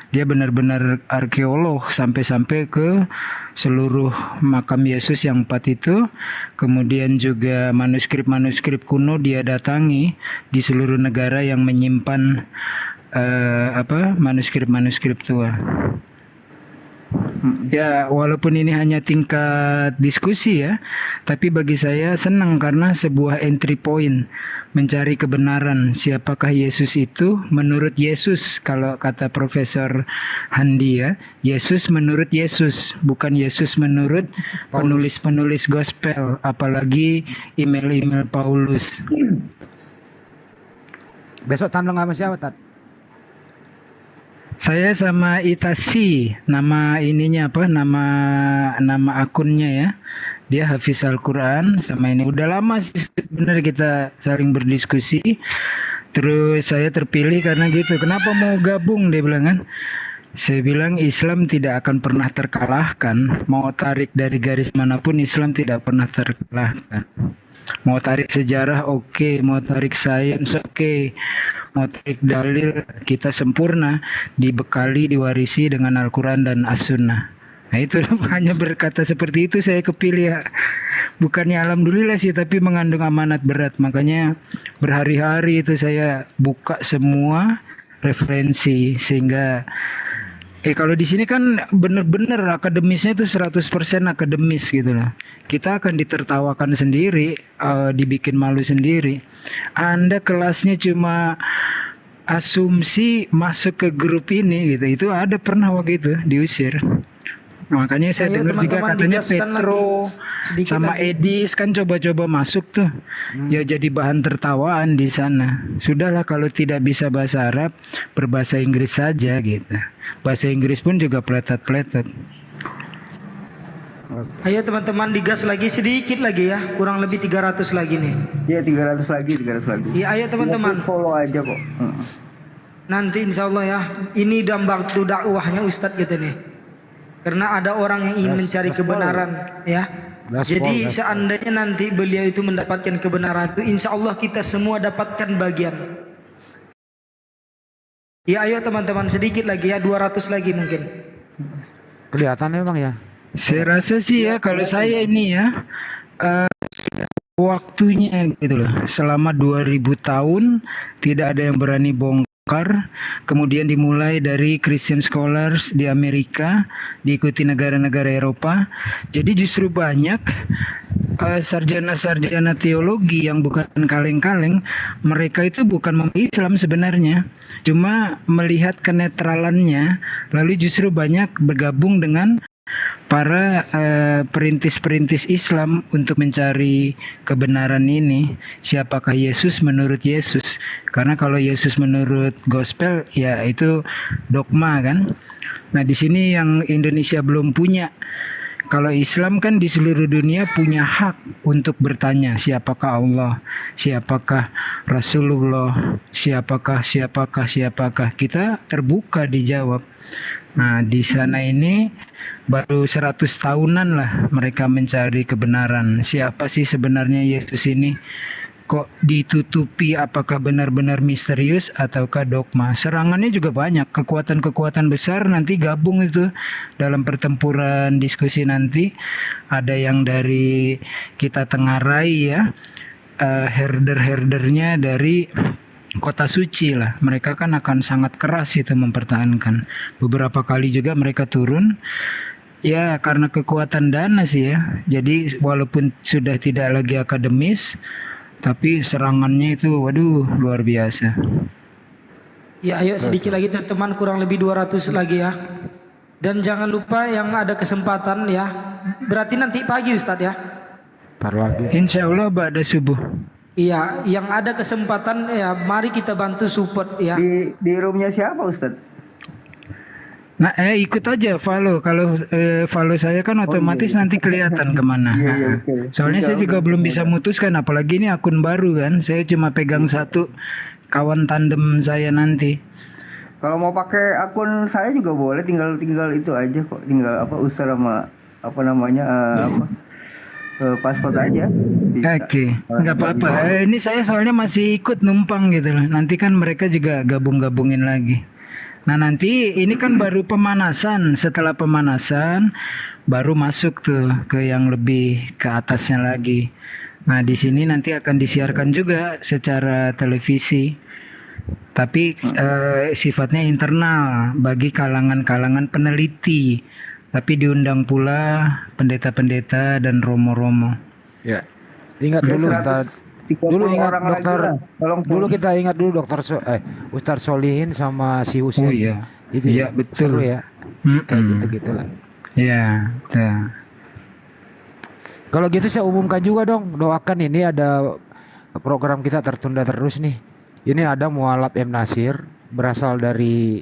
Speaker 13: Dia benar-benar arkeolog sampai ke seluruh makam Yesus yang 4 itu. Kemudian juga manuskrip-manuskrip kuno dia datangi di seluruh negara yang menyimpan manuskrip-manuskrip tua. Ya, walaupun ini hanya tingkat diskusi ya, tapi bagi saya senang karena sebuah entry point mencari kebenaran. Siapakah Yesus itu menurut Yesus? Kalau kata Profesor Handi ya, Yesus menurut Yesus, bukan Yesus menurut penulis-penulis gospel, apalagi email-email Paulus.
Speaker 11: Besok tandang sama siapa, Tat?
Speaker 13: Saya sama Itasi, nama ininya nama akunnya ya. Dia hafiz Al-Quran sama ini. Udah lama sih sebenarnya kita saling berdiskusi. Terus saya terpilih karena gitu. Kenapa mau gabung, dia bilang kan. Saya bilang Islam tidak akan pernah terkalahkan. Mau tarik dari garis manapun Islam tidak pernah terkalahkan. Mau tarik sejarah oke, mau tarik sains oke, mau tarik dalil kita sempurna, dibekali, diwarisi dengan Al-Quran dan As-Sunnah. Nah itu hanya berkata seperti itu saya kepilih ya. Bukannya alhamdulillah sih, tapi mengandung amanat berat. Makanya berhari-hari itu saya buka semua referensi sehingga kalau di sini kan bener-bener akademisnya itu 100% akademis gitu loh. Kita akan ditertawakan sendiri, dibikin malu sendiri. Anda kelasnya cuma asumsi masuk ke grup ini gitu. Itu ada pernah waktu itu diusir. Makanya saya
Speaker 4: Ayo,
Speaker 13: dengar juga
Speaker 4: teman-teman,
Speaker 13: katanya
Speaker 4: digaskan
Speaker 13: Petro
Speaker 4: sedikit
Speaker 13: sama
Speaker 4: lagi.
Speaker 13: Edis kan coba-coba masuk tuh. Ya jadi bahan tertawaan di sana. Sudahlah kalau tidak bisa bahasa Arab, berbahasa Inggris saja gitu. Bahasa Inggris pun juga peletot-peletot.
Speaker 4: Ayo teman-teman, digas lagi sedikit lagi ya, kurang lebih 300 lagi nih.
Speaker 2: Iya 300 lagi.
Speaker 4: Iya, ayo teman-teman.
Speaker 2: Follow aja kok.
Speaker 4: Nanti insya Allah ya, ini waktu dakwahnya Ustadz gitu nih. Karena ada orang yang ingin mencari kebenaran ya. Jadi seandainya nanti beliau itu mendapatkan kebenaran itu, insya Allah kita semua dapatkan bagian. Ya ayo teman-teman, sedikit lagi ya, 200 lagi mungkin.
Speaker 11: Kelihatan emang ya.
Speaker 13: Saya rasa sih ya kalau saya ini ya waktunya gitu loh. Selama 2000 tahun tidak ada yang berani bongkar. Kemudian dimulai dari Christian scholars di Amerika, diikuti negara-negara Eropa. Jadi justru banyak sarjana-sarjana teologi yang bukan kaleng-kaleng. Mereka itu bukan membela Islam sebenarnya, cuma melihat kenetralannya. Lalu justru banyak bergabung dengan para perintis-perintis Islam untuk mencari kebenaran ini. Siapakah Yesus menurut Yesus? Karena kalau Yesus menurut gospel ya itu dogma kan. Nah di sini yang Indonesia belum punya. Kalau Islam kan di seluruh dunia punya hak untuk bertanya siapakah Allah, siapakah Rasulullah, siapakah. Kita terbuka dijawab. Nah di sana ini baru 100 tahunan lah mereka mencari kebenaran. Siapa sih sebenarnya Yesus ini? Kok ditutupi, apakah benar-benar misterius ataukah dogma? Serangannya juga banyak, kekuatan-kekuatan besar nanti gabung itu dalam pertempuran diskusi nanti. Ada yang dari kita tengarai ya, herder-herdernya dari kota suci lah. Mereka kan akan sangat keras itu mempertahankan. Beberapa kali juga mereka turun. Ya karena kekuatan dana sih ya. Jadi walaupun sudah tidak lagi akademis, tapi serangannya itu waduh luar biasa.
Speaker 4: Ya ayo sedikit lagi teman-teman, kurang lebih 200 lagi ya. Dan jangan lupa yang ada kesempatan ya. Berarti nanti pagi Ustadz ya.
Speaker 13: Insya Allah pada subuh.
Speaker 4: Iya, yang ada kesempatan ya mari kita bantu support ya.
Speaker 2: Di roomnya siapa Ustadz?
Speaker 13: Nah, ikut aja follow. Kalau follow saya kan otomatis nanti kelihatan kemana. Soalnya saya juga belum bisa memutuskan, apalagi ini akun baru kan. Saya cuma pegang satu kawan tandem saya nanti.
Speaker 2: Kalau mau pakai akun saya juga boleh, tinggal itu aja kok. Tinggal Ustaz sama paspor aja.
Speaker 13: Oke, nggak apa-apa. Ini saya soalnya masih ikut numpang gitu loh. Nanti kan mereka juga gabung-gabungin lagi. Nah nanti ini kan baru pemanasan. Setelah pemanasan baru masuk tuh ke yang lebih ke atasnya lagi. Nah di sini nanti akan disiarkan juga secara televisi. Tapi sifatnya internal bagi kalangan-kalangan peneliti. Tapi diundang pula pendeta-pendeta dan romo-romo.
Speaker 11: Ya. Ingat dulu Ustaz. Dulu ingat kita ingat dulu Ustaz Solihin sama si Husin.
Speaker 13: Oh iya.
Speaker 11: Itu
Speaker 13: iya, betul.
Speaker 11: Seru ya. Kayak gitu lah.
Speaker 13: Iya,
Speaker 11: Kalau gitu saya umumkan juga dong, doakan ini ada program kita tertunda terus nih. Ini ada mualaf M. Nasir, berasal dari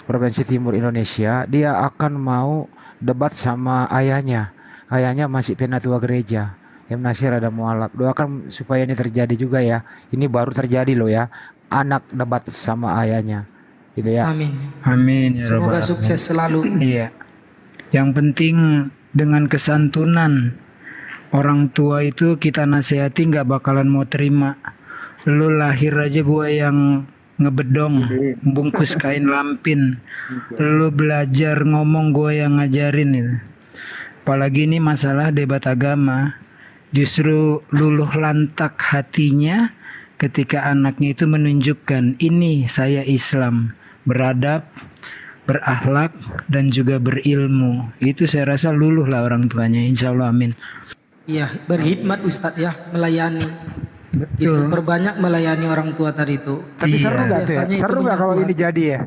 Speaker 11: Provinsi Timur Indonesia. Dia akan mau debat sama ayahnya. Ayahnya masih penatua gereja. M. Nasir ada mualaf. Doakan supaya ini terjadi juga ya. Ini baru terjadi loh ya. Anak debat sama ayahnya. gitu ya.
Speaker 10: Amin.
Speaker 13: Amin ya
Speaker 10: Semoga
Speaker 13: Rabbal
Speaker 10: sukses selalu.
Speaker 13: Iya. Yang penting dengan kesantunan. Orang tua itu kita nasihati nggak bakalan mau terima. Lu lahir aja gue yang ngebedong, bungkus kain lampin. Lu belajar ngomong gue yang ngajarin itu. Apalagi ini masalah debat agama. Justru luluh lantak hatinya ketika anaknya itu menunjukkan ini saya Islam, beradab, berakhlak dan juga berilmu. Itu saya rasa luluh lah orang tuanya, insya Allah, amin.
Speaker 10: Iya, berkhidmat Ustadz ya, melayani. Itu perbanyak melayani orang tua tadi itu.
Speaker 11: Tapi seru nggak tuh ya? Seru nggak kalau ini jadi ya?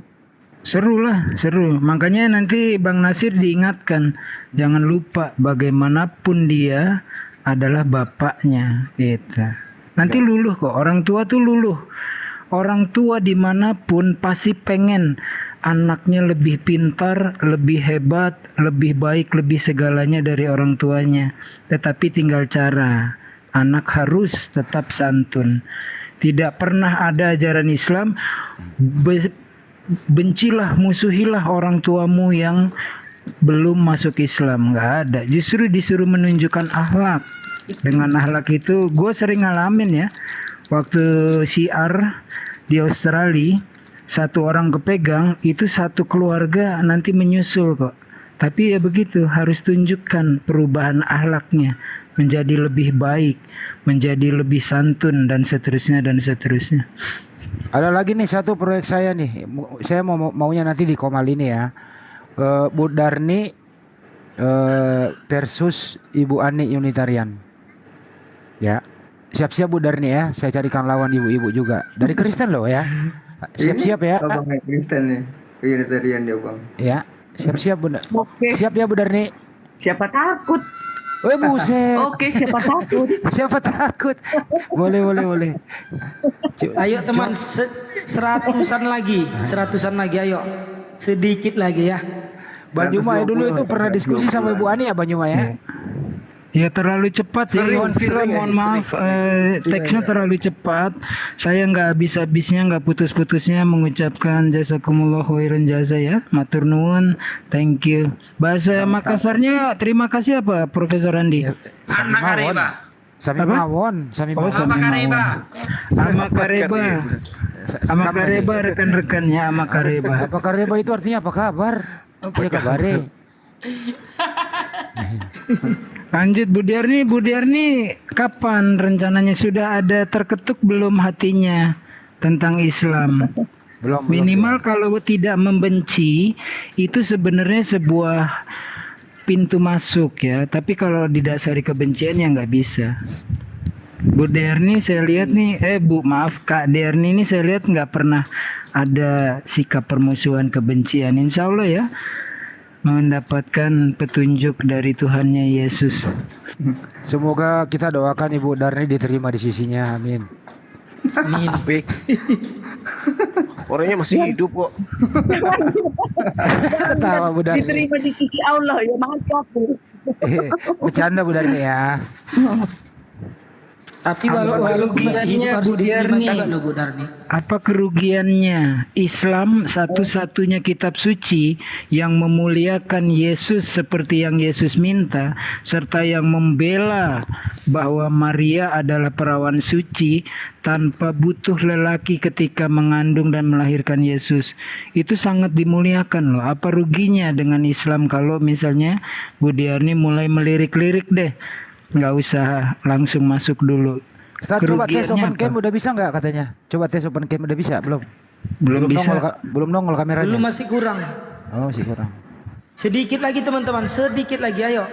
Speaker 13: Seru lah, seru. Makanya nanti Bang Nasir diingatkan, jangan lupa bagaimanapun dia adalah bapaknya, gitu. Nanti luluh kok, orang tua tuh luluh. Orang tua dimanapun pasti pengen anaknya lebih pintar, lebih hebat, lebih baik, lebih segalanya dari orang tuanya. Tetapi tinggal cara. Anak harus tetap santun. Tidak pernah ada ajaran Islam bencilah, musuhilah orang tuamu yang belum masuk Islam. Nggak ada. Justru disuruh menunjukkan akhlak. Dengan akhlak itu gue sering ngalamin ya. Waktu syiar di Australia, satu orang kepegang, itu satu keluarga nanti menyusul kok. Tapi ya begitu, harus tunjukkan perubahan akhlaknya menjadi lebih baik, menjadi lebih santun dan seterusnya dan seterusnya.
Speaker 11: Ada lagi nih satu proyek saya nih, saya maunya nanti di Komal ini ya, Bu Darni versus Ibu Ani Unitarian. Ya, siap-siap Bu Darni ya, saya carikan lawan ibu-ibu juga dari Kristen loh ya. Siap-siap ya.
Speaker 2: Abang Kristen nih, Unitarian dia bang.
Speaker 11: Ya, siap-siap Bu.
Speaker 10: Oke.
Speaker 11: Siap ya Bu Darni.
Speaker 10: Siapa takut?
Speaker 11: Oh buset.
Speaker 10: Oke, siapa takut?
Speaker 11: Siapa takut? Boleh.
Speaker 10: Ayo teman, seratusan lagi, ayo. Sedikit lagi ya.
Speaker 11: Bang Juma ya dulu itu pernah diskusi sama Ibu Ani ya Bang Juma ya?
Speaker 13: Ya terlalu cepat sih, mohon maaf, teksnya terlalu cepat. Saya nggak habis-habisnya, nggak putus-putusnya mengucapkan jazakumullah khairan jaza ya, matur nuwun, thank you. Bahasa Makassarnya terima kasih apa Profesor Andi?
Speaker 3: Anak kareba.
Speaker 11: Sami mawon.
Speaker 13: Amakareba rekan-rekannya Amakareba.
Speaker 11: Amakareba itu artinya apa kabar? Ya kabare.
Speaker 13: Lanjut Bu Diarni, kapan rencananya, sudah ada terketuk belum hatinya tentang Islam?
Speaker 11: Belum.
Speaker 13: Minimal kalau tidak membenci itu sebenarnya sebuah pintu masuk ya. Tapi kalau didasari kebencian ya nggak bisa. Bu Diarni saya lihat nih, Kak Diarni ini saya lihat nggak pernah ada sikap permusuhan, kebencian. Insya Allah ya mendapatkan petunjuk dari Tuhannya Yesus.
Speaker 11: Semoga kita doakan Ibu Darni diterima di sisinya, amin.
Speaker 10: Amin.
Speaker 5: Orangnya masih hidup kok.
Speaker 11: Tawa Bu Darni.
Speaker 10: Diterima di sisi Allah ya, makasih.
Speaker 11: Bercanda Bu Darni ya.
Speaker 10: Tapi walau kerugiannya Bu Diarni,
Speaker 13: apa kerugiannya Islam satu-satunya kitab suci yang memuliakan Yesus seperti yang Yesus minta, serta yang membela bahwa Maria adalah perawan suci tanpa butuh lelaki ketika mengandung dan melahirkan Yesus. Itu sangat dimuliakan loh. Apa ruginya dengan Islam kalau misalnya Bu Diarni mulai melirik-lirik deh, nggak usah langsung masuk dulu.
Speaker 11: Ustaz, coba tes open cam udah bisa nggak katanya? Coba tes open cam udah bisa belum?
Speaker 13: Belum bisa.
Speaker 11: Belum nongol kameranya.
Speaker 10: Belum, masih kurang.
Speaker 11: Oh, masih kurang.
Speaker 10: Sedikit lagi teman-teman, sedikit lagi ayo.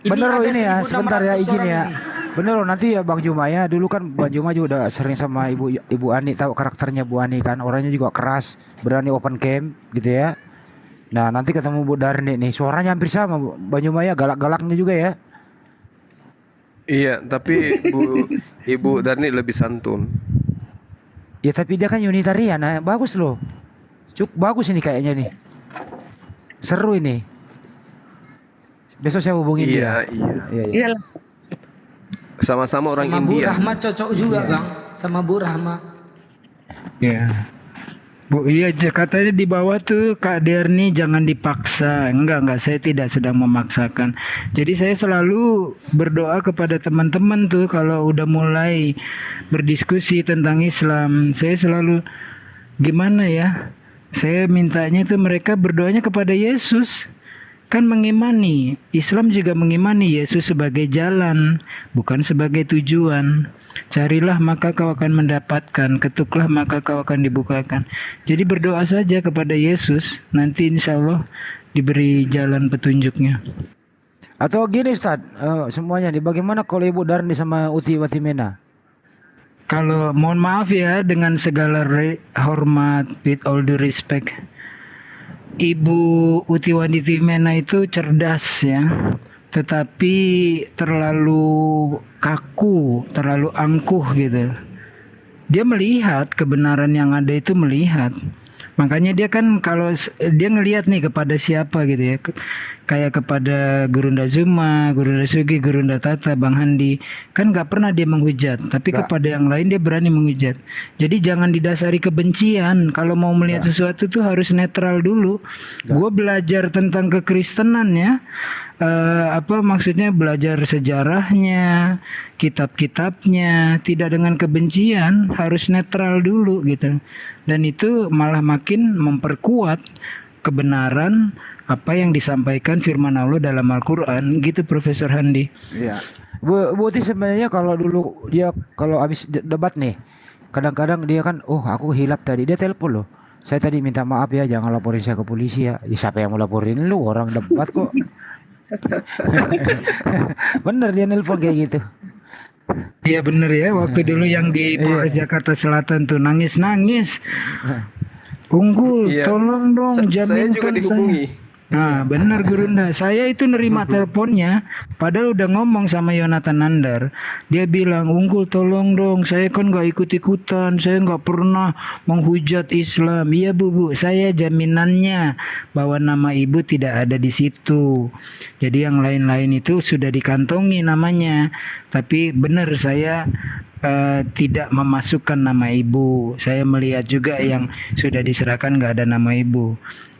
Speaker 11: Bener loh ini ya, sebentar ya izin ya. Bener loh nanti ya Bang Juma ya. Dulu kan Bang Juma juga udah sering sama Ibu Ani, tahu karakternya Bu Ani kan. Orangnya juga keras, berani open cam gitu ya. Nah nanti ketemu Bu Darni nih, suaranya hampir sama Bang Juma ya, galak-galaknya juga ya.
Speaker 5: Iya, tapi Ibu Darni lebih santun.
Speaker 11: Ya tapi dia kan Unitarian, nah, bagus loh. Bagus ini kayaknya nih. Seru ini. Besok saya hubungin dia.
Speaker 5: Iya. Sama-sama orang India.
Speaker 10: Bu Rahma cocok juga Bang, sama Bu Rahma.
Speaker 13: Iya. Bu, iya katanya di bawah tuh Kak Derni jangan dipaksa. Enggak, saya tidak sedang memaksakan. Jadi saya selalu berdoa kepada teman-teman tuh kalau udah mulai berdiskusi tentang Islam. Saya selalu gimana ya? Saya mintanya tuh mereka berdoanya kepada Yesus. Kan mengimani, Islam juga mengimani Yesus sebagai jalan, bukan sebagai tujuan. Carilah maka kau akan mendapatkan, ketuklah maka kau akan dibukakan. Jadi berdoa saja kepada Yesus, nanti insya Allah diberi jalan petunjuknya.
Speaker 11: Atau gini Ustaz, semuanya nih, bagaimana kalau Ibu Darni sama Uti Watimena?
Speaker 13: Kalau mohon maaf ya, dengan segala hormat, with all due respect, Ibu Uti Watimena itu cerdas ya, tetapi terlalu kaku, terlalu angkuh gitu. Dia melihat kebenaran yang ada itu melihat. Makanya dia kan kalau dia ngelihat nih kepada siapa gitu ya. Kayak kepada Gurunda Zuma, Gurunda Sugi, Gurunda Tata, Bang Handi. Kan gak pernah dia menghujat. Tapi kepada yang lain dia berani menghujat. Jadi jangan didasari kebencian. Kalau mau melihat sesuatu tuh harus netral dulu. Gue belajar tentang kekristenan ya. Maksudnya belajar sejarahnya, kitab-kitabnya, tidak dengan kebencian, harus netral dulu gitu. Dan itu malah makin memperkuat kebenaran apa yang disampaikan firman Allah dalam Al-Quran gitu, Profesor Handi.
Speaker 11: Iya. Bu Uti sebenarnya kalau dulu dia kalau habis debat nih, kadang-kadang dia kan, oh aku hilap tadi, dia telepon loh. Saya tadi minta maaf ya, jangan laporin saya ke polisi ya. Ya siapa yang mau laporin lu, orang debat kok. Bener dia nelpon kayak gitu.
Speaker 13: Iya bener ya, waktu dulu yang di Polres Jakarta Selatan tuh nangis-nangis. Unggul, tolong dong jaminkan
Speaker 5: saya juga dihubungi.
Speaker 13: Nah benar Gurunda, saya itu nerima teleponnya, padahal udah ngomong sama Yonatan Nandar. Dia bilang, Unggul tolong dong, saya kan gak ikut-ikutan, saya gak pernah menghujat Islam. Iya bu, saya jaminannya bahwa nama ibu tidak ada di situ. Jadi yang lain-lain itu sudah dikantongi namanya. Tapi benar saya tidak memasukkan nama ibu. Saya melihat juga yang sudah diserahkan nggak ada nama ibu.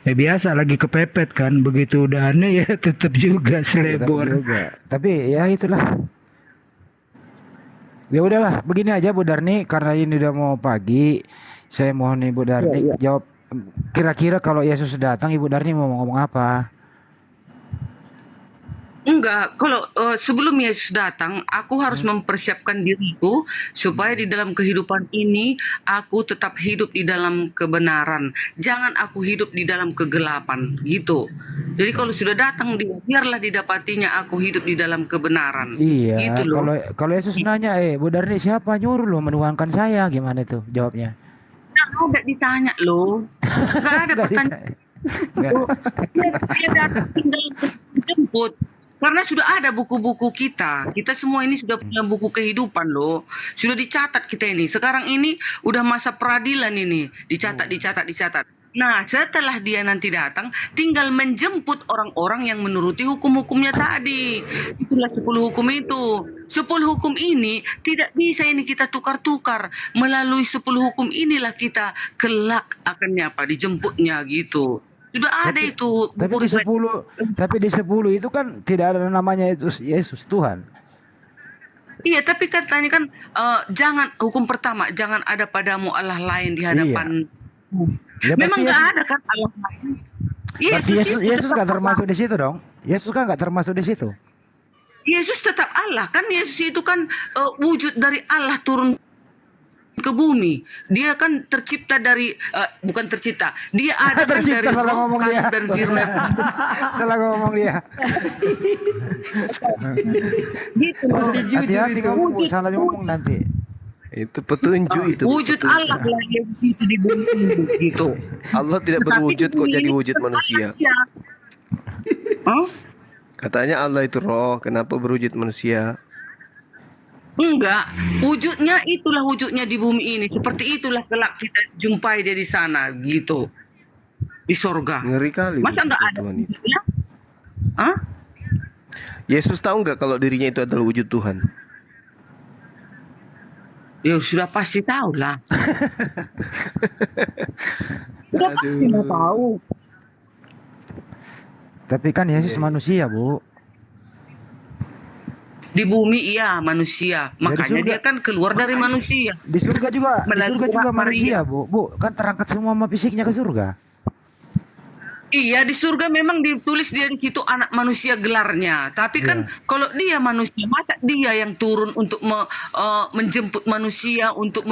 Speaker 13: Ya biasa lagi kepepet kan, begitu udah aneh ya tetap juga selebor.
Speaker 11: Tapi ya itulah. Ya udahlah, begini aja Bu Darni, karena ini udah mau pagi. Saya mohon Ibu Darni jawab kira-kira kalau Yesus datang Ibu Darni mau ngomong apa?
Speaker 10: Enggak, kalau sebelum Yesus datang, aku harus mempersiapkan diriku supaya di dalam kehidupan ini aku tetap hidup di dalam kebenaran. Jangan aku hidup di dalam kegelapan, gitu. Jadi kalau sudah datang dia, biarlah didapatinya aku hidup di dalam kebenaran.
Speaker 11: Iya,
Speaker 10: gitu loh.
Speaker 11: kalau Yesus nanya, Bu Darni siapa nyuruh lo menuangkan saya? Gimana tuh jawabnya?
Speaker 10: Nggak ditanya loh. Nggak ada pertanyaan. Dia datang tinggal jemput. Karena sudah ada buku-buku kita. Kita semua ini sudah punya buku kehidupan loh. Sudah dicatat kita ini. Sekarang ini udah masa peradilan ini. Dicatat. Nah, setelah dia nanti datang, tinggal menjemput orang-orang yang menuruti hukum-hukumnya tadi. Itulah 10 hukum itu. 10 hukum ini tidak bisa ini kita tukar-tukar. Melalui 10 hukum inilah kita kelak akannya dijemputnya gitu. Sudah ada itu.
Speaker 11: Tapi di 10 itu kan tidak ada namanya Yesus Tuhan.
Speaker 10: Iya, tapi katanya kan jangan, hukum pertama, jangan ada padamu Allah lain di hadapan.
Speaker 11: Ya,
Speaker 10: memang nggak ada kan Allah lain.
Speaker 11: Berarti Yesus nggak termasuk di situ dong? Yesus kan nggak termasuk di situ.
Speaker 10: Yesus tetap Allah kan. Yesus itu kan wujud dari Allah turun ke bumi. Dia kan tercipta dari bukan tercipta. Dia ada kan dari roh dan firman.
Speaker 11: Salah ngomong dia.
Speaker 10: Gitu.
Speaker 11: Hati-hati ngomong, salah ngomong nanti.
Speaker 5: Itu petunjuk itu.
Speaker 10: Wujud Allah lah Yesus itu di bumi gitu.
Speaker 5: Allah tidak berwujud kok jadi wujud manusia. Katanya Allah itu roh, kenapa berwujud manusia?
Speaker 10: Enggak, wujudnya itulah wujudnya di bumi ini. Seperti itulah kelak kita jumpai dia di sana gitu. Di sorga.
Speaker 5: Ngeri kali.
Speaker 10: Masa enggak ada wujudnya?
Speaker 5: Yesus tahu enggak kalau dirinya itu adalah wujud Tuhan?
Speaker 10: Ya sudah pasti tahu lah. Sudah pasti lah tahu.
Speaker 11: Tapi kan Yesus manusia, Bu.
Speaker 10: Di bumi iya manusia, makanya dia kan keluar dari manusia.
Speaker 11: Di surga juga,
Speaker 10: Melalui
Speaker 11: manusia,
Speaker 10: Maria.
Speaker 11: Bu. Bu, kan terangkat semua sama fisiknya ke surga.
Speaker 10: Iya, di surga memang ditulis dia di situ anak manusia gelarnya. Tapi kan kalau dia manusia, masa dia yang turun untuk menjemput manusia, untuk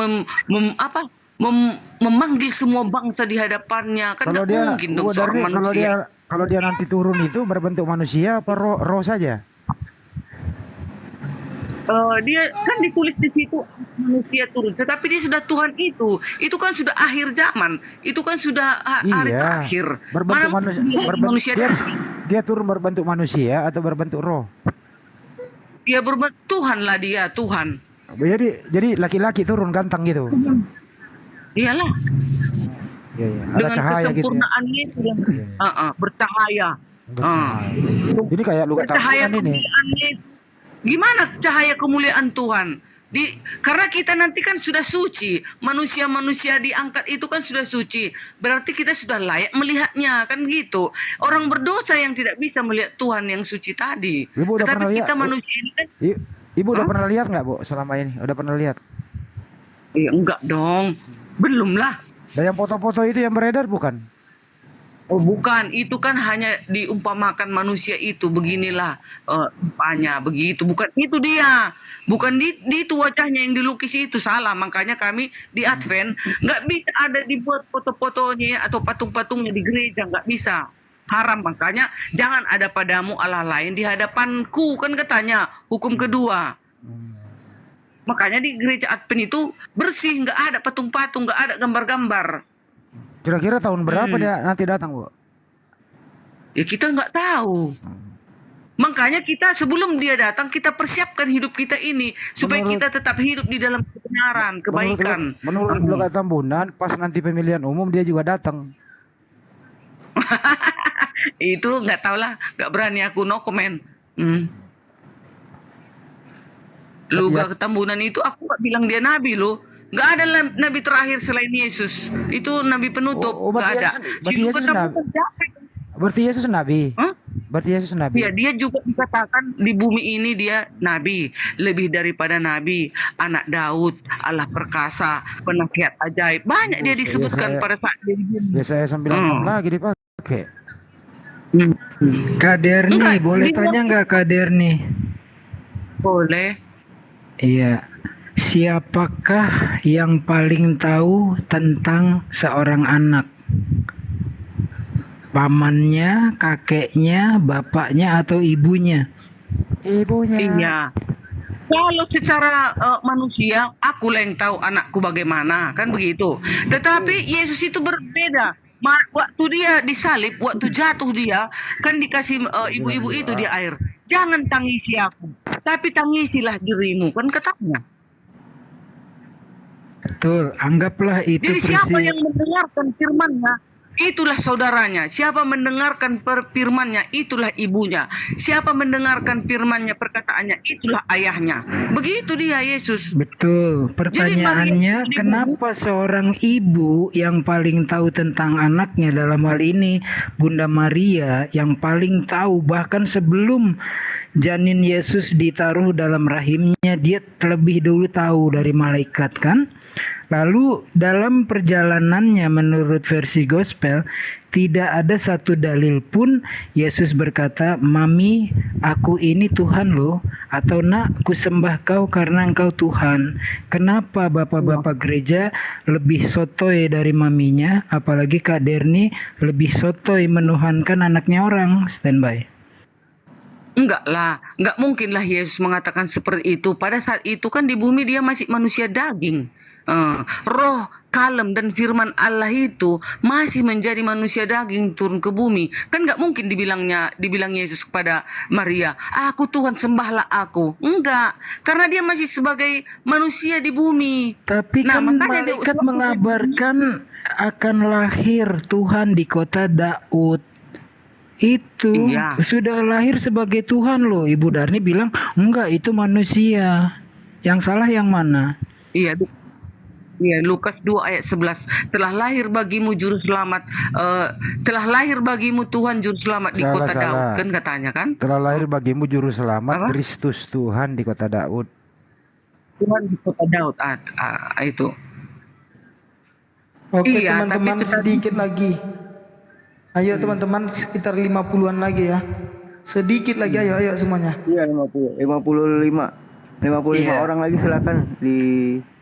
Speaker 10: memanggil semua bangsa di hadapannya? Kan
Speaker 11: Kalau
Speaker 10: nggak
Speaker 11: dia,
Speaker 10: mungkin dong seorang manusia.
Speaker 11: kalau dia nanti turun itu berbentuk manusia apa roh saja?
Speaker 10: Dia kan ditulis di situ manusia turun, tetapi dia sudah Tuhan itu kan sudah akhir zaman, itu kan sudah hari terakhir.
Speaker 11: Berbentuk
Speaker 10: manusia
Speaker 11: dia turun berbentuk manusia atau berbentuk roh?
Speaker 10: Dia berbentuk Tuhan lah, dia Tuhan.
Speaker 11: Jadi laki-laki turun ganteng gitu.
Speaker 10: Iyalah.
Speaker 11: Iya. Ada
Speaker 10: Dengan
Speaker 11: cahaya gitu.
Speaker 10: kesempurnaannya itu yang bercahaya.
Speaker 11: Ini kayak luka
Speaker 10: Bercahaya
Speaker 11: tabungan ini.
Speaker 10: kemuliaannya. Gimana cahaya kemuliaan Tuhan? Karena kita nanti kan sudah suci, manusia-manusia diangkat itu kan sudah suci, berarti kita sudah layak melihatnya, kan gitu. Orang berdosa yang tidak bisa melihat Tuhan yang suci tadi. Tetapi kita manusia ini kan.
Speaker 11: Ibu udah pernah lihat nggak, Bu, selama ini? Udah pernah lihat?
Speaker 10: Iya, enggak dong, belum lah.
Speaker 11: Dan yang foto-foto itu yang beredar bukan?
Speaker 10: Oh bukan, itu kan hanya diumpamakan manusia itu, beginilah rupanya begitu, bukan itu dia, bukan itu wajahnya yang dilukis itu, salah. Makanya kami di Advent nggak bisa ada dibuat foto-fotonya atau patung-patungnya di gereja, nggak bisa, haram. Makanya jangan ada padamu Allah lain di hadapanku, kan katanya hukum kedua. Makanya di gereja Advent itu bersih, nggak ada patung-patung, nggak ada gambar-gambar.
Speaker 11: Kira-kira tahun berapa dia nanti datang, Bu?
Speaker 10: Ya kita nggak tahu. Makanya kita sebelum dia datang, kita persiapkan hidup kita ini supaya kita tetap hidup di dalam kebenaran, kebaikan.
Speaker 11: Menurut Luka Tambunan, pas nanti pemilihan umum dia juga datang.
Speaker 10: Itu nggak tahu lah, nggak berani aku, no comment. Luka Tambunan itu aku nggak bilang dia nabi loh. Nggak ada nabi terakhir selain Yesus. Itu nabi penutup. Nggak ada.
Speaker 11: Berarti Yesus nabi. Berarti Yesus nabi.
Speaker 10: Ya, dia juga dikatakan di bumi ini dia nabi, lebih daripada nabi, anak Daud, Allah perkasa, penasihat ajaib. Banyak dia disebutkan pada saat dia di bumi.
Speaker 11: Biasanya 96 lagi dipakai.
Speaker 13: Kak Derni, boleh tanya nggak Kak Derni?
Speaker 10: Boleh.
Speaker 13: Iya. Siapakah yang paling tahu tentang seorang anak? Pamannya, kakeknya, bapaknya, atau ibunya?
Speaker 11: Ibunya.
Speaker 10: Iya. Kalau secara manusia, aku lah yang tahu anakku bagaimana, kan begitu. Tetapi Yesus itu berbeda. Waktu dia disalib, waktu jatuh dia, kan dikasih ibu-ibu itu di air. Jangan tangisi aku, tapi tangisilah dirimu, kan katanya.
Speaker 13: Betul, anggaplah itu
Speaker 10: Jadi siapa yang mendengarkan firman-Nya, itulah saudaranya. Siapa mendengarkan firman-Nya, itulah ibunya. Siapa mendengarkan firman-Nya, perkataannya, itulah ayahnya. Begitu dia Yesus.
Speaker 13: Betul. Pertanyaannya, kenapa seorang ibu yang paling tahu tentang anaknya, dalam hal ini Bunda Maria, yang paling tahu bahkan sebelum janin Yesus ditaruh dalam rahimnya, dia terlebih dulu tahu dari malaikat, kan? Lalu dalam perjalanannya menurut versi gospel, tidak ada satu dalil pun Yesus berkata, "Mami, aku ini Tuhan loh," atau "Nak, ku sembah kau karena engkau Tuhan." Kenapa bapak-bapak gereja lebih sotoy dari maminya, apalagi Kak Derni lebih sotoy menuhankan anaknya orang? Standby.
Speaker 10: Enggak lah, enggak mungkin lah Yesus mengatakan seperti itu. Pada saat itu kan di bumi dia masih manusia daging. Roh, kalem dan firman Allah itu masih menjadi manusia daging turun ke bumi. Kan nggak mungkin dibilang Yesus kepada Maria, "Aku Tuhan, sembahlah aku." Enggak, karena dia masih sebagai manusia di bumi.
Speaker 13: Tapi kan malaikat mengabarkan akan lahir Tuhan di kota Daud. Itu sudah lahir sebagai Tuhan loh. Ibu Darni bilang enggak, itu manusia. Yang salah yang mana?
Speaker 10: Iya, iya, Lukas 2 ayat 11. Telah lahir bagimu juru selamat, telah lahir bagimu Tuhan juru selamat di kota Daud, kan katanya kan?
Speaker 11: Telah lahir bagimu juru selamat
Speaker 10: Apa?
Speaker 11: Kristus Tuhan di kota Daud.
Speaker 10: Tuhan di kota Daud, itu.
Speaker 4: Oke
Speaker 10: Iya,
Speaker 4: teman-teman,
Speaker 10: tapi itu
Speaker 4: sedikit lagi. Ayo teman-teman, sekitar 50-an lagi ya. Sedikit lagi, ayo semuanya.
Speaker 2: Iya 55
Speaker 10: Iya.
Speaker 2: orang lagi silakan di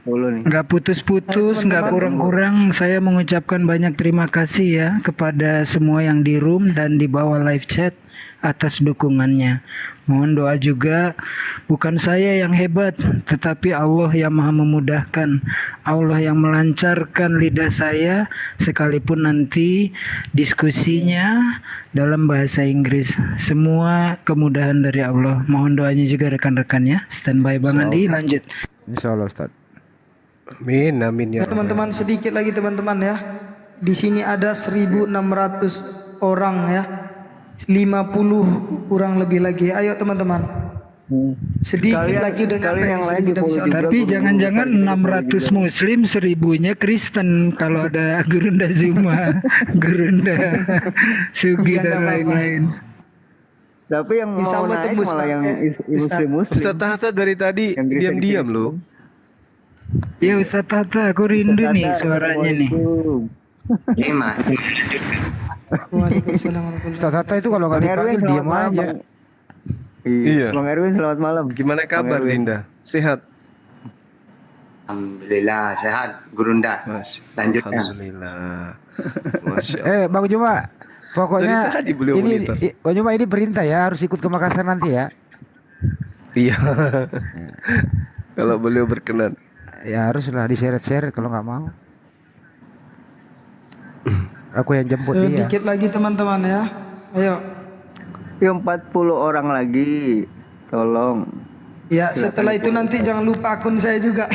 Speaker 2: Solo nih.
Speaker 13: Nggak putus-putus, nggak kurang-kurang. Saya mengucapkan banyak terima kasih ya kepada semua yang di room dan di bawah live chat atas dukungannya. Mohon doa juga, bukan saya yang hebat, tetapi Allah yang maha memudahkan. Allah yang melancarkan lidah saya, sekalipun nanti diskusinya dalam bahasa Inggris. Semua kemudahan dari Allah. Mohon doanya juga rekan-rekan ya. Standby Bang Andi, lanjut.
Speaker 11: Insya Allah Ustaz.
Speaker 5: Amin, amin
Speaker 4: Ya
Speaker 5: ya.
Speaker 4: teman-teman, sedikit lagi teman-teman ya. Di sini ada 1.600 orang ya. 50 kurang lebih lagi. Ayo teman-teman. Sedikit lagi udah nyampe
Speaker 2: yang
Speaker 4: di
Speaker 2: lain
Speaker 4: sini, udah bisa.
Speaker 13: Tapi jangan-jangan 600 muslim 1000-nya Kristen kalau ada Gurunda Zuma, Gurunda Sugi dan lain-lain.
Speaker 2: Tapi yang
Speaker 4: Insya
Speaker 2: mau
Speaker 4: Allah
Speaker 2: naik
Speaker 4: tembus,
Speaker 2: malah
Speaker 4: Pak.
Speaker 2: yang
Speaker 4: Ustaz.
Speaker 2: muslim.
Speaker 5: Ustaz Tahta dari tadi
Speaker 2: Yang Kristen-
Speaker 5: diam-diam loh.
Speaker 13: Ya Ustaz Tata, aku rindu nih suaranya nih.
Speaker 4: Waalaikumsalam warahmatullahi
Speaker 11: Ustaz Hatta itu kalau nggak
Speaker 2: Bang Erwin,
Speaker 11: dipanggil
Speaker 2: selamat
Speaker 11: diam
Speaker 2: malam,
Speaker 11: aja.
Speaker 2: Bang. Iya. Bang Erwin selamat malam.
Speaker 5: Gimana kabar
Speaker 2: Erwin.
Speaker 5: Linda? Sehat?
Speaker 14: Alhamdulillah sehat, Gurunda. Lanjutnya.
Speaker 5: Alhamdulillah. Masya Allah.
Speaker 11: Bang Juma, pokoknya
Speaker 5: Dari tadi beliau
Speaker 11: ini
Speaker 5: monitor.
Speaker 11: Bang Juma ini perintah ya, harus ikut ke Makassar nanti ya.
Speaker 5: Iya. Kalau beliau berkenan.
Speaker 11: Ya haruslah diseret-seret kalau nggak mau. Aku yang jemput dia.
Speaker 4: Sedikit lagi teman-teman ya. Ayo.
Speaker 2: Yang 40 orang lagi. Tolong.
Speaker 4: Ya setelah itu nanti jangan lupa akun saya juga.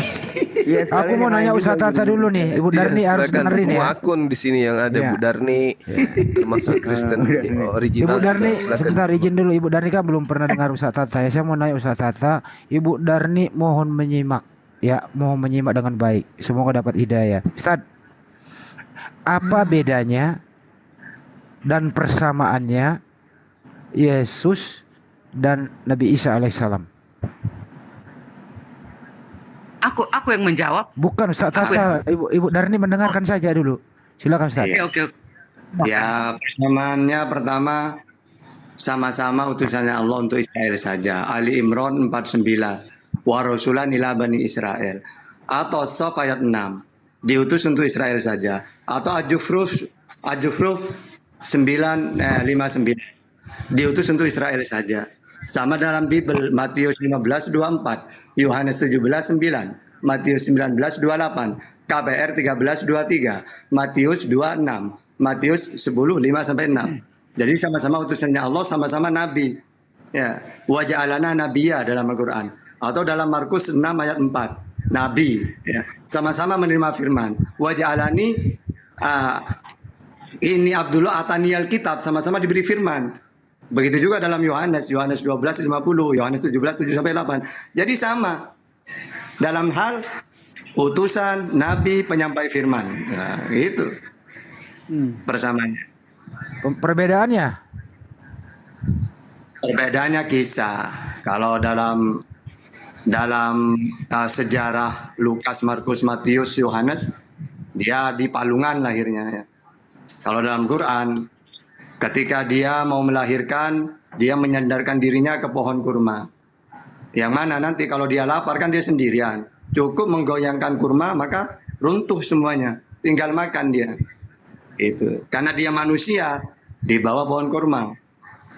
Speaker 2: Iya,
Speaker 11: Aku mau nanya Ustaz Hatta dulu nih, Ibu Darni
Speaker 5: Iya,
Speaker 11: harus
Speaker 5: silakan.
Speaker 11: dengerin
Speaker 5: Semua
Speaker 11: ya.
Speaker 5: akun di sini yang ada
Speaker 11: Iya.
Speaker 5: Bu Darni, termasuk Kristen original.
Speaker 11: Ibu Darni,
Speaker 5: Silakan.
Speaker 11: sebentar izin dulu. Ibu Darni kan belum pernah dengar Ustaz Hatta. Saya mau nanya Ustaz Hatta, Ibu Darni mohon menyimak. Ya, mohon menyimak dengan baik. Semoga dapat hidayah. Ustaz, apa bedanya dan persamaannya Yesus dan Nabi Isa alaihissalam?
Speaker 10: Aku yang menjawab.
Speaker 11: Bukan Ustaz Hatta, Ibu Darni mendengarkan saja dulu. Silakan Ustaz.
Speaker 10: Oke.
Speaker 14: Ya, persamaannya pertama sama-sama utusannya Allah untuk Israel saja. Ali Imran 49. Wa rasulan ila bani Israel. Atau Sof ayat 6. Diutus untuk Israel saja. Atau Ajufruf 59. Diutus untuk Israel saja. Sama dalam Bible, Matius 15:24, Yohanes 17:9, Matius 19:28, KBR 13:23, Matius 2:6, Matius 10:5-6. Jadi sama-sama utusannya Allah, sama-sama nabi. Ya, wa ja'alana nabiyya dalam Al-Qur'an. Atau dalam Markus 6 ayat 4, nabi, ya. Sama-sama menerima firman. Wa ja'alani ini Abdullah ataniyal kitab, sama-sama diberi firman. Begitu juga dalam Yohanes 12:50, Yohanes 17:7-8. Jadi sama dalam hal utusan, nabi, penyampai firman. Nah, itu persamaannya. Perbedaannya kisah. Kalau dalam sejarah Lukas, Markus, Matius, Yohanes, dia di palungan lahirnya. Ya. Kalau dalam Quran, ketika dia mau melahirkan, dia menyandarkan dirinya ke pohon kurma. Yang mana nanti kalau dia lapar kan dia sendirian. Cukup menggoyangkan kurma maka runtuh semuanya. Tinggal makan dia. Itu. Karena dia manusia di bawah pohon kurma.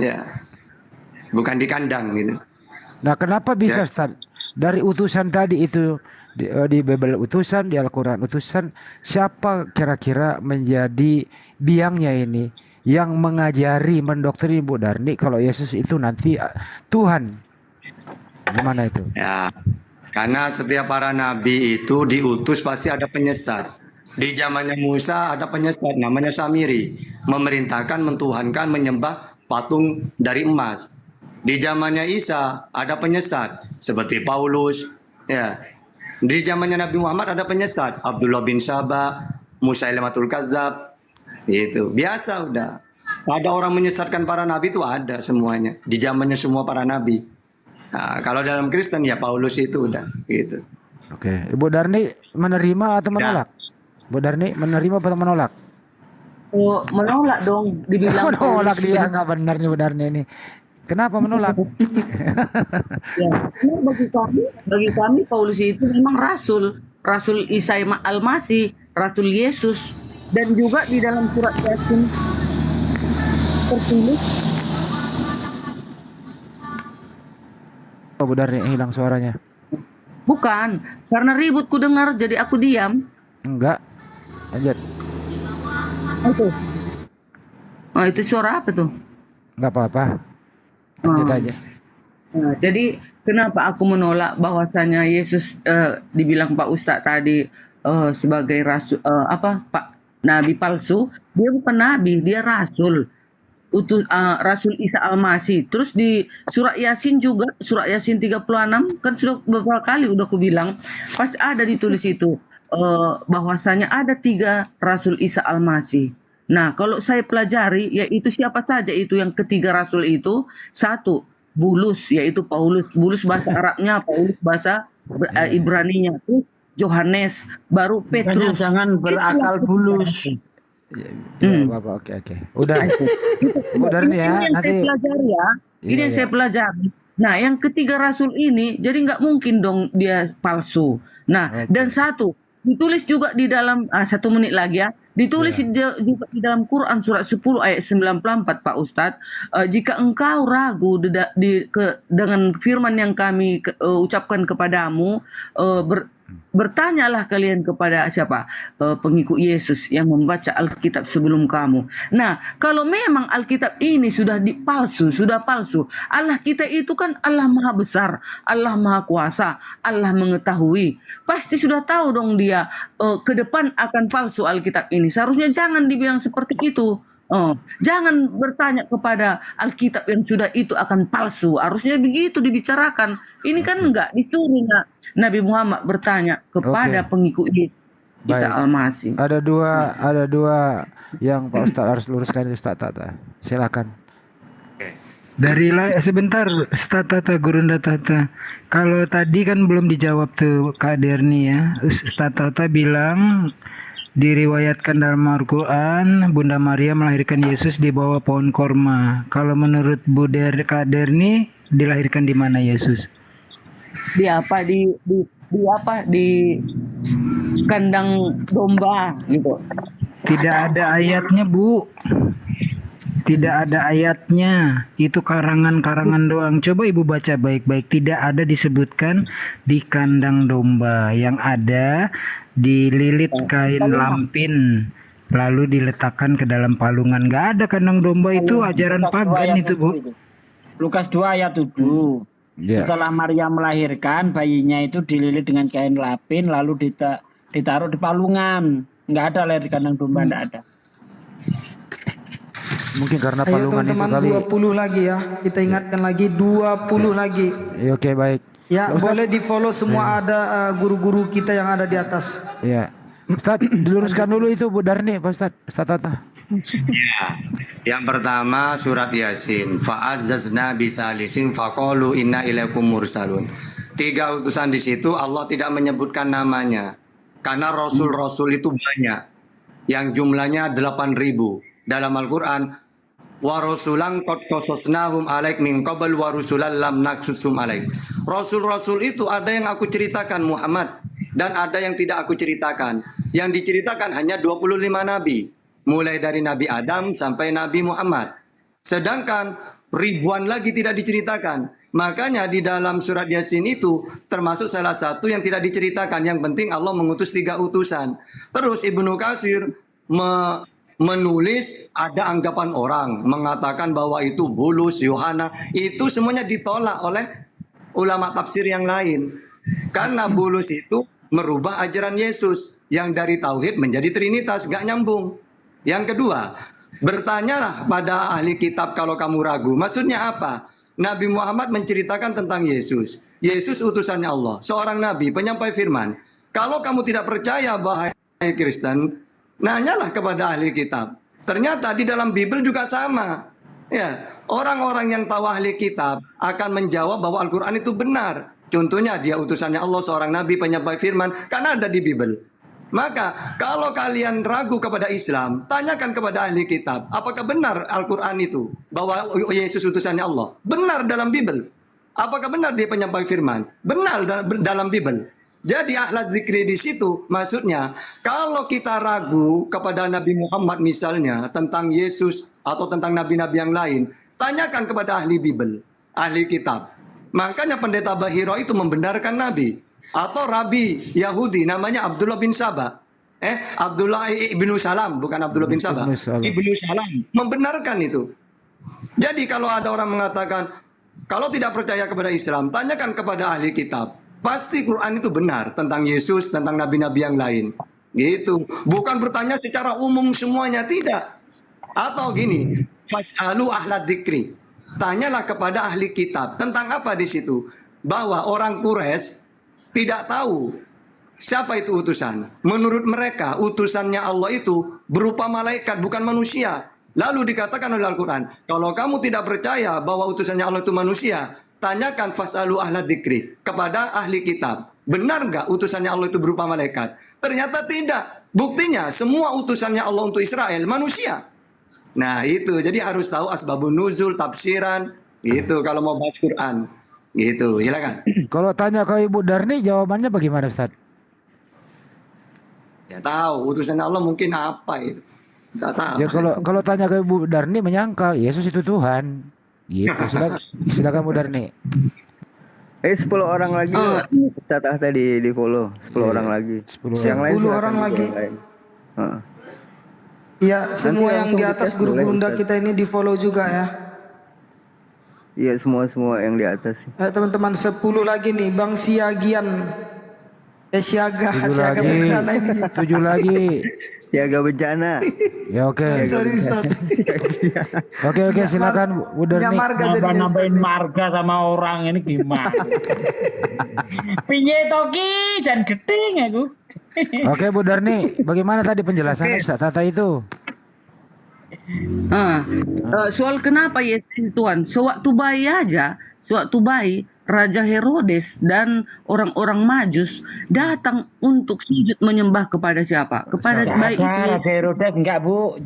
Speaker 14: Ya. Bukan di kandang gitu.
Speaker 11: Nah, kenapa bisa
Speaker 14: Ya.
Speaker 11: Ustaz? Dari utusan tadi itu di Bible utusan, di Al-Quran utusan, siapa kira-kira menjadi biangnya ini yang mengajari, mendoktrin Bu Darni kalau Yesus itu nanti Tuhan? Gimana itu?
Speaker 14: Ya, karena setiap para nabi itu diutus pasti ada penyesat. Di zamannya Musa ada penyesat namanya Samiri, memerintahkan, mentuhankan, menyembah patung dari emas. Di zamannya Isa ada penyesat seperti Paulus, ya. Di zamannya Nabi Muhammad ada penyesat, Abdullah bin Sabah, Musailamatul Kadzab, itu biasa udah. Ada orang menyesatkan para nabi itu ada semuanya di zamannya semua para nabi. Nah, kalau dalam Kristen ya Paulus itu udah gitu.
Speaker 11: Oke, Ibu Darni menerima atau menolak? Bu Darni menerima atau menolak?
Speaker 10: Oh, menolak dong, dibilang
Speaker 11: Menolak
Speaker 10: Paulus
Speaker 11: dia, nggak benar nih Bu Darni ini. Kenapa menolak?
Speaker 10: Ya, karena bagi kami Paulus itu memang Rasul Isa Al-Masih, Rasul Yesus, dan juga di dalam surat Yasin tertulis.
Speaker 11: Oh, Bu Darni hilang suaranya.
Speaker 10: Bukan, karena ribut ku dengar jadi aku diam.
Speaker 11: Enggak. Lanjut.
Speaker 10: Oh, itu suara apa tuh?
Speaker 11: Enggak apa-apa. Lanjut aja.
Speaker 10: Nah, jadi kenapa aku menolak bahwasanya Yesus dibilang Pak Ustadz tadi sebagai rasul Pak nabi palsu? Dia bukan nabi, dia rasul. Rasul Isa Al-Masih. Terus di surat Yasin juga, surat Yasin 36 kan sudah beberapa kali udah aku bilang, pasti ada ditulis itu bahwasanya ada 3 Rasul Isa Al-Masih. Nah, kalau saya pelajari, yaitu siapa saja itu yang ketiga rasul itu? 1, Bulus, yaitu Paulus. Bulus bahasa Arabnya, Paulus bahasa Ibraninya. Terus Yohanes, baru Petrus.
Speaker 1: Jangan berakal Bulus.
Speaker 11: Bapak, oke. Udah. Udah nih ya.
Speaker 10: Ini yang saya pelajari ya. Ini yang saya pelajari. Nah, yang ketiga rasul ini, jadi nggak mungkin dong dia palsu. Nah, dan 1, ditulis juga di dalam 1 menit lagi ya. Ditulis juga di dalam Quran surat 10 ayat 94 Pak Ustadz, jika engkau ragu dengan firman yang kami ucapkan kepadamu, bertanyalah kalian kepada siapa? Pengikut Yesus yang membaca Alkitab sebelum kamu. Nah, kalau memang Alkitab ini sudah palsu, Allah kita itu kan Allah Maha Besar, Allah Maha Kuasa, Allah mengetahui. Pasti sudah tahu dong dia ke depan akan palsu Alkitab ini. Seharusnya jangan dibilang seperti itu. Jangan bertanya kepada Alkitab yang sudah itu akan palsu. Harusnya begitu dibicarakan. Ini kan enggak disuruh Nabi Muhammad bertanya kepada pengikut Isa Al-Masih.
Speaker 11: Ada dua yang Pak Ustadz harus luruskan, Ustadz Tata. Silakan.
Speaker 13: Sebentar, Ustadz Tata, Gurunda Tata. Kalau tadi kan belum dijawab tuh Kak Derni ya. Ustadz Tata bilang diriwayatkan dalam Al-Quran Bunda Maria melahirkan Yesus di bawah pohon korma. Kalau menurut Kak Derni dilahirkan di mana Yesus?
Speaker 10: Di apa? Di kandang domba gitu.
Speaker 13: Tidak ada ayatnya, Bu. Tidak ada ayatnya. Itu karangan-karangan doang. Coba Ibu baca baik-baik. Tidak ada disebutkan di kandang domba. Yang ada dililit kain lampin lalu diletakkan ke dalam palungan. Gak ada kandang domba, itu ajaran pagan itu, Bu.
Speaker 1: Lukas 2 ayat 7. Setelah Maria melahirkan, bayinya itu dililit dengan kain lapin lalu ditaruh di palungan. Nggak ada lahir di kandang domba, nggak ada.
Speaker 11: Mungkin karena palungan itu kali.
Speaker 4: 20 lagi ya. Kita ingatkan lagi 20 lagi.
Speaker 11: Oke, baik.
Speaker 4: Ya, boleh di-follow semua ada guru-guru kita yang ada di atas.
Speaker 11: Ya. Ustadz, diluruskan dulu itu Bu Darni, Pak Ustadz Tata.
Speaker 14: Ya. Yang pertama surat Yasin, fa'azzazna bisalisin faqalu inna ilaikum mursalun. 3 utusan di situ Allah tidak menyebutkan namanya. Karena rasul-rasul itu banyak. Yang jumlahnya 8.000. Dalam Al-Qur'an, wa rasulan qad qasasnahum alaik min qabl wa rusulan lam naqsusum alaik. Rasul-rasul itu ada yang aku ceritakan Muhammad dan ada yang tidak aku ceritakan. Yang diceritakan hanya 25 nabi, mulai dari Nabi Adam sampai Nabi Muhammad. Sedangkan ribuan lagi tidak diceritakan. Makanya di dalam surat Yasin itu termasuk salah satu yang tidak diceritakan. Yang penting Allah mengutus 3 utusan. Terus Ibnu Katsir menulis ada anggapan orang mengatakan bahwa itu Bulus, Yohana, itu semuanya ditolak oleh ulama tafsir yang lain. Karena Bulus itu merubah ajaran Yesus yang dari tauhid menjadi trinitas, gak nyambung. Yang kedua, bertanyalah pada ahli kitab kalau kamu ragu. Maksudnya apa? Nabi Muhammad menceritakan tentang Yesus. Yesus utusannya Allah, seorang nabi, penyampai firman. Kalau kamu tidak percaya bahwa Kristen, nanyalah kepada ahli kitab. Ternyata di dalam Bible juga sama. Ya, orang-orang yang tahu ahli kitab akan menjawab bahwa Al-Quran itu benar. Contohnya dia utusannya Allah, seorang nabi, penyampai firman, karena ada di Bible. Maka kalau kalian ragu kepada Islam, tanyakan kepada ahli kitab, apakah benar Al-Quran itu bahwa Yesus utusannya Allah? Benar dalam Bible. Apakah benar dia penyampai firman? Benar dalam Bible. Jadi ahlat zikri di situ maksudnya kalau kita ragu kepada Nabi Muhammad misalnya tentang Yesus atau tentang nabi-nabi yang lain, tanyakan kepada ahli Bible, ahli kitab. Makanya pendeta Bahiro itu membenarkan Nabi. Atau Rabi Yahudi namanya Abdullah bin Sabah. Abdullah ibnu Salam, bukan Abdullah bin Sabah. Ibnu Salam membenarkan itu. Jadi kalau ada orang mengatakan kalau tidak percaya kepada Islam, tanyakan kepada ahli kitab. Pasti Quran itu benar tentang Yesus, tentang nabi-nabi yang lain. Gitu. Bukan bertanya secara umum semuanya, tidak. Atau gini, fas'alu ahla dzikri. Tanyalah kepada ahli kitab. Tentang apa di situ? Bahwa orang Quraisy tidak tahu siapa itu utusan. Menurut mereka, utusannya Allah itu berupa malaikat, bukan manusia. Lalu dikatakan oleh Al-Quran, kalau kamu tidak percaya bahwa utusannya Allah itu manusia, tanyakan fas'alu ahla dzikri kepada ahli kitab. Benar nggak utusannya Allah itu berupa malaikat? Ternyata tidak. Buktinya semua utusannya Allah untuk Israel manusia. Nah itu, jadi harus tahu asbabun nuzul, tafsiran, gitu kalau mau bahas Quran. Gitu, silakan.
Speaker 11: Kalau tanya ke Ibu Darni, jawabannya bagaimana, Ustaz?
Speaker 14: Ya tahu, utusan Allah mungkin apa itu. Tidak tahu.
Speaker 11: Ya kalau tanya ke Ibu Darni menyangkal Yesus itu Tuhan. Gitu. Silakan Bu Darni.
Speaker 2: 10 orang lagi Ustaz tadi di follow. 10 orang lagi.
Speaker 4: 10 orang lagi. Ya, semua yang di atas guru bunda kita ini di follow juga ya.
Speaker 2: Iya, semua yang di atas.
Speaker 4: Teman-teman 10 lagi nih, Bang Siagian. Siaga bencana ini.
Speaker 11: 7 lagi.
Speaker 2: Siaga bencana.
Speaker 11: Ya oke.
Speaker 4: Sorry, Ustaz.
Speaker 11: Oke, silakan Bu Darni.
Speaker 12: Nambahin marga sama orang ini gimana? Piye toki dan geting aku.
Speaker 11: Oke Bu Darni, bagaimana tadi penjelasannya Ustaz Tata itu?
Speaker 10: Soal kenapa Yesus Tuhan, sewaktu bayi Raja Herodes dan orang-orang Majus datang untuk sujud menyembah kepada siapa? Kepada bayi itu.
Speaker 12: Raja Herodes enggak Bu,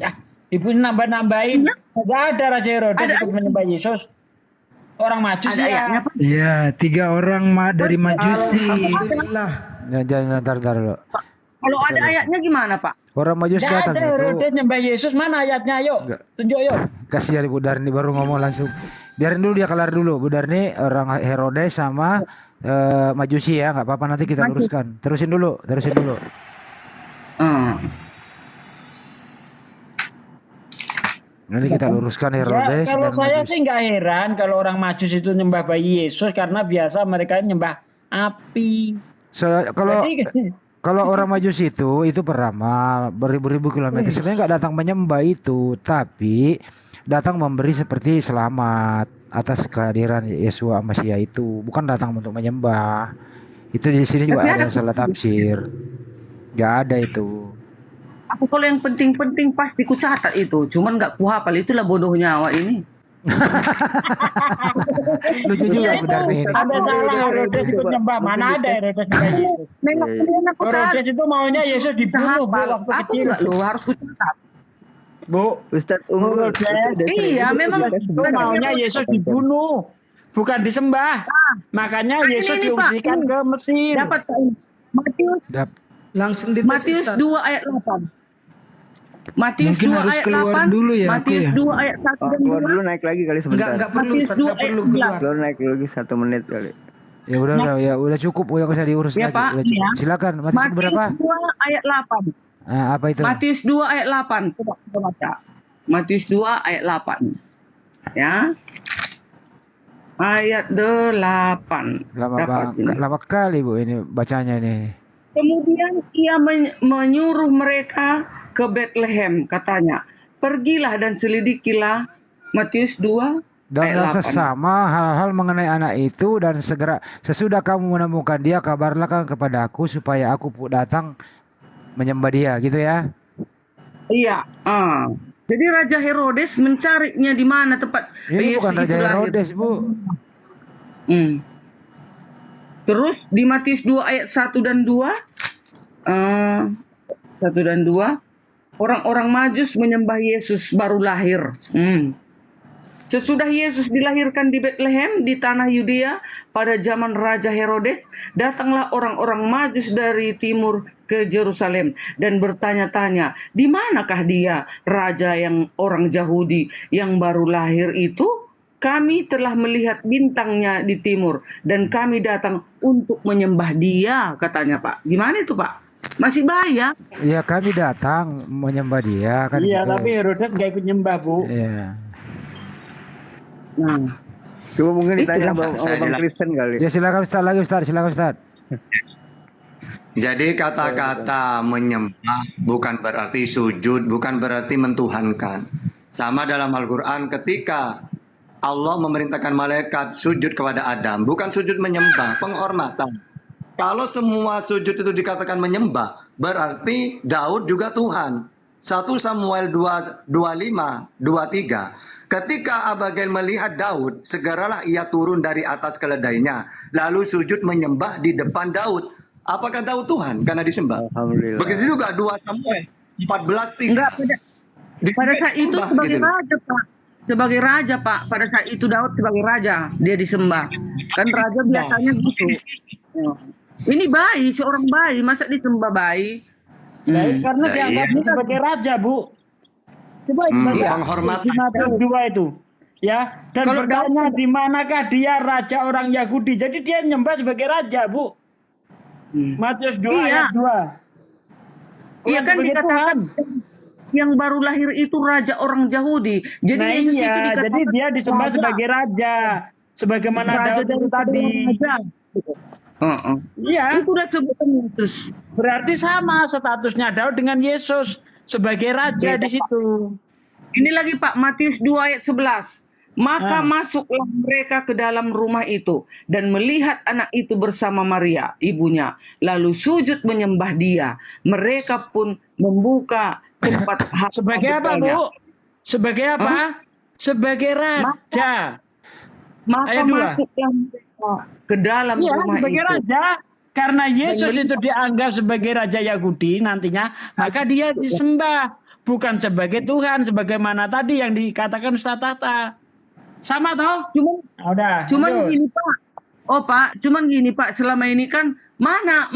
Speaker 12: Ibu nambah-nambahin. Enggak ada Raja Herodes untuk menyembah Yesus. Orang Majus ya.
Speaker 13: Iya, 3 orang dari Majusi.
Speaker 11: Jangan ntar dulu.
Speaker 10: Kalau ada ayatnya gimana Pak?
Speaker 11: Orang Majus datang itu.
Speaker 12: Herodes nyembah Yesus, mana ayatnya? Yuk, tunjuk yuk.
Speaker 11: Kasihan Bu Darni baru ngomong langsung. Biarin dulu dia kelar dulu. Bu Darni orang Herodes sama Majusi ya, nggak apa-apa nanti kita luruskan. Terusin dulu. Nanti kita luruskan Herodes.
Speaker 12: Ya, kalau
Speaker 11: dan
Speaker 12: saya
Speaker 11: Majus.
Speaker 12: sih nggak heran kalau orang Majus itu nyembah bayi Yesus karena biasa mereka nyembah api.
Speaker 11: Kalau orang Majus itu beramal beribu-ribu kilometer. Sebenarnya nggak datang menyembah itu, tapi datang memberi seperti selamat atas kehadiran Yesus Mesias itu. Bukan datang untuk menyembah. Itu di sini juga ada yang salah tafsir. Nggak ada itu.
Speaker 10: Aku kalau yang penting-penting pasti ku catat itu. Cuman nggak ku hafal, itulah bodohnya awak ini.
Speaker 11: Lucu juga benar nih.
Speaker 12: Ada salah Herodes ikut nyembah. Mana ada Herodes nyembah Yesus? Herodes itu maunya Yesus dibunuh waktu
Speaker 10: aku
Speaker 12: kecil.
Speaker 10: enggak loh, harus ku catat.
Speaker 12: Bu,
Speaker 2: Ustaz unggul.
Speaker 10: Iya, memang
Speaker 12: maunya Yesus dibunuh, bukan disembah. Makanya Yesus diungsikan ke Mesir.
Speaker 10: Dapat Matius.
Speaker 4: Langsung di
Speaker 10: Matius 2 ayat 8. Matius
Speaker 13: Mungkin
Speaker 10: 2
Speaker 13: harus
Speaker 10: ayat
Speaker 13: keluar
Speaker 10: 8.
Speaker 13: dulu ya,
Speaker 10: Matius
Speaker 13: aku ya?
Speaker 10: 2 ayat 1 dan 2.
Speaker 2: Keluar dulu, naik lagi kali sebentar.
Speaker 4: Enggak perlu,
Speaker 10: Matius
Speaker 4: Ustaz,
Speaker 10: 2
Speaker 4: enggak perlu
Speaker 10: ayat
Speaker 4: keluar.
Speaker 2: Keluar naik lagi 1 menit kali.
Speaker 11: Ya udah cukup, udah usah diurus
Speaker 10: Ya,
Speaker 11: lagi.
Speaker 10: Pak,
Speaker 11: Udah cukup.
Speaker 10: ya.
Speaker 11: Silakan. Matius berapa?
Speaker 10: 2 ayat 8.
Speaker 11: Apa itu?
Speaker 10: Matius 2 ayat 8. Coba kita baca. Matius 2 ayat 8. Ya. Ayat 8.
Speaker 11: Lama kali Bu ini bacanya ini.
Speaker 10: Kemudian ia menyuruh mereka ke Bethlehem, katanya, pergilah dan selidikilah, Matius 2
Speaker 11: Dan
Speaker 10: Ayat 8.
Speaker 11: sesama hal-hal mengenai anak itu, dan segera sesudah kamu menemukan dia, kabarlah kepada aku supaya aku datang menyembah dia, gitu ya.
Speaker 10: Iya. Jadi Raja Herodes mencarinya di mana tempat
Speaker 11: Ini
Speaker 10: Yesus
Speaker 11: bukan Raja
Speaker 10: itu lahir.
Speaker 11: Herodes, Bu.
Speaker 10: Terus di Matius 2 ayat 1 dan 2, 1 dan 2, orang-orang Majus menyembah Yesus baru lahir. Sesudah Yesus dilahirkan di Betlehem di tanah Yudea pada zaman Raja Herodes, datanglah orang-orang Majus dari timur ke Yerusalem dan bertanya-tanya, di manakah dia, raja yang orang Yahudi yang baru lahir itu? Kami telah melihat bintangnya di timur dan kami datang untuk menyembah dia, katanya Pak. Gimana itu Pak? Masih bahaya?
Speaker 11: Ya, kami datang menyembah dia, kan
Speaker 12: Iya,
Speaker 11: gitu.
Speaker 12: tapi Herodes nggak ikut nyembah, Bu.
Speaker 11: Iya.
Speaker 10: Nah,
Speaker 2: Coba mungkin ditanya
Speaker 8: Itu,
Speaker 2: sama
Speaker 8: saya
Speaker 2: Bang
Speaker 8: jelas-
Speaker 2: Kristen kali.
Speaker 11: Ya, silakan Ustaz, lagi Ustaz, silakan Ustaz.
Speaker 14: Jadi kata-kata menyembah bukan berarti sujud, bukan berarti mentuhankan. Sama dalam Al-Quran ketika Allah memerintahkan malaikat sujud kepada Adam, bukan sujud menyembah, penghormatan. Kalau semua sujud itu dikatakan menyembah, berarti Daud juga Tuhan. 1 Samuel 25, 23. Ketika Abigail melihat Daud, segeralah ia turun dari atas keledainya, lalu sujud menyembah di depan Daud. Apakah Daud Tuhan karena disembah?
Speaker 2: Alhamdulillah.
Speaker 14: Begitu juga 2 Samuel 14:3.
Speaker 10: enggak, pada saat itu
Speaker 14: Disembah,
Speaker 10: sebagai
Speaker 14: gitu loh.
Speaker 10: raja Pak. Sebagai raja Pak, pada saat itu Daud sebagai raja, dia disembah. Kan raja biasanya gitu. Ini bayi, seorang bayi, masa disembah bayi?
Speaker 12: Baik, karena
Speaker 14: Nah,
Speaker 12: dianggapnya
Speaker 14: iya.
Speaker 12: sebagai raja, Bu. Coba
Speaker 14: penghormatan.
Speaker 12: di Matius 2 itu. Ya, dan
Speaker 10: Kalau
Speaker 12: bertanya di manakah dia raja orang Yahudi. Jadi dia nyembah sebagai raja, Bu. Matius 2
Speaker 10: Iya.
Speaker 12: ayat 2.
Speaker 10: Iya kan
Speaker 12: sebagai
Speaker 10: dikatakan yang baru lahir itu raja orang Yahudi. Jadi
Speaker 12: Nah,
Speaker 10: Yesus itu
Speaker 12: iya,
Speaker 10: dikatakan
Speaker 12: jadi dia disembah
Speaker 10: raja.
Speaker 12: sebagai raja. Sebagaimana
Speaker 10: Raja
Speaker 12: Daud
Speaker 10: dari
Speaker 12: itu tadi.
Speaker 10: raja.
Speaker 12: Iya.
Speaker 10: Itu udah sebutan Yesus.
Speaker 12: Berarti sama statusnya Daud dengan Yesus sebagai raja di situ.
Speaker 10: Ini lagi Pak, Matius 2 ayat 11. Maka masuklah mereka ke dalam rumah itu dan melihat anak itu bersama Maria, ibunya. Lalu sujud menyembah dia. Mereka pun membuka tempat
Speaker 12: Sebagai apa, Bu? Sebagai apa? Sebagai raja.
Speaker 10: Maka
Speaker 12: Ayat 2.
Speaker 10: masuklah mereka ke dalam
Speaker 12: Iya,
Speaker 10: rumah
Speaker 12: sebagai
Speaker 10: itu.
Speaker 12: raja. Karena Yesus
Speaker 10: Dan
Speaker 12: itu dianggap sebagai raja Yahudi nantinya, maka dia disembah. Bukan sebagai Tuhan, sebagaimana tadi yang dikatakan Ustaz Tahta. Sama toh?
Speaker 10: Cuman
Speaker 12: lanjut.
Speaker 10: gini Pak. Oh Pak, cuman gini Pak, selama ini kan mana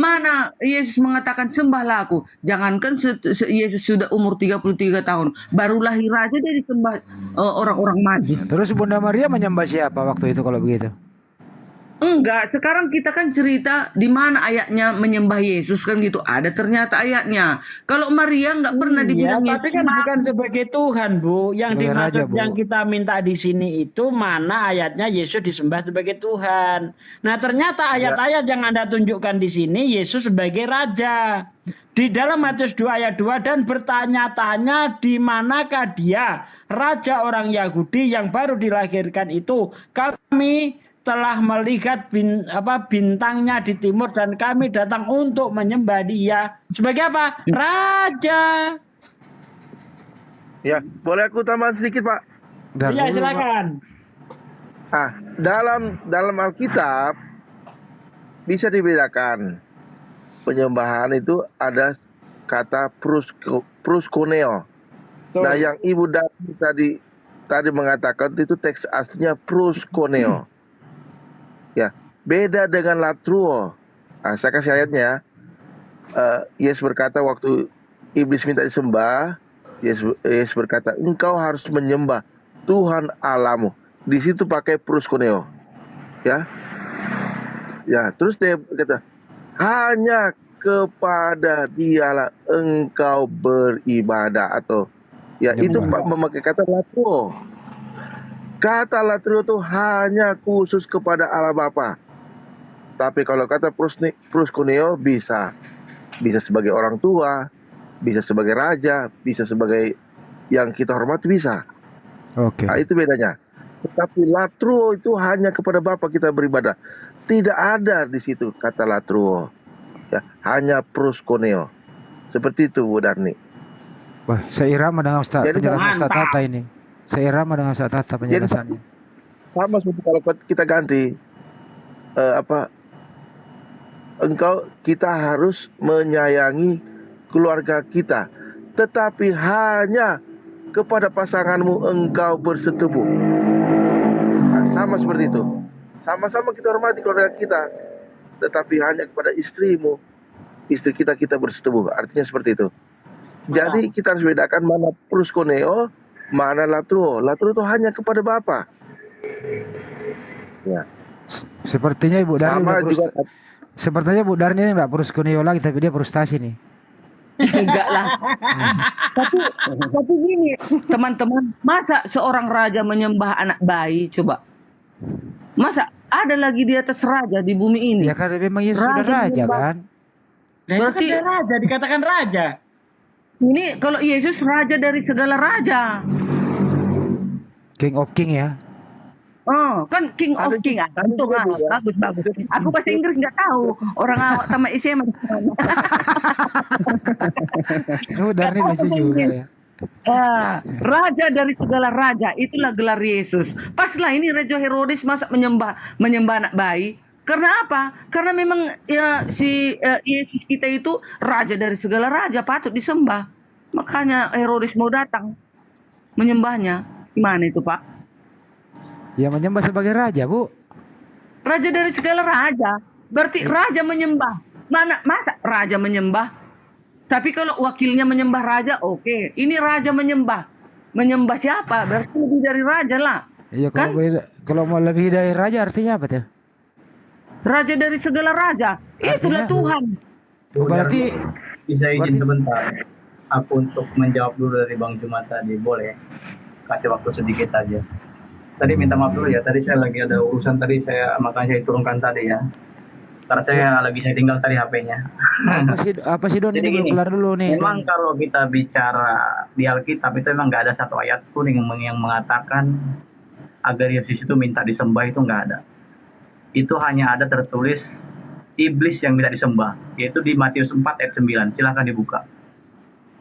Speaker 10: Yesus mengatakan sembahlah aku. Jangankan Yesus sudah umur 33 tahun, baru lahir aja dia disembah orang-orang maju.
Speaker 11: Terus Bunda Maria menyembah siapa waktu itu kalau begitu?
Speaker 10: Enggak, sekarang kita kan cerita di mana ayatnya menyembah Yesus kan gitu. Ada ternyata ayatnya. Kalau Maria nggak pernah
Speaker 12: Iya,
Speaker 10: dibilang
Speaker 12: tapi kan bukan sebagai Tuhan, Bu. Yang
Speaker 11: Sebagai
Speaker 12: dimaksud
Speaker 11: raja, Bu.
Speaker 12: yang kita minta di sini itu mana ayatnya Yesus disembah sebagai Tuhan. Nah, ternyata ayat-ayat yang Anda tunjukkan di sini Yesus sebagai raja. Di dalam Matius 2 ayat 2 dan bertanya-tanya di manakah dia raja orang Yahudi yang baru dilahirkan itu. Kami telah melihat bintangnya di timur dan kami datang untuk menyembah dia. Sebagai apa? Raja.
Speaker 9: Ya, boleh aku tambah sedikit, Pak?
Speaker 12: Iya, silakan.
Speaker 9: Dalam Alkitab bisa dibedakan. Penyembahan itu ada kata proskuneo. Nah, yang Ibu Dani tadi mengatakan itu teks aslinya proskuneo. Ya, beda dengan latruo. Saya kasih ayatnya. Yesus berkata waktu iblis minta disembah, Yesus berkata, engkau harus menyembah Tuhan Allahmu. Di situ pakai proskuneo. Ya. Ya, terus dia berkata, hanya kepada dialah engkau beribadah, atau ya itu memakai kata latruo. Kata latruo itu hanya khusus kepada Allah Bapa. Tapi kalau kata proskuneo bisa sebagai orang tua, bisa sebagai raja, bisa sebagai yang kita hormati, bisa.
Speaker 11: Oke.
Speaker 9: Nah, itu bedanya. Tetapi latruo itu hanya kepada Bapa kita beribadah. Tidak ada di situ kata latruo. Ya, hanya proskuneo. Seperti itu Bu Darni.
Speaker 11: Wah, seirama dengan
Speaker 9: Jadi
Speaker 11: penjelasan Ustaz
Speaker 10: Mantap.
Speaker 11: Tata ini. Seirama dengan Ustaz Tata
Speaker 9: Jadi
Speaker 11: penjelasannya.
Speaker 9: sama seperti kalau kita ganti kita harus menyayangi keluarga kita, tetapi hanya kepada pasanganmu engkau bersetubuh. Nah, sama seperti itu. Sama-sama kita hormati keluarga kita, tetapi hanya kepada istrimu, istri kita bersetubuh. Artinya seperti itu. Jadi kita harus bedakan mana proskuneo, mana latruo. Latruo itu hanya kepada Bapa. Ya.
Speaker 11: Sepertinya Ibu Darni
Speaker 9: Sama
Speaker 11: udah
Speaker 9: juga
Speaker 11: sepertinya Bu Darni ini nggak proskuneo lagi, tapi dia frustasi nih.
Speaker 10: Enggak lah. Tapi gini, teman-teman, masa seorang raja menyembah anak bayi? Coba. Masa ada lagi di atas raja di bumi ini?
Speaker 11: Ya karena memang Yesus sudah raja
Speaker 10: menyembah.
Speaker 11: kan.
Speaker 3: Nah, itu
Speaker 10: Berarti
Speaker 3: kan dia raja, dikatakan raja.
Speaker 10: ini kalau Yesus raja dari segala raja.
Speaker 11: King of King ya.
Speaker 10: Oh, kan King of King. Tentu kan. Bagus. Aku bahasa Inggris nggak tahu. Orang awak sama SMA.
Speaker 11: Bu Darni lucu juga ya.
Speaker 10: Raja dari segala raja, itulah gelar Yesus. Paslah ini Raja Herodes masa menyembah anak bayi. Karena apa? Karena memang ya Yesus kita itu raja dari segala raja, patut disembah. Makanya Herodes mau datang menyembahnya. Gimana itu, Pak?
Speaker 11: Ya menyembah sebagai raja, Bu.
Speaker 10: Raja dari segala raja. Berarti raja menyembah. Masa raja menyembah? Tapi kalau wakilnya menyembah raja, oke. Ini raja menyembah. Menyembah siapa? Berarti lebih dari raja lah.
Speaker 11: Iya
Speaker 10: Kan?
Speaker 11: kalau mau lebih dari raja artinya apa tuh?
Speaker 10: Raja dari segala raja. Itulah Tuhan.
Speaker 11: Berarti
Speaker 15: bisa izin sebentar aku untuk menjawab dulu dari Bang Jumat tadi, boleh? Kasih waktu sedikit aja. Tadi minta maaf dulu ya, tadi saya lagi ada urusan tadi, makanya saya turunkan tadi ya. Karena saya tinggal tadi HP-nya.
Speaker 11: Apa sih Don?
Speaker 15: Jadi
Speaker 11: Ini
Speaker 15: gini,
Speaker 11: kelar dulu nih.
Speaker 15: memang kalau kita bicara di Alkitab itu memang nggak ada satu ayat pun yang mengatakan agar Yesus itu minta disembah, itu nggak ada. Itu hanya ada tertulis iblis yang minta disembah, yaitu di Matius 4 ayat 9. Silahkan dibuka.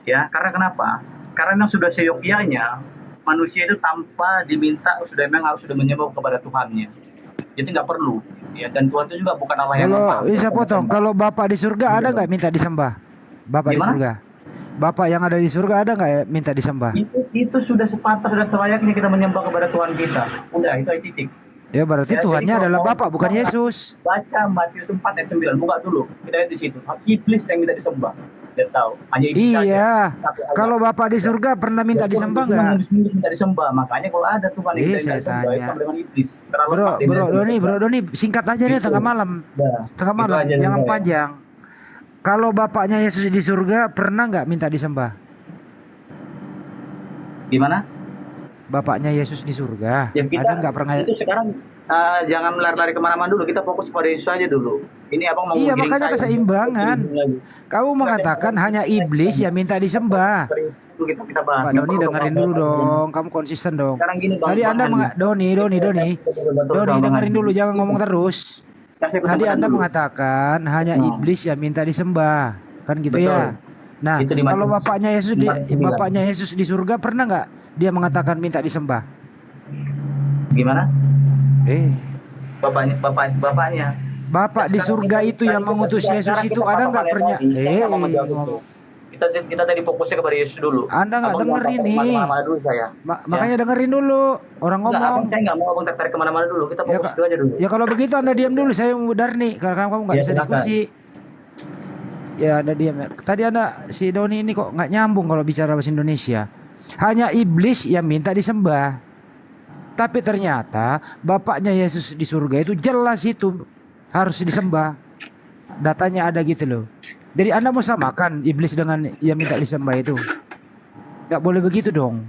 Speaker 15: Ya, karena kenapa? Karena memang sudah seyogyanya manusia itu tanpa diminta memang harus sudah menyembah kepada Tuhannya. Jadi nggak perlu. Ya, dan Tuhan itu juga bukan Allah yang
Speaker 11: Kalau bisa potong, kalau Bapak di surga ada nggak minta disembah? Bapak di
Speaker 15: Gimana?
Speaker 11: surga. Bapak yang ada di surga ada nggak minta disembah?
Speaker 15: Itu sudah sepantas dan selayaknya kita menyembah kepada Tuhan kita. Udah, itu ayat titik.
Speaker 11: Ya berarti
Speaker 15: Ya,
Speaker 11: Tuhannya
Speaker 15: jadi
Speaker 11: adalah
Speaker 15: kalau
Speaker 11: Bapak bukan Yesus.
Speaker 15: Baca Matius 4 ayat 9, buka dulu. Kita lihat di situ. Iblis yang minta disembah. Dia tahu. Hanya iblis saja.
Speaker 11: Iya.
Speaker 15: Satu ayat.
Speaker 11: Kalau Bapak di surga pernah minta
Speaker 15: Ya, Tuhan
Speaker 11: disembah
Speaker 15: itu
Speaker 11: nggak?
Speaker 15: minta disembah. Makanya kalau ada Tuhan yang minta
Speaker 11: Saya
Speaker 15: disembah,
Speaker 11: tanya.
Speaker 15: itu sama dengan iblis. Terlalu
Speaker 11: Bro,
Speaker 15: lepas dia
Speaker 11: bro
Speaker 15: minta
Speaker 11: Doni, singkat aja deh
Speaker 15: Itu.
Speaker 11: tengah malam.
Speaker 15: Dah.
Speaker 11: Tengah
Speaker 15: Itu
Speaker 11: malam,
Speaker 15: aja
Speaker 11: jangan
Speaker 15: juga ya.
Speaker 11: panjang. Kalau Bapaknya Yesus di surga pernah nggak minta disembah?
Speaker 15: Gimana?
Speaker 11: Bapaknya Yesus di surga.
Speaker 15: Ya, kita
Speaker 11: Ada nggak pernah?
Speaker 15: itu sekarang jangan lari-lari kemana-mana dulu. Kita fokus pada Yesus aja dulu. Ini abang mau
Speaker 11: Iya
Speaker 15: giring
Speaker 11: makanya
Speaker 15: saya.
Speaker 11: keseimbangan. Kamu mengatakan hanya iblis yang minta disembah.
Speaker 15: Itu kita bahas.
Speaker 11: Pak Doni dengerin dulu dong. Kamu konsisten dong.
Speaker 15: Sekarang gini, Bang,
Speaker 11: Tadi Anda Doni dengerin dulu, jangan ngomong terus.
Speaker 15: Kasih
Speaker 11: Tadi
Speaker 15: kesempatan
Speaker 11: Anda
Speaker 15: dulu.
Speaker 11: mengatakan hanya iblis yang minta disembah, kan gitu
Speaker 15: Betul.
Speaker 11: ya. Nah,
Speaker 15: Itu di
Speaker 11: kalau
Speaker 15: Matius
Speaker 11: Bapaknya Yesus di surga pernah nggak dia mengatakan minta disembah?
Speaker 15: Gimana?
Speaker 11: Bapaknya. Bapak di surga itu yang mengutus Yesus itu ada nggak pernah?
Speaker 15: Kita tadi fokusnya kepada Yesus dulu.
Speaker 11: Anda nggak
Speaker 15: Abang
Speaker 11: dengerin
Speaker 15: mau
Speaker 11: nih.
Speaker 15: kemana-mana dulu saya.
Speaker 11: Makanya dengerin dulu orang
Speaker 15: Enggak,
Speaker 11: ngomong.
Speaker 15: saya nggak mau abang tertarik kemana-mana dulu. Kita fokus dulu aja dulu.
Speaker 11: Ya kalau begitu Anda diam dulu, saya mau Darni karena kamu nggak
Speaker 15: Ya,
Speaker 11: bisa
Speaker 15: silakan.
Speaker 11: diskusi. Ya Anda diam ya. Tadi Anda si Doni ini kok nggak nyambung kalau bicara bahasa Indonesia. Hanya iblis yang minta disembah. Tapi ternyata Bapaknya Yesus di surga itu jelas itu harus disembah. Datanya ada gitu loh. Jadi Anda mau samakan iblis dengan yang minta disembah itu? Nggak boleh begitu dong.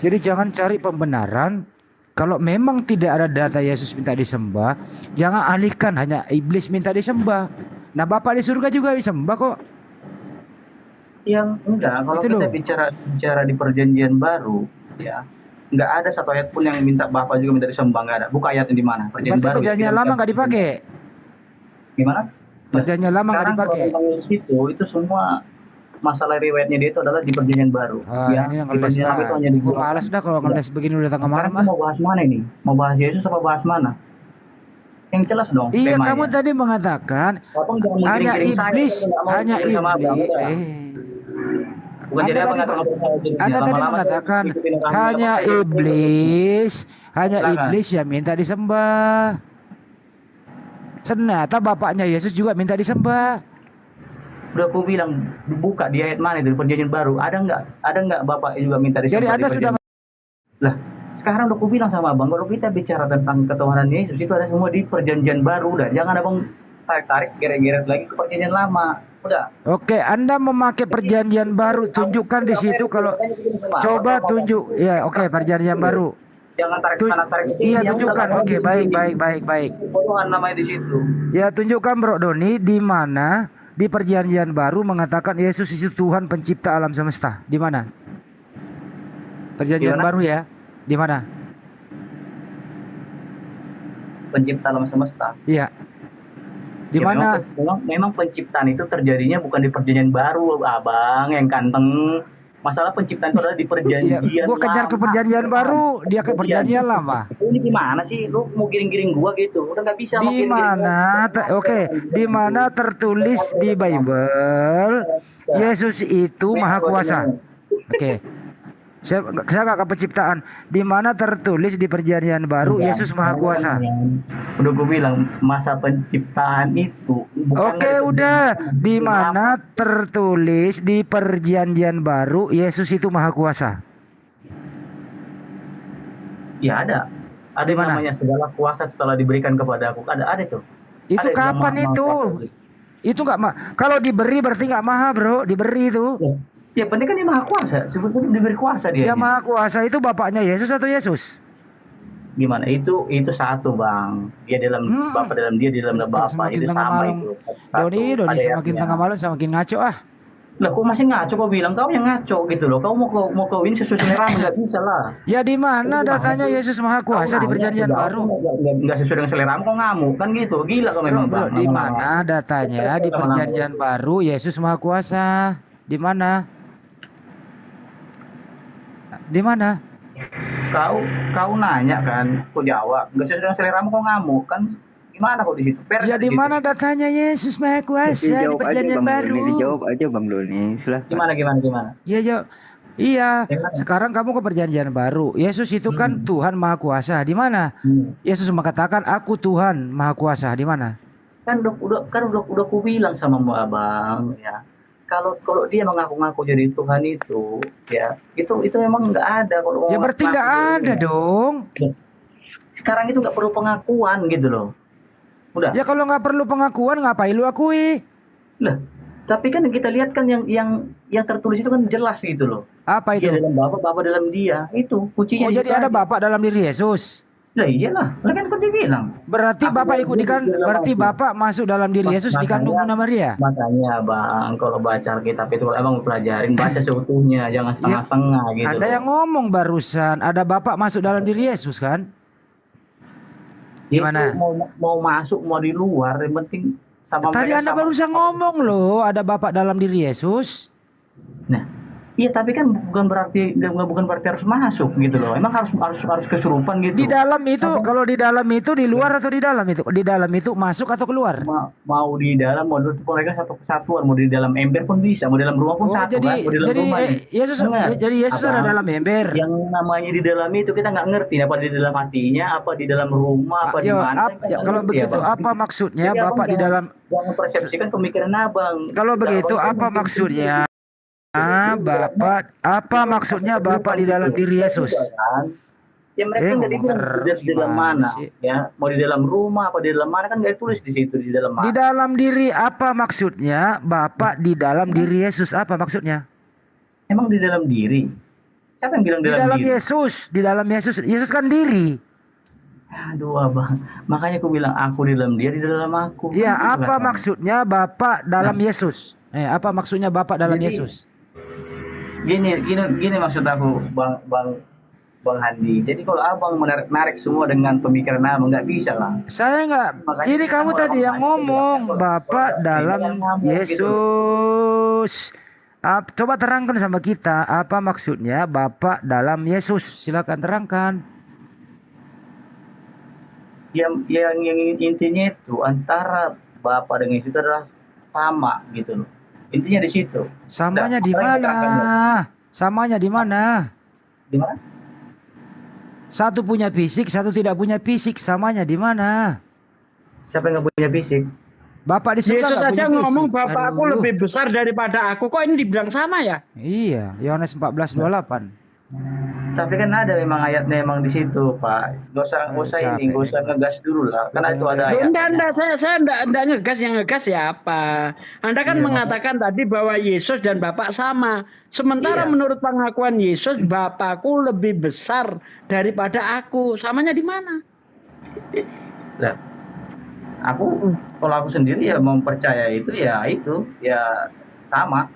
Speaker 11: Jadi jangan cari pembenaran. Kalau memang tidak ada data Yesus minta disembah, jangan alihkan hanya iblis minta disembah. Nah Bapak di surga juga disembah kok.
Speaker 15: Yang enggak, kalau
Speaker 11: Itu
Speaker 15: kita
Speaker 11: loh.
Speaker 15: bicara di perjanjian baru, ya nggak ada satu ayat pun yang minta Bapa juga minta disembah, nggak ada. Buka ayatnya di mana?
Speaker 11: Berarti perjanjian lama nggak dipakai.
Speaker 15: Gimana?
Speaker 11: Perjanjian lama nggak dipakai.
Speaker 15: Itu semua masalah riwayatnya dia itu adalah di perjanjian baru.
Speaker 11: Ini yang ngeles
Speaker 15: perjanjian lama itu hanya
Speaker 11: gue malas dah kalau ngeles begini udah tengah malam.
Speaker 15: Sekarang mau bahas mana ini? Mau bahas Yesus apa bahas mana? Yang jelas dong.
Speaker 11: Iya,
Speaker 15: temanya.
Speaker 11: kamu tadi mengatakan hanya iblis, hanya iblis.
Speaker 15: Bukan jadi apa
Speaker 11: Anda tadi mengatakan hanya iblis yang minta disembah. Ternyata bapaknya Yesus juga minta disembah.
Speaker 15: Udah aku bilang buka di ayat mana itu di perjanjian baru, ada nggak bapak juga minta disembah?
Speaker 11: Jadi Anda sudah
Speaker 15: lah. Sekarang udah aku bilang sama abang, kalau kita bicara tentang ketuhanan Yesus itu ada semua di perjanjian baru, udah jangan abang tarik geret-geret lagi ke perjanjian lama. Udah.
Speaker 11: Oke, Anda memakai perjanjian baru, tunjukkan di situ kalau coba tunjuk. Ya, oke, perjanjian baru.
Speaker 15: Jangan tarik kanan tarik kiri.
Speaker 11: Iya, tunjukkan. Oke, baik.
Speaker 15: Tuhan namanya di situ.
Speaker 11: Ya, tunjukkan Bro Doni di mana di perjanjian baru mengatakan Yesus itu Tuhan pencipta alam semesta. Di mana? Perjanjian baru ya. Di mana?
Speaker 15: Pencipta alam semesta.
Speaker 11: Iya. Di mana?
Speaker 15: Memang penciptaan itu terjadinya bukan di perjanjian baru, abang yang ganteng. Masalah penciptaan itu adalah di perjanjian.
Speaker 11: Gua kejar ke perjanjian baru, dia ke perjanjian lama.
Speaker 15: Ini gimana sih? Lu mau giring-giring gua gitu? Udah nggak bisa.
Speaker 11: Di mana? Oke, di mana tertulis di Bible Yesus itu Maha Kuasa? Oke. Saya nggak ke penciptaan. Di mana tertulis di perjanjian baru Yesus Maha Kuasa?
Speaker 15: Udah gue bilang masa penciptaan itu.
Speaker 11: Oke, udah. Di mana tertulis di perjanjian baru Yesus itu Maha Kuasa?
Speaker 15: Ya ada. Ada yang namanya segala kuasa setelah diberikan kepada aku. Ada itu.
Speaker 11: Itu ada kapan itu? Itu nggak kalau diberi berarti nggak maha, Bro. Diberi itu.
Speaker 15: Ya penting kan dia Maha Kuasa, sebetulnya diberi kuasa dia.
Speaker 11: Ya Maha Kuasa itu bapaknya Yesus atau Yesus?
Speaker 15: Gimana? Itu satu, Bang. Dia dalam Bapa dalam dia, di dalam Bapa itu sama itu.
Speaker 11: Doni semakin tengah malam semakin ngaco ah.
Speaker 15: Lah kok masih ngaco, kau bilang kau yang ngaco gitu loh. Kau mau kawin sesuai selera nggak bisa lah.
Speaker 11: Ya di mana datanya Yesus Maha Kuasa di perjanjian baru?
Speaker 15: Nggak sesuai dengan selera kau ngamuk kan gitu. Gila kau memang, Bang.
Speaker 11: Di mana datanya di perjanjian baru Yesus Maha Kuasa? Di mana? Di mana?
Speaker 15: Kau nanya kan, kau jawab. Nggak sesuai dengan selera kau ngamuk kan? Gimana kau di situ?
Speaker 11: Ya di mana datanya Yesus Maha Kuasa di perjanjian baru?
Speaker 2: Dijawab aja Bang Doni, silahkan.
Speaker 15: Gimana?
Speaker 11: Iya jawab. Iya. Sekarang kamu ke perjanjian baru. Yesus itu kan Tuhan Maha Kuasa. Di mana? Yesus mengatakan aku Tuhan Maha Kuasa. Di mana?
Speaker 15: Kan udah ku bilang sama abang ya. Kalau dia mengaku-ngaku jadi Tuhan itu, ya itu memang nggak ada. Kalau
Speaker 11: ya berarti nggak ada dong.
Speaker 15: Sekarang itu nggak perlu pengakuan gitu loh. Udah.
Speaker 11: Ya kalau nggak perlu pengakuan ngapain lu akui?
Speaker 15: Lah, tapi kan kita lihat kan yang tertulis itu kan jelas gitu loh.
Speaker 11: Apa itu?
Speaker 15: Dia dalam Bapa dalam dia. Itu kuncinya.
Speaker 11: Oh jadi ada Bapa dalam diri Yesus.
Speaker 15: Lah iyalah, kan kau dibilang.
Speaker 11: Berarti Bapak berarti Bapak masuk dalam diri Yesus dikandung Bunda Maria.
Speaker 15: Makanya Bang, kalau baca Alkitab itu emang pelajarin, baca seutuhnya, jangan setengah-setengah gitu.
Speaker 11: Ada yang ngomong barusan, ada Bapak masuk dalam diri Yesus kan? Gimana?
Speaker 15: Mau masuk mau di luar, yang penting sama.
Speaker 11: Tadi Anda barusan ngomong loh, ada Bapak dalam diri Yesus.
Speaker 15: Nah, iya tapi kan bukan berarti harus masuk gitu loh. Emang harus kesurupan gitu.
Speaker 11: Di dalam itu, kalau di dalam itu di luar atau di dalam itu? Di dalam itu masuk atau keluar?
Speaker 15: Mau di dalam, mau di mereka satu kesatuan, mau di dalam ember pun bisa, mau di dalam rumah pun satu kan. Mau di dalam rumah.
Speaker 11: Jadi Yesus ada dalam ember.
Speaker 15: Yang namanya di dalam itu kita nggak ngerti apa di dalam hatinya, apa di dalam rumah, apa di mana.
Speaker 11: Kalau begitu apa maksudnya Bapak di dalam?
Speaker 15: Jangan persepsikan pemikiran abang.
Speaker 11: Kalau begitu apa maksudnya? Bapak, apa maksudnya Bapak di dalam diri Yesus?
Speaker 15: Ya mereka nggak dibilang di dalam mana, ya mau di dalam rumah apa di dalam mana kan nggak tulis di situ di dalam mana.
Speaker 11: Di dalam diri apa maksudnya Bapak di dalam diri Yesus apa maksudnya?
Speaker 15: Emang di dalam diri? Siapa yang bilang
Speaker 11: di dalam
Speaker 15: diri?
Speaker 11: Di dalam Yesus kan diri.
Speaker 15: Aduh abang, makanya aku bilang aku di dalam dia, di dalam aku.
Speaker 11: Ya apa maksudnya Bapak dalam Yesus? Apa maksudnya Bapak dalam Yesus?
Speaker 15: Gini maksud aku, bang Bang Handi. Jadi kalau abang menarik-narik semua dengan pemikiran abang, nggak bisa lah.
Speaker 11: Saya nggak. Ini kamu tadi yang ngomong Bapak dalam Yesus. Coba terangkan sama kita apa maksudnya Bapak dalam Yesus. Silakan terangkan.
Speaker 15: Yang intinya itu antara Bapak dengan Yesus itu adalah sama gitu loh. Intinya di situ.
Speaker 11: Samanya di mana? Samanya di mana?
Speaker 15: Di mana?
Speaker 11: Satu punya fisik, satu tidak punya fisik. Samanya di mana?
Speaker 15: Siapa yang nggak punya fisik?
Speaker 11: Bapak di surga
Speaker 12: Yesus
Speaker 11: nggak
Speaker 12: aja
Speaker 11: punya
Speaker 12: ngomong
Speaker 11: fisik.
Speaker 12: Bapakku
Speaker 11: Aduh.
Speaker 12: lebih besar daripada aku. Kok ini dibilang sama ya?
Speaker 11: Iya, Yohanes 14:28.
Speaker 15: Tapi kan ada memang ayatnya emang di situ, Pak. Gak usah ini, gak usah ngegas dulu lah. Karena itu ada ayat.
Speaker 12: Enggak, saya enggak ngegas, yang ngegas siapa? Anda kan mengatakan tadi bahwa Yesus dan Bapak sama. Sementara menurut pengakuan Yesus, Bapakku lebih besar daripada aku. Samanya di mana?
Speaker 15: Lah, kalau aku sendiri ya mempercaya itu ya sama.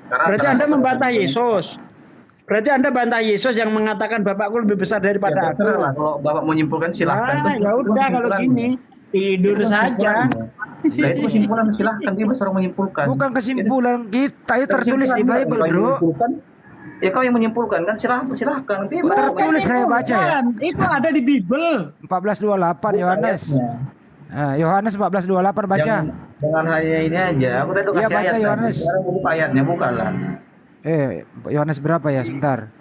Speaker 15: Karena
Speaker 12: berarti Anda membantah Yesus. Berarti Anda bantah Yesus yang mengatakan Bapakku lebih besar daripada aku.
Speaker 15: Lah, kalau Bapak menyimpulkan silahkan.
Speaker 12: Ya udah kalau gini tidur saja.
Speaker 15: Nah, itu kesimpulan silahkan, dia besar menyimpulkan.
Speaker 11: Bukan kesimpulan kita, itu tertulis di Bible, bro.
Speaker 15: Ya kau yang menyimpulkan kan silahkan.
Speaker 11: Tertulis saya baca ya.
Speaker 12: Itu ada di Bible.
Speaker 11: 14:28 Yohanes. Yohanes 14:28 baca.
Speaker 15: Jangan hanya ini aja. Aku tadi
Speaker 11: Ya
Speaker 15: kasih
Speaker 11: baca
Speaker 15: ayat.
Speaker 11: Yohanes.
Speaker 15: Sekarang buka ayatnya, bukalah.
Speaker 11: Yohanes berapa ya? Sebentar.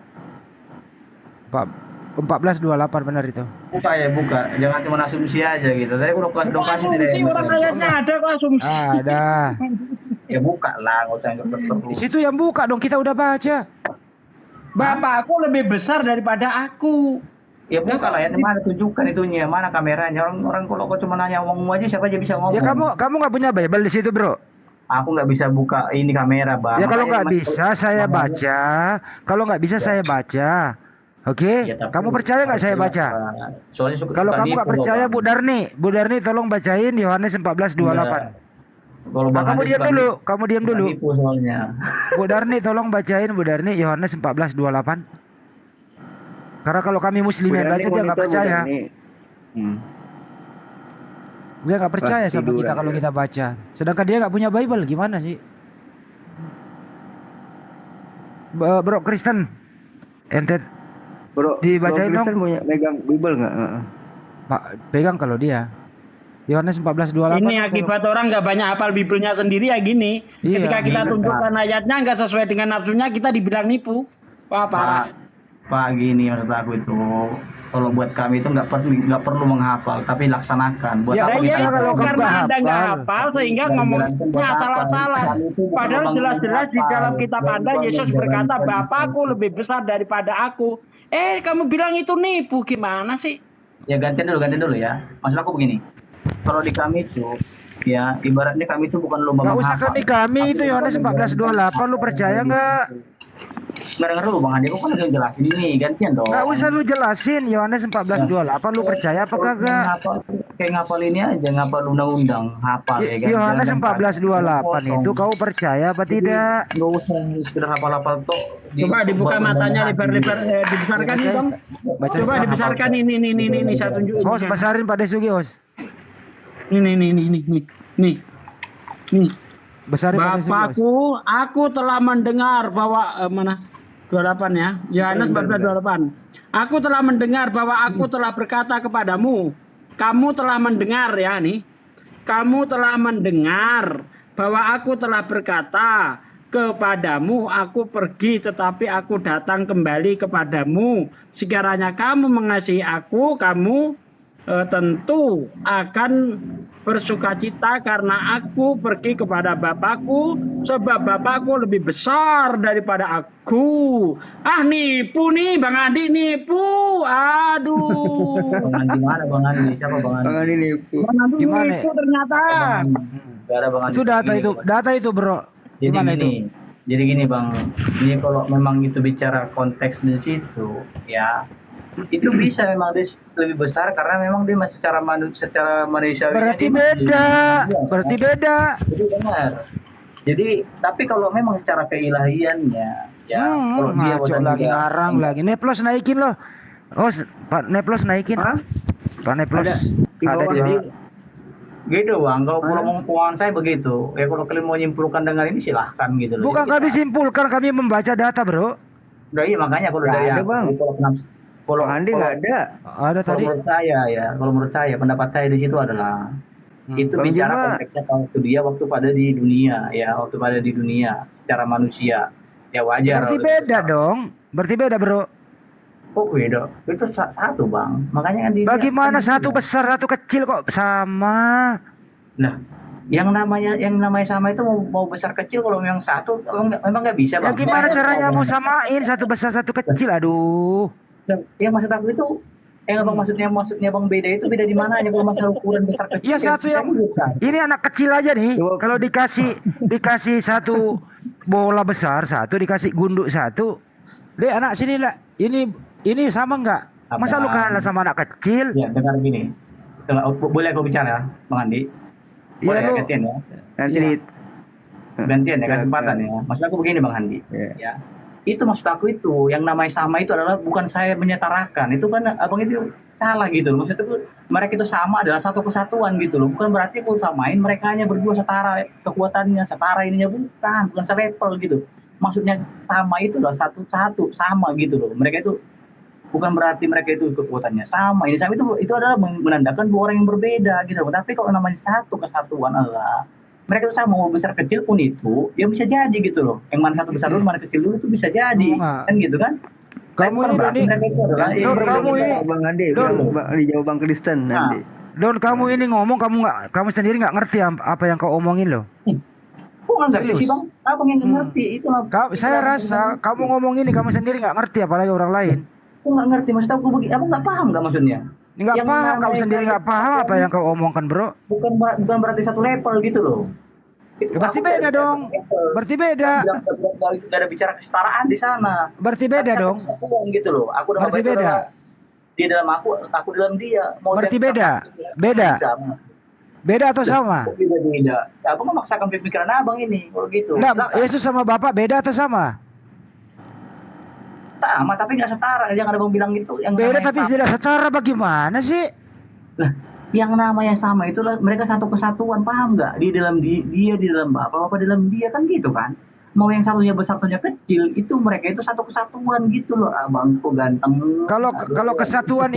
Speaker 11: 14:28 benar itu.
Speaker 15: Buka ya, buka. Jangan cuma asumsi aja gitu. Tadi aku udah kasih
Speaker 12: Asumsi orang ayatnya ada kok asumsi.
Speaker 11: Ada.
Speaker 15: Ya buka lah, nggak usah terus.
Speaker 11: Di situ yang buka dong, kita udah baca.
Speaker 12: Bapakku lebih besar daripada aku.
Speaker 15: Ya buka lah ya, mana tunjukkan itunya, mana kameranya. Orang kalau kau cuma nanya ngomong aja, siapa aja bisa ngomong.
Speaker 11: Ya kamu nggak punya Bible di situ, bro?
Speaker 15: Aku nggak bisa buka ini kamera, Bang.
Speaker 11: Ya kalau nggak bisa saya baca. Kalau nggak bisa saya baca. Oke? Kamu percaya nggak saya baca? Kalau kamu nggak percaya, Bu Darni tolong bacain Yohanes 14:28. Kamu diam dulu. Bu Darni tolong bacain Yohanes 14:28. Karena kalau kami muslim yang baca dia nggak percaya. Dia nggak percaya sama kita kalau kita baca. Sedangkan dia nggak punya Bible, gimana sih? Bro Kristen, ente dibacain dong.
Speaker 2: Punya megang Bible nggak?
Speaker 11: Pak, pegang kalau dia. Yohanes 14:28.
Speaker 12: Ini akibat orang nggak banyak hafal Biblenya sendiri ya gini.
Speaker 11: Iya,
Speaker 12: Ketika kita tunjukkan ayatnya nggak sesuai dengan nafsunya, kita dibilang nipu. Wah parah.
Speaker 15: Pak gini maksud aku itu, kalau buat kami itu nggak perlu menghafal, tapi laksanakan. Buat
Speaker 12: Ya,
Speaker 15: apa kita
Speaker 12: kalau karena Anda nggak hafal sehingga ngomongnya salah-salah. Padahal jelas-jelas di dalam kitab Anda Yesus berkata, Bapakku lebih besar daripada aku. Kamu bilang itu nipu, gimana sih?
Speaker 15: Ya ganti dulu ya. Maksud aku begini, kalau di kami itu, ya ibaratnya kami itu bukan lomba menghafal.
Speaker 11: Nggak usah kami itu Yohanes 14:28, lu percaya nggak?
Speaker 15: Nggak dengar dulu Bang Andi, aku kan lagi jelasin ini, gantian dong.
Speaker 11: Nggak usah lu jelasin Yohanes 14:28, lu percaya apa kagak?
Speaker 15: Kayak ngapal ini aja, ngapal undang-undang, hafal ya kan.
Speaker 11: Yohanes 14:28 itu kau percaya apa tidak?
Speaker 15: Nggak usah sekedar hafal-hafal toh.
Speaker 12: Coba dibuka matanya lebar-lebar, dibesarkan nih Bang. Coba dibesarkan ini saya tunjukin.
Speaker 11: Hos besarin Pak Desugi, Hos.
Speaker 12: Nih.
Speaker 11: Besarin Pak Desugi, Hos.
Speaker 12: Bapakku, aku telah mendengar bahwa mana? 28 ya. Yohanes 14:28. Aku telah mendengar bahwa aku telah berkata kepadamu. Kamu telah mendengar ya nih. Kamu telah mendengar bahwa aku telah berkata kepadamu, aku pergi tetapi aku datang kembali kepadamu. Sekiranya kamu mengasihi aku, kamu tentu akan bersukacita karena aku pergi kepada Bapakku, sebab Bapakku lebih besar daripada aku. Nipu nih Bang Andi, nipu. Aduh.
Speaker 15: Bang Andi mana Bang Andi? Siapa Bang Andi?
Speaker 2: Bang Andi nipu.
Speaker 12: Bang Andi nipu ternyata.
Speaker 11: Itu data itu bro.
Speaker 15: Jadi gini Bang, ini kalau memang itu bicara konteks di situ ya, itu bisa memang dia lebih besar karena memang dia masih secara manusiawi.
Speaker 11: Berarti beda.
Speaker 15: Jadi benar. Jadi tapi kalau memang secara keilahiannya ya, kalau dia
Speaker 11: ngaco lagi ngarang lagi. Nih plus naikin loh. Oh, Pak Neplos naikin. Pak Neplos.
Speaker 2: Ada di
Speaker 11: Ada
Speaker 2: bawah.
Speaker 11: di
Speaker 15: Jadi
Speaker 11: bawah.
Speaker 15: gitu bang, kalau pemahaman saya begitu. Ya kalau kalian mau nyimpulkan dengan ini silahkan gitu loh.
Speaker 11: Bukan
Speaker 15: Jadi
Speaker 11: kami simpulkan, kami membaca data, Bro.
Speaker 15: udah iya makanya kalau
Speaker 2: Nggak
Speaker 15: dari
Speaker 2: ada, Bang.
Speaker 15: kalau
Speaker 2: Bang Andi nggak ada.
Speaker 11: Ada
Speaker 15: kalau
Speaker 11: tadi.
Speaker 15: menurut saya ya, kalau menurut saya pendapat saya di situ adalah itu
Speaker 2: Bang
Speaker 15: bicara
Speaker 2: Juma.
Speaker 15: konteksnya waktu pada di dunia ya, waktu pada di dunia secara manusia ya wajar.
Speaker 11: Berarti beda dong. Berarti beda, Bro.
Speaker 15: Kok beda? Itu satu bang, makanya kan
Speaker 11: Bagaimana satu besar satu kecil kok sama?
Speaker 15: Nah, yang namanya sama itu mau besar kecil kalau yang satu memang nggak bisa
Speaker 11: Ya
Speaker 15: bang.
Speaker 11: gimana caranya mau samain satu besar satu kecil? Aduh.
Speaker 15: Yang maksud aku itu abang maksudnya bang beda itu beda di mana aja kalau masalah ukuran besar kecil.
Speaker 11: Iya satu yang ini anak kecil aja nih. Kalau dikasih satu bola besar satu, dikasih gunduk satu, deh anak sini lah. Ini sama nggak? Masa lu kalah sama anak kecil?
Speaker 15: Ya dengar gini. Boleh aku bicara, Bang Andi? Boleh
Speaker 11: Iya, lu.
Speaker 15: gantian ya?
Speaker 2: Nanti
Speaker 15: Gantian ya, kesempatan ya. Maksud aku begini Bang Andi. Ya. Itu maksud aku itu, yang namanya sama itu adalah bukan saya menyetarakan. Itu kan abang itu salah gitu loh. Maksudnya itu mereka itu sama adalah satu kesatuan gitu loh. Bukan berarti aku samain mereka hanya berdua setara kekuatannya, setara ininya bukan selevel gitu. Maksudnya sama itu adalah satu sama gitu loh. Mereka itu bukan berarti mereka itu kekuatannya sama. Ini sama itu adalah menandakan dua orang yang berbeda gitu. Tapi kalau namanya satu kesatuan adalah mereka itu sama mau besar kecil pun itu ya bisa jadi gitu loh. Yang mana satu besar dulu, mana kecil dulu itu bisa jadi. Kan gitu kan?
Speaker 11: Kamu ini Doni. Kamu ini
Speaker 2: Bang Andi, dijawab Bang Kristen nanti.
Speaker 11: Don, kamu ini ngomong kamu sendiri nggak ngerti apa yang kau omongin loh.
Speaker 15: Kok nggak ngerti sih bang? Apa yang nggak ngerti itu lah.
Speaker 11: Saya rasa kamu ngomong ini kamu sendiri nggak ngerti apalagi orang lain.
Speaker 15: Aku nggak ngerti maksud aku begini. Aku nggak paham nggak maksudnya?
Speaker 11: Nggak paham, kamu sendiri nggak paham apa yang kau omongkan bro?
Speaker 15: Bukan berarti satu level gitu loh.
Speaker 11: Berarti beda dong. Berarti beda.
Speaker 15: Gak ada bicara kesetaraan di sana.
Speaker 11: Berarti beda dong.
Speaker 15: Gitu loh. Aku
Speaker 11: berarti beda.
Speaker 15: Dia dalam aku dalam dia.
Speaker 11: Berarti beda. Beda. Beda atau sama?
Speaker 15: Beda. Abang memaksakan pemikiran abang ini kalau gitu.
Speaker 11: Nah, Yesus sama Bapak beda atau sama?
Speaker 15: Sama tapi nggak setara. Jangan abang bilang gitu. Yang
Speaker 11: beda tapi tidak setara bagaimana sih?
Speaker 15: Nah, yang namanya sama itulah mereka satu kesatuan, paham nggak? Dia di dalam Bapak di dalam dia kan gitu kan? Mau yang satunya besar satunya kecil itu mereka itu satu kesatuan gitu loh, abangku ganteng.
Speaker 11: Kalau kesatuan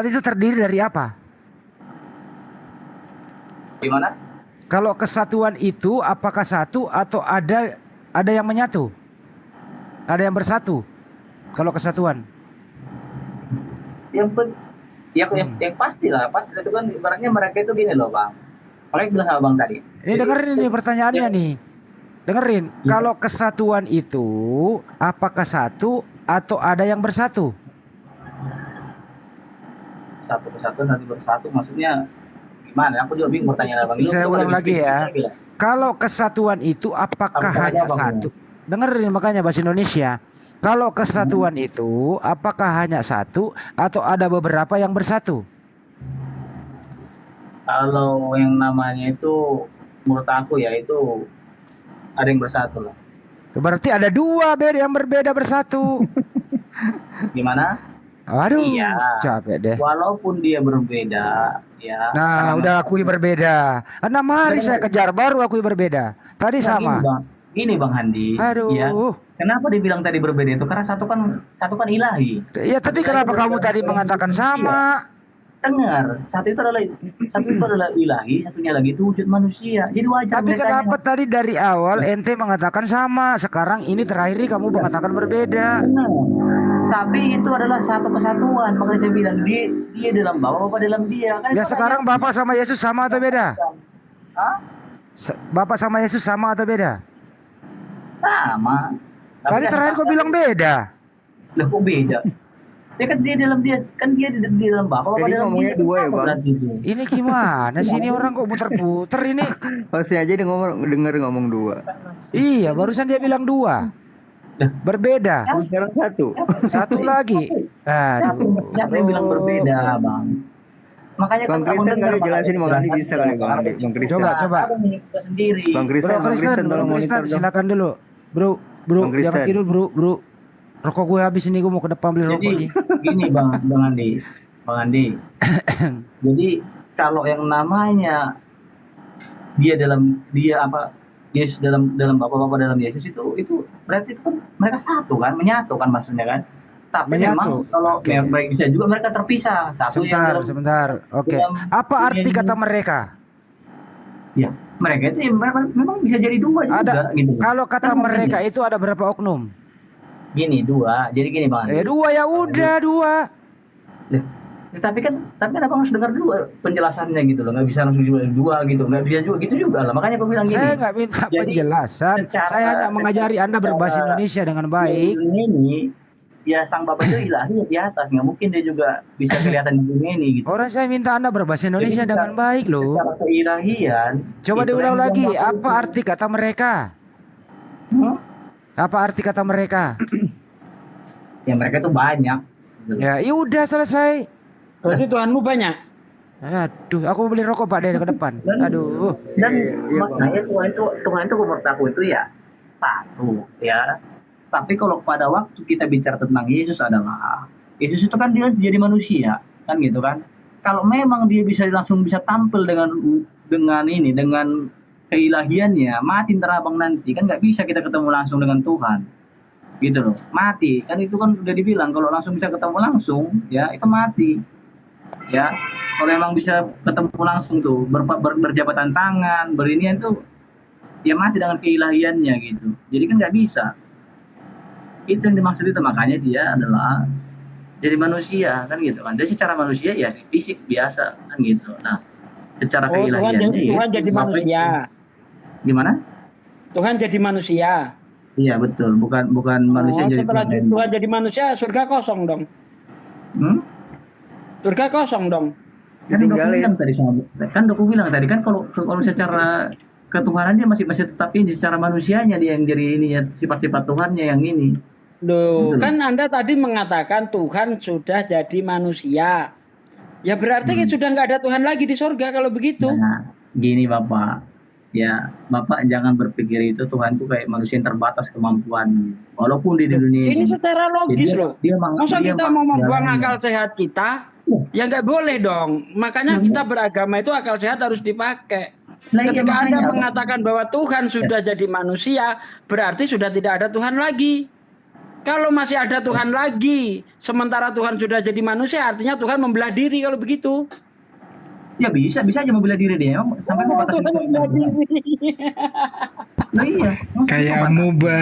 Speaker 11: itu terdiri dari apa?
Speaker 15: Gimana?
Speaker 11: Kalau kesatuan itu apakah satu atau ada yang menyatu? Ada yang bersatu? Kalau kesatuan?
Speaker 15: Yang pasti itu kan ibaratnya mereka itu gini loh bang. Makanya bilang sama bang tadi.
Speaker 11: Ini dengerin ini pertanyaannya nih. Dengerin. Kalau kesatuan itu apakah satu atau ada yang bersatu?
Speaker 15: Satu kesatuan nanti bersatu maksudnya gimana? Aku juga bingung pertanyaan abang.
Speaker 11: Saya ulang lagi ya. Kalau kesatuan itu apakah hanya satu? Dengerin makanya bahasa Indonesia. Kalau kesatuan itu apakah hanya satu atau ada beberapa yang bersatu?
Speaker 15: Kalau yang namanya itu menurut aku ya itu ada yang bersatu lah.
Speaker 11: Berarti ada dua yang berbeda bersatu.
Speaker 15: Gimana?
Speaker 11: Aduh,
Speaker 15: iya.
Speaker 11: Capek deh.
Speaker 15: Walaupun dia berbeda, ya.
Speaker 11: Nah, udah akui berbeda. 6 hari saya kejar baru akui berbeda. Tadi sama.
Speaker 15: Gini Bang Handi.
Speaker 11: Aduh.
Speaker 15: Ya, kenapa dibilang tadi berbeda itu? Karena satu kan ilahi.
Speaker 11: Ya, tapi kenapa kamu tadi mengatakan sama?
Speaker 15: Dengar, satu itu adalah ilahi, satunya lagi itu wujud manusia. Jadi wajar.
Speaker 11: Tapi kenapa tadi dari awal ente mengatakan sama, sekarang ini terakhir kamu mengatakan berbeda?
Speaker 15: Tapi itu adalah satu kesatuan, makanya saya bilang dia dalam Bapak dalam dia. Kan
Speaker 11: ya sekarang Bapak sama Yesus sama atau beda?
Speaker 15: Hah?
Speaker 11: Bapak sama Yesus sama atau beda?
Speaker 15: Sama.
Speaker 11: Tadi terakhir kau bilang beda.
Speaker 15: Lah kok beda? Dia kan dia di dalam Bapak dalam dia.
Speaker 2: Dua ya bang.
Speaker 11: Ini gimana sih ini orang kok muter-puter ini?
Speaker 2: Pasti aja dia ngomong dua.
Speaker 11: Iya, barusan dia bilang dua. Berbeda.
Speaker 2: Sekarang satu.
Speaker 11: Satu lagi. Aduh.
Speaker 15: Siapa yang bilang berbeda, Bang? Makanya
Speaker 2: Bang Kristen kali jelasin Bang Andi bisa kali Bang Kristen.
Speaker 11: Coba.
Speaker 2: Bang Kristen,
Speaker 11: Bro Kristen silakan dulu. Bro, jangan tidur, bro. Rokok gue habis ini, gue mau ke depan beli rokok
Speaker 15: Jadi
Speaker 11: nih.
Speaker 15: gini Bang Andi. Jadi kalau yang namanya Yesus dalam Bapak dalam Yesus itu berarti itu kan mereka satu kan, menyatu kan maksudnya kan. Tapi memang
Speaker 11: Menyatu.
Speaker 15: kalau
Speaker 11: Oke.
Speaker 15: bisa juga mereka terpisah. Satu yang
Speaker 11: Sebentar. Oke.
Speaker 15: dalam
Speaker 11: Apa arti
Speaker 15: yang-
Speaker 11: kata mereka?
Speaker 15: Ya, mereka itu memang bisa jadi dua juga
Speaker 11: Ada.
Speaker 15: gitu.
Speaker 11: Kalau kata
Speaker 15: Kan
Speaker 11: mereka itu ada berapa oknum?
Speaker 15: gini dua. Jadi gini Bang Andi.
Speaker 11: Dua ya udah dua.
Speaker 15: Tapi kan abang harus dengar dulu penjelasannya gitu loh, nggak bisa langsung dua gitu, nggak bisa juga gitu juga lah, makanya aku bilang gini.
Speaker 11: Saya nggak minta
Speaker 15: Jadi,
Speaker 11: penjelasan. Saya hanya mengajari Anda berbahasa Indonesia dengan baik.
Speaker 15: Ini ya sang Bapak itu ilahi di atas, nggak mungkin dia juga bisa kelihatan di dunia ini gitu.
Speaker 11: Orang saya minta Anda berbahasa Indonesia
Speaker 15: Jadi,
Speaker 11: dengan baik loh.
Speaker 15: Secara keilahian.
Speaker 11: Coba
Speaker 15: itu
Speaker 11: diulang
Speaker 15: yang
Speaker 11: lagi.
Speaker 15: Bapak
Speaker 11: Apa arti kata mereka? Apa arti kata mereka?
Speaker 15: Ya mereka itu banyak. Gitu.
Speaker 11: Ya udah selesai.
Speaker 12: Berarti Tuhanmu banyak.
Speaker 11: Aduh, aku mau beli rokok Pak deh ke depan. Aduh.
Speaker 15: Dan makanya Tuhan itu menurut aku itu ya satu ya. Tapi kalau pada waktu kita bicara tentang Yesus itu kan dia jadi manusia kan gitu kan. Kalau memang dia langsung bisa tampil dengan keilahiannya, mati ntar abang nanti kan nggak bisa kita ketemu langsung dengan Tuhan gitu loh, mati kan, itu kan udah dibilang kalau langsung bisa ketemu langsung ya itu mati ya. Kalau memang bisa ketemu langsung tuh berjabatan tangan berinian tuh ya mati dengan keilahiannya gitu, jadi kan nggak bisa. Itu yang dimaksud itu, makanya dia adalah jadi manusia kan gitu kan. Dia secara manusia ya fisik biasa kan gitu. Nah secara keilahiannya
Speaker 12: Tuhan jadi manusia.
Speaker 15: Gimana?
Speaker 12: Tuhan jadi manusia.
Speaker 15: Iya betul, bukan manusia jadi
Speaker 12: setelah
Speaker 15: Tuhan.
Speaker 12: Tuhan jadi manusia, surga kosong dong. Surga kosong dong.
Speaker 15: Kan aku bilang tadi kan kalau secara ketuhanan dia masih tetap ini, secara manusianya dia yang jadi ini ya, sifat-sifat Tuhannya yang ini.
Speaker 12: Loh, kan Anda tadi mengatakan Tuhan sudah jadi manusia. Ya berarti sudah nggak ada Tuhan lagi di surga kalau begitu.
Speaker 15: Nah, gini Bapak. Ya, Bapak jangan berpikir itu Tuhan itu kayak manusia yang terbatas kemampuan. Walaupun di dunia
Speaker 12: Ini secara logis loh. Masa kita mau membuang akal sehat kita? Ya nggak boleh dong. Makanya kita beragama itu akal sehat harus dipakai. Ketika Anda mengatakan bahwa Tuhan sudah jadi manusia, berarti sudah tidak ada Tuhan lagi. Kalau masih ada Tuhan lagi, sementara Tuhan sudah jadi manusia, artinya Tuhan membelah diri kalau begitu.
Speaker 15: Ya bisa aja membela diri dia. Emang sampai mau batas
Speaker 12: Tuhan membelah diri.
Speaker 15: Nah, iya.
Speaker 13: Kayak amuba.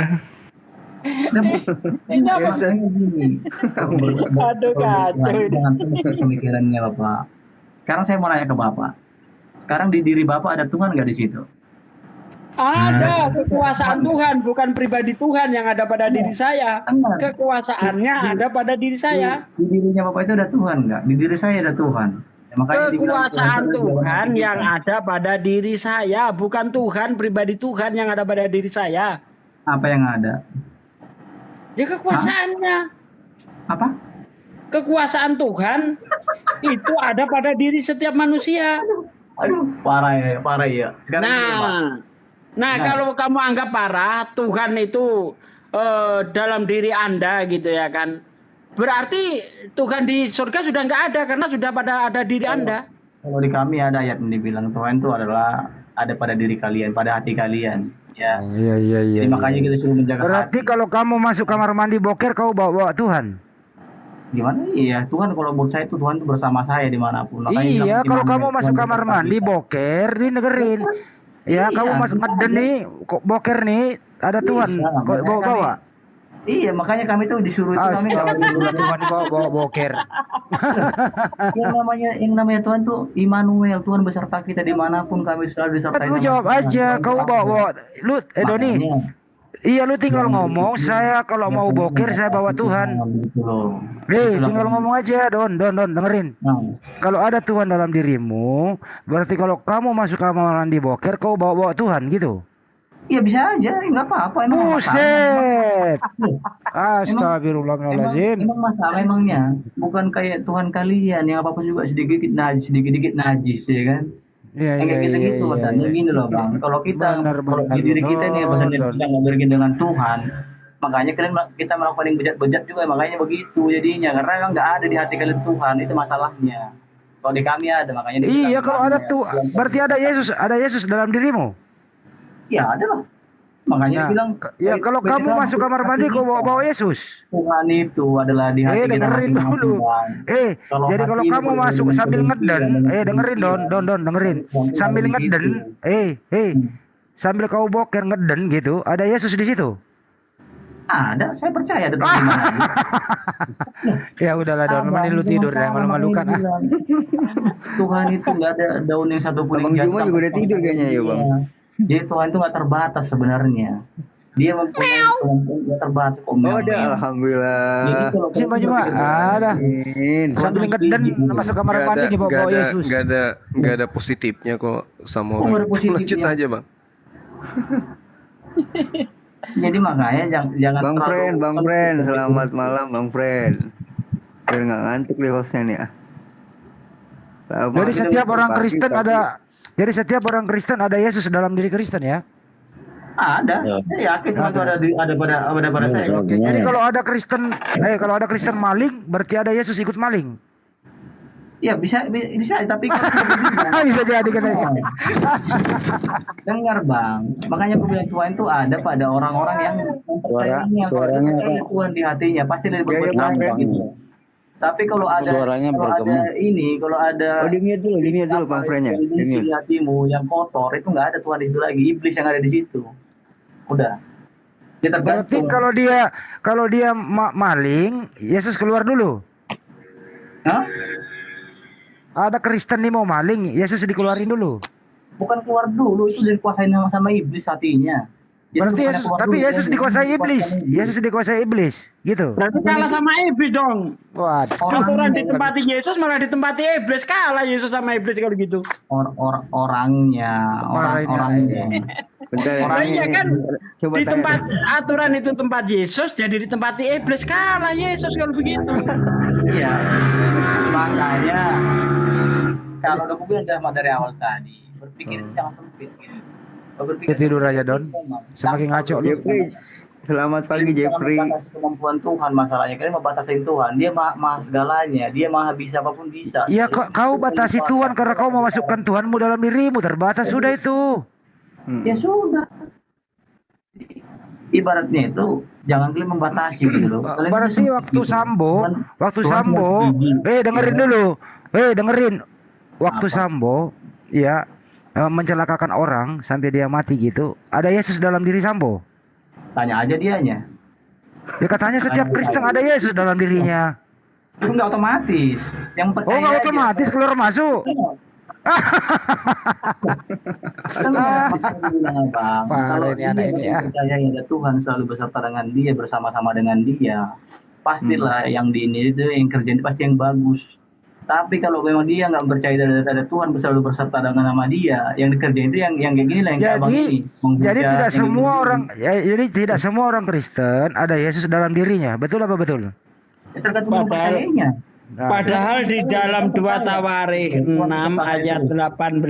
Speaker 12: Aduh kacau.
Speaker 15: Jangan sampai pemikirannya Bapak. Sekarang saya mau nanya ke Bapak. Sekarang di diri Bapak ada Tuhan nggak di situ?
Speaker 12: Ada kekuasaan Tuhan, bukan pribadi Tuhan yang ada pada diri saya. Kekuasaannya ada pada diri saya.
Speaker 15: Di dirinya Bapak itu ada Tuhan nggak? Di diri saya ada Tuhan. Ya,
Speaker 12: Kekuasaan Tuhan yang ada pada diri saya, bukan Tuhan pribadi Tuhan yang ada pada diri saya.
Speaker 15: Apa yang ada?
Speaker 12: Ya kekuasaannya.
Speaker 15: Apa?
Speaker 12: Kekuasaan Tuhan itu ada pada diri setiap manusia.
Speaker 15: Aduh, parah ya. Sekarang
Speaker 12: Nah, kalau kamu anggap parah, Tuhan itu dalam diri Anda gitu ya kan. Berarti Tuhan di surga sudah nggak ada karena sudah ada diri Anda.
Speaker 15: Kalau di kami ada ayat yang dibilang Tuhan itu adalah ada pada diri kalian, pada hati kalian. Ya.
Speaker 11: Iya.
Speaker 15: Jadi makanya kita suruh menjaga
Speaker 11: Berarti
Speaker 15: hati.
Speaker 11: kalau kamu masuk kamar mandi boker, kau bawa Tuhan.
Speaker 15: Gimana? Iya, Tuhan kalau menurut saya itu Tuhan itu bersama saya dimanapun. Makanya
Speaker 11: Iya,
Speaker 15: bilang,
Speaker 11: kalau
Speaker 15: gimana
Speaker 11: kamu
Speaker 15: Tuhan
Speaker 11: masuk kamar
Speaker 15: bersama
Speaker 11: mandi
Speaker 15: kita.
Speaker 11: boker, dinegerin. Ya,
Speaker 15: Iya,
Speaker 11: kamu masuk ngeden nih, kok boker nih, ada Tuhan. Kok bawa?
Speaker 15: Iya, makanya kami tuh disuruh itu kami
Speaker 11: Astagfirullah, Tuhan bawa boker.
Speaker 15: yang namanya Tuhan tuh Immanuel, Tuhan beserta kita dimanapun kami selalu disertai.
Speaker 11: Lu jawab aja, kau bawa. Lu, Doni. Iya, lu tinggal ngomong. Saya kalau mau boker, saya bawa Tuhan. Tinggal ngomong aja, Don, dengerin. Kalau ada Tuhan dalam dirimu, berarti kalau kamu masuk kamar mandi boker, kau bawa Tuhan gitu.
Speaker 15: Iya bisa aja, nggak apa-apa.
Speaker 11: Buset. Astagfirullahaladzim.
Speaker 15: Emang masalah emangnya bukan kayak Tuhan kalian yang apa-apa juga sedikit-sedikit najis ya kan?
Speaker 11: Iya.
Speaker 15: Kayak gitu maksudnya gini loh Bang. Kalau kita kalau di diri kita nih maksudnya kita nggak bergin dengan Tuhan, Makanya kita melakukan yang bejat-bejat juga, makanya begitu jadinya. Karena memang nggak ada di hati kalian Tuhan, itu masalahnya. Kalau di kami ada, makanya.
Speaker 11: Iya, kalau ada tuh, berarti ada Yesus dalam dirimu.
Speaker 15: Ya ada lah. Makanya dibilang.
Speaker 11: Ya kalau kamu masuk kamar mandi, kau bawa Yesus.
Speaker 15: Tuhan itu adalah di hati kita
Speaker 11: dengerin dulu. Jadi kalau kamu masuk sambil ngeden, dengerin Don, dengerin. Sambil ngeden, sambil kau boker ngeden gitu, ada Yesus di situ.
Speaker 15: Ada, saya percaya ada Tuhan.
Speaker 11: Ya udahlah Don, mending lu tidur ya, malu-malukan.
Speaker 15: Tuhan itu nggak ada daun yang satu pun
Speaker 2: Bang Juma juga udah tidur kayaknya ya Bang.
Speaker 15: Jadi Tuhan itu nggak terbatas sebenarnya. Dia mempunyai kemampuan nggak terbatas.
Speaker 2: Ada, alhamdulillah.
Speaker 11: Si Bang Juma ada. Sambil ngeden masuk kamar mandi bawa Yesus.
Speaker 5: Nggak ada positifnya kok sama orang. Lanjut aja Bang.
Speaker 15: Jadi makanya jangan
Speaker 2: Bang Fren, selamat malam Bang Fren. Biar nggak ngantuk nih hostnya nih.
Speaker 11: Jadi setiap orang Kristen ada Yesus dalam diri Kristen ya?
Speaker 15: Ada. Saya yakin ada pada saya.
Speaker 11: Oke, jadi kalau ada Kristen maling, berarti ada Yesus ikut maling.
Speaker 15: Ya bisa tapi kan
Speaker 11: bisa jadi kan.
Speaker 15: Dengar Bang, makanya aku bilang Tuhan itu ada pada orang-orang yang mempercayainya, Tuhan di hatinya pasti lebih berbuat gitu. Tapi kalau ada
Speaker 2: dimiut dulu Bang Frennya.
Speaker 15: Di hatimu yang kotor itu nggak ada Tuhan di situ lagi, iblis yang ada di situ. Udah.
Speaker 11: Berarti kalau dia maling, Yesus keluar dulu.
Speaker 15: Hah?
Speaker 11: Ada Kristen nih mau maling, Yesus dikeluarin dulu.
Speaker 15: Bukan keluar dulu, itu dikuasain sama iblis hatinya.
Speaker 11: Berarti Yesus dikuasai iblis. Yesus dikuasai iblis, gitu.
Speaker 12: Berarti kalah sama iblis dong.
Speaker 11: Waduh.
Speaker 12: Orang ditempati Yesus malah ditempati iblis, kalah Yesus sama iblis kalau gitu.
Speaker 15: Orangnya.
Speaker 12: Orangnya kan di tempat aturan itu tempat Yesus, jadi ditempati iblis, kalah Yesus kalau begitu.
Speaker 15: Iya. Makanya kalau udah bilang dari awal tadi, berpikir jangan sempit gitu.
Speaker 11: Tidur aja Don, semakin ngaco lu.
Speaker 2: Selamat pagi Jeffrey.
Speaker 15: Kemampuan Tuhan masalahnya, kalian membatasi Tuhan. Dia maha segalanya, dia maha bisa apapun bisa.
Speaker 11: Iya, kau batasi Tuhan karena kau memasukkan Tuhanmu dalam dirimu, terbatas sudah itu.
Speaker 15: Ya sudah. Ibaratnya itu jangan kalian membatasi gitu loh.
Speaker 11: Berarti waktu Sambo, dengerin dulu. Dengerin. Waktu Sambo, ya, mencelakakan orang sampai dia mati gitu. Ada Yesus dalam diri Sambo?
Speaker 15: Tanya aja dianya.
Speaker 11: Ya katanya setiap Kristen ada Yesus dalam dirinya.
Speaker 15: Itu nggak otomatis. Yang percaya
Speaker 11: nggak otomatis keluar masuk.
Speaker 15: Kalau dia percaya ada Tuhan selalu beserta dengan dia, bersama-sama dengan dia, pastilah yang di ini itu yang kerjaan itu pasti yang bagus. Tapi kalau memang dia nggak percaya ada Tuhan selalu berserta dengan nama dia, yang dikerjain itu yang kayak gini lah yang
Speaker 11: jadi tidak semua orang jadi tidak semua orang Kristen ada Yesus dalam dirinya, betul apa betul?
Speaker 15: Ya, tergantung percayanya.
Speaker 12: Padahal di dalam 2 Tawarikh 6 ayat 18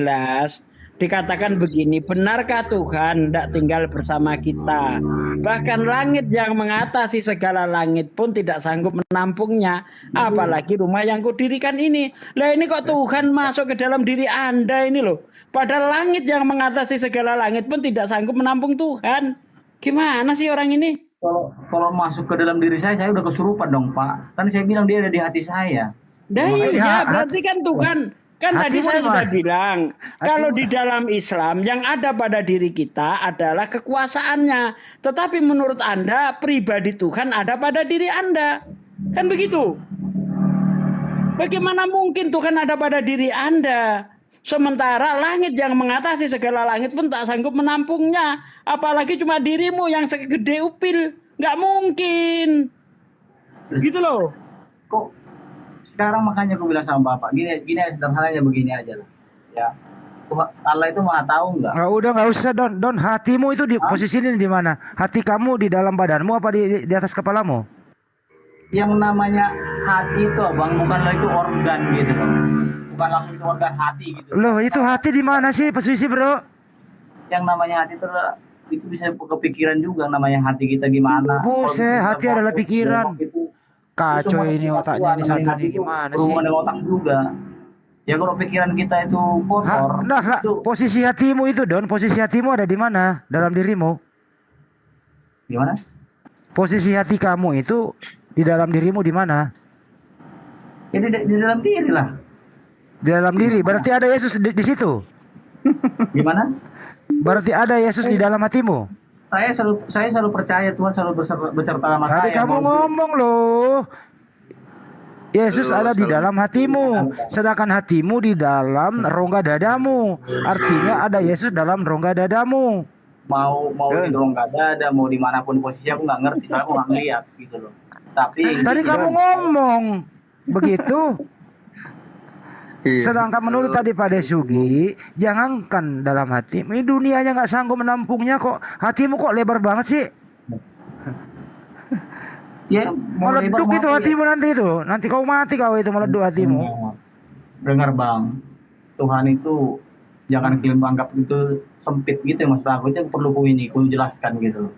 Speaker 12: dikatakan begini, benarkah Tuhan tidak tinggal bersama kita? Bahkan langit yang mengatasi segala langit pun tidak sanggup menampungnya, apalagi rumah yang kudirikan ini. Lah ini kok Tuhan masuk ke dalam diri Anda ini loh. Padahal langit yang mengatasi segala langit pun tidak sanggup menampung Tuhan. Gimana sih orang ini?
Speaker 15: Kalau masuk ke dalam diri saya udah kesurupan dong Pak. Kan saya bilang dia ada di hati saya.
Speaker 12: Iya, berarti kan Tuhan. Kan tadi saya sudah bilang, kalau di dalam Islam yang ada pada diri kita adalah kekuasaannya. Tetapi menurut Anda, pribadi Tuhan ada pada diri Anda. Kan begitu? Bagaimana mungkin Tuhan ada pada diri Anda? Sementara langit yang mengatasi segala langit pun tak sanggup menampungnya. Apalagi cuma dirimu yang segede upil. Nggak mungkin. Gitu loh.
Speaker 15: Kok sekarang makanya aku bilang sama Bapak, gini sederhananya begini aja lah. Ya. Allah itu Maha tahu enggak?
Speaker 11: Udah enggak usah Don. Hatimu itu di posisi ini di mana? Hati kamu di dalam badanmu apa di atas kepalamu?
Speaker 15: Yang namanya hati itu Abang bukanlah itu organ gitu loh. Bukan langsung itu organ hati gitu.
Speaker 11: Loh, itu hati di mana sih posisi, Bro?
Speaker 15: Yang namanya hati itu adalah itu bisa kepikiran juga namanya hati kita gimana.
Speaker 11: Buset, hati adalah pikiran. Kacau ini otaknya ini satu nih, gimana sih?
Speaker 15: Berhubungan dengan otak juga. Ya kalau pikiran kita itu kotor.
Speaker 11: Posisi hatimu itu Don, posisi hatimu ada di mana dalam dirimu?
Speaker 15: Gimana?
Speaker 11: Posisi hati kamu itu di dalam dirimu di mana?
Speaker 15: Ya di dalam diri lah.
Speaker 11: Di dalam diri, berarti ada Yesus di situ.
Speaker 15: Gimana?
Speaker 11: Berarti ada Yesus di dalam hatimu.
Speaker 15: Saya selalu percaya Tuhan selalu beserta sama saya.
Speaker 11: Tadi kamu ngomong loh. Yesus ada di dalam hatimu, sedangkan hatimu di dalam rongga dadamu. Artinya ada Yesus dalam rongga dadamu.
Speaker 15: Mau di rongga dada, mau dimanapun posisi aku nggak ngerti, soalnya aku nggak ngeliat gitu loh. Tapi
Speaker 11: tadi kamu ngomong begitu. Sedangkan menurut tadi Pak Desugi, jangankan dalam hati, ini dunianya nggak sanggup menampungnya kok. Hatimu kok lebar banget sih?
Speaker 15: Ya,
Speaker 11: meleduk itu hatimu nanti itu. Nanti kau mati kau itu meleduk hatimu.
Speaker 15: Dengar Bang, Tuhan itu jangan kalian anggap itu sempit gitu ya, maksud aku itu perlu ku jelaskan gitu.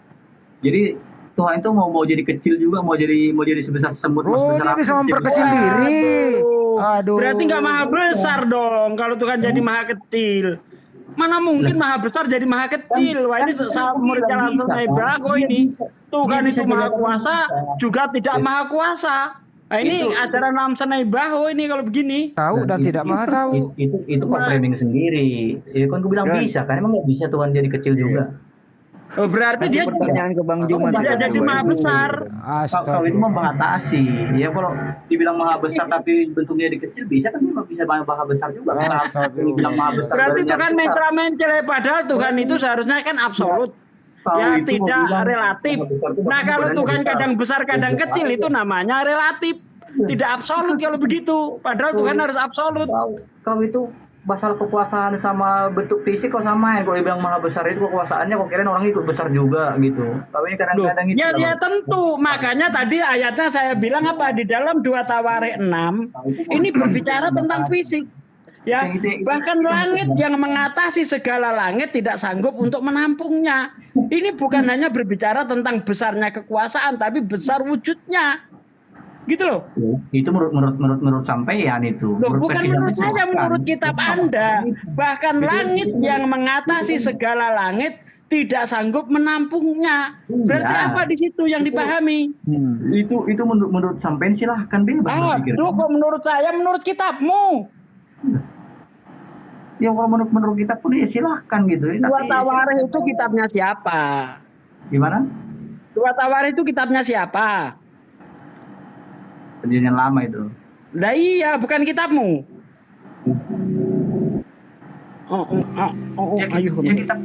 Speaker 15: Jadi Tuhan itu mau jadi kecil juga, mau jadi sebesar semut.
Speaker 11: Oh, dia bisa memperkecil diri. Aduh.
Speaker 12: Berarti nggak maha besar dong kalau Tuhan jadi maha kecil. Mana mungkin maha besar jadi maha kecil? Wah ini muridnya langsung Ibrahim ini. Tuhan itu maha kuasa juga tidak maha kuasa. Nah ini ajaran Lamsan Ibrahim ini kalau begini.
Speaker 11: Tahu dan tidak maha tahu.
Speaker 15: Itu kok framing sendiri. Ya kan gue bilang bisa kan, emang nggak bisa Tuhan jadi kecil juga.
Speaker 12: Oh, berarti dia
Speaker 2: pertanyaan ke Bang Jumat
Speaker 12: tidak jadi maha besar.
Speaker 15: Kalau itu membatasi. Ya kalau dibilang maha besar tapi bentuknya kecil bisa kan memang bisa maha besar juga. Kalau dibilang maha besar.
Speaker 12: Berarti itu kan mentra-mentra, padahal Tuhan itu seharusnya kan absolut. Ya tidak relatif. Nah kalau Tuhan kadang besar kadang kecil itu namanya relatif. Tidak absolut kalau begitu. Padahal Tuhan harus absolut.
Speaker 15: Kalau itu masalah kekuasaan sama bentuk fisik kok sama ya. Kalau dibilang maha besar itu kekuasaannya kok kirain orang itu besar juga gitu. Tapi kadang-kadang itu
Speaker 12: ya tentu. Makanya tadi ayatnya saya bilang apa di dalam 2 Tawarikh 6 ini berbicara tentang fisik. Ya, bahkan langit yang mengatasi segala langit tidak sanggup untuk menampungnya. Ini bukan hanya berbicara tentang besarnya kekuasaan tapi besar wujudnya. Gitu loh.
Speaker 15: Itu menurut sampean itu.
Speaker 12: Loh, bukan menurut saya, menurut kitab Anda. Bahkan langit yang mengatasi segala langit tidak sanggup menampungnya. Berarti apa di situ yang dipahami?
Speaker 15: Itu menurut sampean silahkan bebas.
Speaker 12: Itu kok menurut saya, menurut kitabmu.
Speaker 15: Ya kalau menurut kitab pun ya silahkan gitu.
Speaker 12: 2 Tawarikh itu kitabnya siapa?
Speaker 15: Gimana?
Speaker 12: 2 Tawarikh itu kitabnya siapa?
Speaker 15: Perjanjian lama itu.
Speaker 12: Lah iya, bukan kitabmu.
Speaker 15: Ya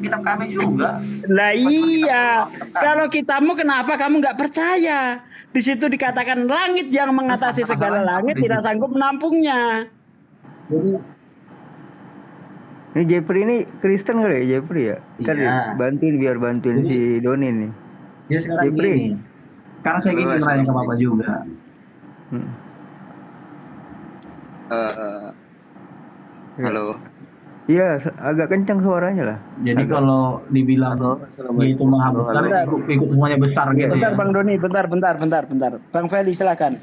Speaker 15: kitab kami juga.
Speaker 12: Lah iya. Kalau kitabmu kenapa kamu nggak percaya? Di situ dikatakan langit yang mengatasi segala langit tidak sanggup menampungnya.
Speaker 2: Ini Jeffrey ini Kristen kali ya Jeffrey ya? Ntar bantuin si Doni nih.
Speaker 15: Ya sekarang Jeffrey. Gini. Sekarang saya ingin nanya ke Bapak juga.
Speaker 2: Halo. Iya, agak kencang suaranya lah.
Speaker 15: Jadi kalau dibilang itu maha besar, ikut semuanya besar gitu.
Speaker 12: Bentar Bang Doni, bentar. Bang Feli silakan.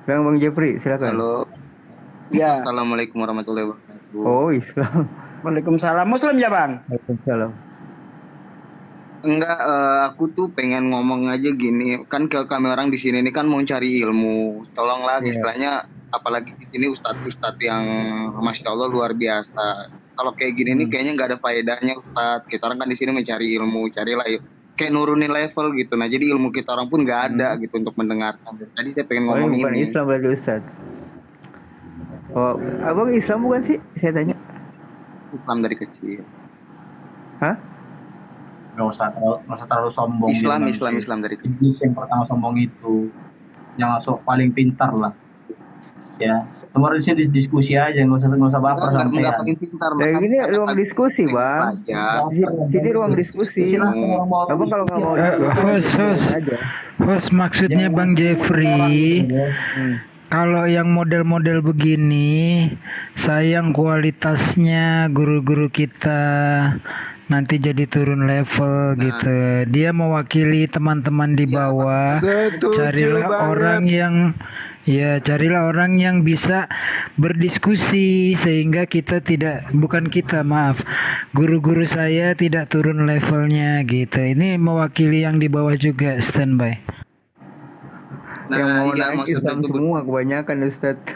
Speaker 2: Bang Jeffrey silakan.
Speaker 16: Halo.
Speaker 12: Ya.
Speaker 16: Assalamualaikum warahmatullahi wabarakatuh.
Speaker 2: Oh, Islam.
Speaker 12: Waalaikumsalam. Muslim ya Bang?
Speaker 2: Waalaikumsalam.
Speaker 16: Enggak, aku tuh pengen ngomong aja gini. Kan kami orang di sini ini kan mau cari ilmu. Tolonglah istilahnya, apalagi di sini ustadz yang masya Allah luar biasa. Kalau kayak gini nih kayaknya nggak ada faedahnya ustadz. Kita orang kan di sini mencari ilmu, carilah kayak nurunin level gitu. Nah jadi ilmu kita orang pun nggak ada gitu untuk mendengarkan. Tadi saya pengen ngomong
Speaker 2: bukan
Speaker 16: ini.
Speaker 2: Islam berarti ustadz. Oh, abang Islam bukan sih? Saya tanya.
Speaker 16: Islam dari kecil.
Speaker 2: Hah?
Speaker 15: Nggak usah terlalu sombong.
Speaker 16: Islam dari kecil.
Speaker 15: Yang pertama sombong itu, jangan sok paling pintar lah. Ya, semua di sini diskusi aja, nggak usah baper sampai.
Speaker 2: Nah, ini ruang diskusi bang. Sini ruang diskusi. Abang kalau nggak mau
Speaker 13: host maksudnya Bang Jeffrey. Kalau yang model-model begini, sayang kualitasnya guru-guru kita nanti jadi turun level gitu. Dia mewakili teman-teman di bawah.
Speaker 5: Setuju
Speaker 13: Carilah
Speaker 5: banget.
Speaker 13: carilah orang yang bisa berdiskusi sehingga guru-guru saya tidak turun levelnya gitu. Ini mewakili yang di bawah juga, standby.
Speaker 2: Yang mau
Speaker 16: iya,
Speaker 2: naik
Speaker 16: maksudnya
Speaker 2: Islam
Speaker 16: itu
Speaker 2: semua kebanyakan Ustadz.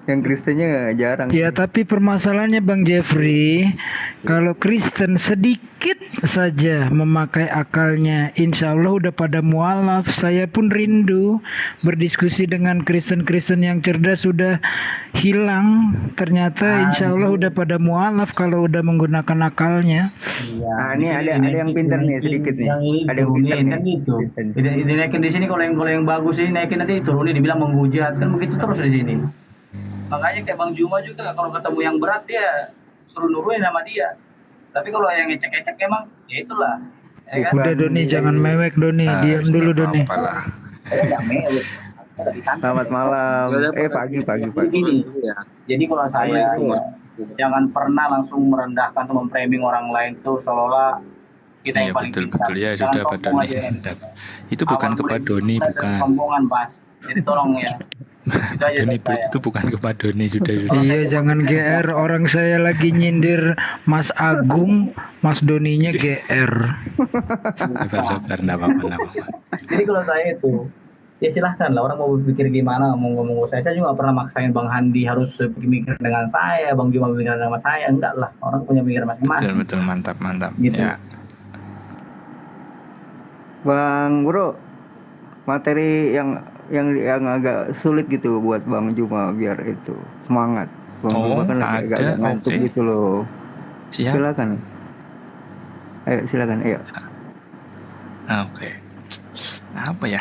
Speaker 2: Yang Kristennya jarang.
Speaker 13: Ya, tapi permasalahannya Bang Jeffrey, kalau Kristen sedikit saja memakai akalnya, insya Allah udah pada mualaf. Saya pun rindu berdiskusi dengan Kristen-Kristen yang cerdas, sudah hilang. Ternyata insya Allah udah pada mualaf kalau udah menggunakan akalnya.
Speaker 2: Nah, ini ada yang pintar nih sedikit nih. Ada yang pintar nih.
Speaker 15: Kan gitu. Dinaikin di sini kalau yang bagus ini naikin nanti turunin dibilang menghujat, kan begitu terus di sini. Makanya kayak Bang Juma juga kalau ketemu yang berat dia suruh nurunin sama dia. Tapi kalau yang ngecek-ngecek emang ya itulah. Ya kan?
Speaker 13: Udah Doni, jangan mewek Doni, diam dulu Doni.
Speaker 15: Saya nggak mewek.
Speaker 2: Selamat malam. Pagi.
Speaker 15: Gini, jadi kalau saya jangan pernah langsung merendahkan atau memframing orang lain tuh seolah-olah kita yang paling
Speaker 17: betul ya. Sudah Pak Doni. Itu bukan ke Pak Doni, bukan.
Speaker 15: Sombongan, Bas. Jadi tolong ya.
Speaker 17: Itu bukan ke Pak Doni, sudah.
Speaker 13: Iya, jangan GR, orang saya lagi nyindir Mas Agung, Mas Doninya GR.
Speaker 17: Sabar, enggak apa-apa.
Speaker 15: Jadi kalau saya itu ya silahkan lah, orang mau berpikir gimana, ngomong saya juga pernah maksain Bang Handi harus mikir dengan saya, Bang Juma mikir dengan saya, enggak lah, orang punya mikir masing-masing.
Speaker 17: Betul, mantap
Speaker 15: gitu.
Speaker 17: Ya.
Speaker 2: Bang Bro, materi yang agak sulit gitu buat Bang Juma biar itu semangat. Bang Juma kan lagi agak ngantuk gitu loh. Silakan. Ayo.
Speaker 17: Oke. Apa ya?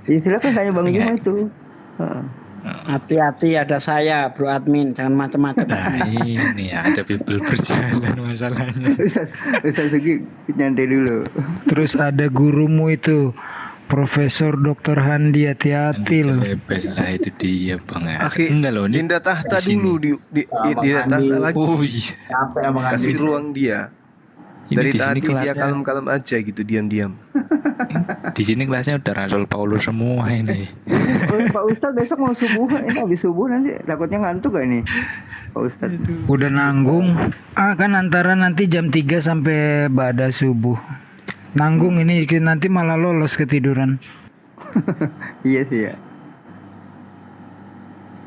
Speaker 2: Ya silakan tanya Bang Juma itu.
Speaker 12: Hati-hati, ada saya Bro Admin, jangan macam-macam.
Speaker 17: Nah, ini ya, ada bibel berjalan masalahnya.
Speaker 2: Ustaz Sugi nyantai dulu.
Speaker 13: Terus ada gurumu itu, Profesor Dr. Handi, hati-hati loh.
Speaker 17: Bebas lah itu dia Bang.
Speaker 5: Enggak loh, Dinda tahta dulu Dinda tahta lagi.
Speaker 17: Oh iya.
Speaker 5: Kasih ruang dia. Dari tadi dia kalem-kalem aja gitu, diam-diam.
Speaker 17: Di sini kelasnya udah Rasul Paulus semua ini.
Speaker 2: Pak Ustadz besok mau subuh, ini habis subuh nanti takutnya ngantuk gak nih Pak Ustadz?
Speaker 13: Udah nanggung. Kan antara nanti jam 3 sampai ba'da subuh. Nanggung ini nanti malah lolos ketiduran.
Speaker 2: Iya sih ya.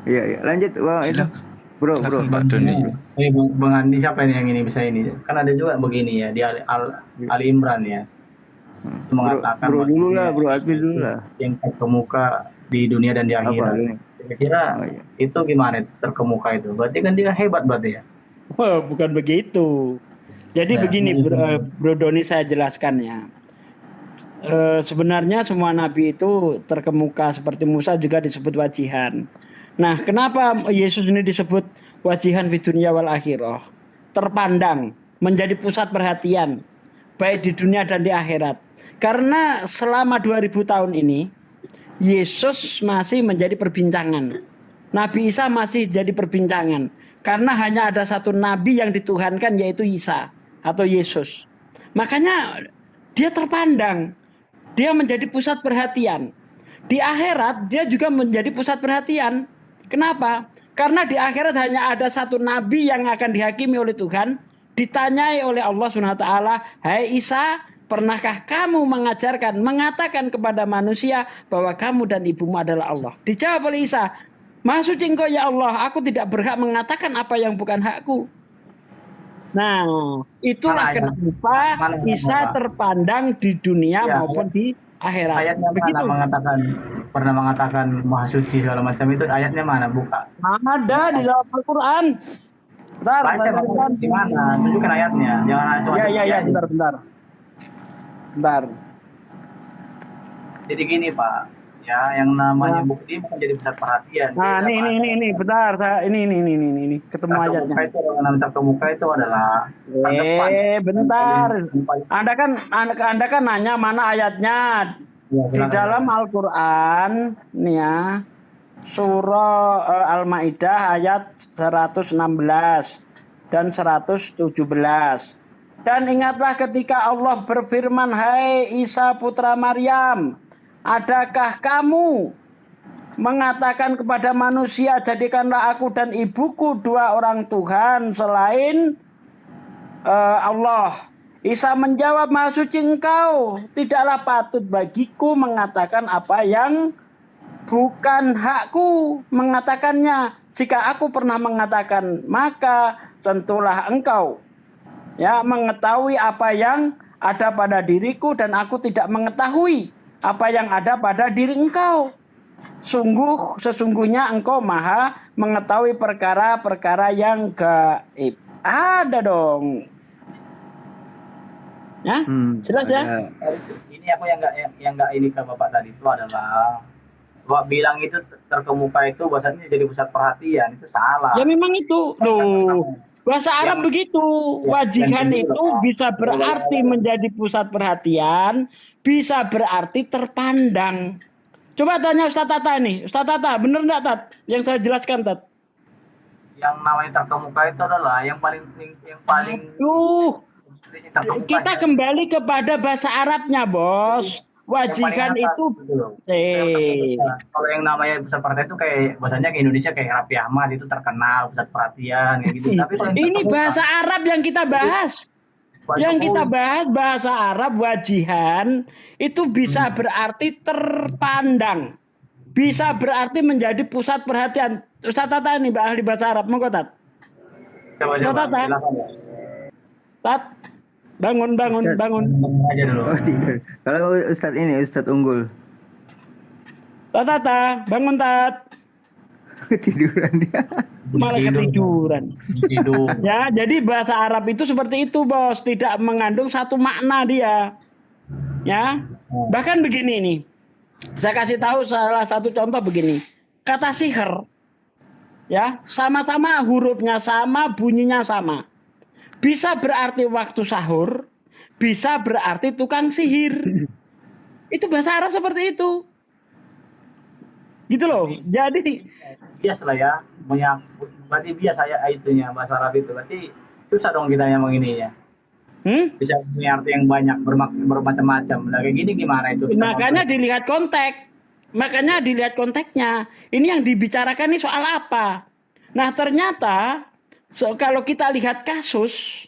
Speaker 2: Iya, lanjut Bang itu. Bro.
Speaker 17: Pak Doni.
Speaker 15: Bang Andi siapa ini yang ini bisa ini? Kan ada juga begini ya di Ali Imran ya. Mengatakan
Speaker 2: Bro dulu lah, Bro Admin dulu lah.
Speaker 15: Yang terkemuka di dunia dan di akhirat. Kira-kira itu gimana terkemuka itu? Berarti kan dia hebat berarti ya?
Speaker 12: Wah, bukan begitu. Jadi begini Bro Doni, saya jelaskan ya. Sebenarnya semua nabi itu terkemuka, seperti Musa juga disebut wajihan. Nah, kenapa Yesus ini disebut wajihan fi dunya wal akhirah? Terpandang, menjadi pusat perhatian baik di dunia dan di akhirat. Karena selama 2000 tahun ini Yesus masih menjadi perbincangan. Nabi Isa masih jadi perbincangan. Karena hanya ada satu nabi yang dituhankan, yaitu Isa atau Yesus. Makanya dia terpandang. Dia menjadi pusat perhatian. Di akhirat dia juga menjadi pusat perhatian. Kenapa? Karena di akhirat hanya ada satu nabi yang akan dihakimi oleh Tuhan. Ditanyai oleh Allah SWT, "Hai Isa, pernahkah kamu mengatakan kepada manusia bahwa kamu dan ibumu adalah Allah?" Dijawab oleh Isa, "Maha suci Engkau ya Allah, aku tidak berhak mengatakan apa yang bukan hakku." Nah, itulah kenapa Isa terpandang di dunia maupun di akhirat.
Speaker 15: Ayatnya mana pernah mengatakan Maha Suci segala macam itu, ayatnya mana? Buka.
Speaker 12: Ada di dalam Al-Quran.
Speaker 15: Baca di mana? Tunjukkan ayatnya. Jangan langsung.
Speaker 12: Bentar.
Speaker 15: Jadi gini Pak, ya yang namanya bukti bukan jadi pusat perhatian.
Speaker 12: Nah, ini bentar. Ini ketemu ayatnya.
Speaker 15: Terkemuka itu adalah
Speaker 12: bentar. Anda kan nanya mana ayatnya. Di dalam Al-Qur'an nih ya. Surah Al-Maidah ayat 116. dan 117. Dan ingatlah ketika Allah berfirman, "Hai Isa putra Maryam, adakah kamu mengatakan kepada manusia, jadikanlah aku dan ibuku dua orang Tuhan selain Allah?" Isa menjawab, "Maha suci engkau, tidaklah patut bagiku mengatakan apa yang bukan hakku mengatakannya. Jika aku pernah mengatakan, maka tentulah engkau mengetahui apa yang ada pada diriku, dan aku tidak mengetahui apa yang ada pada diri engkau. Sesungguhnya engkau maha mengetahui perkara-perkara yang gaib." Ada dong. Ya, jelas ya.
Speaker 15: Ini aku yang nggak ini ke Bapak tadi itu adalah Bapak bilang itu terkemuka itu bahasanya jadi pusat perhatian, itu salah.
Speaker 12: Ya memang itu. Loh, bahasa Arab begitu. Wajihan itu bisa berarti menjadi pusat perhatian, bisa berarti terpandang. Coba tanya Ustaz Tata nih. Ustaz Tata, bener nggak Tat? Yang saya jelaskan Tat.
Speaker 15: Yang namanya terkemuka itu adalah yang paling
Speaker 12: kita kembali kepada bahasa Arabnya, Bos. Wajihan itu
Speaker 15: kalau yang namanya pusat perhatian itu kayak bahasanya ke Indonesia kayak Raffi Ahmad itu terkenal pusat perhatian kayak gitu. Tapi
Speaker 12: ini bahasa Arab yang kita bahas. Yang kita bahas bahasa Arab, wajihan itu bisa berarti terpandang. Bisa berarti menjadi pusat perhatian. Ustaz Tata ini ahli bahasa Arab, monggo Tat. Ustaz Tata. Tat, bangun.
Speaker 2: Aja dulu. Oh, tidur. Kalau Ustaz unggul.
Speaker 12: Tata, bangun Tat.
Speaker 2: Ketiduran dia.
Speaker 12: Malah ketiduran. Ya, jadi bahasa Arab itu seperti itu, Bos. Tidak mengandung satu makna dia. Ya. Bahkan begini nih. Saya kasih tahu salah satu contoh begini. Kata sihir. Ya, sama-sama hurufnya sama, bunyinya sama. Bisa berarti waktu sahur, bisa berarti tukang sihir. Itu bahasa Arab seperti itu. Gitu loh. Jadi
Speaker 15: bias lah ya, berarti biasa ya itunya bahasa Arab itu. Berarti susah dong kita yang ininya. Bisa punya arti yang banyak, bermacam-macam. Nah, kayak gini gimana itu?
Speaker 12: Makanya dilihat konteks. Makanya dilihat konteksnya. Ini yang dibicarakan ini soal apa? Nah, ternyata kalau kita lihat kasus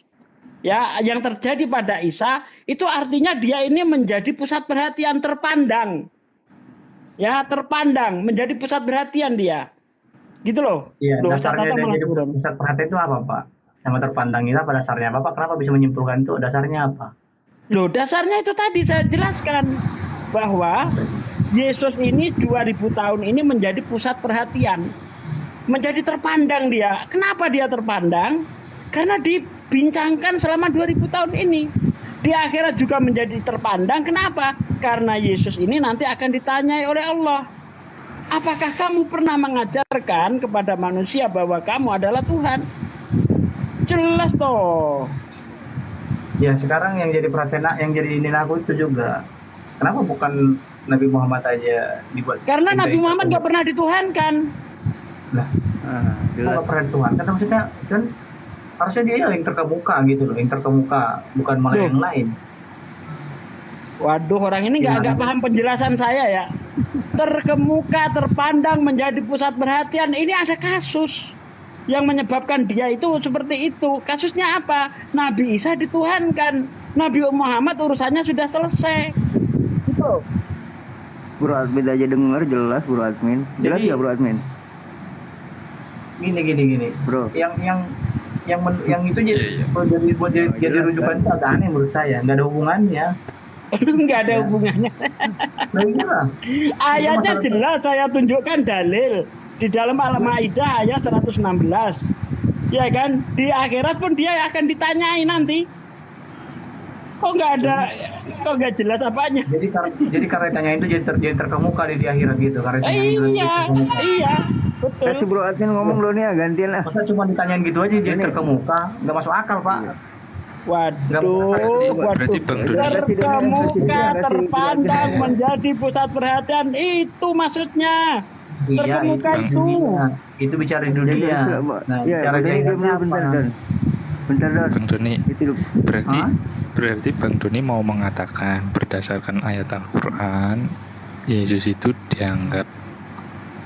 Speaker 12: ya yang terjadi pada Isa, itu artinya dia ini menjadi pusat perhatian, terpandang. Ya, terpandang, menjadi pusat perhatian dia. Gitu loh.
Speaker 15: Iya, dasarnya jadi pusat perhatian itu apa, Pak? Sama terpandang itu apa dasarnya? Bapak kenapa bisa menyimpulkan itu dasarnya apa?
Speaker 12: Loh, dasarnya itu tadi saya jelaskan bahwa Yesus ini 2000 tahun ini menjadi pusat perhatian. Menjadi terpandang dia. Kenapa dia terpandang? Karena dibincangkan selama 2000 tahun ini. Di akhirat juga menjadi terpandang. Kenapa? Karena Yesus ini nanti akan ditanyai oleh Allah. Apakah kamu pernah mengajarkan kepada manusia bahwa kamu adalah Tuhan? Jelas toh.
Speaker 15: Ya, sekarang yang jadi perhatian, yang jadi ini aku itu juga. Kenapa bukan Nabi Muhammad aja dibuat?
Speaker 12: Karena Nabi Muhammad nggak pernah dituhankan.
Speaker 15: Nah, nggak pernah dituhankan. Maksudnya kan harusnya dia yang terkemuka gitu loh, yang terkemuka, bukan malah yang lain.
Speaker 12: Waduh, orang ini nggak paham penjelasan saya ya. Terkemuka, terpandang, menjadi pusat perhatian. Ini ada kasus yang menyebabkan dia itu seperti itu. Kasusnya apa? Nabi Isa dituhankan. Nabi Muhammad urusannya sudah selesai. Gitu.
Speaker 2: Bro Admin aja denger jelas Bro Admin. Jelas ya Bro Admin?
Speaker 15: Gini.
Speaker 2: Bro.
Speaker 15: Yang itu jadi rujukan itu agak aneh menurut saya. Nggak ada hubungannya.
Speaker 12: Nggak ada hubungannya. Ayatnya jelas, saya tunjukkan dalil. Di dalam Al-Maidah ayat 116. Ya kan? Di akhirat pun dia akan ditanyai nanti. Kok nggak jelas apanya?
Speaker 15: Jadi karena ditanya itu jadi terkemuka di akhirat gitu.
Speaker 12: Iya, betul.
Speaker 2: Kasih Bro Admin ngomong dulu nih, gantian lah.
Speaker 15: Masa cuma ditanyain gitu aja jadi terkemuka? Nggak masuk akal, Pak.
Speaker 12: Waduh. Terkemuka, terpandang, menjadi pusat perhatian, itu maksudnya. Terkemuka itu.
Speaker 15: Itu bicara di dunia.
Speaker 2: Nah, bicara di dunia apa?
Speaker 17: Bang Doni, berarti Bang Doni mau mengatakan berdasarkan ayat Al-Quran, Yesus itu dianggap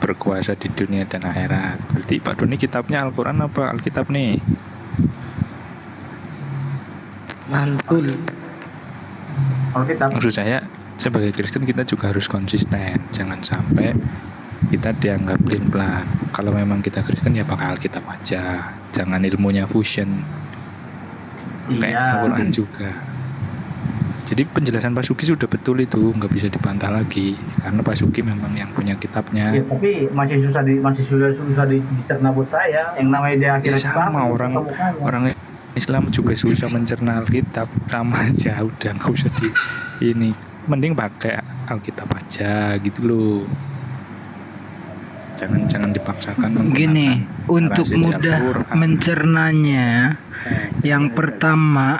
Speaker 17: berkuasa di dunia dan akhirat. Berarti Pak Doni kitabnya Al-Quran apa Alkitab nih?
Speaker 4: Mantul.
Speaker 17: Maksud saya sebagai Kristen kita juga harus konsisten. Jangan sampai kita dianggap plan. Kalau memang kita Kristen ya pakai Alkitab aja. Jangan ilmunya fusion. Kayak Al-Quran juga. Jadi penjelasan Pak Sugi sudah betul itu, nggak bisa dibantah lagi karena Pak Sugi memang yang punya kitabnya.
Speaker 15: Ya, tapi masih susah dicerna buat saya. Yang namanya dia akhirnya
Speaker 17: sama orang Islam juga susah mencerna Alkitab, sama aja udah nggak usah ini. Mending pakai Alkitab aja gitu loh. Jangan dipaksakan.
Speaker 13: Gini, untuk mudah mencernanya, yang pertama,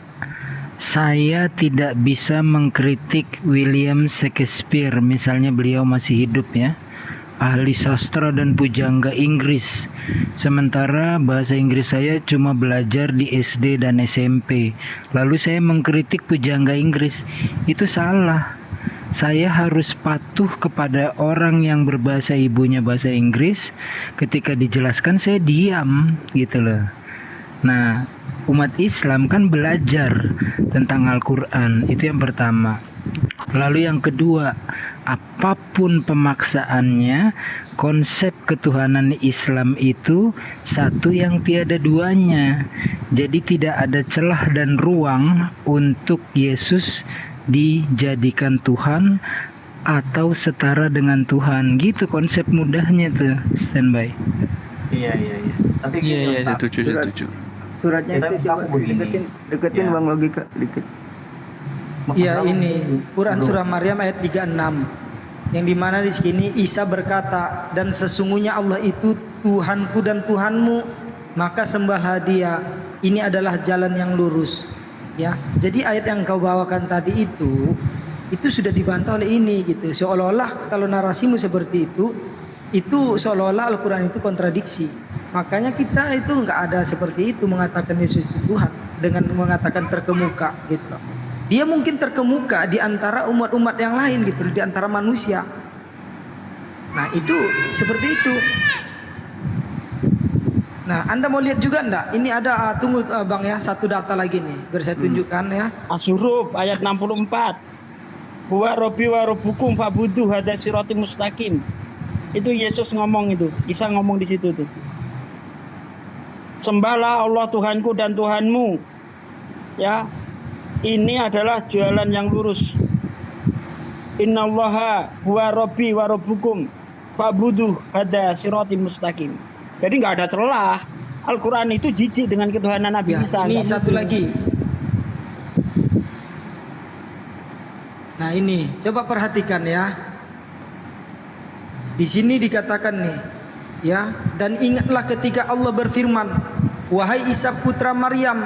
Speaker 13: saya tidak bisa mengkritik William Shakespeare, misalnya beliau masih hidup ya, ahli sastra dan pujangga Inggris. Sementara bahasa Inggris saya cuma belajar di SD dan SMP. Lalu saya mengkritik pujangga Inggris, itu salah. Saya harus patuh kepada orang yang berbahasa ibunya bahasa Inggris. Ketika dijelaskan saya diam gitu loh. Nah, umat Islam kan belajar tentang Al-Quran. Itu yang pertama. Lalu yang kedua, apapun pemaksaannya, konsep ketuhanan Islam itu satu yang tiada duanya. Jadi tidak ada celah dan ruang untuk Yesus dijadikan Tuhan atau setara dengan Tuhan. Gitu konsep mudahnya tuh. Standby.
Speaker 15: Iya. Tapi
Speaker 17: iya, setuju.
Speaker 2: Suratnya itu coba deketin Bang logika dikit.
Speaker 4: Ya ini Quran surah Maryam ayat 36 yang dimana di sini Isa berkata, dan sesungguhnya Allah itu Tuhanku dan Tuhanmu, maka sembahlah Dia. Ini adalah jalan yang lurus. Ya, jadi ayat yang kau bawakan tadi itu sudah dibantah oleh ini gitu. Seolah-olah kalau narasimu seperti itu seolah-olah Al-Quran itu kontradiksi. Makanya kita itu nggak ada seperti itu mengatakan Yesus itu Tuhan dengan mengatakan terkemuka gitu. Dia mungkin terkemuka di antara umat-umat yang lain gitu, di antara manusia. Nah itu seperti itu. Nah, Anda mau lihat juga enggak? Ini ada tunggu Bang ya, satu data lagi nih, biar saya tunjukkan ya.
Speaker 12: Asyurub ayat 64. Huwa Rabbi wa Rabbukum fa'budu hadza siratim mustaqim. Itu Yesus ngomong itu, Isa ngomong di situ tuh. Sembahlah Allah Tuhanku dan Tuhanmu. Ya. Ini adalah jalan yang lurus. Innallaha huwa Rabbi wa Rabbukum fa'budu hadza siratim mustaqim. Jadi nggak ada celah. Al-Quran itu jijik dengan ketuhanan Nabi Isa.
Speaker 4: Ini satu lagi. Nah ini, coba perhatikan ya. Di sini dikatakan nih, ya. Dan ingatlah ketika Allah berfirman, wahai Isa putra Maryam,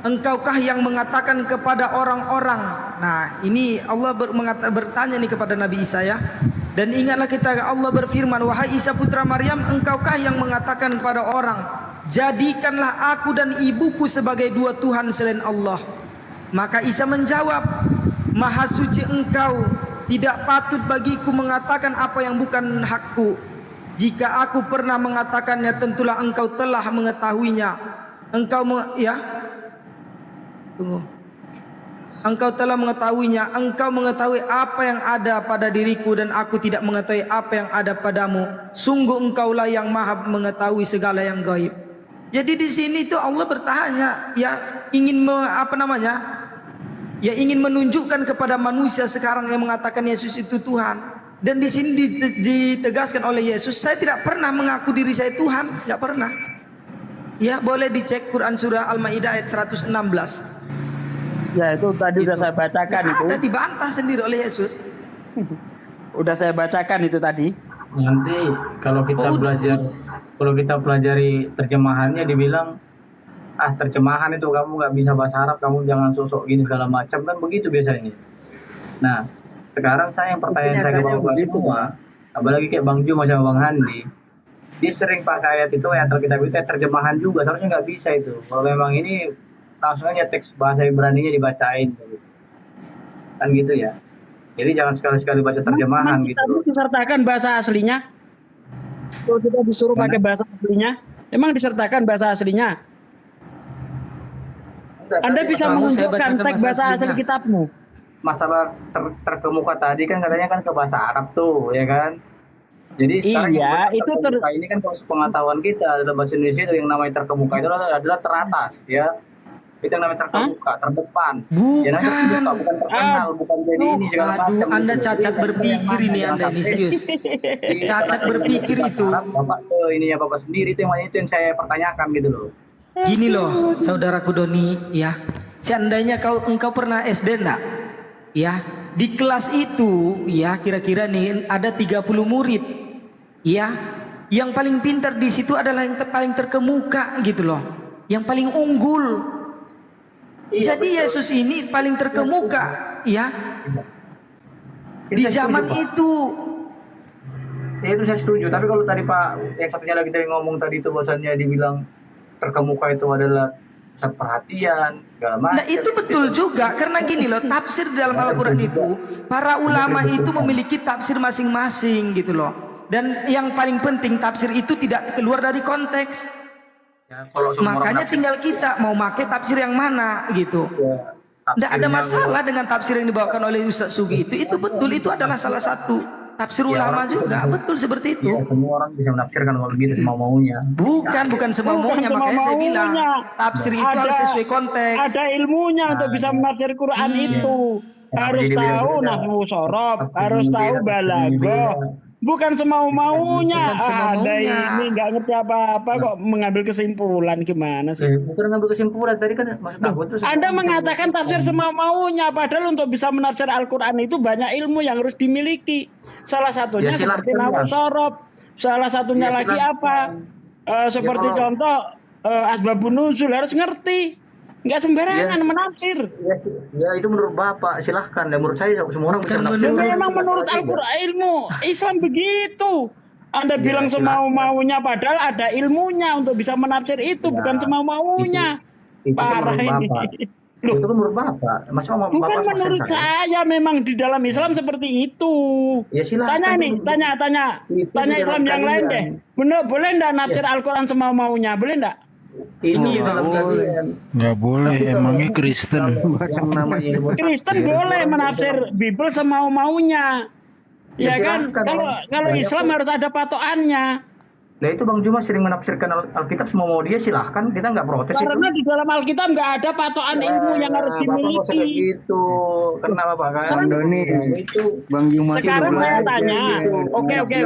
Speaker 4: engkaukah yang mengatakan kepada orang-orang. Nah ini Allah bertanya nih kepada Nabi Isa ya. Dan ingatlah ketika Allah berfirman, wahai Isa putra Maryam, engkaukah yang mengatakan kepada orang, jadikanlah aku dan ibuku sebagai dua Tuhan selain Allah. Maka Isa menjawab, maha suci engkau, tidak patut bagiku mengatakan apa yang bukan hakku. Jika aku pernah mengatakannya, tentulah engkau telah mengetahuinya. Engkau telah mengetahuinya. Engkau mengetahui apa yang ada pada diriku, dan aku tidak mengetahui apa yang ada padamu. Sungguh engkaulah yang maha mengetahui segala yang gaib. Jadi di sini itu Allah bertanya, ya ingin ingin menunjukkan kepada manusia sekarang yang mengatakan Yesus itu Tuhan. Dan di sini ditegaskan oleh Yesus, saya tidak pernah mengaku diri saya Tuhan, nggak pernah. Ya boleh dicek Quran surah Al-Maidah ayat 116.
Speaker 12: Ya itu tadi udah saya bacakan itu.
Speaker 4: Ada dibantah sendiri oleh Yesus.
Speaker 12: Udah saya bacakan itu tadi.
Speaker 15: Nanti kalau kita pelajari terjemahannya dibilang terjemahan itu kamu nggak bisa bahasa Arab, kamu jangan sosok gini segala macam, kan begitu biasanya. Nah sekarang pertanyaan saya ke Bapak semua, apalagi kayak Bang Juma sama Bang Handi, dia sering pakai ayat itu, ayat Alkitab itu terjemahan juga, seharusnya nggak bisa itu. Kalau memang ini langsung aja teks bahasa Ibraninya dibacain kan gitu ya. Jadi jangan sekali-sekali baca terjemahan gitu.
Speaker 12: Kita disertakan bahasa aslinya. Kalau kita disuruh pakai bahasa aslinya, emang disertakan bahasa aslinya. Anda bisa menunjukkan teks bahasa asli kitabmu.
Speaker 15: Masalah terkemuka tadi kan katanya kan ke bahasa Arab tuh, ya kan? Jadi sekarang itu ini kan pengetahuan kita dalam bahasa Indonesia itu yang namanya terkemuka itu adalah teratas, ya. Itu yang namanya terkemuka, terdepan.
Speaker 4: Bukan.
Speaker 15: Bukan terkenal, bukan jadi ini segala macam.
Speaker 4: Anda cacat berpikir ini, Anda ini serius. Cacat berpikir itu.
Speaker 15: Bapak ininya Bapak sendiri itu yang saya pertanyakan gitu loh.
Speaker 4: Gini loh, saudaraku Doni, ya. Seandainya engkau pernah SD enggak? Ya, di kelas itu ya kira-kira nih ada 30 murid. Ya, yang paling pintar di situ adalah yang paling terkemuka gitu loh. Yang paling unggul. Jadi Yesus ini paling terkemuka, ya. Di zaman itu.
Speaker 15: Ya itu saya setuju, tapi kalau tadi Pak yang satunya lagi tadi ngomong tadi itu bahwasannya dibilang terkemuka itu adalah pusat perhatian, segala macam.
Speaker 4: Nah itu betul juga, karena gini loh, tafsir dalam Al-Quran itu, para ulama itu memiliki tafsir masing-masing gitu loh. Dan yang paling penting tafsir itu tidak keluar dari konteks.
Speaker 15: Ya,
Speaker 4: makanya tinggal kita mau pakai tafsir yang mana gitu. Tidak ada masalah dengan tafsir yang dibawakan oleh Ustaz Sugi itu betul, itu adalah salah satu tafsir ulama juga, betul seperti itu.
Speaker 15: Ya, semua orang bisa menafsirkan kalau gitu semau-maunya.
Speaker 4: Bukan semau-maunya, makanya saya bilang tafsir itu harus sesuai konteks.
Speaker 12: Ada ilmunya untuk bisa menafsir Quran itu. Harus tahu nahwu sorof, harus tahu balaghah. Bukan semau-maunya. Ada ini nggak ngerti apa-apa kok mengambil kesimpulan gimana sih?
Speaker 15: Bukan mengambil kesimpulan tadi kan maksud aku itu.
Speaker 12: Anda mengatakan tafsir semau-maunya, padahal untuk bisa menafsir Al-Quran itu banyak ilmu yang harus dimiliki. Salah satunya seperti nahwu sorof, salah satunya lagi apa? Seperti contoh asbabun nuzul harus ngerti. Nggak sembarangan menafsir.
Speaker 15: Ya itu menurut Bapak, silahkan. Dan menurut saya semua orang bisa menafsir.
Speaker 12: Memang menurut Al-Quran ilmu Islam begitu. Anda bilang semau-maunya padahal ada ilmunya untuk bisa menafsir itu, bukan semau-maunya. Parah ini.
Speaker 15: Loh, itu kan menurut Bapak.
Speaker 12: Bukan menurut saya, memang di dalam Islam seperti itu.
Speaker 15: Ya silahkan.
Speaker 12: Tanya Islam yang lain deh. Boleh enggak nafsir Al-Quran semau-maunya? Boleh enggak?
Speaker 15: Ini dalam
Speaker 13: nggak boleh, emangnya Kristen.
Speaker 12: Kristen boleh menafsir Bible semau-maunya, ya kan? Kalau Islam harus ada patokannya.
Speaker 15: Nah itu Bang Juma sering menafsirkan Alkitab semau-mau dia, silahkan, kita nggak protes.
Speaker 12: Karena di dalam Alkitab nggak ada patokan ilmu yang harus dimiliki.
Speaker 15: Gitu, kenapa Pak?
Speaker 2: Bang Doni, Bang Juma.
Speaker 12: Sekarang saya tanya, oke.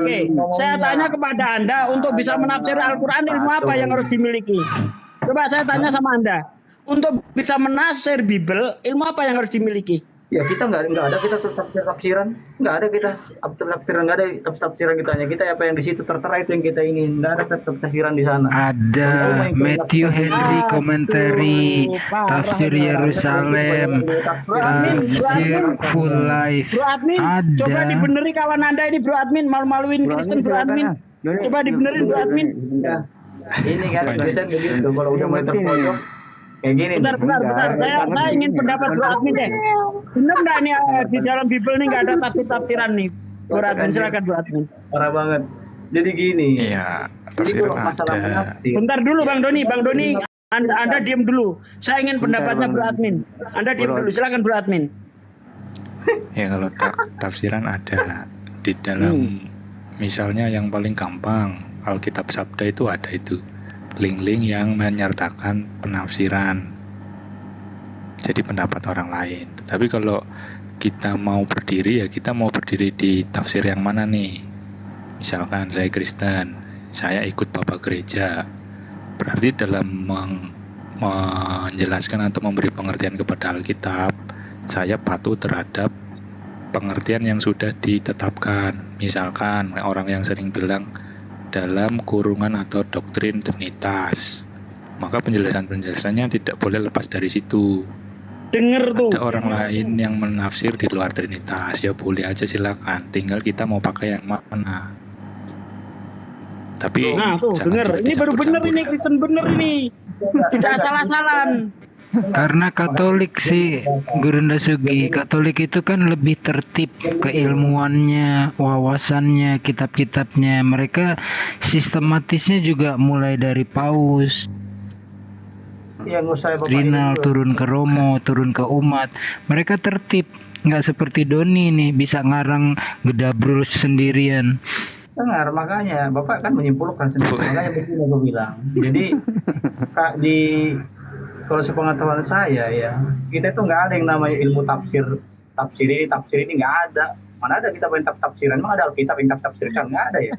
Speaker 12: Saya tanya kepada Anda, untuk bisa menafsir Al-Quran ilmu apa yang harus dimiliki? Coba saya tanya sama Anda, untuk bisa menafsir Bible ilmu apa yang harus dimiliki?
Speaker 15: Ya kita nggak ada kita tafsiran, nggak ada kita tafsiran, nggak ada tafsiran kita hanya kita apa yang di situ tertera itu yang kita ingin, nggak ada tafsiran di sana.
Speaker 13: Ada Matthew Henry Commentary, tafsir Yerusalem, tafsir Full Life.
Speaker 12: Bro Admin, coba dibeneri kawan Anda ini Bro Admin, malu-maluin Kristen Bro Admin. Coba dibenerin Bro Admin.
Speaker 15: Ini kan biasanya begitu kalau udah mulai terpojok. Kayak gini.
Speaker 12: Bentar. Saya ingin pendapat Bro Admin deh. Benar nggak nih di dalam Bible nih nggak ada tafsiran nih? Bro Admin, silakan Bro Admin.
Speaker 15: Parah banget. Jadi gini.
Speaker 17: Iya. Tafsiran ada.
Speaker 12: Bentar dulu Bang Doni. Anda diam dulu. Saya ingin pendapatnya Bro Admin. Anda diam dulu. Silakan Bro Admin.
Speaker 17: Ya kalau tafsiran ada di dalam, misalnya yang paling gampang Alkitab Sabda itu ada itu. Link-link yang menyertakan penafsiran, jadi pendapat orang lain. Tetapi kalau kita mau berdiri, ya kita mau berdiri di tafsir yang mana nih? Misalkan saya Kristen, saya ikut Bapak Gereja, berarti dalam menjelaskan atau memberi pengertian kepada Alkitab, saya patuh terhadap pengertian yang sudah ditetapkan. Misalkan orang yang sering bilang dalam kurungan atau doktrin Trinitas, maka penjelasannya tidak boleh lepas dari situ.
Speaker 12: Dengar tuh.
Speaker 17: Ada orang lain yang menafsir di luar Trinitas, ya boleh aja silakan. Tinggal kita mau pakai yang mana. Tapi
Speaker 12: dengar. Ini baru benar ini Kristen benar ini. Tidak salah-salan.
Speaker 13: Karena Katolik sih, Gurunda Sugi, Katolik itu kan lebih tertib keilmuannya, wawasannya, kitab-kitabnya. Mereka sistematisnya juga mulai dari Paus, Rinal, turun ke Romo, turun ke umat. Mereka tertib, nggak seperti Doni nih, bisa ngarang gedabrul sendirian.
Speaker 15: Dengar, makanya Bapak kan menyimpulkan sendiri. Makanya begini gue bilang. Jadi kalau sepengetahuan saya ya, kita itu nggak ada yang namanya ilmu tafsir ini nggak ada. Mana ada kita main tafsiran? Emang ada Alkitab yang tafsirkan? Nggak ada ya.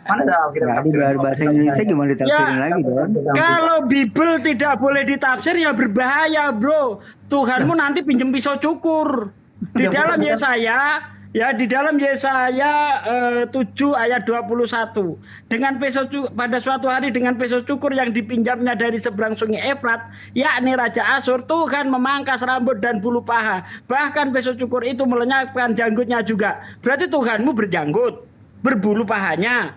Speaker 15: Mana ada Alkitab tafsiran?
Speaker 2: Bahasa Indonesia gimana ditafsirin lagi dong?
Speaker 12: Kalau Bible tidak boleh ditafsir ya berbahaya, bro. Tuhanmu nanti pinjem pisau cukur. Di dalam Yesaya, di dalam Yesaya 7 ayat 21. Pada suatu hari dengan pisau cukur yang dipinjamnya dari seberang sungai Efrat, yakni Raja Asyur, Tuhan memangkas rambut dan bulu paha. Bahkan pisau cukur itu melenyapkan janggutnya juga. Berarti Tuhanmu berjanggut, berbulu pahanya,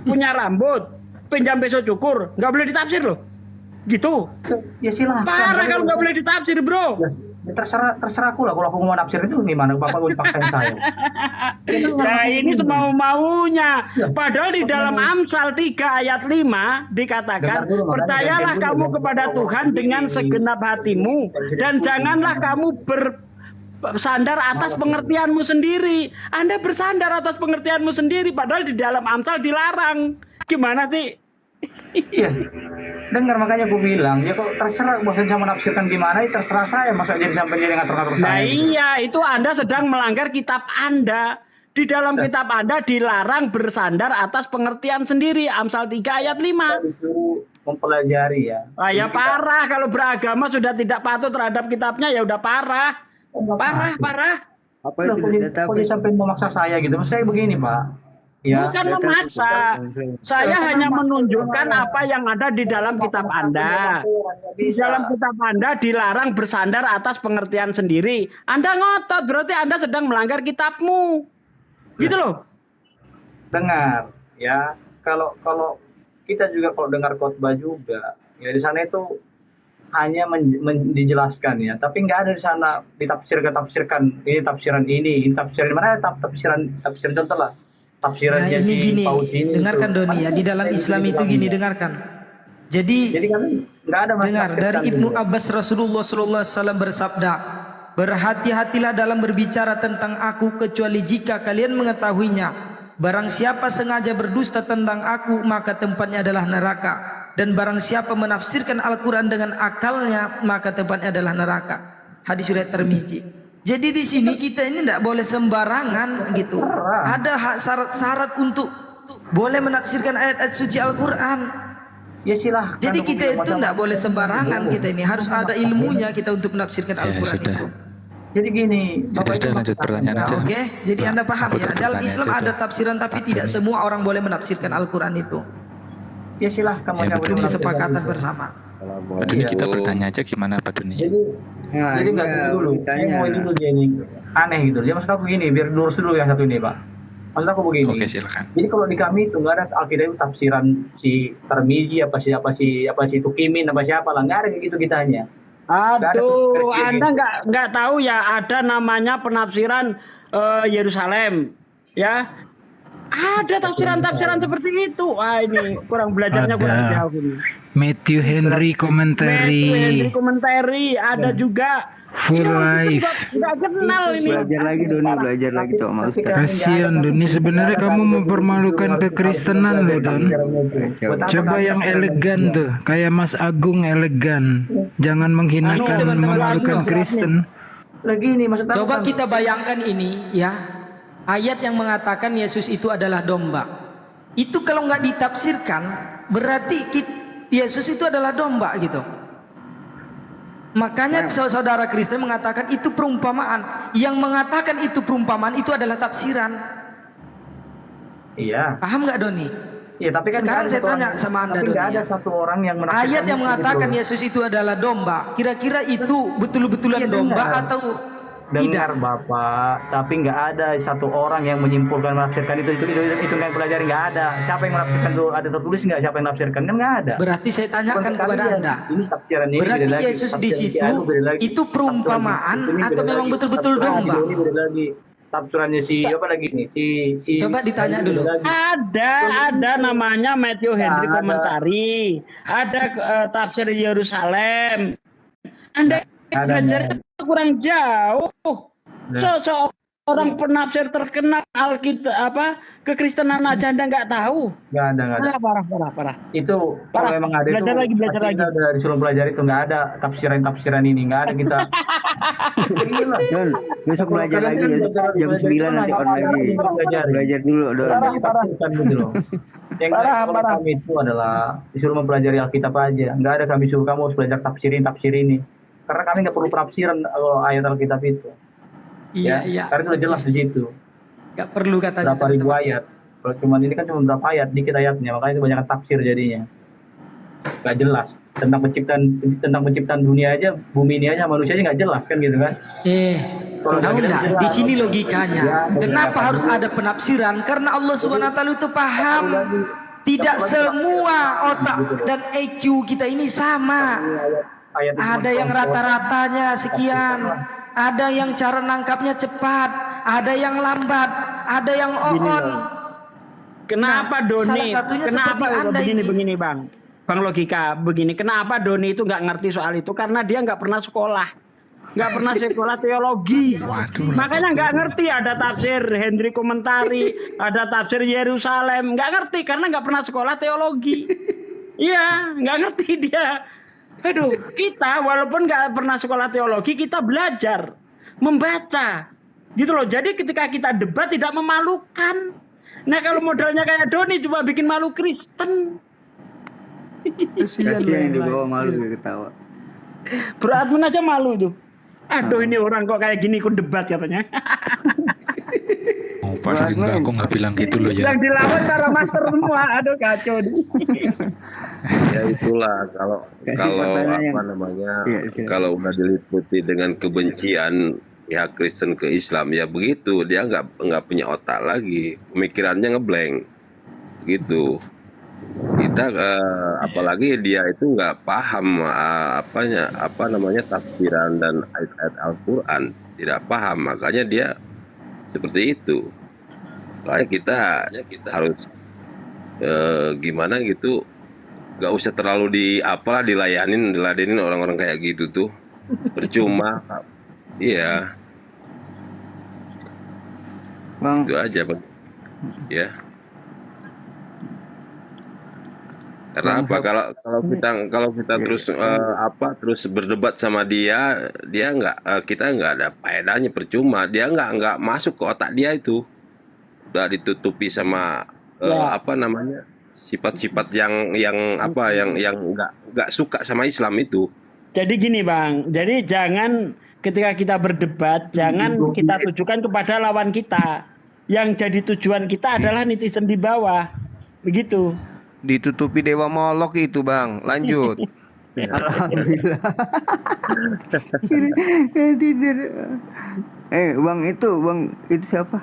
Speaker 12: punya rambut, pinjam pisau cukur, nggak boleh ditafsir loh. Gitu.
Speaker 15: Ya silahkan.
Speaker 12: Parah kalau nggak boleh ditafsir, bro.
Speaker 15: Ya terserah aku lah, kalau aku mau nafsir itu gimana, Bapak mau dipaksain saya.
Speaker 12: Nah ini semau-maunya. Padahal di dalam Amsal 3 ayat 5 dikatakan, percayalah kamu kepada Tuhan dengan segenap hatimu, dan janganlah kamu bersandar atas pengertianmu sendiri. Anda bersandar atas pengertianmu sendiri, padahal di dalam Amsal dilarang. Gimana sih?
Speaker 15: Iya. Dengar, makanya gue bilang, ya kok terserah bosan sama menafsirkan gimana, ya terserah saya, masa jadi sampai dia ngatur-ngatur saya.
Speaker 12: Nah iya, itu Anda sedang melanggar kitab Anda. Di dalam kitab Anda dilarang bersandar atas pengertian sendiri. Amsal 3 ayat 5.
Speaker 15: Disuruh mempelajari ya.
Speaker 12: Ya parah, kalau beragama sudah tidak patuh terhadap kitabnya ya udah parah. Parah.
Speaker 2: Apa itu data?
Speaker 15: Kok dia sampai memaksa saya gitu? Maksud saya begini, Pak. Ya,
Speaker 12: bukan memaksa. Saya hanya menunjukkan apa yang ada di dalam kitab Anda. Di dalam kitab Anda dilarang bersandar atas pengertian sendiri. Anda ngotot, berarti Anda sedang melanggar kitabmu. Gitu loh.
Speaker 15: Dengar, ya. Kalau kita juga kalau dengar khotbah juga, ya di sana itu hanya dijelaskan ya, tapi nggak ada di sana ditafsirkan ini tafsiran ini tafsiran mana, tafsiran contoh lah.
Speaker 4: Nah ini gini, dengarkan Doni ya, di dalam Islam itu gini, dengarkan. Jadi
Speaker 15: nggak ada
Speaker 4: dengar dari Ibnu Abbas, Rasulullah SAW bersabda, berhati-hatilah dalam berbicara tentang aku kecuali jika kalian mengetahuinya. Barang siapa sengaja berdusta tentang aku maka tempatnya adalah neraka. Dan barang siapa menafsirkan Al-Quran dengan akalnya maka tempatnya adalah neraka. Hadis riwayat Tirmidzi. Jadi di sini kita ini tidak boleh sembarangan gitu. Ada syarat-syarat untuk boleh menafsirkan ayat-ayat suci Al-Quran.
Speaker 15: Ya silahkan.
Speaker 4: Jadi kita itu tidak boleh sembarangan, kita ini harus ada ilmunya kita untuk menafsirkan Al-Quran itu.
Speaker 15: Jadi gini,
Speaker 17: sudah lanjut pertanyaan aja.
Speaker 4: Oke, jadi Anda paham ya. Dalam Islam ada tafsiran tapi tidak semua orang boleh menafsirkan Al-Quran itu.
Speaker 15: Ya silahkan.
Speaker 4: Itu kesepakatan bersama.
Speaker 17: Pak Doni, kita bertanya aja gimana Pak Doni?
Speaker 15: Jadi nggak dulu. Saya mau dulu dia ini aneh gitu. Dia maksud aku gini, biar lurus dulu yang satu ini, Pak. Maksud aku begini.
Speaker 17: Oke, silakan.
Speaker 15: Jadi kalau di kami itu nggak ada Alkitab itu tafsiran si Tirmidzi apa si Tukimin apa siapa lah, nggak ada kayak gitu kitanya.
Speaker 12: Aduh, Anda nggak tahu ya, ada namanya penafsiran Yerusalem, ya. Ada tafsiran-tafsiran seperti itu. Wah ini kurang belajarnya kurang jauh ini.
Speaker 13: Matthew Henry Commentary.
Speaker 12: Ada juga.
Speaker 13: Full Life.
Speaker 12: Nggak kenal ini.
Speaker 2: Belajar lagi Doni, belajar lagi tuh sama Ustaz.
Speaker 13: Kasihan Doni, sebenarnya kamu mempermalukan kekristenan loh Don. Coba yang elegan tuh, kayak Mas Agung elegan. Jangan menghinakan memalukan Kristen.
Speaker 15: Lagi ini maksud aku.
Speaker 4: Coba kita bayangkan ini ya, ayat yang mengatakan Yesus itu adalah domba. Itu kalau nggak ditafsirkan, berarti Yesus itu adalah domba gitu. Makanya saudara Kristen mengatakan itu perumpamaan. Yang mengatakan itu perumpamaan itu adalah tafsiran.
Speaker 15: Iya.
Speaker 4: Paham nggak Doni?
Speaker 15: Iya, tapi kan
Speaker 4: sekarang saya tanya sama Anda Doni.
Speaker 15: Ada satu orang yang
Speaker 4: ayat yang mengatakan Yesus itu adalah domba. Kira-kira itu betul-betulan domba atau
Speaker 15: dengar Bapak, tapi nggak ada satu orang yang menyimpulkan menafsirkan itu yang pelajari, nggak ada. Siapa yang menafsirkan itu? Ada tertulis nggak siapa yang menafsirkan? Kan nggak ada.
Speaker 4: Berarti saya tanyakan kepada Anda.
Speaker 15: Ini tafsiran ini
Speaker 4: berarti
Speaker 15: beda lagi.
Speaker 4: Yesus di
Speaker 15: Tafsiran si
Speaker 4: situ
Speaker 15: Anu beda lagi.
Speaker 4: itu perumpamaan atau memang betul-betul domba?
Speaker 15: Ini beda lagi. Tafsirannya si apa lagi nih? Si
Speaker 4: Coba ditanya dulu.
Speaker 12: Ada namanya Matthew Henry Komentari, ada tafsir Yerusalem. Anda belajar kurang jauh. Seorang penafsir terkenal Alkitab kekristenan aja Anda nggak tahu.
Speaker 15: Nggak ada.
Speaker 12: Parah.
Speaker 15: Itu kalau memang ada
Speaker 12: belajar lagi.
Speaker 15: Kita udah disuruh pelajari itu, nggak ada tafsiran ini, nggak ada kita.
Speaker 2: Don, besok belajar lagi jam 9 nanti on lagi. Belajar dulu, Don.
Speaker 15: Yang kami itu adalah disuruh mempelajari Alkitab aja. Nggak ada kami suruh kamu harus belajar tafsir ini. Karena kami nggak perlu penafsiran kalau ayat Alkitab itu.
Speaker 4: Iya.
Speaker 15: Karena itu jelas di situ.
Speaker 4: Nggak perlu katanya.
Speaker 15: Berapa ribu ayat. Kalau ini kan cuma berapa ayat, dikit ayatnya. Makanya itu banyak tafsir jadinya. Nggak jelas. Tentang penciptaan dunia aja, bumi ini aja, manusia aja nggak jelas kan gitu kan.
Speaker 4: Tahu nggak? Di sini logikanya. Kenapa harus ada penafsiran? Karena Allah SWT itu paham. Tidak semua otak dan EQ kita ini sama. Ada yang rata-ratanya sekian. Ada yang cara nangkapnya cepat, ada yang lambat, ada yang on.
Speaker 12: Kenapa Doni? Kenapa begini Bang? Bang logika begini. Kenapa Doni itu nggak ngerti soal itu? Karena dia nggak pernah sekolah, nggak pernah sekolah teologi. Makanya nggak ngerti ada tafsir Henry Komentari, ada tafsir Yerusalem. Nggak ngerti karena nggak pernah sekolah teologi. Iya, nggak ngerti dia. Aduh, kita walaupun nggak pernah sekolah teologi, kita belajar membaca, gitu loh. Jadi ketika kita debat tidak memalukan. Nah kalau modalnya kayak Doni cuma bikin malu Kristen.
Speaker 2: Kasihan yang dibawa malu ya ketawa.
Speaker 12: Beratmen aja malu tuh. Aduh ini orang kok kayak gini ikut debat katanya.
Speaker 17: Oh pas enggak, aku nggak bilang gitu loh ya.
Speaker 12: Yang dilawan para master semua, aduh kacau nih.
Speaker 18: Ya itulah kalau apa namanya kalau udah diliputi dengan kebencian pihak Kristen ke Islam ya begitu, dia nggak punya otak lagi, pemikirannya ngeblank gitu. Kita apalagi dia itu nggak paham apa namanya tafsiran dan ayat-ayat Al-Quran, tidak paham, makanya dia seperti itu. Makanya kita harus gimana gitu, nggak usah terlalu diladenin orang-orang kayak gitu tuh, percuma. Iya,
Speaker 2: Bang.
Speaker 18: Itu aja Bang. Ya. Karena apa? Kalau kita terus terus berdebat sama dia kita nggak ada faedahnya, percuma. Dia nggak masuk ke otak dia itu. Udah ditutupi sama apa namanya? Sifat-sifat yang nggak suka sama Islam itu.
Speaker 12: Jadi gini Bang, jadi jangan ketika kita berdebat jangan kita tujukan kepada lawan kita. Yang jadi tujuan kita adalah netizen di bawah. Begitu.
Speaker 5: Ditutupi dewa Molok itu Bang. Lanjut.
Speaker 2: Alhamdulillah. Tidur. Bang itu siapa?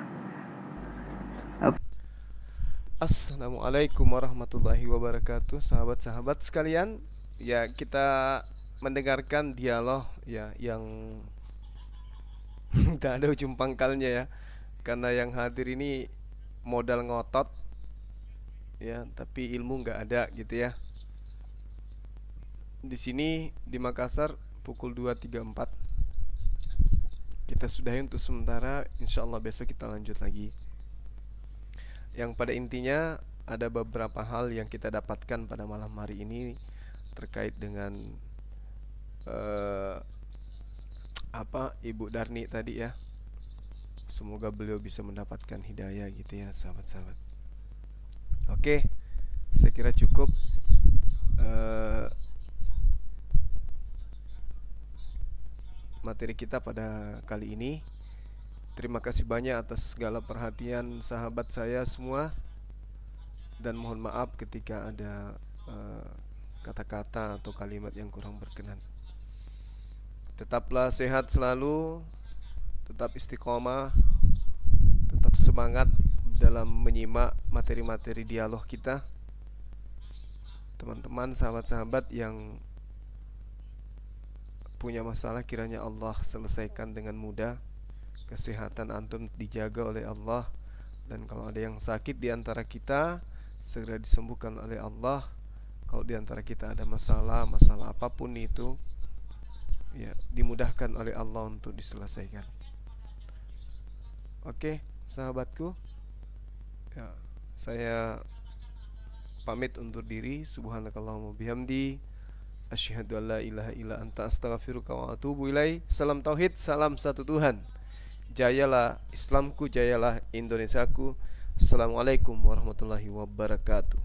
Speaker 5: Assalamualaikum warahmatullahi wabarakatuh, sahabat-sahabat sekalian. Ya, kita mendengarkan dialog ya yang tidak ada ujung pangkalnya ya. Karena yang hadir ini modal ngotot ya, tapi ilmu nggak ada gitu ya. Di sini di Makassar pukul 2.34. Kita sudahi untuk sementara, insyaallah besok kita lanjut lagi. Yang pada intinya ada beberapa hal yang kita dapatkan pada malam hari ini terkait dengan Ibu Darni tadi ya. Semoga beliau bisa mendapatkan hidayah gitu ya sahabat-sahabat. Oke, saya kira cukup. Materi kita pada kali ini. Terima kasih banyak atas segala perhatian sahabat saya semua. Dan mohon maaf ketika ada kata-kata atau kalimat yang kurang berkenan. Tetaplah sehat selalu, tetap istiqomah, tetap semangat dalam menyimak materi-materi dialog kita. Teman-teman, sahabat-sahabat yang punya masalah, kiranya Allah selesaikan dengan mudah. Kesehatan antum dijaga oleh Allah, dan kalau ada yang sakit di antara kita, segera disembuhkan oleh Allah. Kalau di antara kita ada masalah apapun itu, ya, dimudahkan oleh Allah untuk diselesaikan. Oke, sahabatku, ya, saya pamit undur diri. Subhanakallahumma bihamdi, asyhadu an la ilaha illa anta, astaghfiruka wa atubu ilaih. Salam tauhid, salam satu Tuhan. Jayalah Islamku, jayalah Indonesiaku. Assalamualaikum warahmatullahi wabarakatuh.